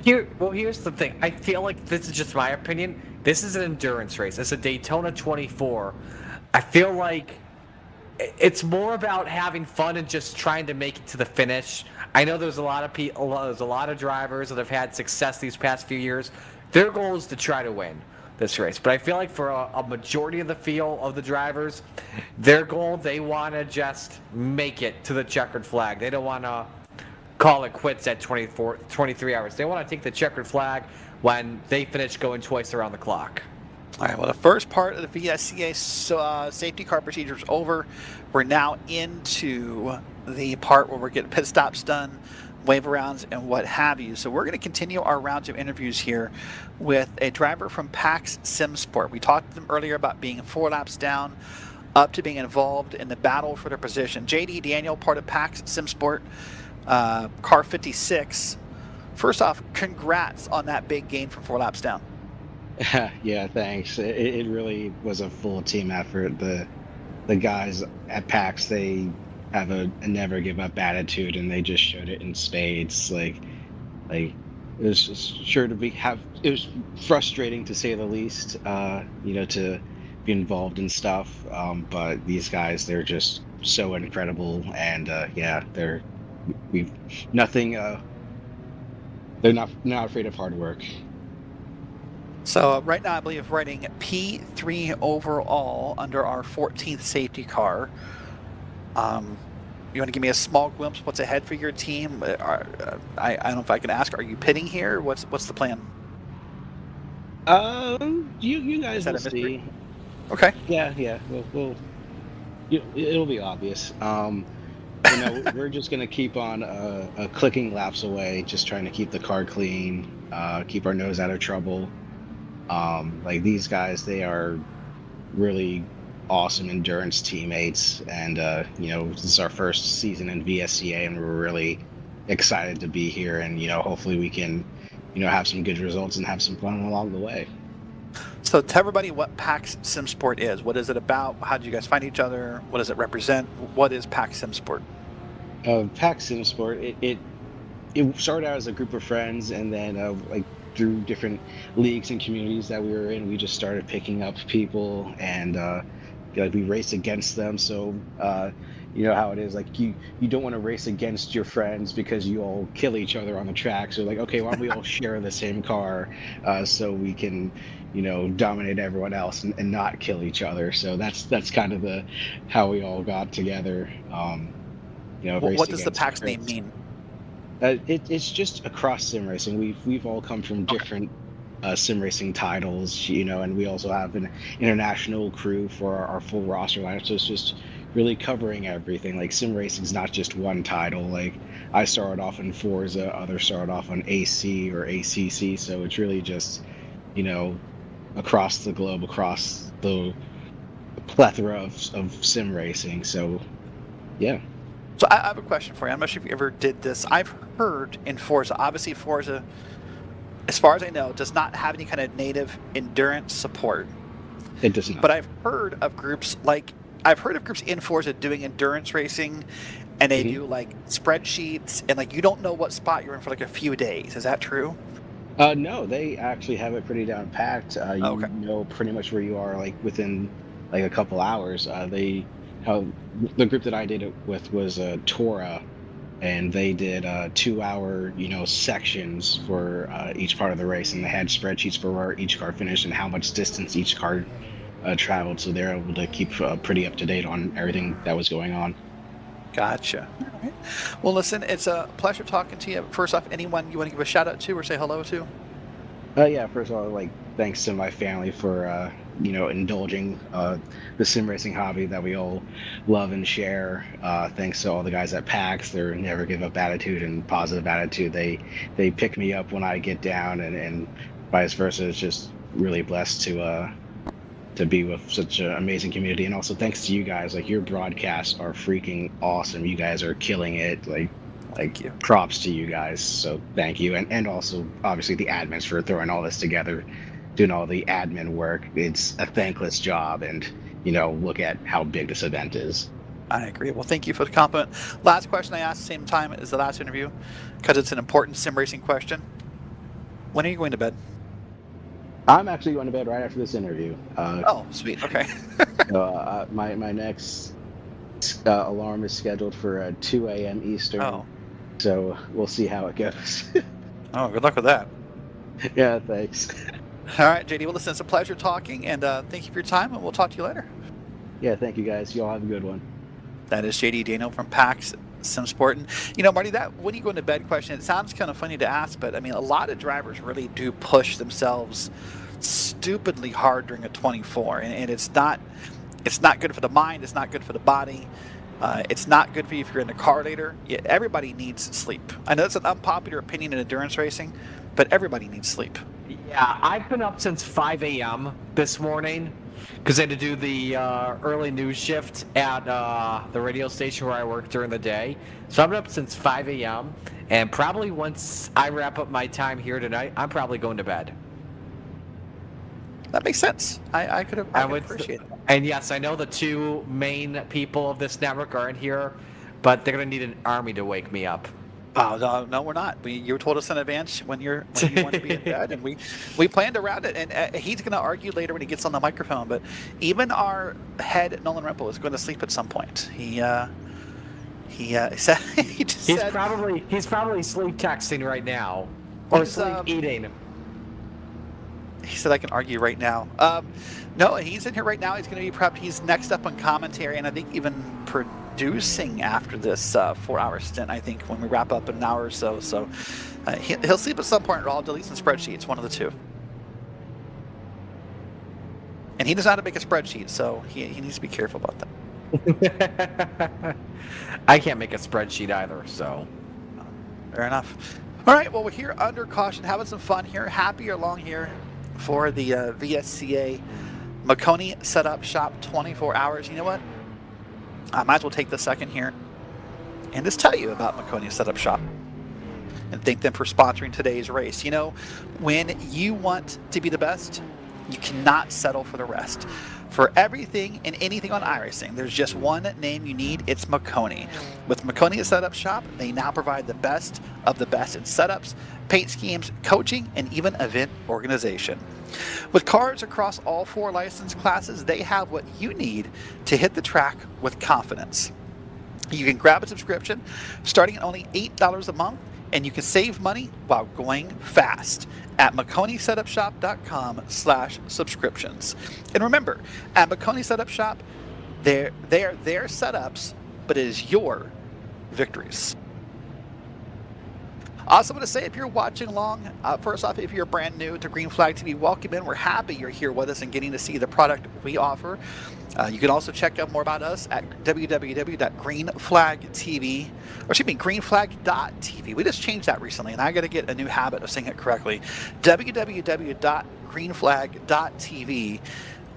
Speaker 6: Here's the thing. I feel like this is just my opinion. This is an endurance race. It's a Daytona 24. I feel like it's more about having fun and just trying to make it to the finish. I know there's a lot of drivers that have had success these past few years. Their goal is to try to win this race. But I feel like for a majority of the field of the drivers, their goal, they want to just make it to the checkered flag. They don't want to call it quits at 23 hours. They want to take the checkered flag when they finish going twice around the clock.
Speaker 1: All right, well, the first part of the VSCA safety car procedure is over. We're now into the part where we're getting pit stops done, wave arounds, and what have you. So we're going to continue our rounds of interviews here with a driver from PAX SimSport. We talked to them earlier about being 4 laps down, up to being involved in the battle for their position. JD Daniel, part of PAX SimSport, car 56. First off, congrats on that big gain from 4 laps down.
Speaker 10: Yeah, thanks. It really was a full team effort. The guys at PAX, they have a never give up attitude, and they just showed it in spades. Like it was just sure to it was frustrating to say the least. To be involved in stuff. But these guys, they're just so incredible, and they're not afraid of hard work.
Speaker 1: So right now, I believe riding P3 overall under our 14th safety car. You want to give me a small glimpse what's ahead for your team? I don't know if I can ask. Are you pitting here? What's the plan?
Speaker 10: You guys will see.
Speaker 1: Okay.
Speaker 10: Yeah. It'll be obvious. We're just gonna keep on clicking laps away, just trying to keep the car clean, keep our nose out of trouble. Like these guys, they are really awesome endurance teammates, and this is our first season in VSCA, and we're really excited to be here, and hopefully we can have some good results and have some fun along the way.
Speaker 1: So tell everybody what PAX SimSport is. What is it about? How did you guys find each other? What does it represent? What is PAX SimSport?
Speaker 10: PAX SimSport, it started out as a group of friends, and then through different leagues and communities that we were in, we just started picking up people, and we race against them. So you know how it is, like you don't want to race against your friends because you all kill each other on the track. So okay, why don't we all share the same car so we can dominate everyone else and not kill each other. So that's kind of how we all got together.
Speaker 1: What does the PAX name mean?
Speaker 10: It's just across sim racing. We've all come from different sim racing titles, and we also have an international crew for our full roster lineup. So it's just really covering everything. Like sim racing's not just one title. Like I started off in Forza, others started off on AC or ACC. So it's really just, across the globe, across the plethora of sim racing. So yeah.
Speaker 1: So I have a question for you. I'm not sure if you ever did this. I've heard in Forza, obviously Forza, as far as I know, does not have any kind of native endurance support.
Speaker 10: It does not.
Speaker 1: But I've heard of groups in Forza doing endurance racing, and they do like spreadsheets, and like you don't know what spot you're in for like a few days. Is that true?
Speaker 10: No, they actually have it pretty down packed. You know pretty much where you are like within like a couple hours. The group that I did it with was Tora, and they did 2-hour sections for each part of the race, and they had spreadsheets for where each car finished and how much distance each car traveled, so they're able to keep pretty up to date on everything that was going on.
Speaker 1: Gotcha. All right. Well, listen, it's a pleasure talking to you. First off, anyone you want to give a shout out to or say hello to?
Speaker 10: Yeah, first of all, like, thanks to my family for indulging the sim racing hobby that we all love and share. Thanks to all the guys at PAX, their never give up attitude and positive attitude. They pick me up when I get down, and vice versa. It's just really blessed to be with such an amazing community. And also thanks to you guys. Like, your broadcasts are freaking awesome. You guys are killing it. Like,
Speaker 1: thank you.
Speaker 10: Props to you guys. So thank you. And also obviously the admins for throwing all this together, doing all the admin work. It's a thankless job, and look at how big this event is.
Speaker 1: I agree. Well, thank you for the compliment. Last question I asked the same time as the last interview, because it's an important sim racing question. When are you going to bed?
Speaker 10: I'm actually going to bed right after this interview.
Speaker 1: Oh, sweet. Okay.
Speaker 10: My next alarm is scheduled for 2 a.m. Eastern.
Speaker 1: Oh.
Speaker 10: So we'll see how it goes.
Speaker 1: Oh, good luck with that.
Speaker 10: Yeah, thanks.
Speaker 1: All right, JD. Well, listen, it's a pleasure talking, and thank you for your time, and we'll talk to you later.
Speaker 10: Yeah, thank you guys. Y'all have a good one.
Speaker 1: That is JD Daniel from PAX SimSport. And, Marty, that when you go into bed question, it sounds kind of funny to ask, but I mean, a lot of drivers really do push themselves stupidly hard during a 24, and it's not good for the mind. It's not good for the body. It's not good for you if you're in the car later. Everybody needs sleep. I know it's an unpopular opinion in endurance racing, but everybody needs sleep.
Speaker 6: Yeah, I've been up since 5 a.m. this morning because I had to do the early news shift at the radio station where I work during the day. So I've been up since 5 a.m. and probably once I wrap up my time here tonight, I'm probably going to bed.
Speaker 1: That makes sense. I could appreciate it.
Speaker 6: And yes, I know the two main people of this network aren't here, but they're going to need an army to wake me up.
Speaker 1: Oh, no, we're not. You told us in advance when you want to be in bed, and we planned around it. And he's going to argue later when he gets on the microphone. But even our head, Nolan Rempel, is going to sleep at some point. He said
Speaker 6: he's probably sleep texting right now or sleep eating.
Speaker 1: He said I can argue right now. No, he's in here right now. He's going to be prepped. He's next up on commentary, and I think even producing after this 4-hour stint, I think, when we wrap up in an hour or so. So he'll sleep at some point, or I'll delete some spreadsheets, one of the two. And he does not make a spreadsheet, so he needs to be careful about
Speaker 6: that. I can't make a spreadsheet either, so.
Speaker 1: Fair enough. All right, well, we're here under caution, having some fun here. Happy or long here for the VSCA Maconi Setup Shop 24 hours. You know what? I might as well take the second here and just tell you about Maconi Setup Shop and thank them for sponsoring today's race. You know, when you want to be the best, you cannot settle for the rest. For everything and anything on iRacing, there's just one name you need. It's Maconi. With Maconi Setup Shop, they now provide the best of the best in setups, paint schemes, coaching, and even event organization. With cars across all 4 license classes, they have what you need to hit the track with confidence. You can grab a subscription starting at only $8 a month, and you can save money while going fast at MaconiSetupShop.com/subscriptions. And remember, at Maconi Setup Shop, they are their setups, but it is your victories. Also, want to say if you're watching along, first off, if you're brand new to Green Flag TV, welcome in. We're happy you're here with us and getting to see the product we offer. You can also check out more about us at greenflag.tv. We just changed that recently, and I got to get a new habit of saying it correctly. www.greenflag.tv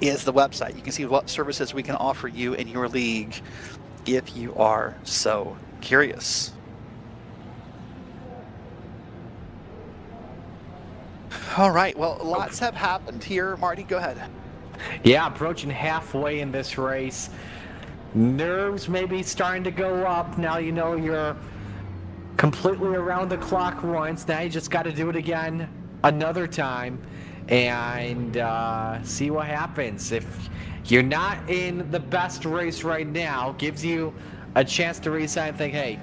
Speaker 1: is the website. You can see what services we can offer you in your league if you are so curious. All right, well, lots have happened here. Marty, go ahead.
Speaker 6: Yeah, approaching halfway in this race. Nerves maybe starting to go up. Now you know you're completely around the clock once. Now you just got to do it again another time and see what happens. If you're not in the best race right now, gives you a chance to reset and think, hey,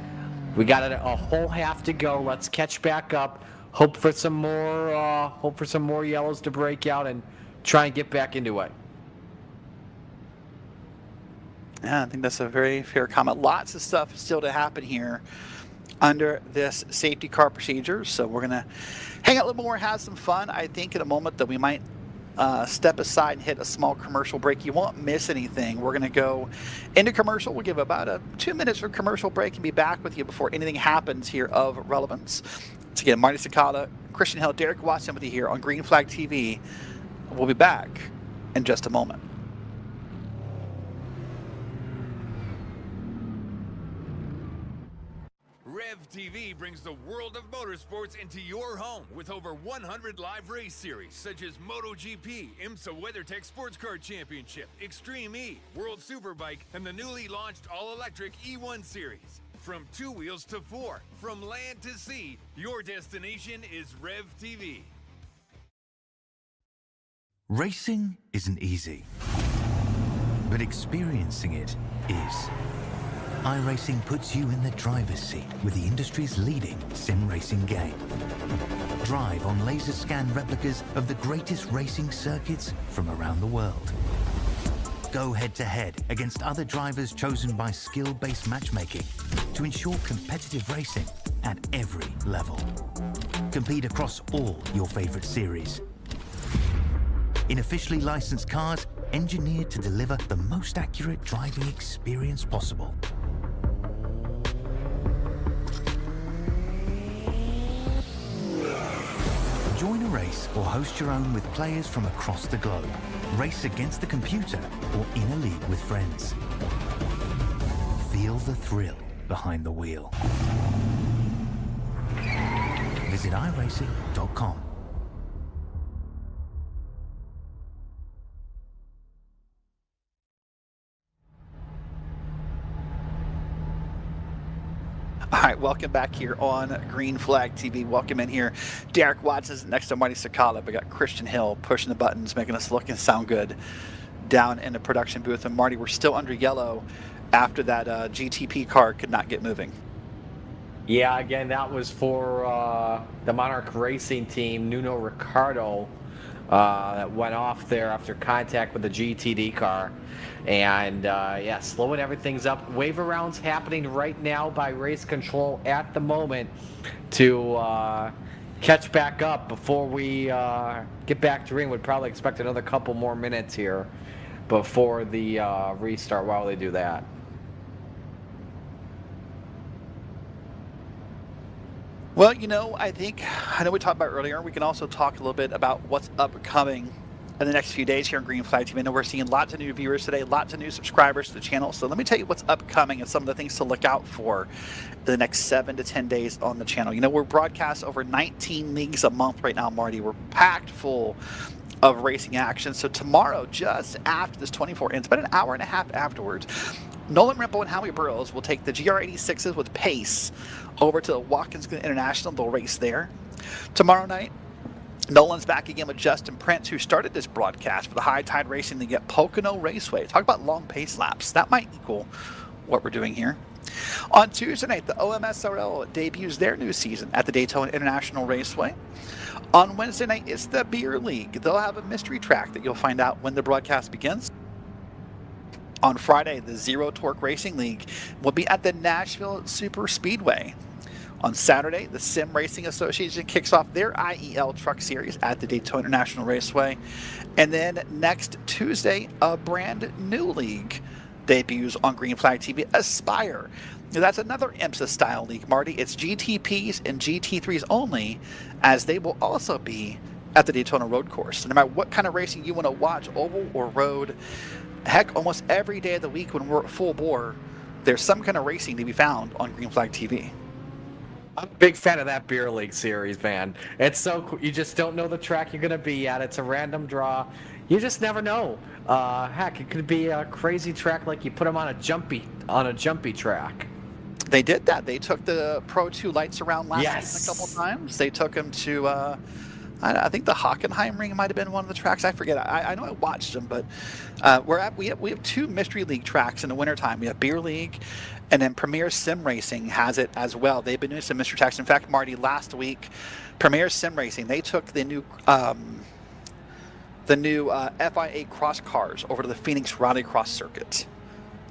Speaker 6: we got a whole half to go. Let's catch back up. Hope for some more yellows to break out and try and get back into it.
Speaker 1: Yeah, I think that's a very fair comment. Lots of stuff still to happen here under this safety car procedure. So we're going to hang out a little more, have some fun. I think in a moment that we might step aside and hit a small commercial break. You won't miss anything. We're going to go into commercial. We'll give about 2 minutes for commercial break and be back with you before anything happens here of relevance. Once again, Marty Sakala, Christian Hill, Derek Watson with you here on Green Flag TV. We'll be back in just a moment.
Speaker 4: Rev TV brings the world of motorsports into your home with over 100 live race series such as MotoGP, IMSA WeatherTech Sports Car Championship, Extreme E, World Superbike, and the newly launched all-electric E1 series. From 2 wheels to 4, from land to sea, your destination is Rev TV.
Speaker 5: Racing isn't easy, but experiencing it is. iRacing puts you in the driver's seat with the industry's leading sim racing game. Drive on laser scan replicas of the greatest racing circuits from around the world. Go head-to-head against other drivers chosen by skill-based matchmaking to ensure competitive racing at every level. Compete across all your favorite series. In officially licensed cars, engineered to deliver the most accurate driving experience possible. Join a race or host your own with players from across the globe. Race against the computer or in a league with friends. Feel the thrill behind the wheel. Visit iRacing.com.
Speaker 1: All right, welcome back here on Green Flag TV. Welcome in here. Derek Watson is next to Marty Sakala. We got Christian Hill pushing the buttons, making us look and sound good down in the production booth. And Marty, we're still under yellow after that GTP car could not get moving.
Speaker 6: Yeah, again, that was for the Monarch Racing team, Nuno Ricardo, that went off there after contact with the GTD car. And yeah, slowing everything's up. Waiver rounds happening right now by race control at the moment to catch back up before we get back to ring. Would probably expect another couple more minutes here before the restart while they do that.
Speaker 1: Well, you know, I know we talked about earlier, we can also talk a little bit about what's upcoming in the next few days here on Green Flag TV. I know we're seeing lots of new viewers today, lots of new subscribers to the channel. So let me tell you what's upcoming and some of the things to look out for in the next 7 to 10 days on the channel. You know, we're broadcast over 19 leagues a month right now, Marty. We're packed full of racing action. So tomorrow, just after this 24 ends, about an hour and a half afterwards, Nolan Rimple and Howie Burrows will take the GR86s with Pace over to Watkins Glen International. They'll race there. Tomorrow night, Nolan's back again with Justin Prince, who started this broadcast for the High Tide Racing League at Pocono Raceway. Talk about long pace laps. That might equal what we're doing here. On Tuesday night, the OMSRL debuts their new season at the Daytona International Raceway. On Wednesday night, it's the Beer League. They'll have a mystery track that you'll find out when the broadcast begins. On Friday, the Zero Torque Racing League will be at the Nashville Super Speedway. On Saturday, the Sim Racing Association kicks off their IEL Truck Series at the Daytona International Raceway. And then next Tuesday, a brand new league debuts on Green Flag TV, Aspire. Now, that's another IMSA-style league, Marty. It's GTPs and GT3s only, as they will also be at the Daytona Road Course. So no matter what kind of racing you want to watch, oval or road, heck, almost every day of the week when we're at full bore, there's some kind of racing to be found on Green Flag TV.
Speaker 6: I'm a big fan of that beer league series, man. It's so cool. You just don't know the track you're gonna be at. It's a random draw. You just never know. Heck, it could be a crazy track like you put them on a jumpy track.
Speaker 1: They did that. They took the Pro 2 lights around last season a couple times. They took them to, I think the Hockenheim Ring might have been one of the tracks. I forget. I know I watched them, but we have 2 Mystery League tracks in the wintertime. We have Beer League, and then Premier Sim Racing has it as well. They've been doing some mystery tracks. In fact, Marty, last week, Premier Sim Racing, they took the new FIA cross cars over to the Phoenix Rallycross circuit.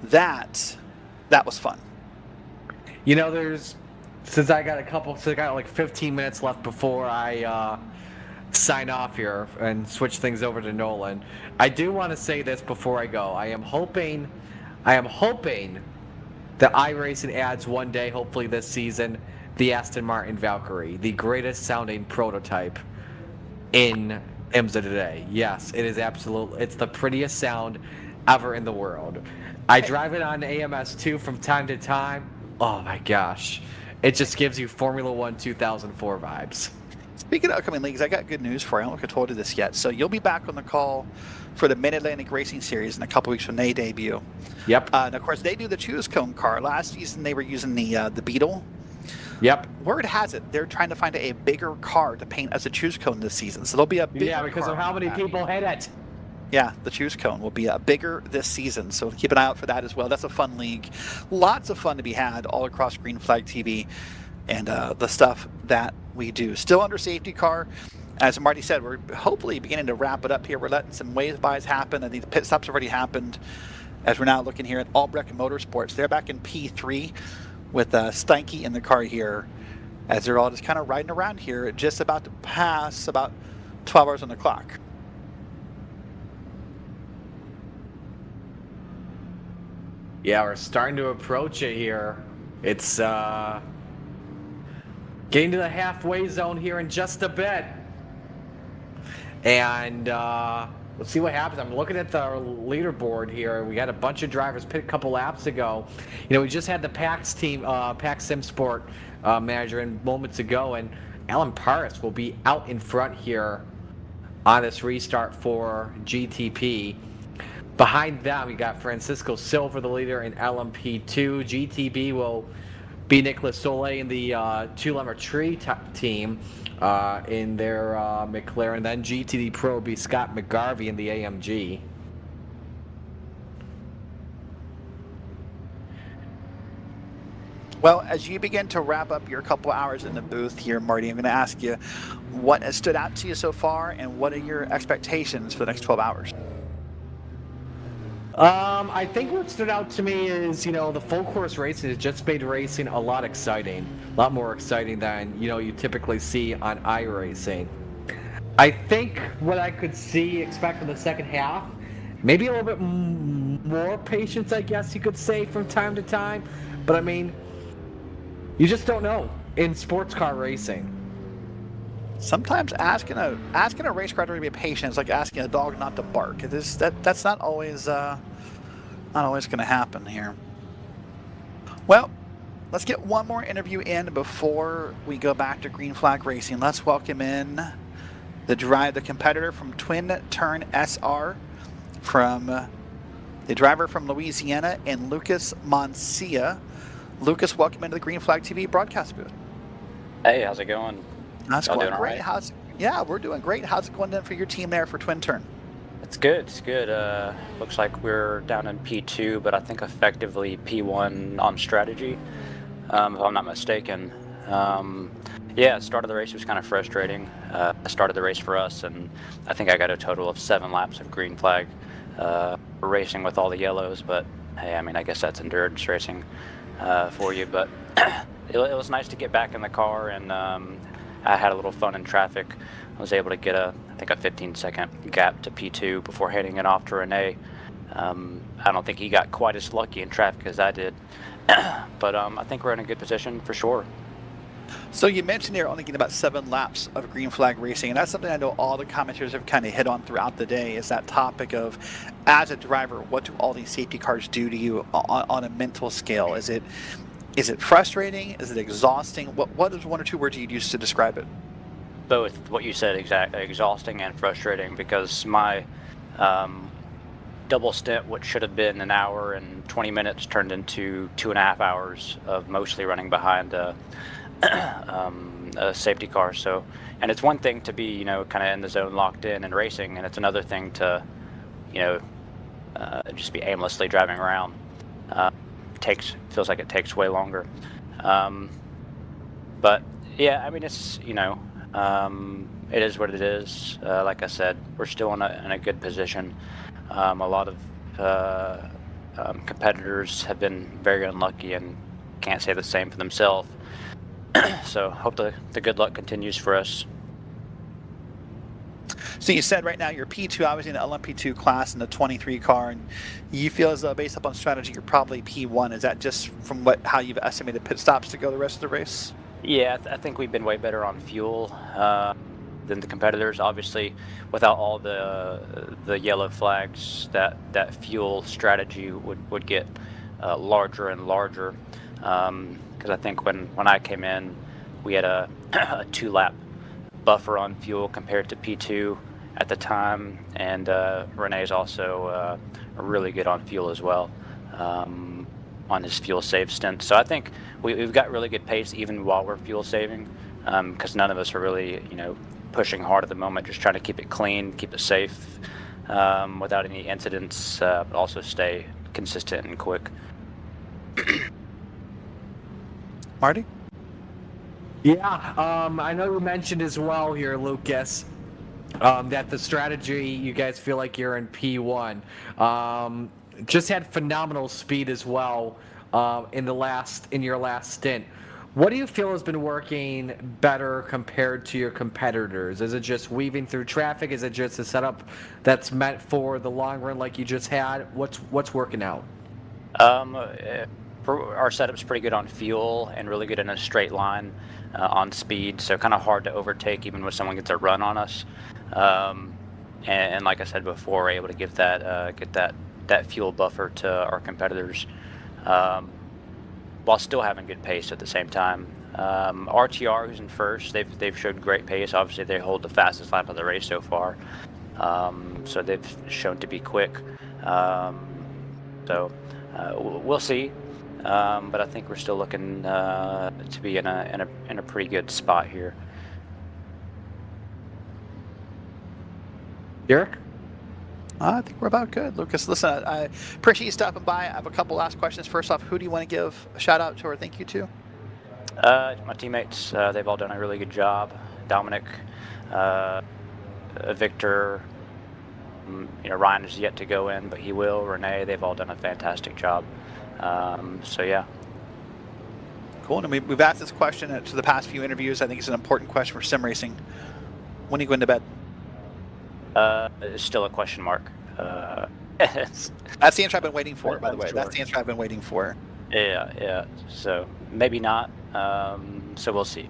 Speaker 1: That was fun.
Speaker 6: You know, since I got like 15 minutes left before I sign off here and switch things over to Nolan, I do want to say this before I go. I am hoping that iRacing adds one day, hopefully this season, the Aston Martin Valkyrie, the greatest sounding prototype in IMSA today. Yes, it is absolutely. It's the prettiest sound ever in the world. I drive it on AMS2 from time to time. Oh my gosh. It just gives you Formula 1 2004 vibes.
Speaker 1: Speaking of upcoming leagues, I got good news for you. I don't know if I told you this yet. So you'll be back on the call for the Mid-Atlantic Racing Series in a couple weeks when they debut.
Speaker 6: Yep.
Speaker 1: And of course, they do the Choose Cone car. Last season, they were using the Beetle.
Speaker 6: Yep.
Speaker 1: Word has it, they're trying to find a bigger car to paint as a Choose Cone this season. So there'll be a bigger
Speaker 6: Yeah, because
Speaker 1: car
Speaker 6: of how many people hit it.
Speaker 1: Yeah, the Choose Cone will be bigger this season, so keep an eye out for that as well. That's a fun league. Lots of fun to be had all across Green Flag TV and the stuff that we do. Still under safety car. As Marty said, we're hopefully beginning to wrap it up here. We're letting some wave-bys happen. I think the pit stops have already happened as we're now looking here at Albrecht Motorsports. They're back in P3 with Steinke in the car here as they're all just kind of riding around here, just about to pass about 12 hours on the clock.
Speaker 6: Yeah, we're starting to approach it here. It's getting to the halfway zone here in just a bit. And let's see what happens. I'm looking at the leaderboard here. We had a bunch of drivers pit a couple laps ago. You know, we just had the PAX team, PAX Sim Sport manager in moments ago, and Alan Paris will be out in front here on this restart for GTP. Behind them, we got Francisco Silva, the leader in LMP2. GTB will be Nicolas Soleil in the two-lemmer tree team in their McLaren. Then GTD Pro will be Scott McGarvey in the AMG.
Speaker 1: Well, as you begin to wrap up your couple hours in the booth here, Marty, I'm going to ask you what has stood out to you so far and what are your expectations for the next 12 hours?
Speaker 6: I think what stood out to me is, you know, the full course racing has just made racing a lot exciting, a lot more exciting than, you know, you typically see on iRacing. I think what I could expect in the second half, maybe a little bit more patience, I guess you could say, from time to time. But I mean, you just don't know in sports car racing.
Speaker 1: Sometimes asking a race car to be patient is like asking a dog not to bark. That's not always going to happen here. Well, let's get one more interview in before we go back to Green Flag Racing. Let's welcome in the competitor from Twin Turn SR, from the driver from Louisiana, and Lucas Moncia. Lucas, welcome into the Green Flag TV broadcast booth.
Speaker 11: Hey, how's it going?
Speaker 1: That's
Speaker 11: Y'all
Speaker 1: going
Speaker 11: doing
Speaker 1: great.
Speaker 11: all right?
Speaker 1: Yeah, we're doing great. How's it going then for your team there for Twin Turn?
Speaker 11: It's good. It's good. Looks like we're down in P2, but I think effectively P1 on strategy, if I'm not mistaken. Yeah, start of the race was kind of frustrating. Started the race for us, and I think I got a total of 7 laps of green flag. Racing with all the yellows, but hey, I mean, I guess that's endurance racing for you. But it was nice to get back in the car, and I had a little fun in traffic. I was able to get I think a 15-second gap to P2 before handing it off to Renee. I don't think he got quite as lucky in traffic as I did, but I think we're in a good position for sure.
Speaker 1: So you mentioned you're only getting about 7 laps of green flag racing, and that's something I know all the commentators have kind of hit on throughout the day, is that topic of, as a driver, what do all these safety cars do to you on a mental scale? Is it frustrating? Is it exhausting? What is 1 or 2 words you'd use to describe it?
Speaker 11: Both what you said, exhausting and frustrating, because my double stint, which should have been an hour and 20 minutes, turned into 2.5 hours of mostly running behind a safety car. So, and it's one thing to be, kind of in the zone, locked in and racing, and it's another thing to, just be aimlessly driving around. Feels like it takes way longer. But yeah, I mean, it's it is what it is. Like I said, we're still in a good position. A lot of competitors have been very unlucky and can't say the same for themselves. So hope the good luck continues for us.
Speaker 1: So you said right now you're P2, obviously in the LMP2 class in the 23 car, and you feel as though based upon strategy you're probably P1. Is that just from how you've estimated pit stops to go the rest of the race?
Speaker 11: Yeah, I think we've been way better on fuel than the competitors. Obviously, without all the yellow flags, that fuel strategy would get larger and larger. Because I think when I came in, we had a 2-lap buffer on fuel compared to P2 at the time, and Renee's also really good on fuel as well, on his fuel save stint. So I think we've got really good pace even while we're fuel saving, because none of us are really pushing hard at the moment, just trying to keep it clean, keep it safe, without any incidents, but also stay consistent and quick.
Speaker 1: Marty?
Speaker 6: Yeah, I know you mentioned as well here, Lucas, that the strategy, you guys feel like you're in P1. Just had phenomenal speed as well in your last stint. What do you feel has been working better compared to your competitors? Is it just weaving through traffic? Is it just a setup that's meant for the long run like you just had? What's working out?
Speaker 11: Our setup's pretty good on fuel and really good in a straight line on speed, so kind of hard to overtake even when someone gets a run on us. And like I said before, we're able to give get that fuel buffer to our competitors, while still having good pace at the same time. RTR, who's in first, they've showed great pace. Obviously, they hold the fastest lap of the race so far, so they've shown to be quick. So we'll see. But I think we're still looking to be in a pretty good spot here.
Speaker 6: Derek?
Speaker 1: I think we're about good. Lucas, listen, I appreciate you stopping by. I have a couple last questions. First off, who do you want to give a shout out to or thank you to?
Speaker 11: My teammates, they've all done a really good job. Dominic, Victor, Ryan is yet to go in, but he will. Renee, they've all done a fantastic job. So yeah.
Speaker 1: Cool. And we've asked this question to the past few interviews. I think it's an important question for sim racing. When are you going to bed?
Speaker 11: It's still a question mark.
Speaker 1: That's the answer I've been waiting for, by the way. Sure. That's the answer I've been waiting for.
Speaker 11: Yeah. So maybe not. So we'll see.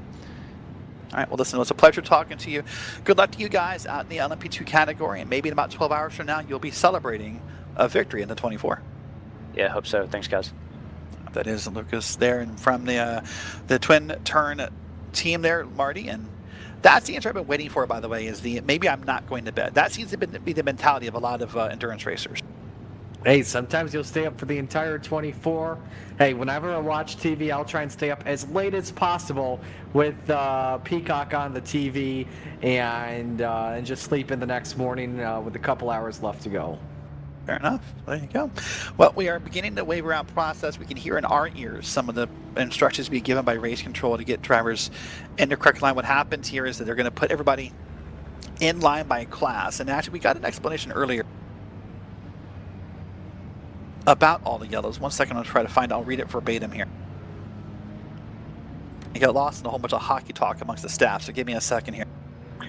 Speaker 1: All right. Well, listen, it was a pleasure talking to you. Good luck to you guys out in the LMP2 category. And maybe in about 12 hours from now, you'll be celebrating a victory in the 24.
Speaker 11: Yeah, hope so. Thanks, guys.
Speaker 1: That is Lucas there, and from the twin turn team there, Marty. And that's the answer I've been waiting for, by the way, is maybe I'm not going to bed. That seems to be the mentality of a lot of endurance racers.
Speaker 6: Hey, sometimes you'll stay up for the entire 24. Hey, whenever I watch TV, I'll try and stay up as late as possible with Peacock on the TV and just sleep in the next morning with a couple hours left to go.
Speaker 1: Fair enough. There you go. Well, we are beginning the wave around process. We can hear in our ears some of the instructions being given by race control to get drivers in the correct line. What happens here is that they're going to put everybody in line by class. And actually, we got an explanation earlier about all the yellows. 1 second, I'll try to find it. I'll read it verbatim here. I got lost in a whole bunch of hockey talk amongst the staff, so give me a second here.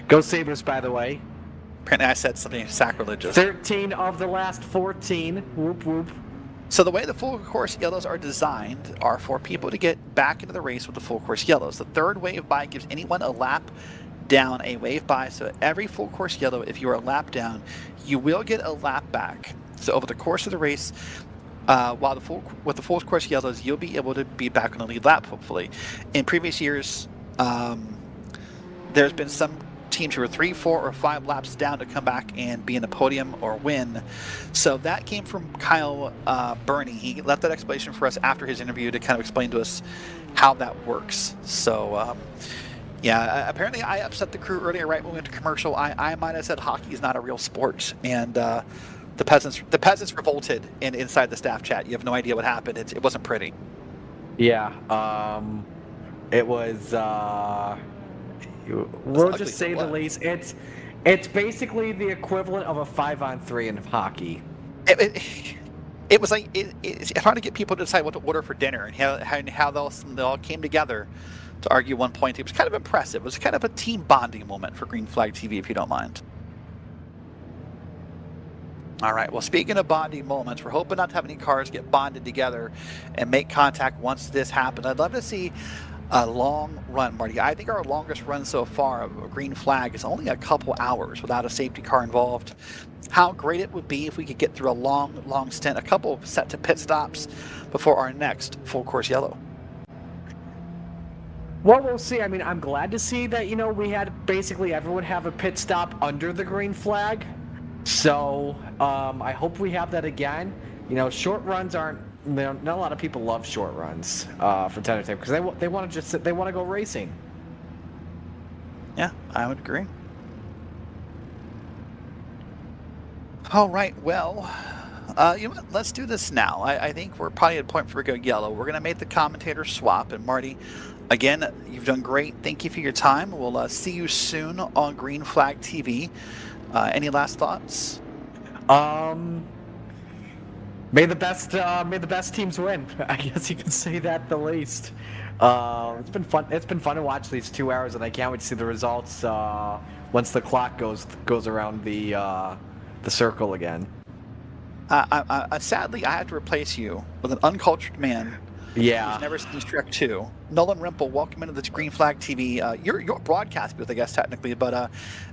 Speaker 6: Go Sabres, by the way.
Speaker 1: Apparently I said something sacrilegious.
Speaker 6: 13 of the last 14. Whoop, whoop.
Speaker 1: So the way the full course yellows are designed are for people to get back into the race with the full course yellows. The third wave by gives anyone a lap down a wave by. So every full course yellow, if you are a lap down, you will get a lap back. So over the course of the race, with the full course yellows, you'll be able to be back on the lead lap, hopefully. In previous years, there's been some teams who are 3, 4, or 5 laps down to come back and be in the podium or win. So that came from Kyle Burney. He left that explanation for us after his interview to kind of explain to us how that works. So yeah, apparently I upset the crew earlier right when we went to commercial. I might have said hockey is not a real sport, and the peasants revolted inside the staff chat. You have no idea what happened. It wasn't pretty.
Speaker 6: Yeah, it was. We'll just say the least. It's basically the equivalent of a 5-on-3 in hockey.
Speaker 1: It was like it's trying to get people to decide what to order for dinner, and how they all came together to argue one point. It was kind of impressive. It was kind of a team bonding moment for Green Flag TV, if you don't mind. All right, well, speaking of bonding moments, we're hoping not to have any cars get bonded together and make contact once this happens. I'd love to see a long run, Marty. I think our longest run so far of a Green Flag is only a couple hours without a safety car involved. How great it would be if we could get through a long stint, a couple set to pit stops before our next full course yellow.
Speaker 6: Well, we'll see. I mean, I'm glad to see that, we had basically everyone have a pit stop under the Green Flag. So I hope we have that again. Short runs aren't. Not a lot of people love short runs for tender tape because they want to go racing.
Speaker 1: Yeah, I would agree. All right, well, you know what? Let's do this now. I think we're probably at a point where we go yellow. We're going to make the commentator swap. And Marty, again, you've done great. Thank you for your time. We'll see you soon on Green Flag TV. Any last thoughts?
Speaker 6: May the best teams win. I guess you could say that the least. It's been fun. It's been fun to watch these 2 hours, and I can't wait to see the results once the clock goes around the circle again.
Speaker 1: Sadly, I have to replace you with an uncultured man.
Speaker 6: Yeah.
Speaker 1: Who's never seen Shrek 2. Nolan Rimple, welcome into the Green Flag TV. You're broadcast booth, I guess, technically, but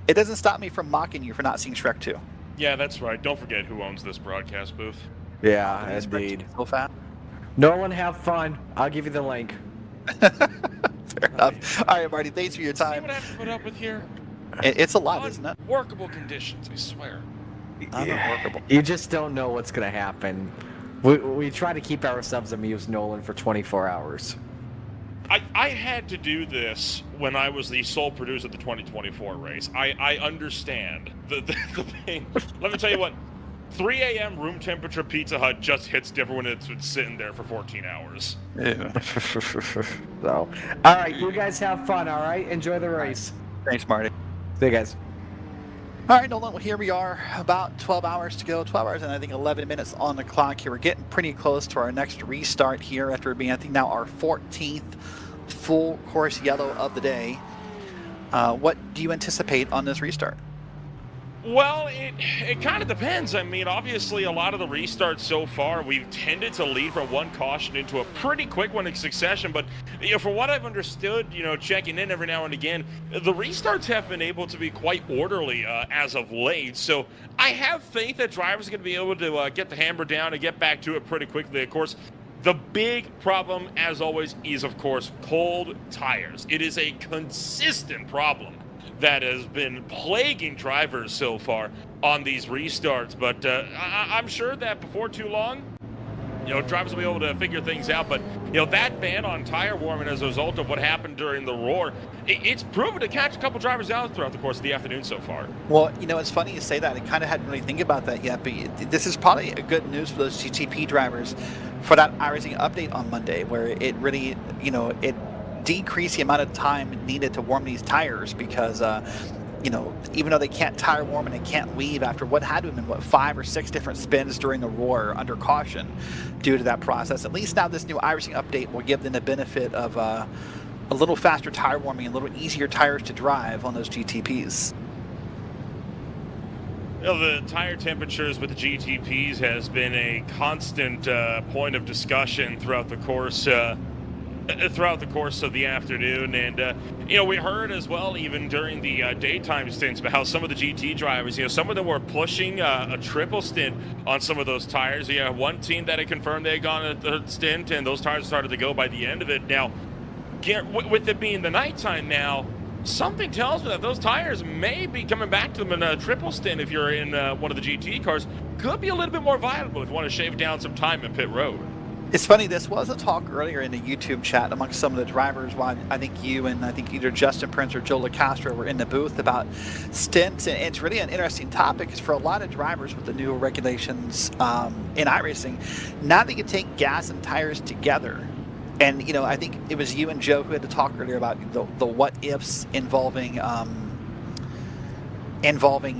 Speaker 1: it doesn't stop me from mocking you for not seeing Shrek 2.
Speaker 12: Yeah, that's right. Don't forget who owns this broadcast booth.
Speaker 6: Yeah, indeed.
Speaker 1: So fast.
Speaker 6: Nolan, have fun. I'll give you the link.
Speaker 1: Fair enough. All right, Marty, thanks for your time.
Speaker 12: See what I have to put up with here?
Speaker 1: It's a lot, isn't it?
Speaker 12: Workable conditions, I swear.
Speaker 1: Unworkable.
Speaker 6: You just don't know what's going to happen. We try to keep ourselves amused, Nolan, for 24 hours.
Speaker 12: I had to do this when I was the sole producer of the 2024 race. I understand the pain. Let me tell you what. 3 a.m. room temperature Pizza Hut just hits different when it's been sitting there for 14 hours.
Speaker 1: Yeah.
Speaker 6: So, all right, you guys have fun, all right? Enjoy the race.
Speaker 1: Thanks, Marty.
Speaker 6: See you guys.
Speaker 1: All right, Nolan, well, here we are, about 12 hours to go, 12 hours and I think 11 minutes on the clock here. We're getting pretty close to our next restart here after being, I think, now our 14th full course yellow of the day. What do you anticipate on this restart?
Speaker 12: Well, it kind of depends. I mean, obviously, a lot of the restarts so far, we've tended to lead from one caution into a pretty quick one in succession. But from what I've understood, checking in every now and again, the restarts have been able to be quite orderly as of late. So I have faith that drivers are going to be able to get the hammer down and get back to it pretty quickly. Of course, the big problem, as always, is, of course, cold tires. It is a consistent problem that has been plaguing drivers so far on these restarts. But I'm sure that before too long, drivers will be able to figure things out. But, that ban on tire warming as a result of what happened during the roar, it's proven to catch a couple drivers out throughout the course of the afternoon so far.
Speaker 1: Well, it's funny you say that. I kind of hadn't really think about that yet, but this is probably a good news for those GTP drivers for that iRacing update on Monday, where it really, it decrease the amount of time needed to warm these tires because, even though they can't tire warm and they can't weave after what had to have been, 5 or 6 different spins during the roar under caution due to that process. At least now this new iRacing update will give them the benefit of a little faster tire warming, a little easier tires to drive on those GTPs.
Speaker 12: You know, the tire temperatures with the GTPs has been a constant point of discussion throughout the course of the afternoon, and you know, we heard as well even during the daytime stints about how some of the GT drivers, you know, some of them were pushing a triple stint on some of those tires. Yeah, one team that had confirmed they had gone a third stint, and those tires started to go by the end of it. Now, with it being the nighttime now, something tells me that those tires may be coming back to them in a triple stint. If you're in one of the GT cars, could be a little bit more viable if you want to shave down some time in pit road.
Speaker 1: It's funny, this was a talk earlier in the YouTube chat amongst some of the drivers while I think you and I think either Justin Prince or Joe LaCastro were in the booth about stints, and it's really an interesting topic because for a lot of drivers with the new regulations in iRacing, now they can take gas and tires together. And, you know, I think it was you and Joe who had to talk earlier about the what ifs involving, you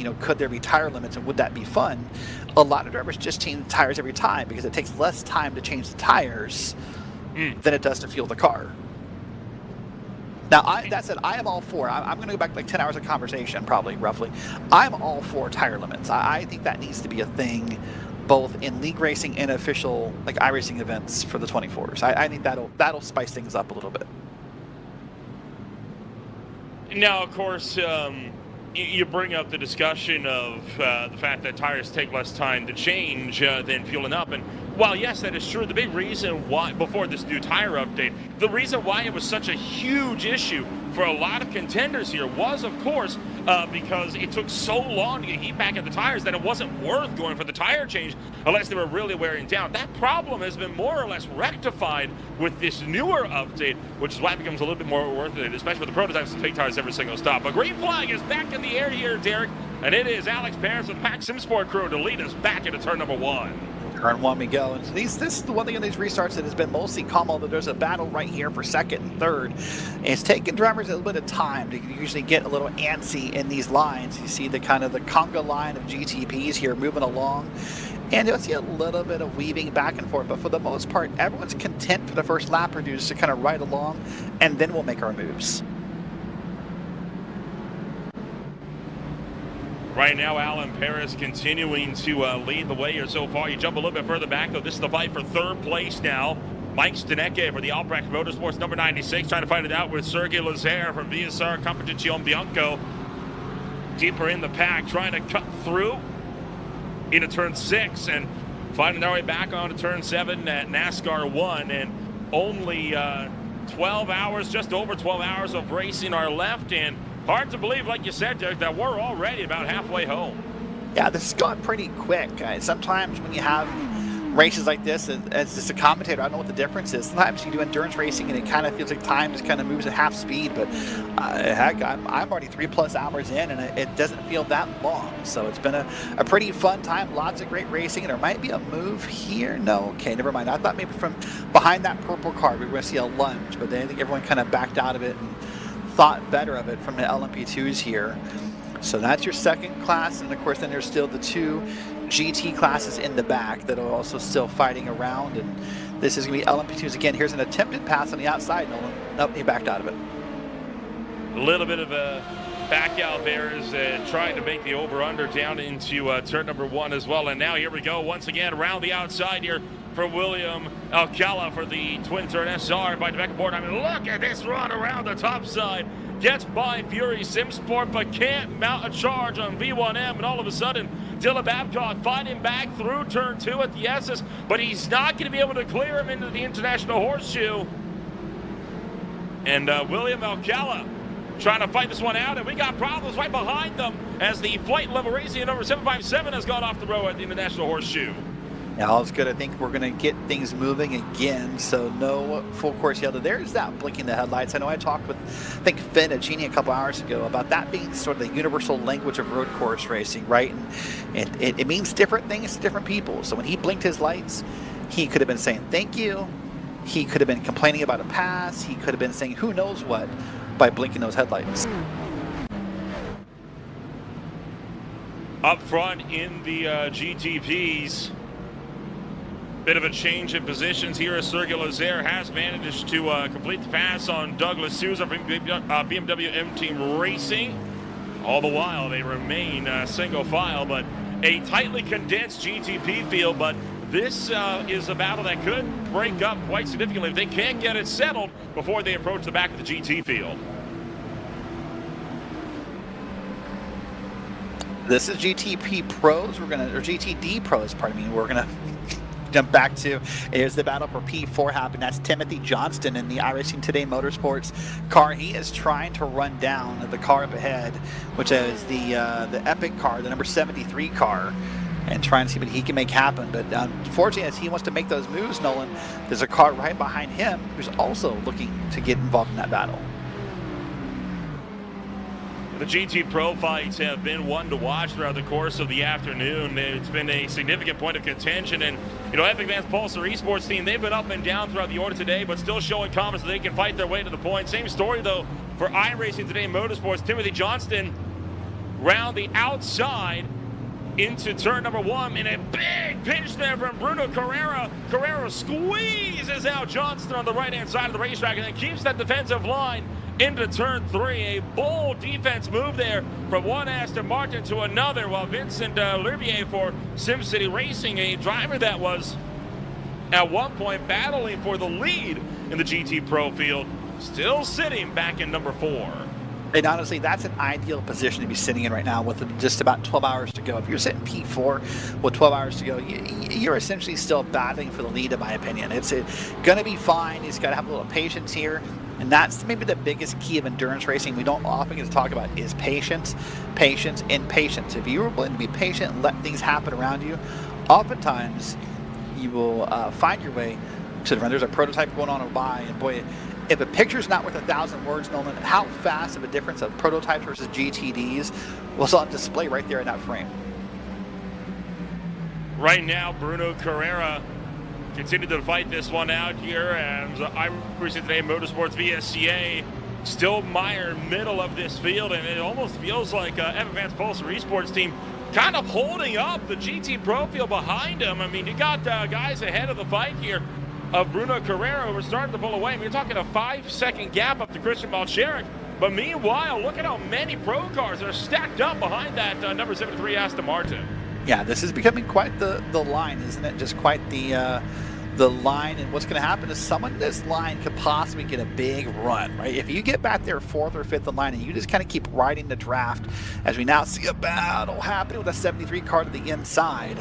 Speaker 1: know, could there be tire limits and would that be fun? A lot of drivers just change the tires every time because it takes less time to change the tires than it does to fuel the car. Now, that said, I am all for, I'm going to go back like 10 hours of conversation, probably, roughly. I'm all for tire limits. I think that needs to be a thing both in league racing and official like iRacing events for the 24s. I think that'll spice things up a little bit.
Speaker 12: Now, of course, you bring up the discussion of the fact that tires take less time to change than fueling up. And while, yes, that is true, the big reason why, before this new tire update, the reason why it was such a huge issue for a lot of contenders here was, of course, because it took so long to get heat back in the tires that it wasn't worth going for the tire change unless they were really wearing down. That problem has been more or less rectified with this newer update, which is why it becomes a little bit more worth it, especially with the prototypes to take tires every single stop. A green flag is back in the air here, Derek, and it is Alex Paris with the Pack Sim Sport crew to lead us back into turn number 1.
Speaker 1: Turn 1 we go. And this is the one thing in these restarts that has been mostly calm, although there's a battle right here for second and third. And it's taken drivers a little bit of time to usually get a little antsy in these lines. You see the kind of the conga line of GTPs here moving along. And you'll see a little bit of weaving back and forth, but for the most part, everyone's content for the first lap or two just to kind of ride along, and then we'll make our moves.
Speaker 12: Right now, Alan Paris continuing to lead the way here so far. You jump a little bit further back, though. This is the fight for third place now. Mike Stanecke for the Albrecht Motorsports, number 96, trying to fight it out with Sergei Lazaire from VSR Competizione Bianco. Deeper in the pack, trying to cut through into turn 6 and finding their way back onto turn 7 at NASCAR 1. And only 12 hours, just over 12 hours of racing are left, and hard to believe, like you said, Derek, that we're already about halfway home.
Speaker 1: Yeah, this has gone pretty quick. Sometimes when you have races like this, as just a commentator, I don't know what the difference is. Sometimes you do endurance racing and it kind of feels like time just kind of moves at half speed, but heck, I'm already 3+ hours in and it doesn't feel that long. So it's been a pretty fun time, lots of great racing. And there might be a move here. No, okay, never mind. I thought maybe from behind that purple car we were going to see a lunge, but then I think everyone kind of backed out of it and thought better of it from the LMP2s here. So that's your second class, and of course then there's still the 2 GT classes in the back that are also still fighting around, and this is going to be LMP2s again. Here's an attempted pass on the outside. Nope, he backed out of it.
Speaker 12: A little bit of a back out there is trying to make the over-under down into turn number 1 as well. And now here we go once again around the outside here for William Alcala for the twin-turn SR by Beckenbord. I mean, look at this run around the top side. Gets by Fury Simsport, but can't mount a charge on V1M, and all of a sudden, Dylan Babcock fighting back through turn 2 at the S's, but he's not going to be able to clear him into the International Horseshoe. And William Alcala trying to fight this one out, and we got problems right behind them as the flight level racing number 757 has gone off the road at the International Horseshoe.
Speaker 1: Yeah, all's good. I think we're going to get things moving again, so no full course yellow. There's that blinking the headlights. I know I talked with, I think, Finn at Genie a couple hours ago about that being sort of the universal language of road course racing, right? And it means different things to different people. So when he blinked his lights, he could have been saying thank you. He could have been complaining about a pass. He could have been saying who knows what by blinking those headlights. Up
Speaker 12: front in the GTPs, Bit of a change in positions here as Sergio Lazer has managed to complete the pass on Douglas Souza from BMW M Team Racing. All the while, they remain single file, but a tightly condensed GTP field. But this is a battle that could break up quite significantly if they can't get it settled before they approach the back of the GT field.
Speaker 1: This is GTP Pros. Or GTD Pros, pardon me. We're gonna jump back to, here's the battle for P4 happening. That's Timothy Johnston in the iRacing Today Motorsports car. He is trying to run down the car up ahead, which is the Epic car, the number 73 car, and trying to see what he can make happen. But unfortunately, as he wants to make those moves, Nolan, there's a car right behind him who's also looking to get involved in that battle.
Speaker 12: The GT Pro fights have been one to watch throughout the course of the afternoon. It's been a significant point of contention, and Epic Vans Pulsar Esports team, they've been up and down throughout the order today, but still showing confidence that they can fight their way to the point. Same story though for iRacing Today Motorsports. Timothy Johnston round the outside into turn number 1 in a big pinch there from Bruno Carrera. Carrera squeezes out Johnston on the right-hand side of the racetrack and then keeps that defensive line into turn 3. A bold defense move there from one Aston Martin to another, while Vincent L'Herbier for SimCity Racing, a driver that was at one point battling for the lead in the GT Pro field, still sitting back in number 4.
Speaker 1: And honestly, that's an ideal position to be sitting in right now with just about 12 hours to go. If you're sitting P4 with 12 hours to go, you're essentially still battling for the lead, in my opinion. It's going to be fine. He's got to have a little patience here. And that's maybe the biggest key of endurance racing we don't often get to talk about is patience, patience, and patience. If you are willing to be patient and let things happen around you, oftentimes you will find your way to the run. There's a prototype going on by, and boy, if a picture's not worth 1,000 words, Nolan, how fast of a difference of prototypes versus GTDs was on display right there in that frame.
Speaker 12: Right now, Bruno Carrera continued to fight this one out here, and iRacing Today Motorsports VSCA still mired middle of this field, and it almost feels like Epic Vans Pulsar Esports team kind of holding up the GT Pro field behind him. I mean, you got guys ahead of the fight here of Bruno Carrera who are starting to pull away. I mean, you're talking a 5-second gap up to Christian Balcherik. But meanwhile, look at how many pro cars are stacked up behind that number 73 Aston Martin.
Speaker 1: Yeah, this is becoming quite the line, isn't it? Just quite the line. And what's going to happen is someone in this line could possibly get a big run, right? If you get back there 4th or 5th in line and you just kind of keep riding the draft, as we now see a battle happening with a 73 car to the inside.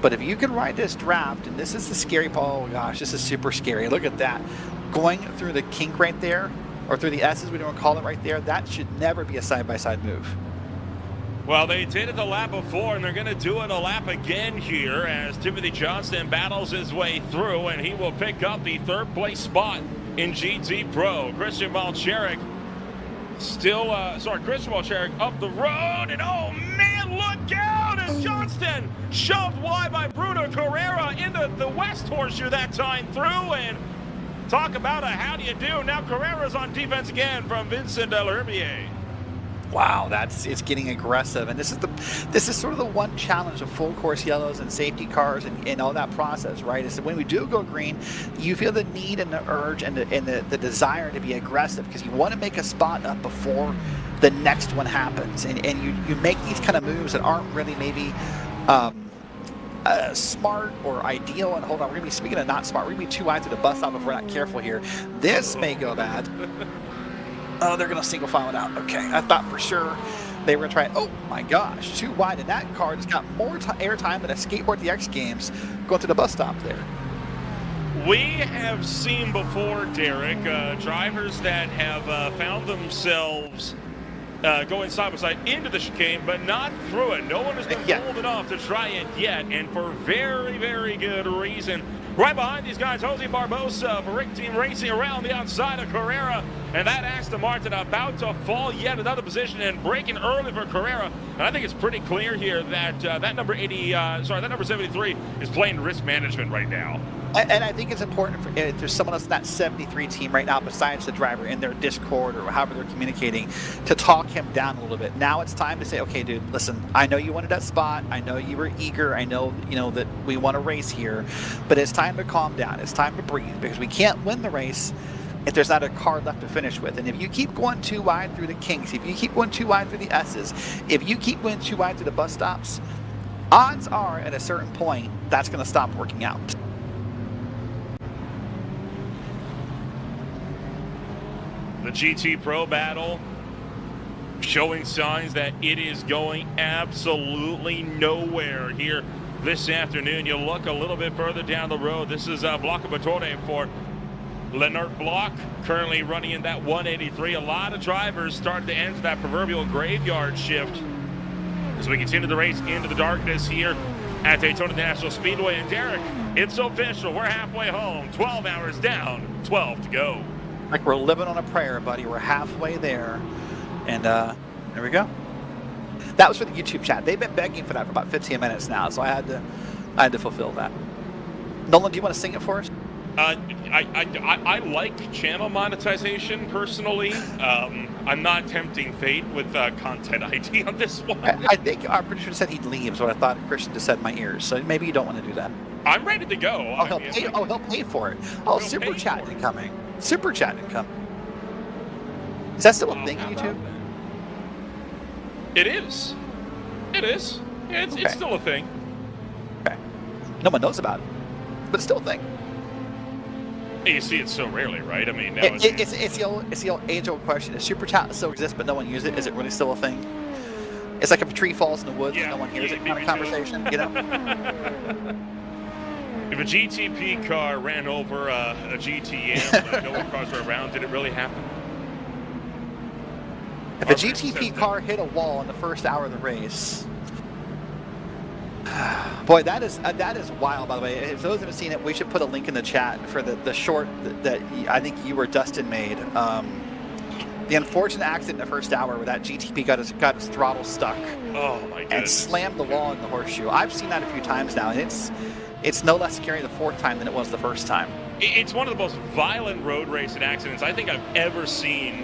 Speaker 1: But if you can ride this draft, and this is the scary part, oh gosh, this is super scary. Look at that. Going through the kink right there, or through the S's, we don't call it right there, that should never be a side-by-side move.
Speaker 12: Well, they did it the lap before, and they're going to do it a lap again here as Timothy Johnston battles his way through, and he will pick up the 3rd place spot in GT Pro. Christian Balcherik Christian Balcherik up the road, and oh man, look out as Johnston shoved wide by Bruno Carrera into the West Horseshoe that time through, and talk about a how do you do. Now Carrera's on defense again from Vincent L'Herbier.
Speaker 1: Wow, it's getting aggressive, and this is sort of the one challenge of full course yellows and safety cars and all that process, right? Is that when we do go green, you feel the need and the urge and the desire to be aggressive because you want to make a spot up before the next one happens, and you make these kind of moves that aren't really maybe smart or ideal. And hold on, we're gonna be speaking of not smart. We're gonna be too wide to the bus stop if we're not careful here. This may go bad. Oh, they're going to single file it out. Okay, I thought for sure they were going to try it. Oh my gosh, too wide. And that car just got more air time than a Skateboard the X Games going to the bus stop there.
Speaker 12: We have seen before, Derek, drivers that have found themselves going side by side into the chicane, but not through it. No one has been bold enough to try it yet, and for very, very good reason. Right behind these guys, Jose Barbosa for Rick Team Racing around the outside of Carrera. And that Aston Martin about to fall yet another position and breaking early for Carrera. And I think it's pretty clear here that that number 73 is playing risk management right now.
Speaker 1: And I think it's important if there's someone else in that 73 team right now besides the driver in their Discord or however they're communicating to talk him down a little bit. Now it's time to say, okay, dude, listen, I know you wanted that spot. I know you were eager. I know, that we want to race here, but it's time to calm down. It's time to breathe because we can't win the race if there's not a car left to finish with. And if you keep going too wide through the kinks, if you keep going too wide through the S's, if you keep going too wide through the bus stops, odds are at a certain point that's going to stop working out.
Speaker 12: The GT Pro battle showing signs that it is going absolutely nowhere here this afternoon. You look a little bit further down the road. This is Block of Batone for Lennart Block, currently running in that 183. A lot of drivers starting to enter that proverbial graveyard shift as we continue the race into the darkness here at Daytona National Speedway. And Derek, it's official. We're halfway home. 12 hours down, 12 to go.
Speaker 1: Like we're living on a prayer, buddy. We're halfway there. And there we go. That was for the YouTube chat. They've been begging for that for about 15 minutes now, so I had to fulfill that. Nolan, do you want to sing it for us?
Speaker 12: I like channel monetization personally. I'm not tempting fate with content ID on this one.
Speaker 1: I think our producer said he'd leave, is what I thought Christian just said in my ears. So maybe you don't want to do that.
Speaker 12: I'm ready to go.
Speaker 1: Oh, he'll pay for it. Oh, super chat incoming. Super chat incoming. Is that still a thing on YouTube?
Speaker 12: It is. It is. Yeah, it's still a thing.
Speaker 1: Okay. No one knows about it, but it's still a thing.
Speaker 12: You see it so rarely, right? I mean,
Speaker 1: it's the old age-old question. If super chat still exists but no one uses it, is it really still a thing? It's like if a tree falls in the woods and no one hears it kind of conversation, you know?
Speaker 12: If a GTP car ran over a GTM, no one cars were around, did it really happen?
Speaker 1: If a GTP car hit a wall in the first hour of the race, boy, that is wild. By the way, if those haven't seen it, we should put a link in the chat for the short that I think you or Dustin made. The unfortunate accident in the first hour where that GTP got his throttle stuck.
Speaker 12: Oh my goodness!
Speaker 1: And slammed the wall in the horseshoe. I've seen that a few times now, and it's no less scary the fourth time than it was the first time.
Speaker 12: It's one of the most violent road racing accidents I think I've ever seen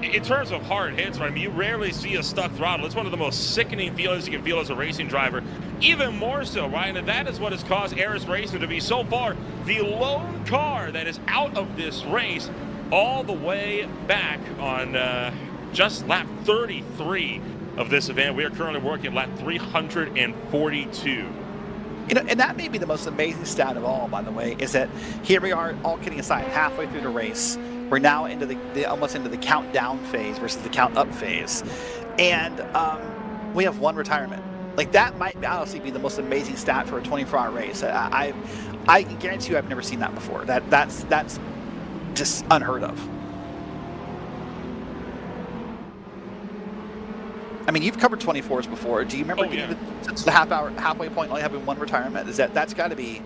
Speaker 12: in terms of hard hits. Right? I mean, you rarely see a stuck throttle. It's one of the most sickening feelings you can feel as a racing driver. Even more so, right? And that is what has caused Aris Racing to be so far the lone car that is out of this race all the way back on just lap 33 of this event. We are currently working at lap 342.
Speaker 1: And that may be the most amazing stat of all, by the way, is that here we are, all kidding aside, halfway through the race. We're now into the almost into the countdown phase versus the count up phase, and we have one retirement. Like that might honestly be the most amazing stat for a 24-hour race. I can guarantee you, I've never seen that before. That's just unheard of. I mean, you've covered 24s before. Do you remember getting to the halfway point, only having one retirement? That's got to be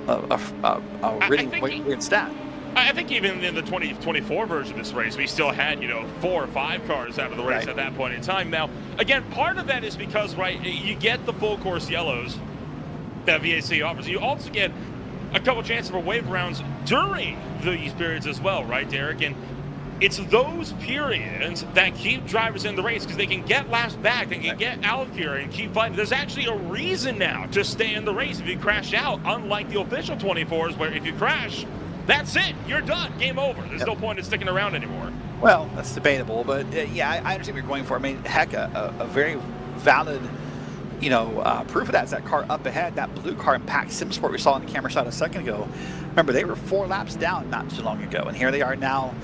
Speaker 1: a really weird stat.
Speaker 12: I think even in the 2024 version of this race, we still had, 4 or 5 cars out of the race at that point in time. Now, again, part of that is because, right, you get the full course yellows that VAC offers. You also get a couple chances for wave rounds during these periods as well, right, Derek? And it's those periods that keep drivers in the race because they can get laps back, they can get out here and keep fighting. There's actually a reason now to stay in the race if you crash out, unlike the official 24s where if you crash, that's it. You're done. Game over. There's no point in sticking around anymore.
Speaker 1: Well, that's debatable, but yeah, I understand what you're going for. I mean, heck, a very valid, proof of that is that car up ahead, that blue car in Pack SimSport we saw on the camera shot a second ago. Remember, they were 4 laps down not too long ago, and here they are now.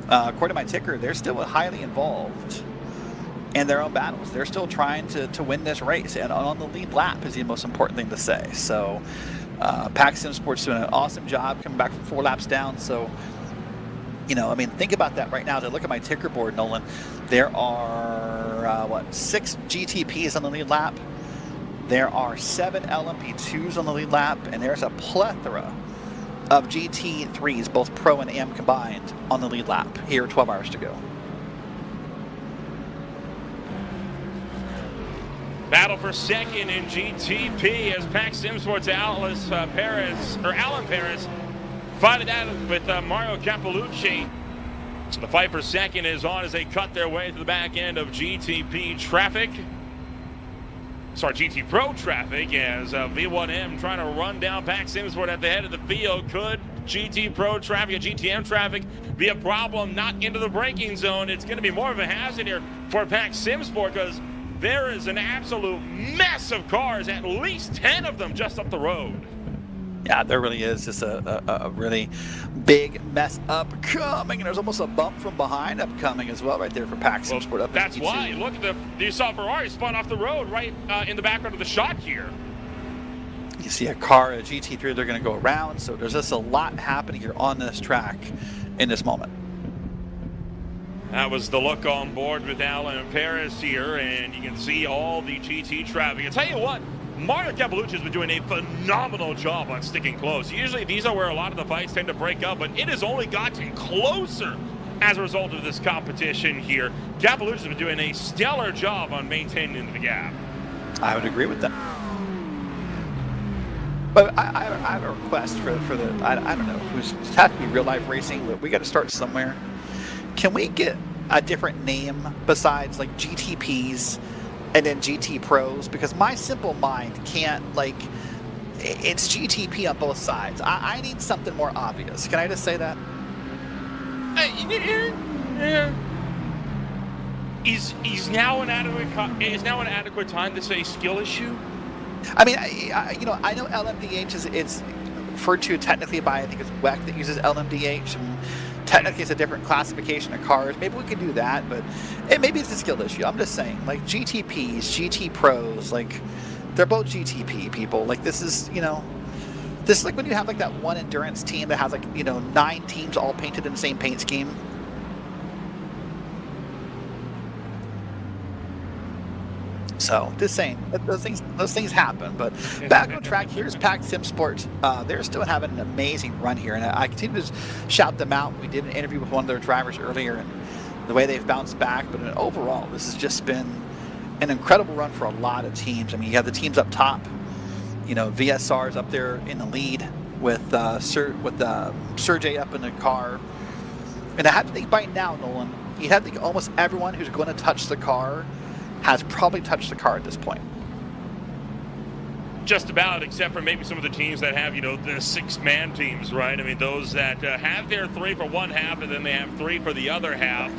Speaker 1: According to my ticker, they're still highly involved in their own battles. They're still trying to win this race, and on the lead lap is the most important thing to say. So. Pack SimSport's doing an awesome job coming back from 4 laps down. So, think about that right now. As I look at my ticker board, Nolan, there are, 6 GTPs on the lead lap. There are 7 LMP2s on the lead lap, and there's a plethora of GT3s, both Pro and Am combined, on the lead lap. Here, 12 hours to go.
Speaker 12: Battle for second in GTP as Pack Simsports' Alan Perez fighting out with Mario Cappellucci. So the fight for second is on as they cut their way to the back end of GTP traffic. Sorry, GT Pro traffic as V1M trying to run down Pack Simsport at the head of the field. Could GT Pro traffic, GTM traffic be a problem not into the braking zone? It's going to be more of a hazard here for Pack Simsport because there is an absolute mess of cars, at least 10 of them just up the road.
Speaker 1: Yeah, there really is just a really big mess upcoming, and there's almost a bump from behind upcoming as well right there for Pack Simsport. Up
Speaker 12: That's why. Look at you saw Ferrari spun off the road right in the background of the shot here.
Speaker 1: You see a car, a GT3, they're going to go around, so there's just a lot happening here on this track in this moment.
Speaker 12: That was the look on board with Alan Perez here, and you can see all the GT traffic. I'll tell you what, Mario Cappellucci has been doing a phenomenal job on sticking close. Usually these are where a lot of the fights tend to break up, but it has only gotten closer as a result of this competition here. Cappellucci has been doing a stellar job on maintaining the gap.
Speaker 1: I would agree with that. But I have a request for the, I don't know, who's has to be real life racing, but we got to start somewhere. Can we get a different name besides like GTPs and then GT Pros? Because my simple mind can't, like, it's GTP on both sides. I need something more obvious. Can I just say that?
Speaker 12: Is now an adequate time to say skill issue?
Speaker 1: I mean, I know LMDH is referred to technically by, I think it's WEC that uses LMDH, and technically it's a different classification of cars. Maybe we could do that, but maybe it's a skill issue. I'm just saying, like, GTPs, GT Pros, like, they're both GTP people. Like, this is like when you have like that one endurance team that has like 9 teams all painted in the same paint scheme. So just saying, those things happen. But back on track, here's Pack Simsport. They're still having an amazing run here, and I continue to shout them out. We did an interview with one of their drivers earlier, and the way they've bounced back. But overall, this has just been an incredible run for a lot of teams. I mean, you have the teams up top. VSR is up there in the lead with Sergey up in the car. And I have to think by now, Nolan, you have to think almost everyone who's going to touch the car has probably touched the car at this point.
Speaker 12: Just about, except for maybe some of the teams that have, the 6-man teams, right? I mean, those that have their 3 for one half and then they have 3 for the other half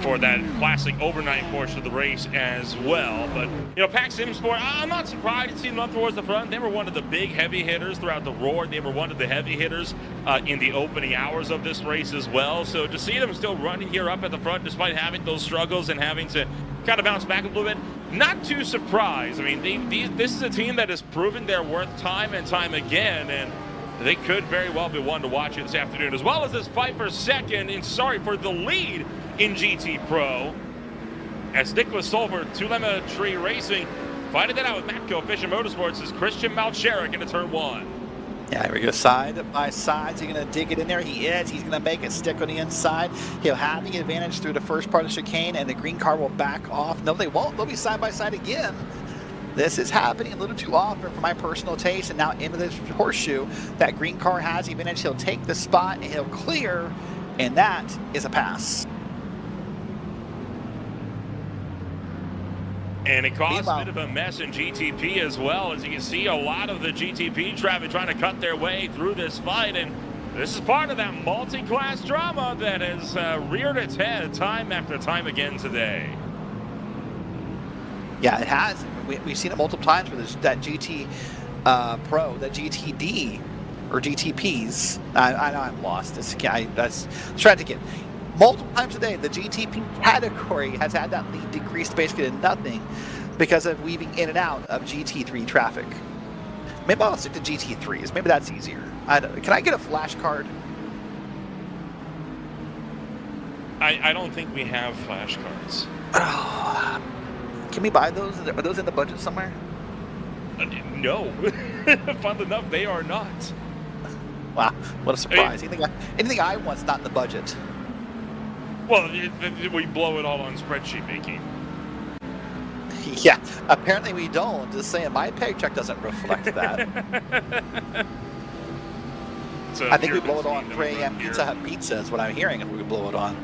Speaker 12: for that classic overnight portion of the race as well. But, Pack Simsport, I'm not surprised to see them up towards the front. They were one of the big heavy hitters throughout the Roar. They were one of the heavy hitters in the opening hours of this race as well. So to see them still running here up at the front despite having those struggles and having to kind of bounce back a little bit, not too surprised. I mean, this is a team that has proven their worth time and time again, and they could very well be one to watch here this afternoon, as well as this fight for second for the lead in GT Pro, as Nicholas Solver, Telemetry Racing, fighting it out with Matco Fisher Motorsports as Christian Malcherik into turn 1.
Speaker 1: Yeah, here we go, side by side. Is he going to dig it in there? He is. He's going to make it stick on the inside. He'll have the advantage through the first part of the chicane, and the green car will back off. No, they won't. They'll be side by side again. This is happening a little too often for my personal taste, and now into this horseshoe. That green car has the advantage. He'll take the spot, and he'll clear, and that is a pass.
Speaker 12: And it caused a bit of a mess in GTP as well. As you can see, a lot of the GTP traffic trying to cut their way through this fight. And this is part of that multi-class drama that has reared its head time after time again today.
Speaker 1: Yeah, it has. We've seen it multiple times where there's that GT Pro, that GTD, or GTPs. I know I'm lost. That's trying to get... Multiple times a day, the GTP category has had that lead decreased basically to nothing because of weaving in and out of GT3 traffic. Maybe I'll stick to GT3s. Maybe that's easier. Can I get a flash card?
Speaker 12: I don't think we have flash cards.
Speaker 1: Can we buy those? Are those in the budget somewhere?
Speaker 12: No. Fun enough, they are not.
Speaker 1: Wow, what a surprise! Anything I want's not in the budget.
Speaker 12: Well, we blow it all on spreadsheet making.
Speaker 1: Yeah, apparently we don't. Just saying, my paycheck doesn't reflect that. I think we blow it on 3 a.m. Pizza Hut pizza is what I'm hearing if we blow it on.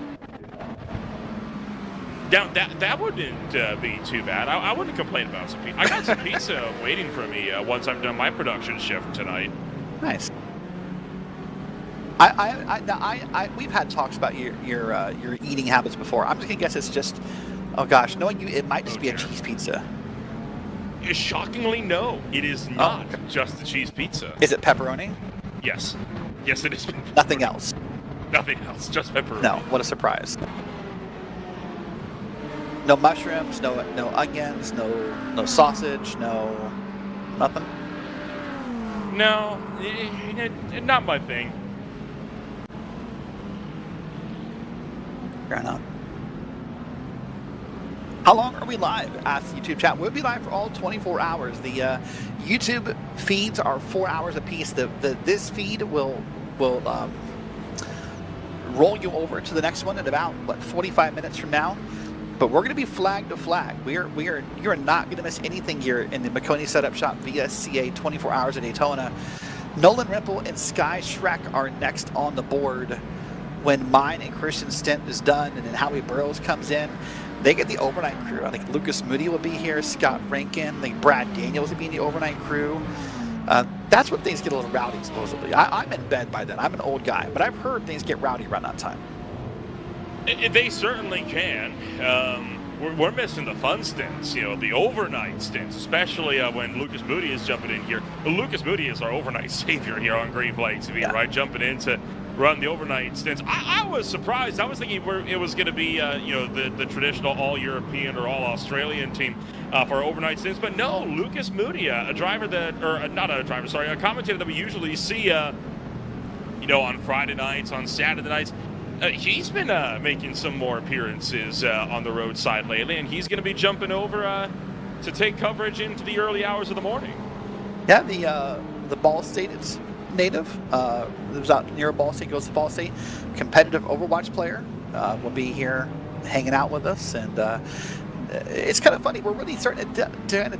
Speaker 12: Yeah, that wouldn't be too bad. I wouldn't complain about some pizza. I got some pizza waiting for me once I'm done my production shift tonight.
Speaker 1: Nice. We've had talks about your eating habits before. I'm just gonna guess it's just, oh gosh, knowing you, it might just be a cheese pizza.
Speaker 12: Shockingly, no, it is not just the cheese pizza.
Speaker 1: Is it pepperoni?
Speaker 12: Yes, it is.
Speaker 1: Nothing else.
Speaker 12: Nothing else, just pepperoni.
Speaker 1: No, what a surprise. No mushrooms, no onions, no sausage, no nothing.
Speaker 12: No, not my thing.
Speaker 1: Fair enough. How long are we live? Ask the YouTube chat. We'll be live for all 24 hours. The YouTube feeds are 4 hours apiece. This feed will roll you over to the next one in about 45 minutes from now. But we're going to be flag to flag. You're not going to miss anything here in the Maconi Setup Shop VSCA 24 Hours at Daytona. Nolan Ripple and Sky Shrek are next on the board when mine and Christian's stint is done, and then Howie Burrows comes in. They get the overnight crew. I think Lucas Moody will be here, Scott Rankin, I think Brad Daniels will be in the overnight crew. That's when things get a little rowdy, supposedly. I'm in bed by then. I'm an old guy, but I've heard things get rowdy around that time.
Speaker 12: They certainly can. We're missing the fun stints, the overnight stints, especially when Lucas Moody is jumping in here. Lucas Moody is our overnight savior here on Green Flag TV, right? Jumping in to run the overnight stints. I was surprised. I was thinking it was going to be, the traditional all-European or all-Australian team for overnight stints, but no, Lucas Moody, a commentator that we usually see, on Friday nights, on Saturday nights. He's been making some more appearances on the roadside lately, and he's going to be jumping over to take coverage into the early hours of the morning.
Speaker 1: Yeah, the Ball State is native. Lives out near Ball State, goes to Ball State. Competitive Overwatch player will be here hanging out with us, and it's kind of funny. We're really starting to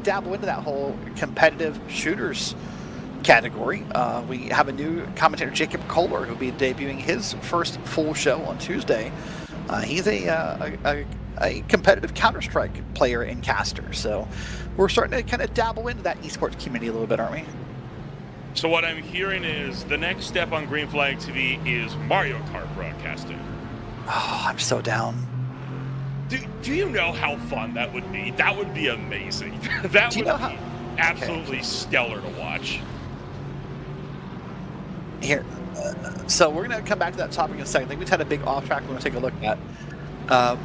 Speaker 1: dabble into that whole competitive shooters category. We have a new commentator, Jacob Kohler, who'll be debuting his first full show on Tuesday. He's a competitive Counter-Strike player and caster, so we're starting to kind of dabble into that esports community a little bit, aren't we?
Speaker 12: So what I'm hearing is the next step on Green Flag TV is Mario Kart broadcasting.
Speaker 1: Oh, I'm so down.
Speaker 12: Do you know how fun that would be? That would be amazing. That would be absolutely stellar to watch.
Speaker 1: Here, so we're going to come back to that topic in a second. I think we've had a big off track we're going to take a look at.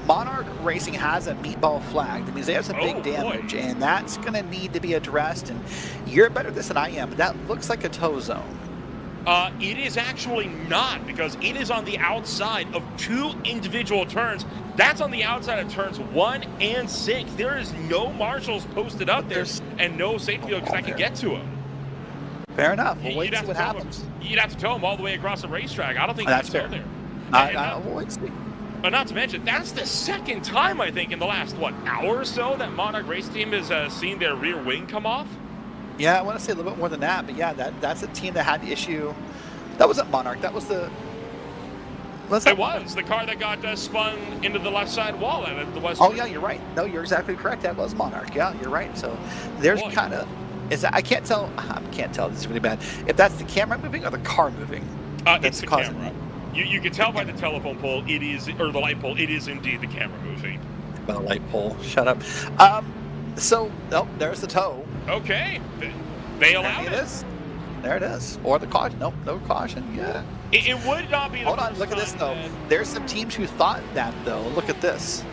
Speaker 1: Monarch Racing has a meatball flag. That means they have some big damage, and that's going to need to be addressed. And you're better at this than I am, but that looks like a tow zone.
Speaker 12: It is actually not, because it is on the outside of 2 individual turns. That's on the outside of turns 1 and 6. There is no marshals posted up there and no safety vehicles that can get to them.
Speaker 1: Fair enough. We'll wait and see what happens.
Speaker 12: You'd have to tow them all the way across the racetrack. I don't think that's fair. There.
Speaker 1: We'll wait and see.
Speaker 12: But not to mention, that's the second time, I think, in the last, hour or so that Monarch Race Team has seen their rear wing come off?
Speaker 1: Yeah, I want to say a little bit more than that, but yeah, that's a team that had the issue. That wasn't Monarch. That was the...
Speaker 12: It was the car that got spun into the left side wall at the west.
Speaker 1: Oh, yeah, you're right. No, you're exactly correct. That was Monarch. Yeah, you're right. So there's kind of... I can't tell. This is really bad. If that's the camera moving or the car moving.
Speaker 12: It's the camera. You can tell by the telephone pole, or the light pole, it is indeed the camera moving.
Speaker 1: By the light pole. Shut up. There's the tow.
Speaker 12: Okay. They allowed it.
Speaker 1: There it is. Or the caution. Nope, no caution. Yeah.
Speaker 12: It would not be the
Speaker 1: Hold on, look at this, though. There's some teams who thought that, though. Look at this.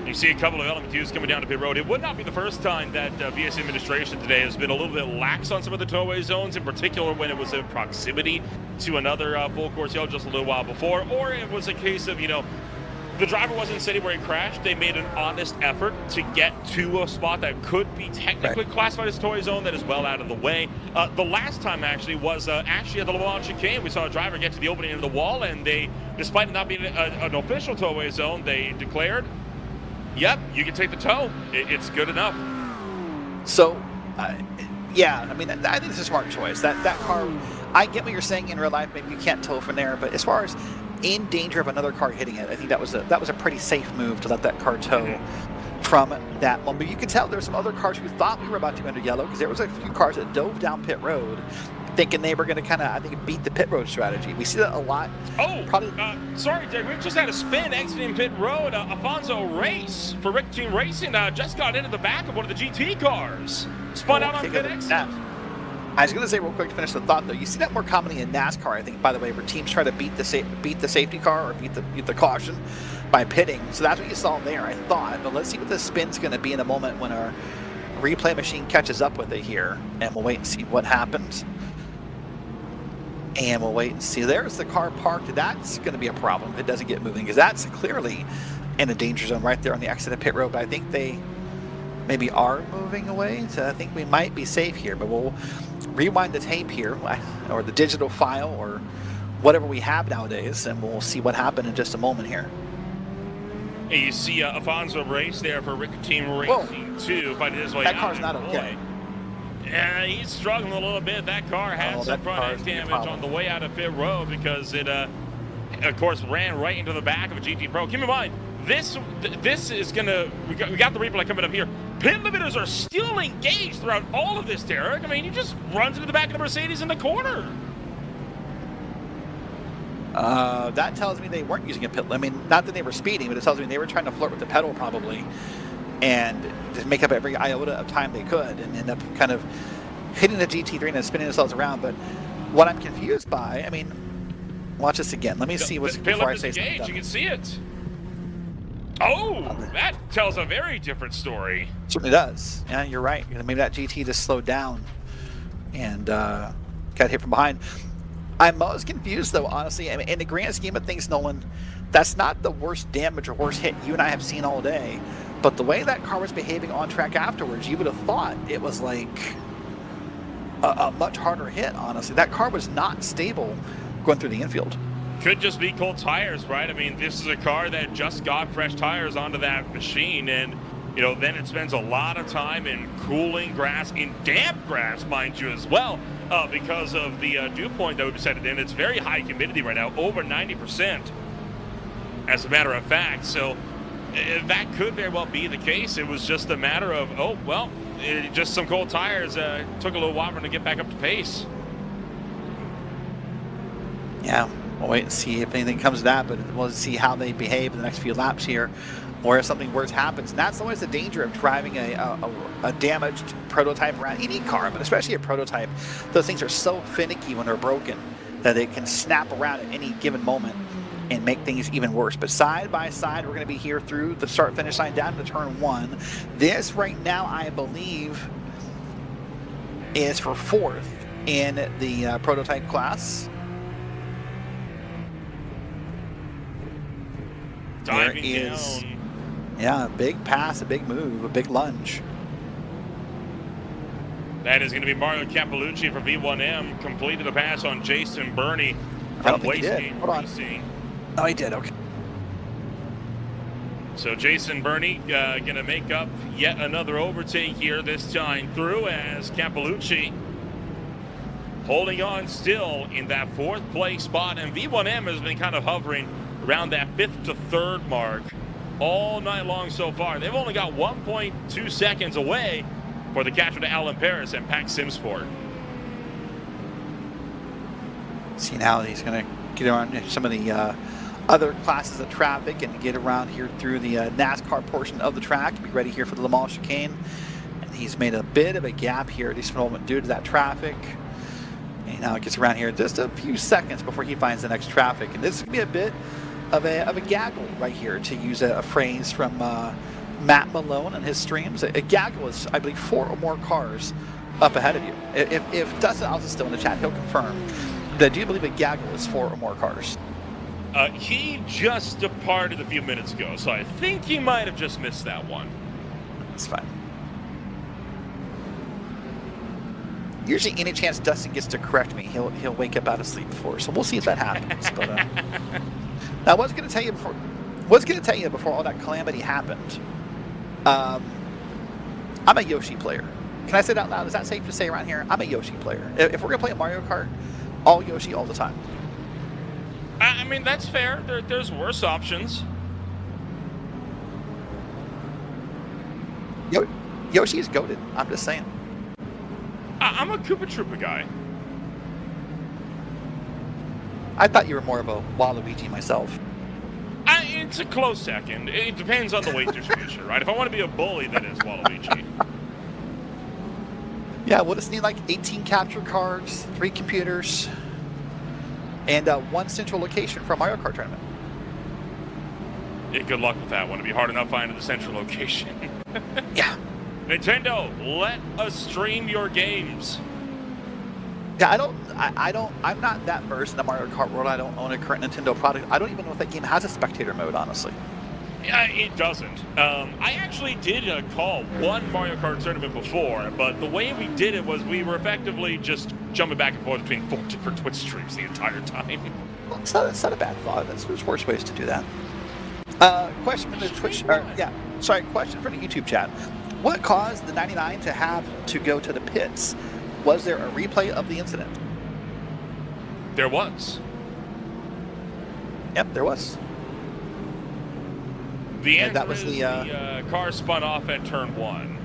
Speaker 12: You see a couple of LMQs coming down to pit road. It would not be the first time that VS administration today has been a little bit lax on some of the tow-away zones, in particular when it was in proximity to another full course yellow just a little while before, or it was a case of, the driver wasn't sitting where he crashed. They made an honest effort to get to a spot that could be technically classified as toy zone that is well out of the way. The last time actually was actually at the Le Mans chicane. We saw a driver get to the opening of the wall, and they, despite it not being an official towaway zone, they declared, yep, you can take the tow. It's good enough.
Speaker 1: So, yeah, I mean, I think it's a smart choice. That car, I get what you're saying in real life. Maybe you can't tow from there, but as far as in danger of another car hitting it, I think that was a pretty safe move to let that car tow from that one. But you could tell there were some other cars who thought we were about to go into yellow, because there was a few cars that dove down pit road thinking they were going to kind of, I think, beat the pit road strategy. We see that a lot.
Speaker 12: Oh,
Speaker 1: probably.
Speaker 12: Sorry, Dick. We just had a spin exiting pit road. Alfonso Race for Rick Team Racing just got into the back of one of the GT cars. Spun out on pit exit.
Speaker 1: I was going to say real quick to finish the thought, though, you see that more commonly in NASCAR, I think, by the way, where teams try to beat the safety car or beat the caution by pitting. So that's what you saw there, I thought. But let's see what the spin's going to be in a moment when our replay machine catches up with it here, and we'll wait and see what happens. And we'll wait and see. There's the car parked. That's going to be a problem if it doesn't get moving, because that's clearly in a danger zone right there on the exit of pit road. But I think they maybe are moving away, so I think we might be safe here. But we'll rewind the tape here, or the digital file, or whatever we have nowadays, and we'll see what happened in just a moment here.
Speaker 12: And you see Alfonso Race there for Rick Team Racing 2 fighting his way out.
Speaker 1: That car's not okay.
Speaker 12: Yeah, he's struggling a little bit. That car had some front end damage on the way out of pit road, because it, of course, ran right into the back of a GT Pro. Keep in mind, this is gonna. We got the replay coming up here. Pit limiters are still engaged throughout all of this, Derek. I mean, he just runs into the back of the Mercedes in the corner.
Speaker 1: That tells me they weren't using a pit. I mean, not that they were speeding, but it tells me they were trying to flirt with the pedal probably, and just make up every iota of time they could, and end up kind of hitting the GT3 and then spinning themselves around. But what I'm confused by, I mean, watch this again. Let me see what's before I say something.
Speaker 12: You can see it. Oh, that tells a very different story.
Speaker 1: Certainly does. Yeah, you're right. Maybe that GT just slowed down and got hit from behind. I'm most confused, though, honestly. I mean, in the grand scheme of things, Nolan, that's not the worst damage or worst hit you and I have seen all day. But the way that car was behaving on track afterwards, you would have thought it was like a much harder hit, honestly. That car was not stable going through the infield.
Speaker 12: Could just be cold tires, right? I mean, this is a car that just got fresh tires onto that machine, and you know, then it spends a lot of time in cooling grass, in damp grass, mind you, as well, because of the dew point that we've set it in. It's very high humidity right now, over 90%, as a matter of fact. So that could very well be the case. It was just a matter of, oh, well, just some cold tires. Took a little while for them to get back up to pace.
Speaker 1: Yeah. We'll wait and see if anything comes to that, but we'll see how they behave in the next few laps here, or if something worse happens. And that's always the danger of driving a damaged prototype around any car, but especially a prototype. Those things are so finicky when they're broken that they can snap around at any given moment and make things even worse. But side by side, we're going to be here through the start-finish line down to turn 1. This right now, I believe, is for 4th in the prototype class.
Speaker 12: Diving down.
Speaker 1: Yeah, a big pass, a big move, a big lunge.
Speaker 12: That is going to be Mario Cappellucci for V1M. Completed the pass on Jason Burney from Wastegate Racing.
Speaker 1: Oh, he did, okay.
Speaker 12: So Jason Burney going to make up yet another overtake here, this time through, as Cappellucci holding on still in that 4th place spot. And V1M has been kind of hovering around that 5th to 3rd mark all night long so far. They've only got 1.2 seconds away for the catcher to Alan Paris and Pack Simsport.
Speaker 1: See now he's going to get around some of the other classes of traffic and get around here through the NASCAR portion of the track. Be ready here for the Le Mans chicane. And he's made a bit of a gap here at this moment due to that traffic. And now it gets around here just a few seconds before he finds the next traffic. And this is going to be a bit of a gaggle right here, to use a phrase from Matt Malone and his streams. A gaggle is, I believe, 4 or more cars up ahead of you. If Dustin Alls is still in the chat, he'll confirm. But I do believe a gaggle is 4 or more cars.
Speaker 12: He just departed a few minutes ago, so I think he might have just missed that one.
Speaker 1: It's fine. Usually, any chance Dustin gets to correct me, he'll wake up out of sleep before. So we'll see if that happens. But now, I was going to tell you before all that calamity happened. I'm a Yoshi player. Can I say that out loud? Is that safe to say around here? I'm a Yoshi player. If we're going to play a Mario Kart, all Yoshi all the time.
Speaker 12: I mean, that's fair. There's worse options.
Speaker 1: Yoshi is goated. I'm just saying.
Speaker 12: I'm a Koopa Troopa guy.
Speaker 1: I thought you were more of a Waluigi myself.
Speaker 12: It's a close second. It depends on the weight distribution, right? If I want to be a bully, then it's Waluigi.
Speaker 1: Yeah, we'll just need like 18 capture cards, 3 computers, and 1 central location for a Mario Kart tournament.
Speaker 12: Yeah, good luck with that one. It'd be hard enough finding the central location.
Speaker 1: Yeah.
Speaker 12: Nintendo, let us stream your games.
Speaker 1: Yeah, I'm not that versed in the Mario Kart world. I don't own a current Nintendo product. I don't even know if that game has a spectator mode, honestly.
Speaker 12: Yeah, it doesn't. I actually did call one Mario Kart tournament before, but the way we did it was we were effectively just jumping back and forth between 4 different Twitch streams the entire time.
Speaker 1: Well, it's not a bad thought. There's worse ways to do that. Question from the Twitch. Question from the YouTube chat. What caused the 99 to have to go to the pits? Was there a replay of the incident?
Speaker 12: There was.
Speaker 1: Yep, there was.
Speaker 12: The answer is the car spun off at turn 1.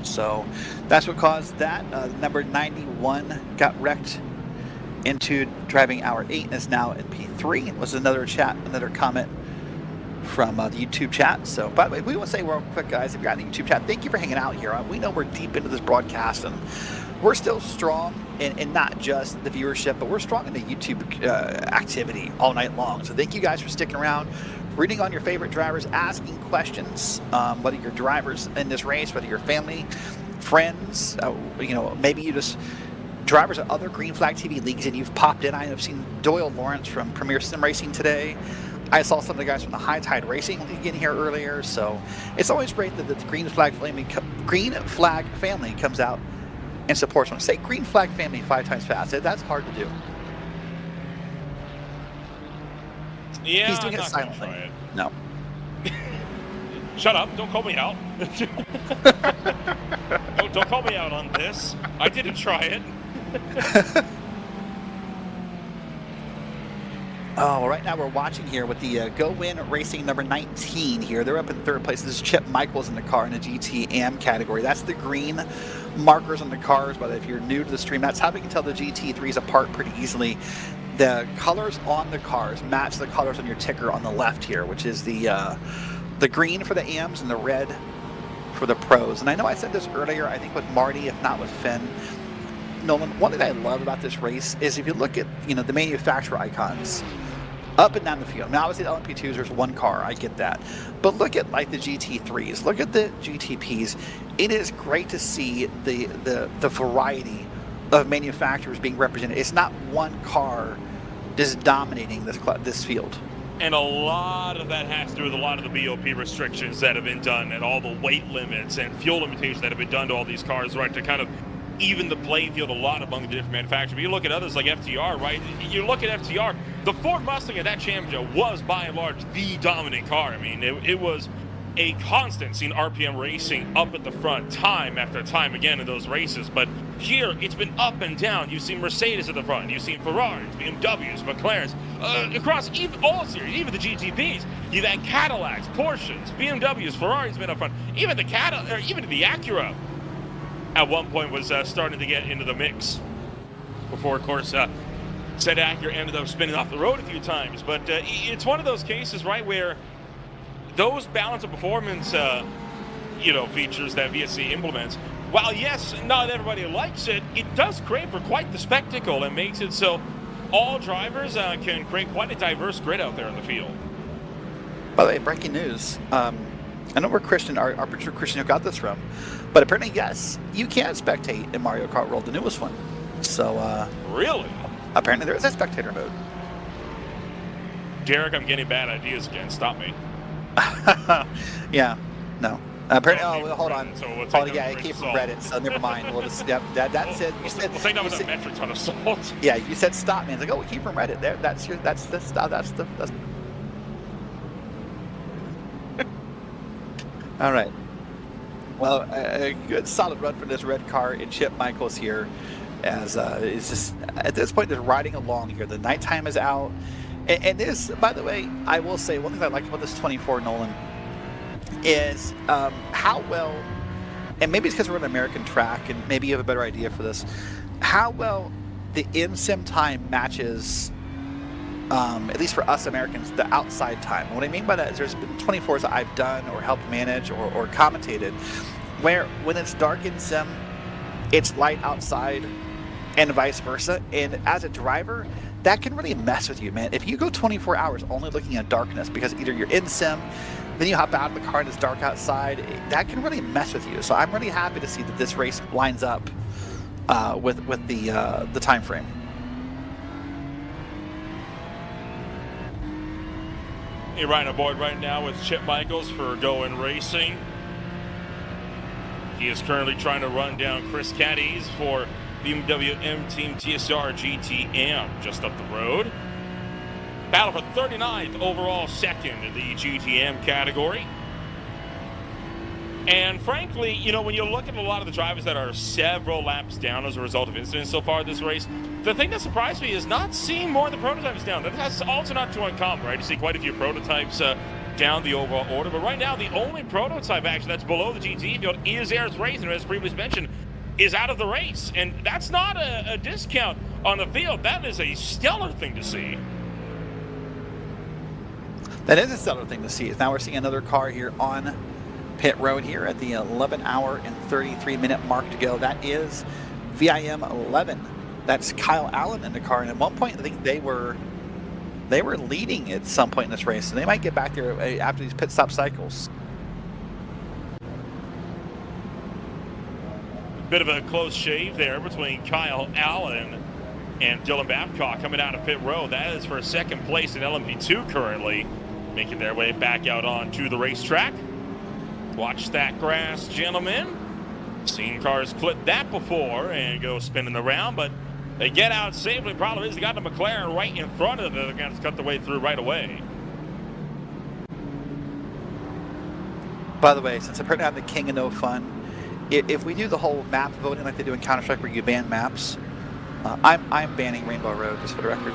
Speaker 1: So that's what caused that. Number 91 got wrecked into driving hour 8 and is now in P3. It was another comment from the YouTube chat. So, by the way, we want to say real quick, guys, if you're on the YouTube chat, thank you for hanging out here. We know we're deep into this broadcast, and we're still strong in not just the viewership, but we're strong in the YouTube activity all night long. So thank you guys for sticking around, reading on your favorite drivers, asking questions, whether you're drivers in this race, whether you're family, friends, maybe you just drivers at other Green Flag TV leagues and you've popped in. I've seen Doyle Lawrence from Premier Sim Racing today. I saw some of the guys from the High Tide Racing League in here earlier, so it's always great that the Green Flag family comes out and supports one. Say Green Flag family 5 times fast. That's hard to do.
Speaker 12: Yeah,
Speaker 1: he's doing
Speaker 12: I'm
Speaker 1: it
Speaker 12: not gonna
Speaker 1: silently.
Speaker 12: try it.
Speaker 1: No.
Speaker 12: Shut up! Don't call me out. don't call me out on this. I didn't try it.
Speaker 1: Oh, right now we're watching here with the Go Win Racing number 19 here. They're up in 3rd place. This is Chip Michaels in the car in the GT AM category. That's the green markers on the cars, but if you're new to the stream, that's how we can tell the GT3s apart pretty easily. The colors on the cars match the colors on your ticker on the left here, which is the green for the AMs and the red for the pros. And I know I said this earlier, I think with Marty, if not with Finn. Nolan, one thing I love about this race is if you look at the manufacturer icons up and down the field. Now, obviously, the LMP2s, there's one car. I get that. But look at, like, the GT3s. Look at the GTPs. It is great to see the variety of manufacturers being represented. It's not one car just dominating this field.
Speaker 12: And a lot of that has to do with a lot of the BOP restrictions that have been done and all the weight limits and fuel limitations that have been done to all these cars, right, to kind of even the playing field a lot among the different manufacturers. But you look at others like FTR, right? You look at FTR, the Ford Mustang at that championship was by and large the dominant car. I mean, it was a constant seeing RPM Racing up at the front time after time again in those races. But here, it's been up and down. You've seen Mercedes at the front. You've seen Ferraris, BMWs, McLarens, across all series, even the GTPs. You've had Cadillacs, Porsches, BMWs, Ferraris been up front. Even the Acura at one point was starting to get into the mix before, of course, said Acura ended up spinning off the road a few times. But it's one of those cases, right, where those balance of performance, features that VSC implements, while yes, not everybody likes it, it does create for quite the spectacle and makes it so all drivers can create quite a diverse grid out there in the field.
Speaker 1: By the way, breaking news. I know where Christian, our producer Christian, who got this from, but apparently, yes, you can spectate in Mario Kart World, the newest one. So,
Speaker 12: really?
Speaker 1: Apparently there is a spectator mode.
Speaker 12: Derek, I'm getting bad ideas again. Stop me.
Speaker 1: Yeah, no. Apparently,
Speaker 12: Oh,
Speaker 1: hold on.
Speaker 12: So we'll
Speaker 1: Oh,
Speaker 12: take
Speaker 1: yeah,
Speaker 12: them
Speaker 1: it
Speaker 12: with
Speaker 1: came from
Speaker 12: salt.
Speaker 1: Reddit, so never mind. We'll just, yep, that's it. You said,
Speaker 12: We'll take that
Speaker 1: you
Speaker 12: with a
Speaker 1: said-
Speaker 12: metric ton of salt.
Speaker 1: yeah, you said stop me. It's like, oh, it came from Reddit. There, that's All right. Well, a good solid run for this red car in Chip Michaels here, as it's just at this point they're riding along here. The nighttime is out, and this, by the way, I will say one thing I like about this 24 Nolan is how well, and maybe it's because we're on an American track, and maybe you have a better idea for this, how well the in-sim time matches. At least for us Americans, the outside time. What I mean by that is there's been 24s that I've done or helped manage or commentated where when it's dark in sim, it's light outside and vice versa. And as a driver, that can really mess with you, man. If you go 24 hours only looking at darkness because either you're in sim, then you hop out of the car and it's dark outside, that can really mess with you. So I'm really happy to see that this race lines up with the time frame.
Speaker 12: You're riding aboard right now with Chip Michaels for Going Racing. He is currently trying to run down Chris Caddies for BMW M Team TSR GTM just up the road. Battle for 39th overall second in the GTM category. And frankly, you know, when you look at a lot of the drivers that are several laps down as a result of incidents so far this race, the thing that surprised me is not seeing more of the prototypes down. That's also not too uncommon, right? You see quite a few prototypes down the overall order. But right now, the only prototype actually that's below the GT field is Ayers Racing, as previously mentioned, is out of the race. And that's not a discount on the field. That is a stellar thing to see.
Speaker 1: That is a stellar thing to see. Now we're seeing another car here on pit road here at the 11-hour and 33-minute mark to go. That is VIM 11. That's Kyle Allen in the car. And at one point, I think they were leading at some point in this race. And they might get back there after these pit stop cycles.
Speaker 12: Bit of a close shave there between Kyle Allen and Dylan Babcock coming out of pit road. That is for second place in LMP2 currently, making their way back out onto the racetrack. Watch that grass, gentlemen. Seen cars clip that before and go spinning around, but they get out safely. Problem is they got the McLaren right in front of them. They're going to cut their way through right away.
Speaker 1: By the way, since I'm putting out the king of no fun, if we do the whole map voting like they do in Counter-Strike where you ban maps, I'm banning Rainbow Road, just for the record.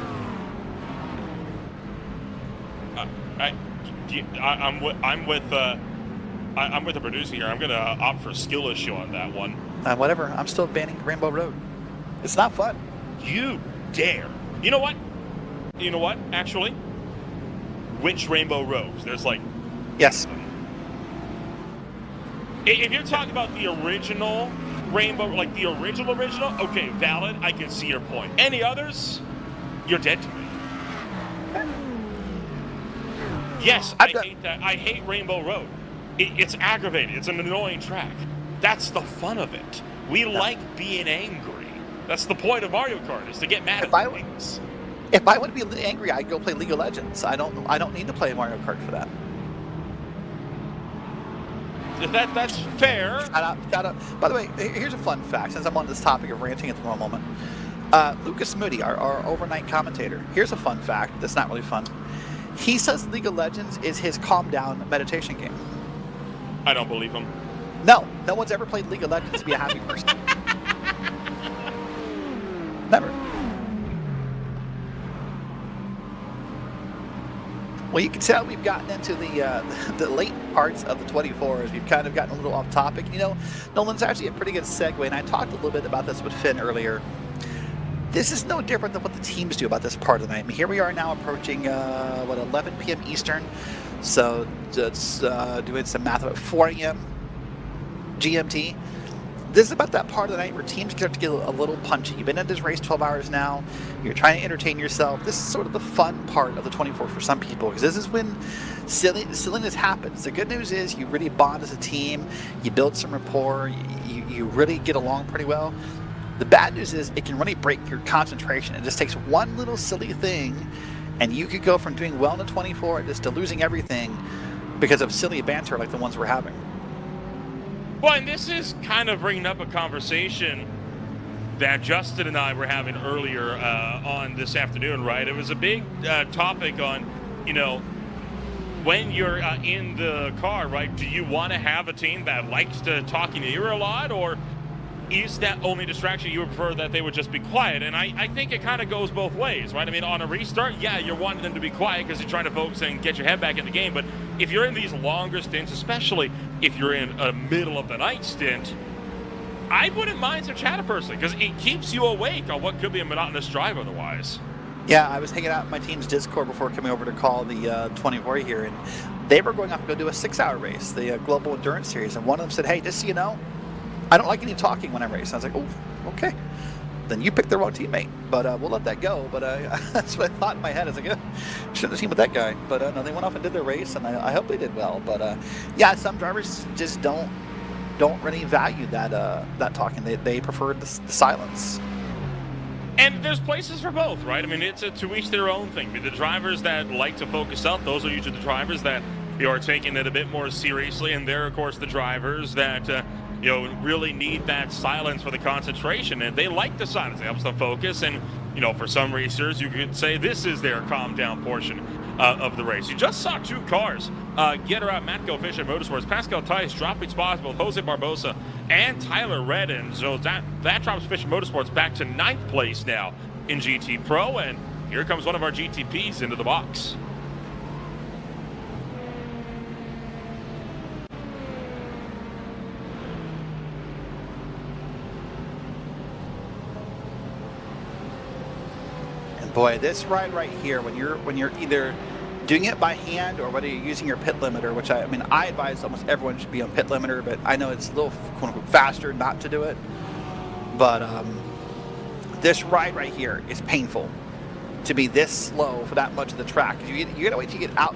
Speaker 12: I'm with the producer here. I'm going to opt for a skill issue on that one.
Speaker 1: Whatever. I'm still banning Rainbow Road. It's not fun.
Speaker 12: You dare. You know what? Actually? Which Rainbow Roads? There's like...
Speaker 1: Yes.
Speaker 12: If you're talking about the original Rainbow, like the original, okay, valid. I can see your point. Any others? You're dead to me. Yes, I hate that. I hate Rainbow Road. It's aggravating. It's an annoying track. That's the fun of it. We like being angry. That's the point of Mario Kart, is to get mad at things.
Speaker 1: If I want to be angry, I'd go play League of Legends. I don't need to play Mario Kart for that.
Speaker 12: That's fair.
Speaker 1: Shout out. By the way, here's a fun fact, since I'm on this topic of ranting at the moment. Lucas Moody, our overnight commentator, here's a fun fact that's not really fun. He says League of Legends is his calm down meditation game.
Speaker 12: I don't believe him.
Speaker 1: No one's ever played League of Legends to be a happy person. Never. Well, you can tell we've gotten into the late parts of the 24 as we've kind of gotten a little off topic. You know, Nolan's actually a pretty good segue, and I talked a little bit about this with Finn earlier. This is no different than what the teams do about this part of the night. I mean, here we are now approaching, 11 p.m. Eastern. So it's doing some math about 4 a.m. GMT. This is about that part of the night where teams start to get a little punchy. You've been in this race 12 hours now. You're trying to entertain yourself. This is sort of the fun part of the 24 for some people, because this is when silliness happens. The good news is you really bond as a team. You build some rapport. You really get along pretty well. The bad news is it can really break your concentration. It just takes one little silly thing, and you could go from doing well in the 24 just to losing everything because of silly banter like the ones we're having.
Speaker 12: Well, and this is kind of bringing up a conversation that Justin and I were having earlier on this afternoon, right? It was a big topic on, you know, when you're in the car, right? Do you want to have a team that likes to talk in your ear a lot, or is that only distraction you would prefer that they would just be quiet? And I think it kind of goes both ways, right? I mean, on a restart, yeah, you're wanting them to be quiet because you're trying to focus and get your head back in the game. But if you're in these longer stints, especially if you're in a middle of the night stint, I wouldn't mind some chatter personally, because it keeps you awake on what could be a monotonous drive otherwise.
Speaker 1: Yeah, I was hanging out in my team's Discord before coming over to call the 24 here, and they were going off to go do a 6-hour race, the Global Endurance Series, and one of them said, hey, just so you know, I don't like any talking when I race. I was like, oh, okay. Then you picked the wrong teammate, but we'll let that go. But that's what I thought in my head. I was like, shouldn't have teamed with that guy. But no, they went off and did their race, and I hope they did well. But yeah, some drivers just don't really value that talking. They prefer the silence.
Speaker 12: And there's places for both, right? I mean, it's to each their own thing. The drivers that like to focus out, those are usually the drivers that are taking it a bit more seriously, and they're, of course, the drivers that really need that silence for the concentration, and they like the silence. It helps them focus, and for some racers, you could say this is their calm down portion of the race. You just saw two cars get around Matco Fisher Motorsports. Pascal Tice dropping spots, both Jose Barbosa and Tyler Redden. So that drops Fisher Motorsports back to 9th place now in GT Pro, and here comes one of our GTPs into the box.
Speaker 1: Boy, this ride right here, when you're either doing it by hand or whether you're using your pit limiter, which I advise almost everyone should be on pit limiter, but I know it's a little quote unquote faster not to do it. But this ride right here is painful to be this slow for that much of the track. You gotta wait till you get out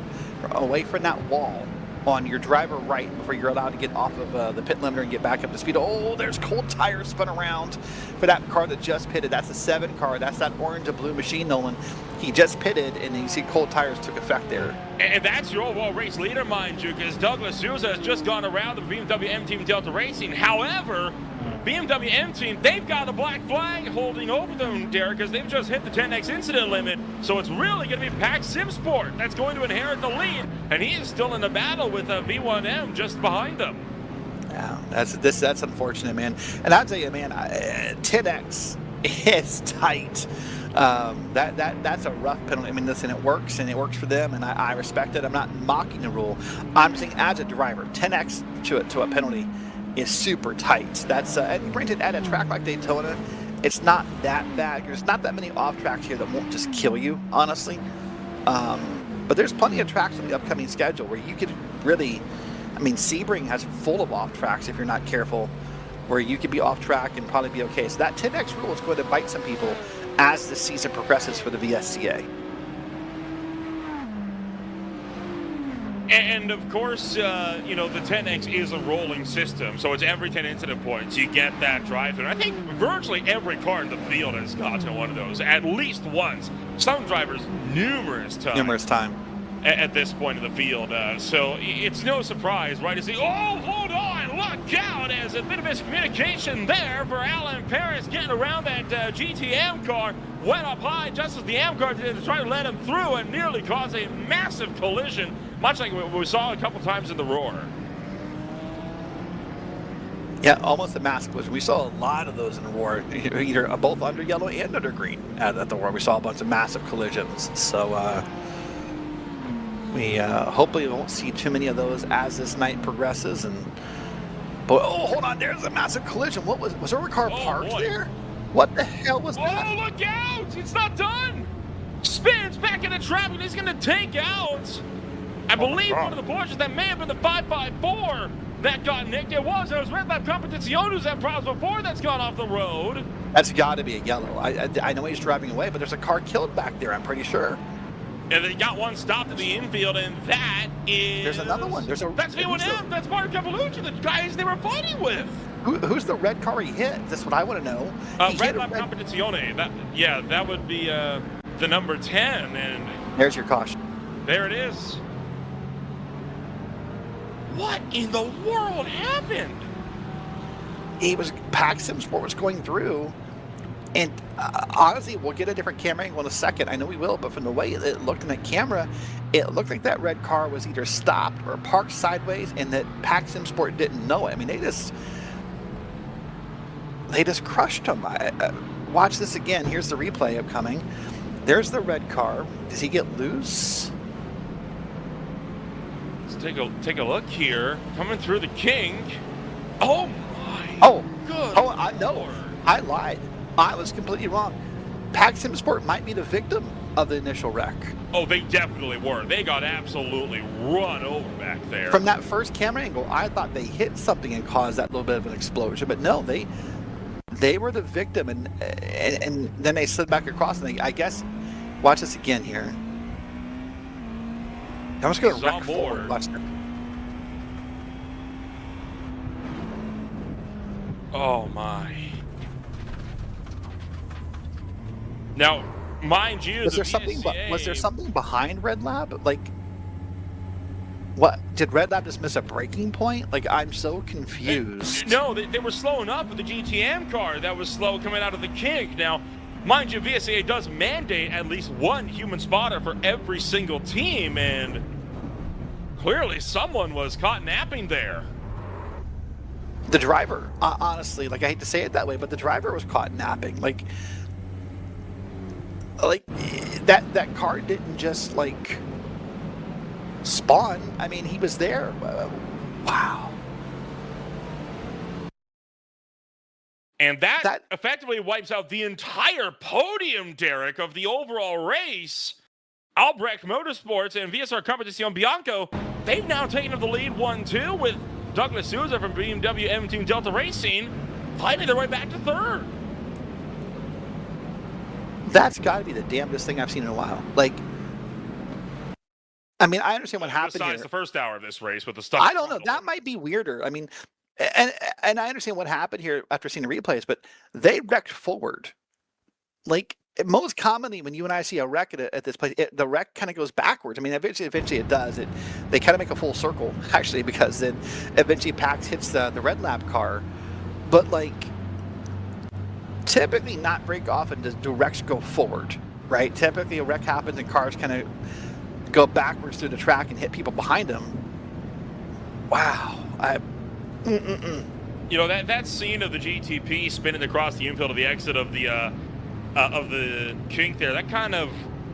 Speaker 1: away from that wall on your driver right before you're allowed to get off of the pit limiter and get back up to speed. Oh, there's cold tires spun around for that car that just pitted. That's the 7 car. That's that orange and blue machine, Nolan. He just pitted, and you see cold tires took effect there.
Speaker 12: And that's your overall race leader, mind you, because Douglas Souza has just gone around the BMW M Team Delta Racing. However, BMW M Team, they've got a black flag holding over them, Derek, because they've just hit the 10x incident limit. So it's really going to be Pax Simsport that's going to inherit the lead, and he is still in the battle with V1M just behind them. Yeah, that's unfortunate, man. And I'll tell you, man, 10x is tight. That's a rough penalty. I mean, listen, it works, and it works for them, and I respect it. I'm not mocking the rule. I'm saying as a driver, 10x to a penalty is super tight. That's and granted, at a track like Daytona, it's not that bad. There's not that many off tracks here that won't just kill you, honestly. But there's plenty of tracks on the upcoming schedule where you could really, Sebring has full of off tracks if you're not careful, where you could be off track and probably be okay. So that 10x rule is going to bite some people as the season progresses for the VSCA. And of course, the 10X is a rolling system, so it's every 10 incident points you get that drive through. I think virtually every car in the field has gotten one of those at least once. Some drivers numerous times. At this point in the field, so it's no surprise, right? As hold on, look out! As a bit of miscommunication there for Alan Paris getting around that GTM car, went up high just as the M car did to try to let him through and nearly caused a massive collision, much like what we saw a couple times in the Roar.
Speaker 1: Yeah, almost a mass collision. We saw a lot of those in the Roar, either both under yellow and under green at the Roar. We saw a bunch of massive collisions. So. We hopefully won't see too many of those as this night progresses. But hold on, there's a massive collision. Was there a car parked there? What the hell was that?
Speaker 12: Oh, look out! It's not done. Spins back into traffic. He's going to take out, I believe, one of the Porsches. That may have been the 554 that got nicked. It was Red Lab Competizione who's had problems before that's gone off the road.
Speaker 1: That's got to be a yellow. I know he's driving away, but there's a car killed back there, I'm pretty sure.
Speaker 12: And they got one stopped in the infield, and that is...
Speaker 1: There's another one.
Speaker 12: That's V1M. That's Mario Cavallucci, the guys they were fighting with.
Speaker 1: Who's the red car he hit? That's what I want to know.
Speaker 12: Red Lab Competizione. That would be the number 10. And
Speaker 1: there's your caution.
Speaker 12: There it is. What in the world happened?
Speaker 1: Pack Sim Sport was going through, and honestly, we'll get a different camera angle in a second. I know we will, but from the way it looked in that camera, it looked like that red car was either stopped or parked sideways, and that Pack Sim Sport didn't know it. I mean, they just crushed him. Watch this again. Here's the replay upcoming. There's the red car. Does he get loose?
Speaker 12: Let's take a look here. Coming through the King. Oh my!
Speaker 1: No, I lied. I was completely wrong. Pack Sim Sport might be the victim of the initial wreck.
Speaker 12: Oh, they definitely were. They got absolutely run over back there.
Speaker 1: From that first camera angle, I thought they hit something and caused that little bit of an explosion, but no, they were the victim, and then they slid back across, and I guess, watch this again here. I'm just going to wreck forward. Watch that.
Speaker 12: Oh my. Now, mind you,
Speaker 1: was there something behind Red Lab? Like, what? Did Red Lab just miss a braking point? Like, I'm so confused.
Speaker 12: No, they were slowing up with the GTM car that was slow coming out of the kink. Now, mind you, VSAA does mandate at least one human spotter for every single team, and clearly someone was caught napping there.
Speaker 1: The driver, honestly, like, I hate to say it that way, but the driver was caught napping. Like that car didn't just like spawn. I mean, he was there. Wow.
Speaker 12: And that effectively wipes out the entire podium, Derek, of the overall race. Albrecht Motorsports and VSR Competizione Bianco, they've now taken up the lead 1-2 with Douglas Souza from BMW M-Team Delta Racing fighting their way back to third.
Speaker 1: That's got to be the damnedest thing I've seen in a while. Like, I mean, I understand what happened
Speaker 12: besides
Speaker 1: here.
Speaker 12: The first hour of this race with the stuff.
Speaker 1: I don't know. That might be weirder. I mean, and I understand what happened here after seeing the replays, but they wrecked forward. Like, most commonly when you and I see a wreck at this place, the wreck kind of goes backwards. I mean, eventually it does. They kind of make a full circle, actually, because then eventually Pax hits the Red Lab car. But, like, typically not break off and the wrecks go forward, right? Typically a wreck happens and cars kind of go backwards through the track and hit people behind them. Wow.
Speaker 12: You know, that scene of the GTP spinning across the infield of the exit of the kink there, that kind of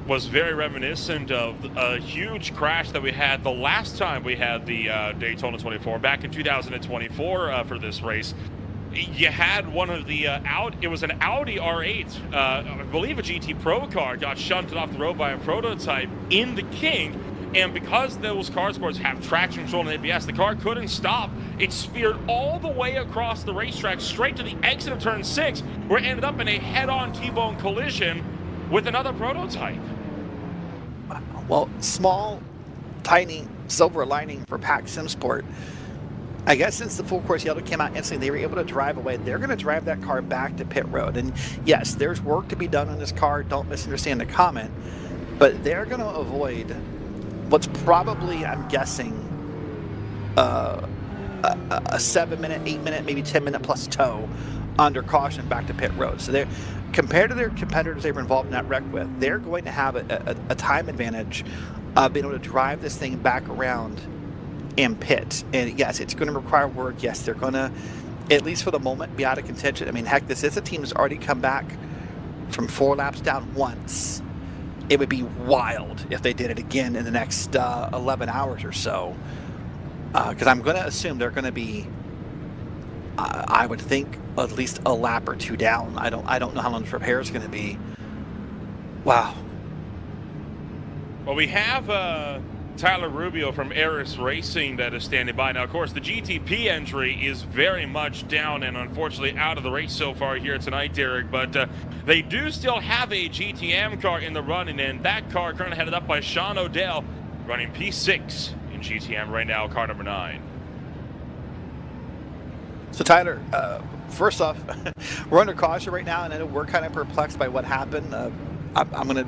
Speaker 12: was very reminiscent of a huge crash that we had the last time we had the Daytona 24 back in 2024 for this race. You had one of the it was an Audi R8, I believe a GT Pro car, got shunted off the road by a prototype in the King, and because those cars, of course, have traction control and ABS, the car couldn't stop. It speared all the way across the racetrack straight to the exit of turn 6, where it ended up in a head-on T-bone collision with another prototype.
Speaker 1: Well, small, tiny silver lining for Pack Sim Sport. I guess since the full course yellow came out instantly, they were able to drive away. They're going to drive that car back to pit road. And yes, there's work to be done on this car. Don't misunderstand the comment. But they're going to avoid what's probably, I'm guessing, a 7-minute, 8-minute, maybe 10-minute plus tow under caution back to pit road. So they're, compared to their competitors they were involved in that wreck with, they're going to have a time advantage of being able to drive this thing back around and pit. And yes, it's going to require work. Yes, they're going to, at least for the moment, be out of contention. I mean, heck, this is a team that's already come back from 4 laps down once. It would be wild if they did it again in the next 11 hours or so. Because I'm going to assume they're going to be, I would think, at least a lap or 2 down. I don't know how long this repair is going to be. Wow.
Speaker 12: Well, we have Tyler Rubio from Eris Racing that is standing by. Now, of course, the GTP entry is very much down and unfortunately out of the race so far here tonight, Derek. But they do still have a GTM car in the running, and that car currently headed up by Sean O'Dell, running P6 in GTM right now, car number 9.
Speaker 1: So Tyler, first off, we're under caution right now, and I know we're kind of perplexed by what happened. I'm going to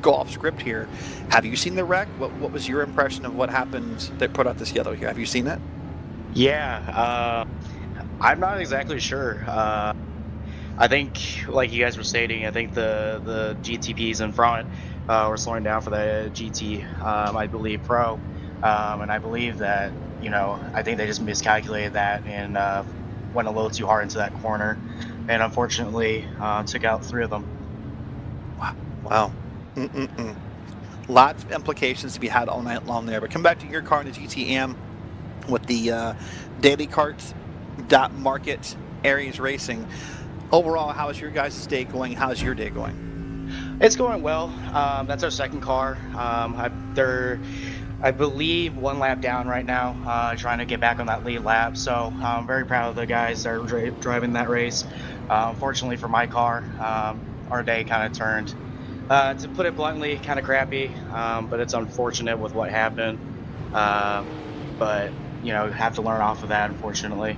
Speaker 1: go off script here. Have you seen the wreck? What was your impression of what happened that put out this yellow here? Have you seen it?
Speaker 13: Yeah, I'm not exactly sure. I think, like you guys were stating, I think the GTPs in front were slowing down for the GT, I believe, Pro, and I believe that, you know, I think they just miscalculated that and went a little too hard into that corner, and unfortunately took out 3 of them.
Speaker 1: Wow. Lots of implications to be had all night long there. But come back to your car in the GTM with the Daily Carts Market Aries Racing. Overall, how is your guys' day going? How is your day going?
Speaker 13: It's going well. That's our second car. They're, I believe, 1 lap down right now, trying to get back on that lead lap. So I'm very proud of the guys that are driving that race. Unfortunately for my car, our day kind of turned, to put it bluntly, kind of crappy. But it's unfortunate with what happened. But, you know, have to learn off of that, unfortunately.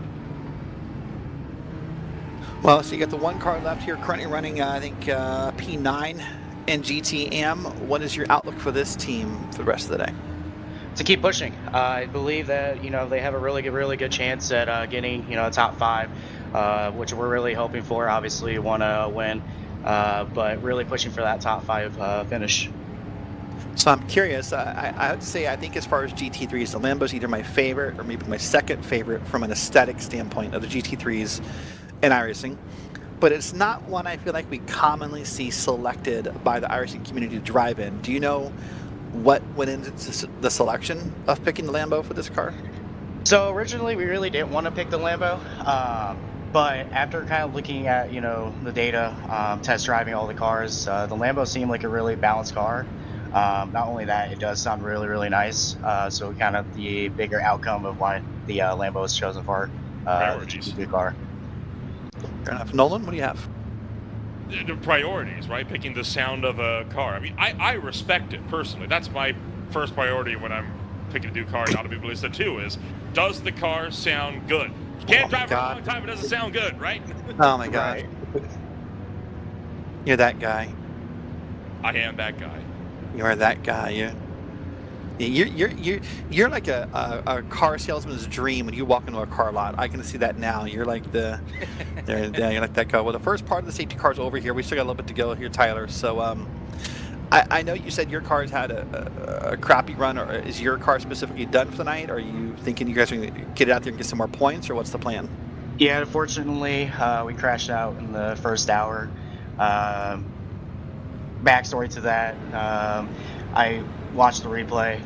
Speaker 1: Well, so you got the 1 car left here, currently running, I think, P9 in GTM. What is your outlook for this team for the rest of the day?
Speaker 13: To keep pushing. I believe that, you know, they have a really good chance at getting, you know, a top 5, which we're really hoping for. Obviously, we want to win, but really pushing for that top 5 finish.
Speaker 1: So I'm curious. I have to say, I think as far as GT3s, the Lambo's either my favorite or maybe my second favorite from an aesthetic standpoint of the GT3s in iRacing. But it's not one I feel like we commonly see selected by the iRacing community to drive in. Do you know what went into the selection of picking the Lambo for this car?
Speaker 13: So originally we really didn't want to pick the Lambo, but after kind of looking at, you know, the data, test driving all the cars, the Lambo seemed like a really balanced car. Not only that, it does sound really nice. So kind of the bigger outcome of why the Lambo was chosen for the GT3 car.
Speaker 1: Fair enough. Nolan, what do you have?
Speaker 12: The priorities, right? Picking the sound of a car. I mean, I respect it personally. That's my first priority when I'm picking a new car. Not to be ballistic too is, does the car sound good? You can't drive for a long time if it doesn't sound good, right?
Speaker 1: Oh my god. Right. You're that guy.
Speaker 12: I am that guy.
Speaker 1: You are that guy. You're like a car salesman's dream when you walk into a car lot. I can see that now. You're like you're like that guy. Well, the first part of the safety car's over here. We still got a little bit to go here, Tyler. So I know you said your car's had a crappy run. Or is your car specifically done for the night? Or are you thinking you guys are going to get out there and get some more points, or what's the plan?
Speaker 13: Yeah, unfortunately, we crashed out in the first hour. Backstory to that, I watched the replay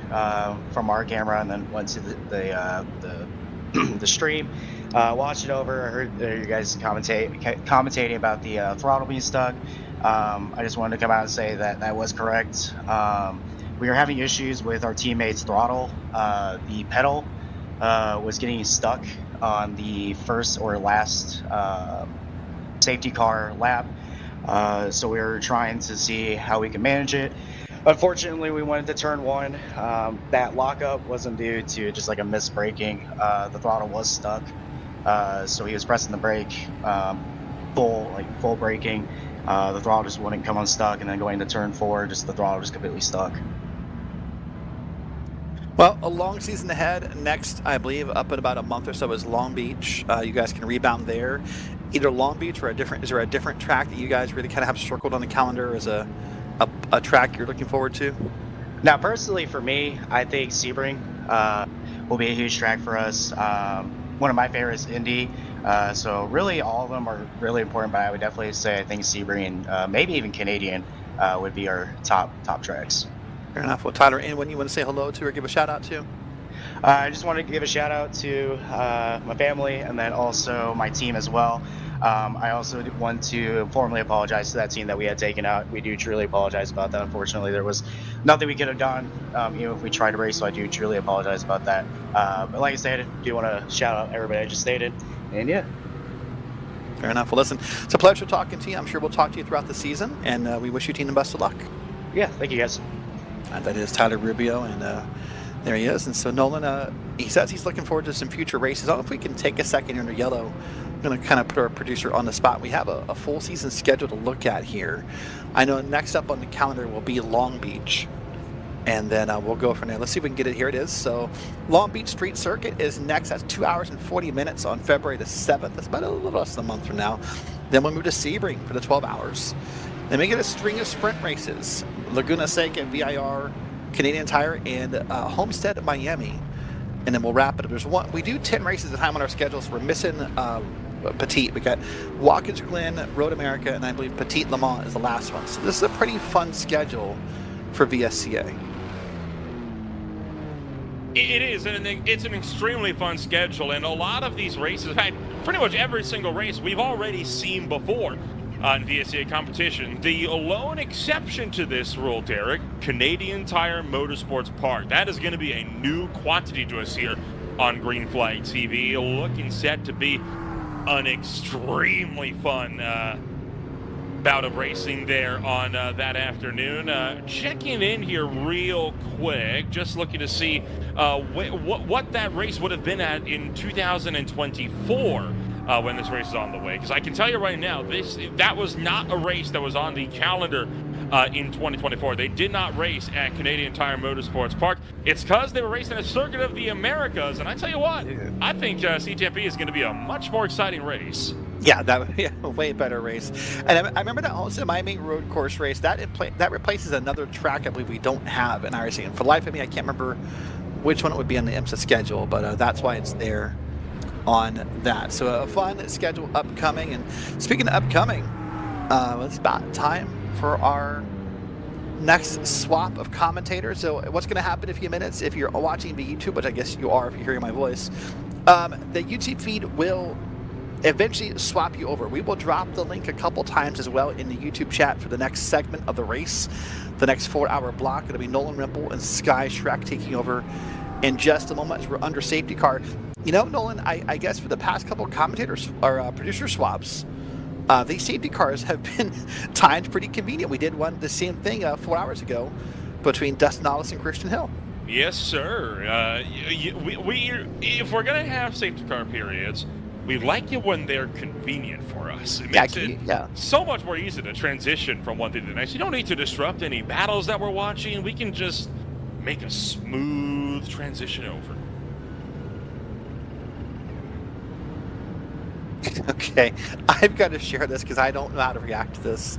Speaker 13: from our camera and then went to the stream. Watched it over. I heard you guys commentating about the throttle being stuck. I just wanted to come out and say that that was correct. We were having issues with our teammates' throttle. The pedal was getting stuck on the first or last safety car lap. So we were trying to see how we could manage it. Unfortunately, we went into turn 1. That lockup wasn't due to just like a misbraking. The throttle was stuck. So he was pressing the brake, full braking. The throttle just wouldn't come unstuck, and then going to turn 4, just the throttle just completely stuck.
Speaker 1: Well, a long season ahead. Next, I believe, up in about a month or so is Long Beach. You guys can rebound there. Either Long Beach or is there a different track that you guys really kind of have circled on the calendar as a track you're looking forward to?
Speaker 13: Now, personally, for me, I think Sebring will be a huge track for us. One of my favorites, Indy. So really, all of them are really important, but I would definitely say I think Sebring and maybe even Canadian would be our top tracks.
Speaker 1: Fair enough. Well, Tyler, anyone you want to say hello to or give a shout out to?
Speaker 13: I just wanted to give a shout out to my family and then also my team as well. I also want to formally apologize to that team that we had taken out. We do truly apologize about that. Unfortunately, there was nothing we could have done, even if we tried to race. So I do truly apologize about that. But like I said, I do want to shout out everybody I just stated. And yeah.
Speaker 1: Fair enough. Well, listen, it's a pleasure talking to you. I'm sure we'll talk to you throughout the season, and we wish you team the best of luck.
Speaker 13: Yeah, thank you guys.
Speaker 1: And that is Tyler Rubio, and there he is. And so Nolan, he says he's looking forward to some future races. I don't know if we can take a second here under yellow. I'm going to kind of put our producer on the spot. We have a full season schedule to look at here. I know next up on the calendar will be Long Beach, and then we'll go from there. Let's see if we can get it. Here it is. So Long Beach Street Circuit is next. That's 2 hours and 40 minutes on February the 7th. That's about a little less than a month from now. Then we'll move to Sebring for the 12 hours. Then we get a string of sprint races. Laguna Seca, VIR, Canadian Tire, and Homestead, Miami. And then we'll wrap it up. There's one. We do 10 races at a time on our schedule, so we're missing Petite. We got Watkins Glen, Road America, and I believe Petite Le Mans is the last one. So this is a pretty fun schedule for VSCA.
Speaker 12: It is, and it's an extremely fun schedule, and a lot of these races, in fact, pretty much every single race we've already seen before in VSCA competition. The lone exception to this rule, Derek, Canadian Tire Motorsports Park. That is going to be a new quantity to us here on Green Flag TV. Looking set to be an extremely fun bout of racing there on that afternoon. Checking in here real quick, just looking to see what that race would have been at in 2024 when this race is on the way. Because I can tell you right now, that was not a race that was on the calendar in 2024. They did not race at Canadian Tire Motorsports Park. It's because they were racing a Circuit of the Americas, and I tell you what, I think CTMP is going to be a much more exciting race.
Speaker 1: Yeah, that would be a way better race. And I remember that also Miami road course race, that replaces another track I believe we don't have in IRC. And for the life of me, I can't remember which one it would be on the IMSA schedule, but that's why it's there on that. So a fun schedule upcoming. And speaking of upcoming, it's about time for our next swap of commentators. So what's going to happen in a few minutes if you're watching the YouTube, which I guess you are if you're hearing my voice, the YouTube feed will eventually swap you over. We will drop the link a couple times as well in the YouTube chat for the next segment of the race, the next 4-hour block. It'll be Nolan Rimple and Sky Shrek taking over in just a moment as we're under safety car. You know, Nolan, I guess for the past couple of commentators or producer swaps, these safety cars have been timed pretty convenient. We did the same thing 4 hours ago between Dustin Ollis and Christian Hill.
Speaker 12: Yes, sir. If we're going to have safety car periods, we like it when they're convenient for us. It makes it so much more easy to transition from one thing to the next. You don't need to disrupt any battles that we're watching. We can just make a smooth transition over.
Speaker 1: Okay, I've got to share this because I don't know how to react to this.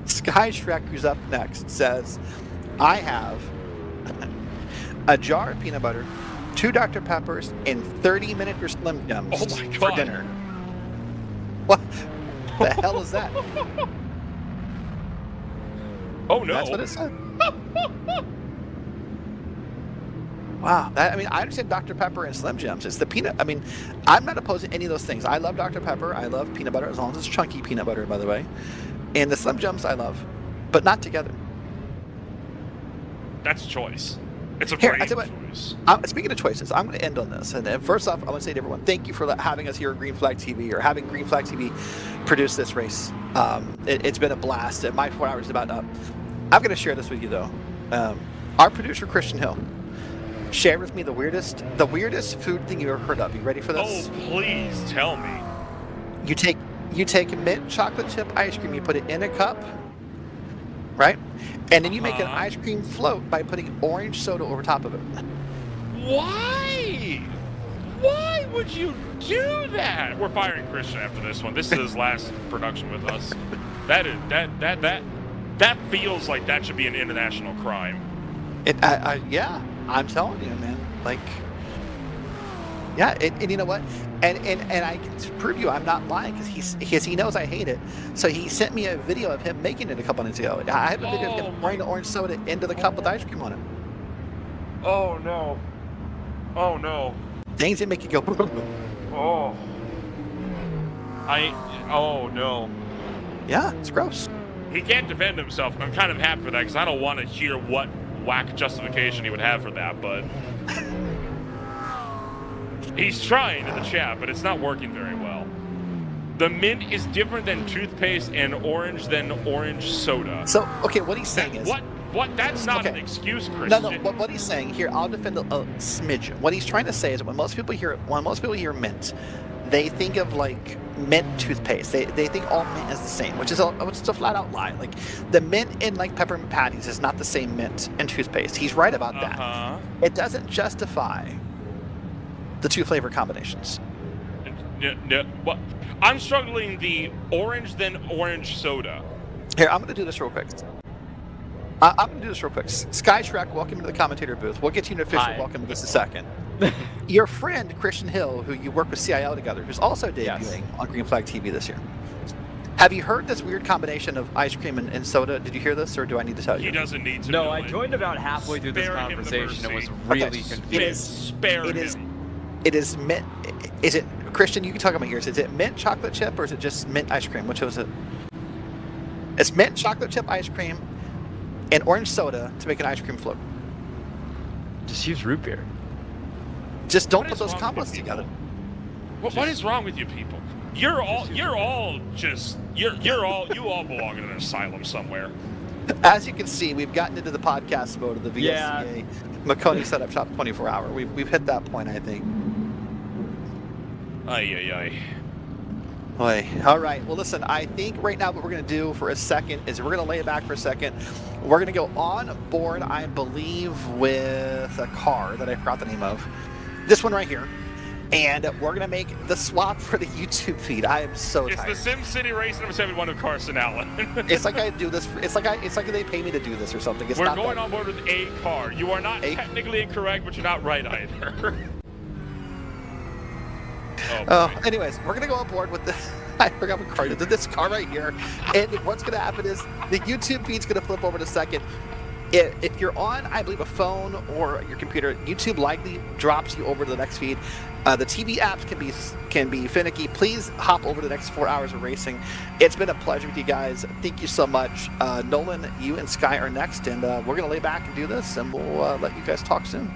Speaker 1: Sky Shrek, who's up next, says, I have a jar of peanut butter, 2 Dr. Peppers, and 30-minute Slim Jims for dinner. What the hell is that?
Speaker 12: Oh, no.
Speaker 1: That's what it said. Wow. I understand Dr. Pepper and Slim Jims. It's the peanut. I'm not opposed to any of those things. I love Dr. Pepper. I love peanut butter, as long as it's chunky peanut butter, by the way. And the Slim Jims I love, but not together.
Speaker 12: That's a choice. It's a great choice.
Speaker 1: Speaking of choices, I'm going to end on this. And first off, I want to say to everyone, thank you for having us here at Green Flag TV, or having Green Flag TV produce this race. It's been a blast. My 4 hours is about up. I'm going to share this with you, though. Our producer, Christian Hill, shared with me the weirdest food thing you ever heard of. You ready for this?
Speaker 12: Oh, please tell me.
Speaker 1: You take mint chocolate chip ice cream, you put it in a cup, right? And then you make an ice cream float by putting orange soda over top of it.
Speaker 12: Why? Why would you do that? We're firing Christian after this one. This is his last production with us. That feels like that should be an international crime.
Speaker 1: Yeah, I'm telling you, man. Yeah, and you know what? And I can prove you I'm not lying because he knows I hate it. So he sent me a video of him making it a couple minutes ago. I have a video of him pouring the orange soda into the cup with ice cream on it.
Speaker 12: Oh no! Oh no!
Speaker 1: Things that make you go.
Speaker 12: Oh. Oh no.
Speaker 1: Yeah, it's gross.
Speaker 12: He can't defend himself. I'm kind of happy for that because I don't want to hear what whack justification he would have for that, but he's trying in the chat, but it's not working very well. The mint is different than toothpaste and orange than orange soda.
Speaker 1: So, okay, what he's saying is...
Speaker 12: What? That's not
Speaker 1: Okay.
Speaker 12: an excuse, Christian.
Speaker 1: No, what he's saying here, I'll defend a smidge. What he's trying to say is when most people hear mint, they think of like mint toothpaste. They think all mint is the same, which is a flat out lie. Like the mint in like peppermint patties is not the same mint in toothpaste. He's right about that. It doesn't justify the two flavor combinations.
Speaker 12: No, what? I'm struggling the orange then orange soda.
Speaker 1: Here, I'm going to do this real quick. Sky Shrek, welcome to the commentator booth. We'll get you an official welcome in just a second. Your friend, Christian Hill, who you work with CIO together, who's also debuting on Green Flag TV this year. Have you heard this weird combination of ice cream and soda? Did you hear this, or do I need to tell you?
Speaker 12: He doesn't need to
Speaker 6: No,
Speaker 12: know
Speaker 6: I
Speaker 12: it.
Speaker 6: joined about halfway through this
Speaker 12: Spare him the
Speaker 6: conversation and was
Speaker 12: mercy.
Speaker 6: really
Speaker 1: Okay,
Speaker 6: confused.
Speaker 1: It is mint. Is it, Christian, you can talk about yours. Is it mint chocolate chip, or is it just mint ice cream? Which was it? It's mint chocolate chip ice cream and orange soda to make an ice cream float.
Speaker 6: Just use root beer.
Speaker 1: Just don't
Speaker 12: What
Speaker 1: put
Speaker 12: is
Speaker 1: those
Speaker 12: wrong
Speaker 1: combos
Speaker 12: with people?
Speaker 1: together.
Speaker 12: What is wrong with you people? You all belong in an asylum somewhere.
Speaker 1: As you can see, we've gotten into the podcast mode of the VSCA
Speaker 6: Yeah.
Speaker 1: Maconi Setup Shop 24-hour. We've hit that point, I think.
Speaker 12: Ay.
Speaker 1: Boy. All right. Well, listen, I think right now what we're going to do for a second is we're going to lay it back for a second. We're going to go on board, I believe, with a car that I forgot the name of. This one right here. And we're going to make the swap for the YouTube feed. I am so
Speaker 12: It's
Speaker 1: tired.
Speaker 12: the SimCity race number 71 of Carson Allen.
Speaker 1: It's like I do this. It's like they pay me to do this or something. It's
Speaker 12: We're
Speaker 1: not
Speaker 12: going
Speaker 1: that-
Speaker 12: on board with a car. You are not technically incorrect, but you're not right either.
Speaker 1: Anyways, we're gonna go on board with this. I forgot what car it is. This car right here. And what's gonna happen is the YouTube feed's gonna flip over in a second. If you're on, I believe, a phone or your computer, YouTube likely drops you over to the next feed. The TV apps can be finicky. Please hop over the next 4 hours of racing. It's been a pleasure with you guys. Thank you so much. Nolan, you and Sky are next, and we're gonna lay back and do this, and we'll let you guys talk soon.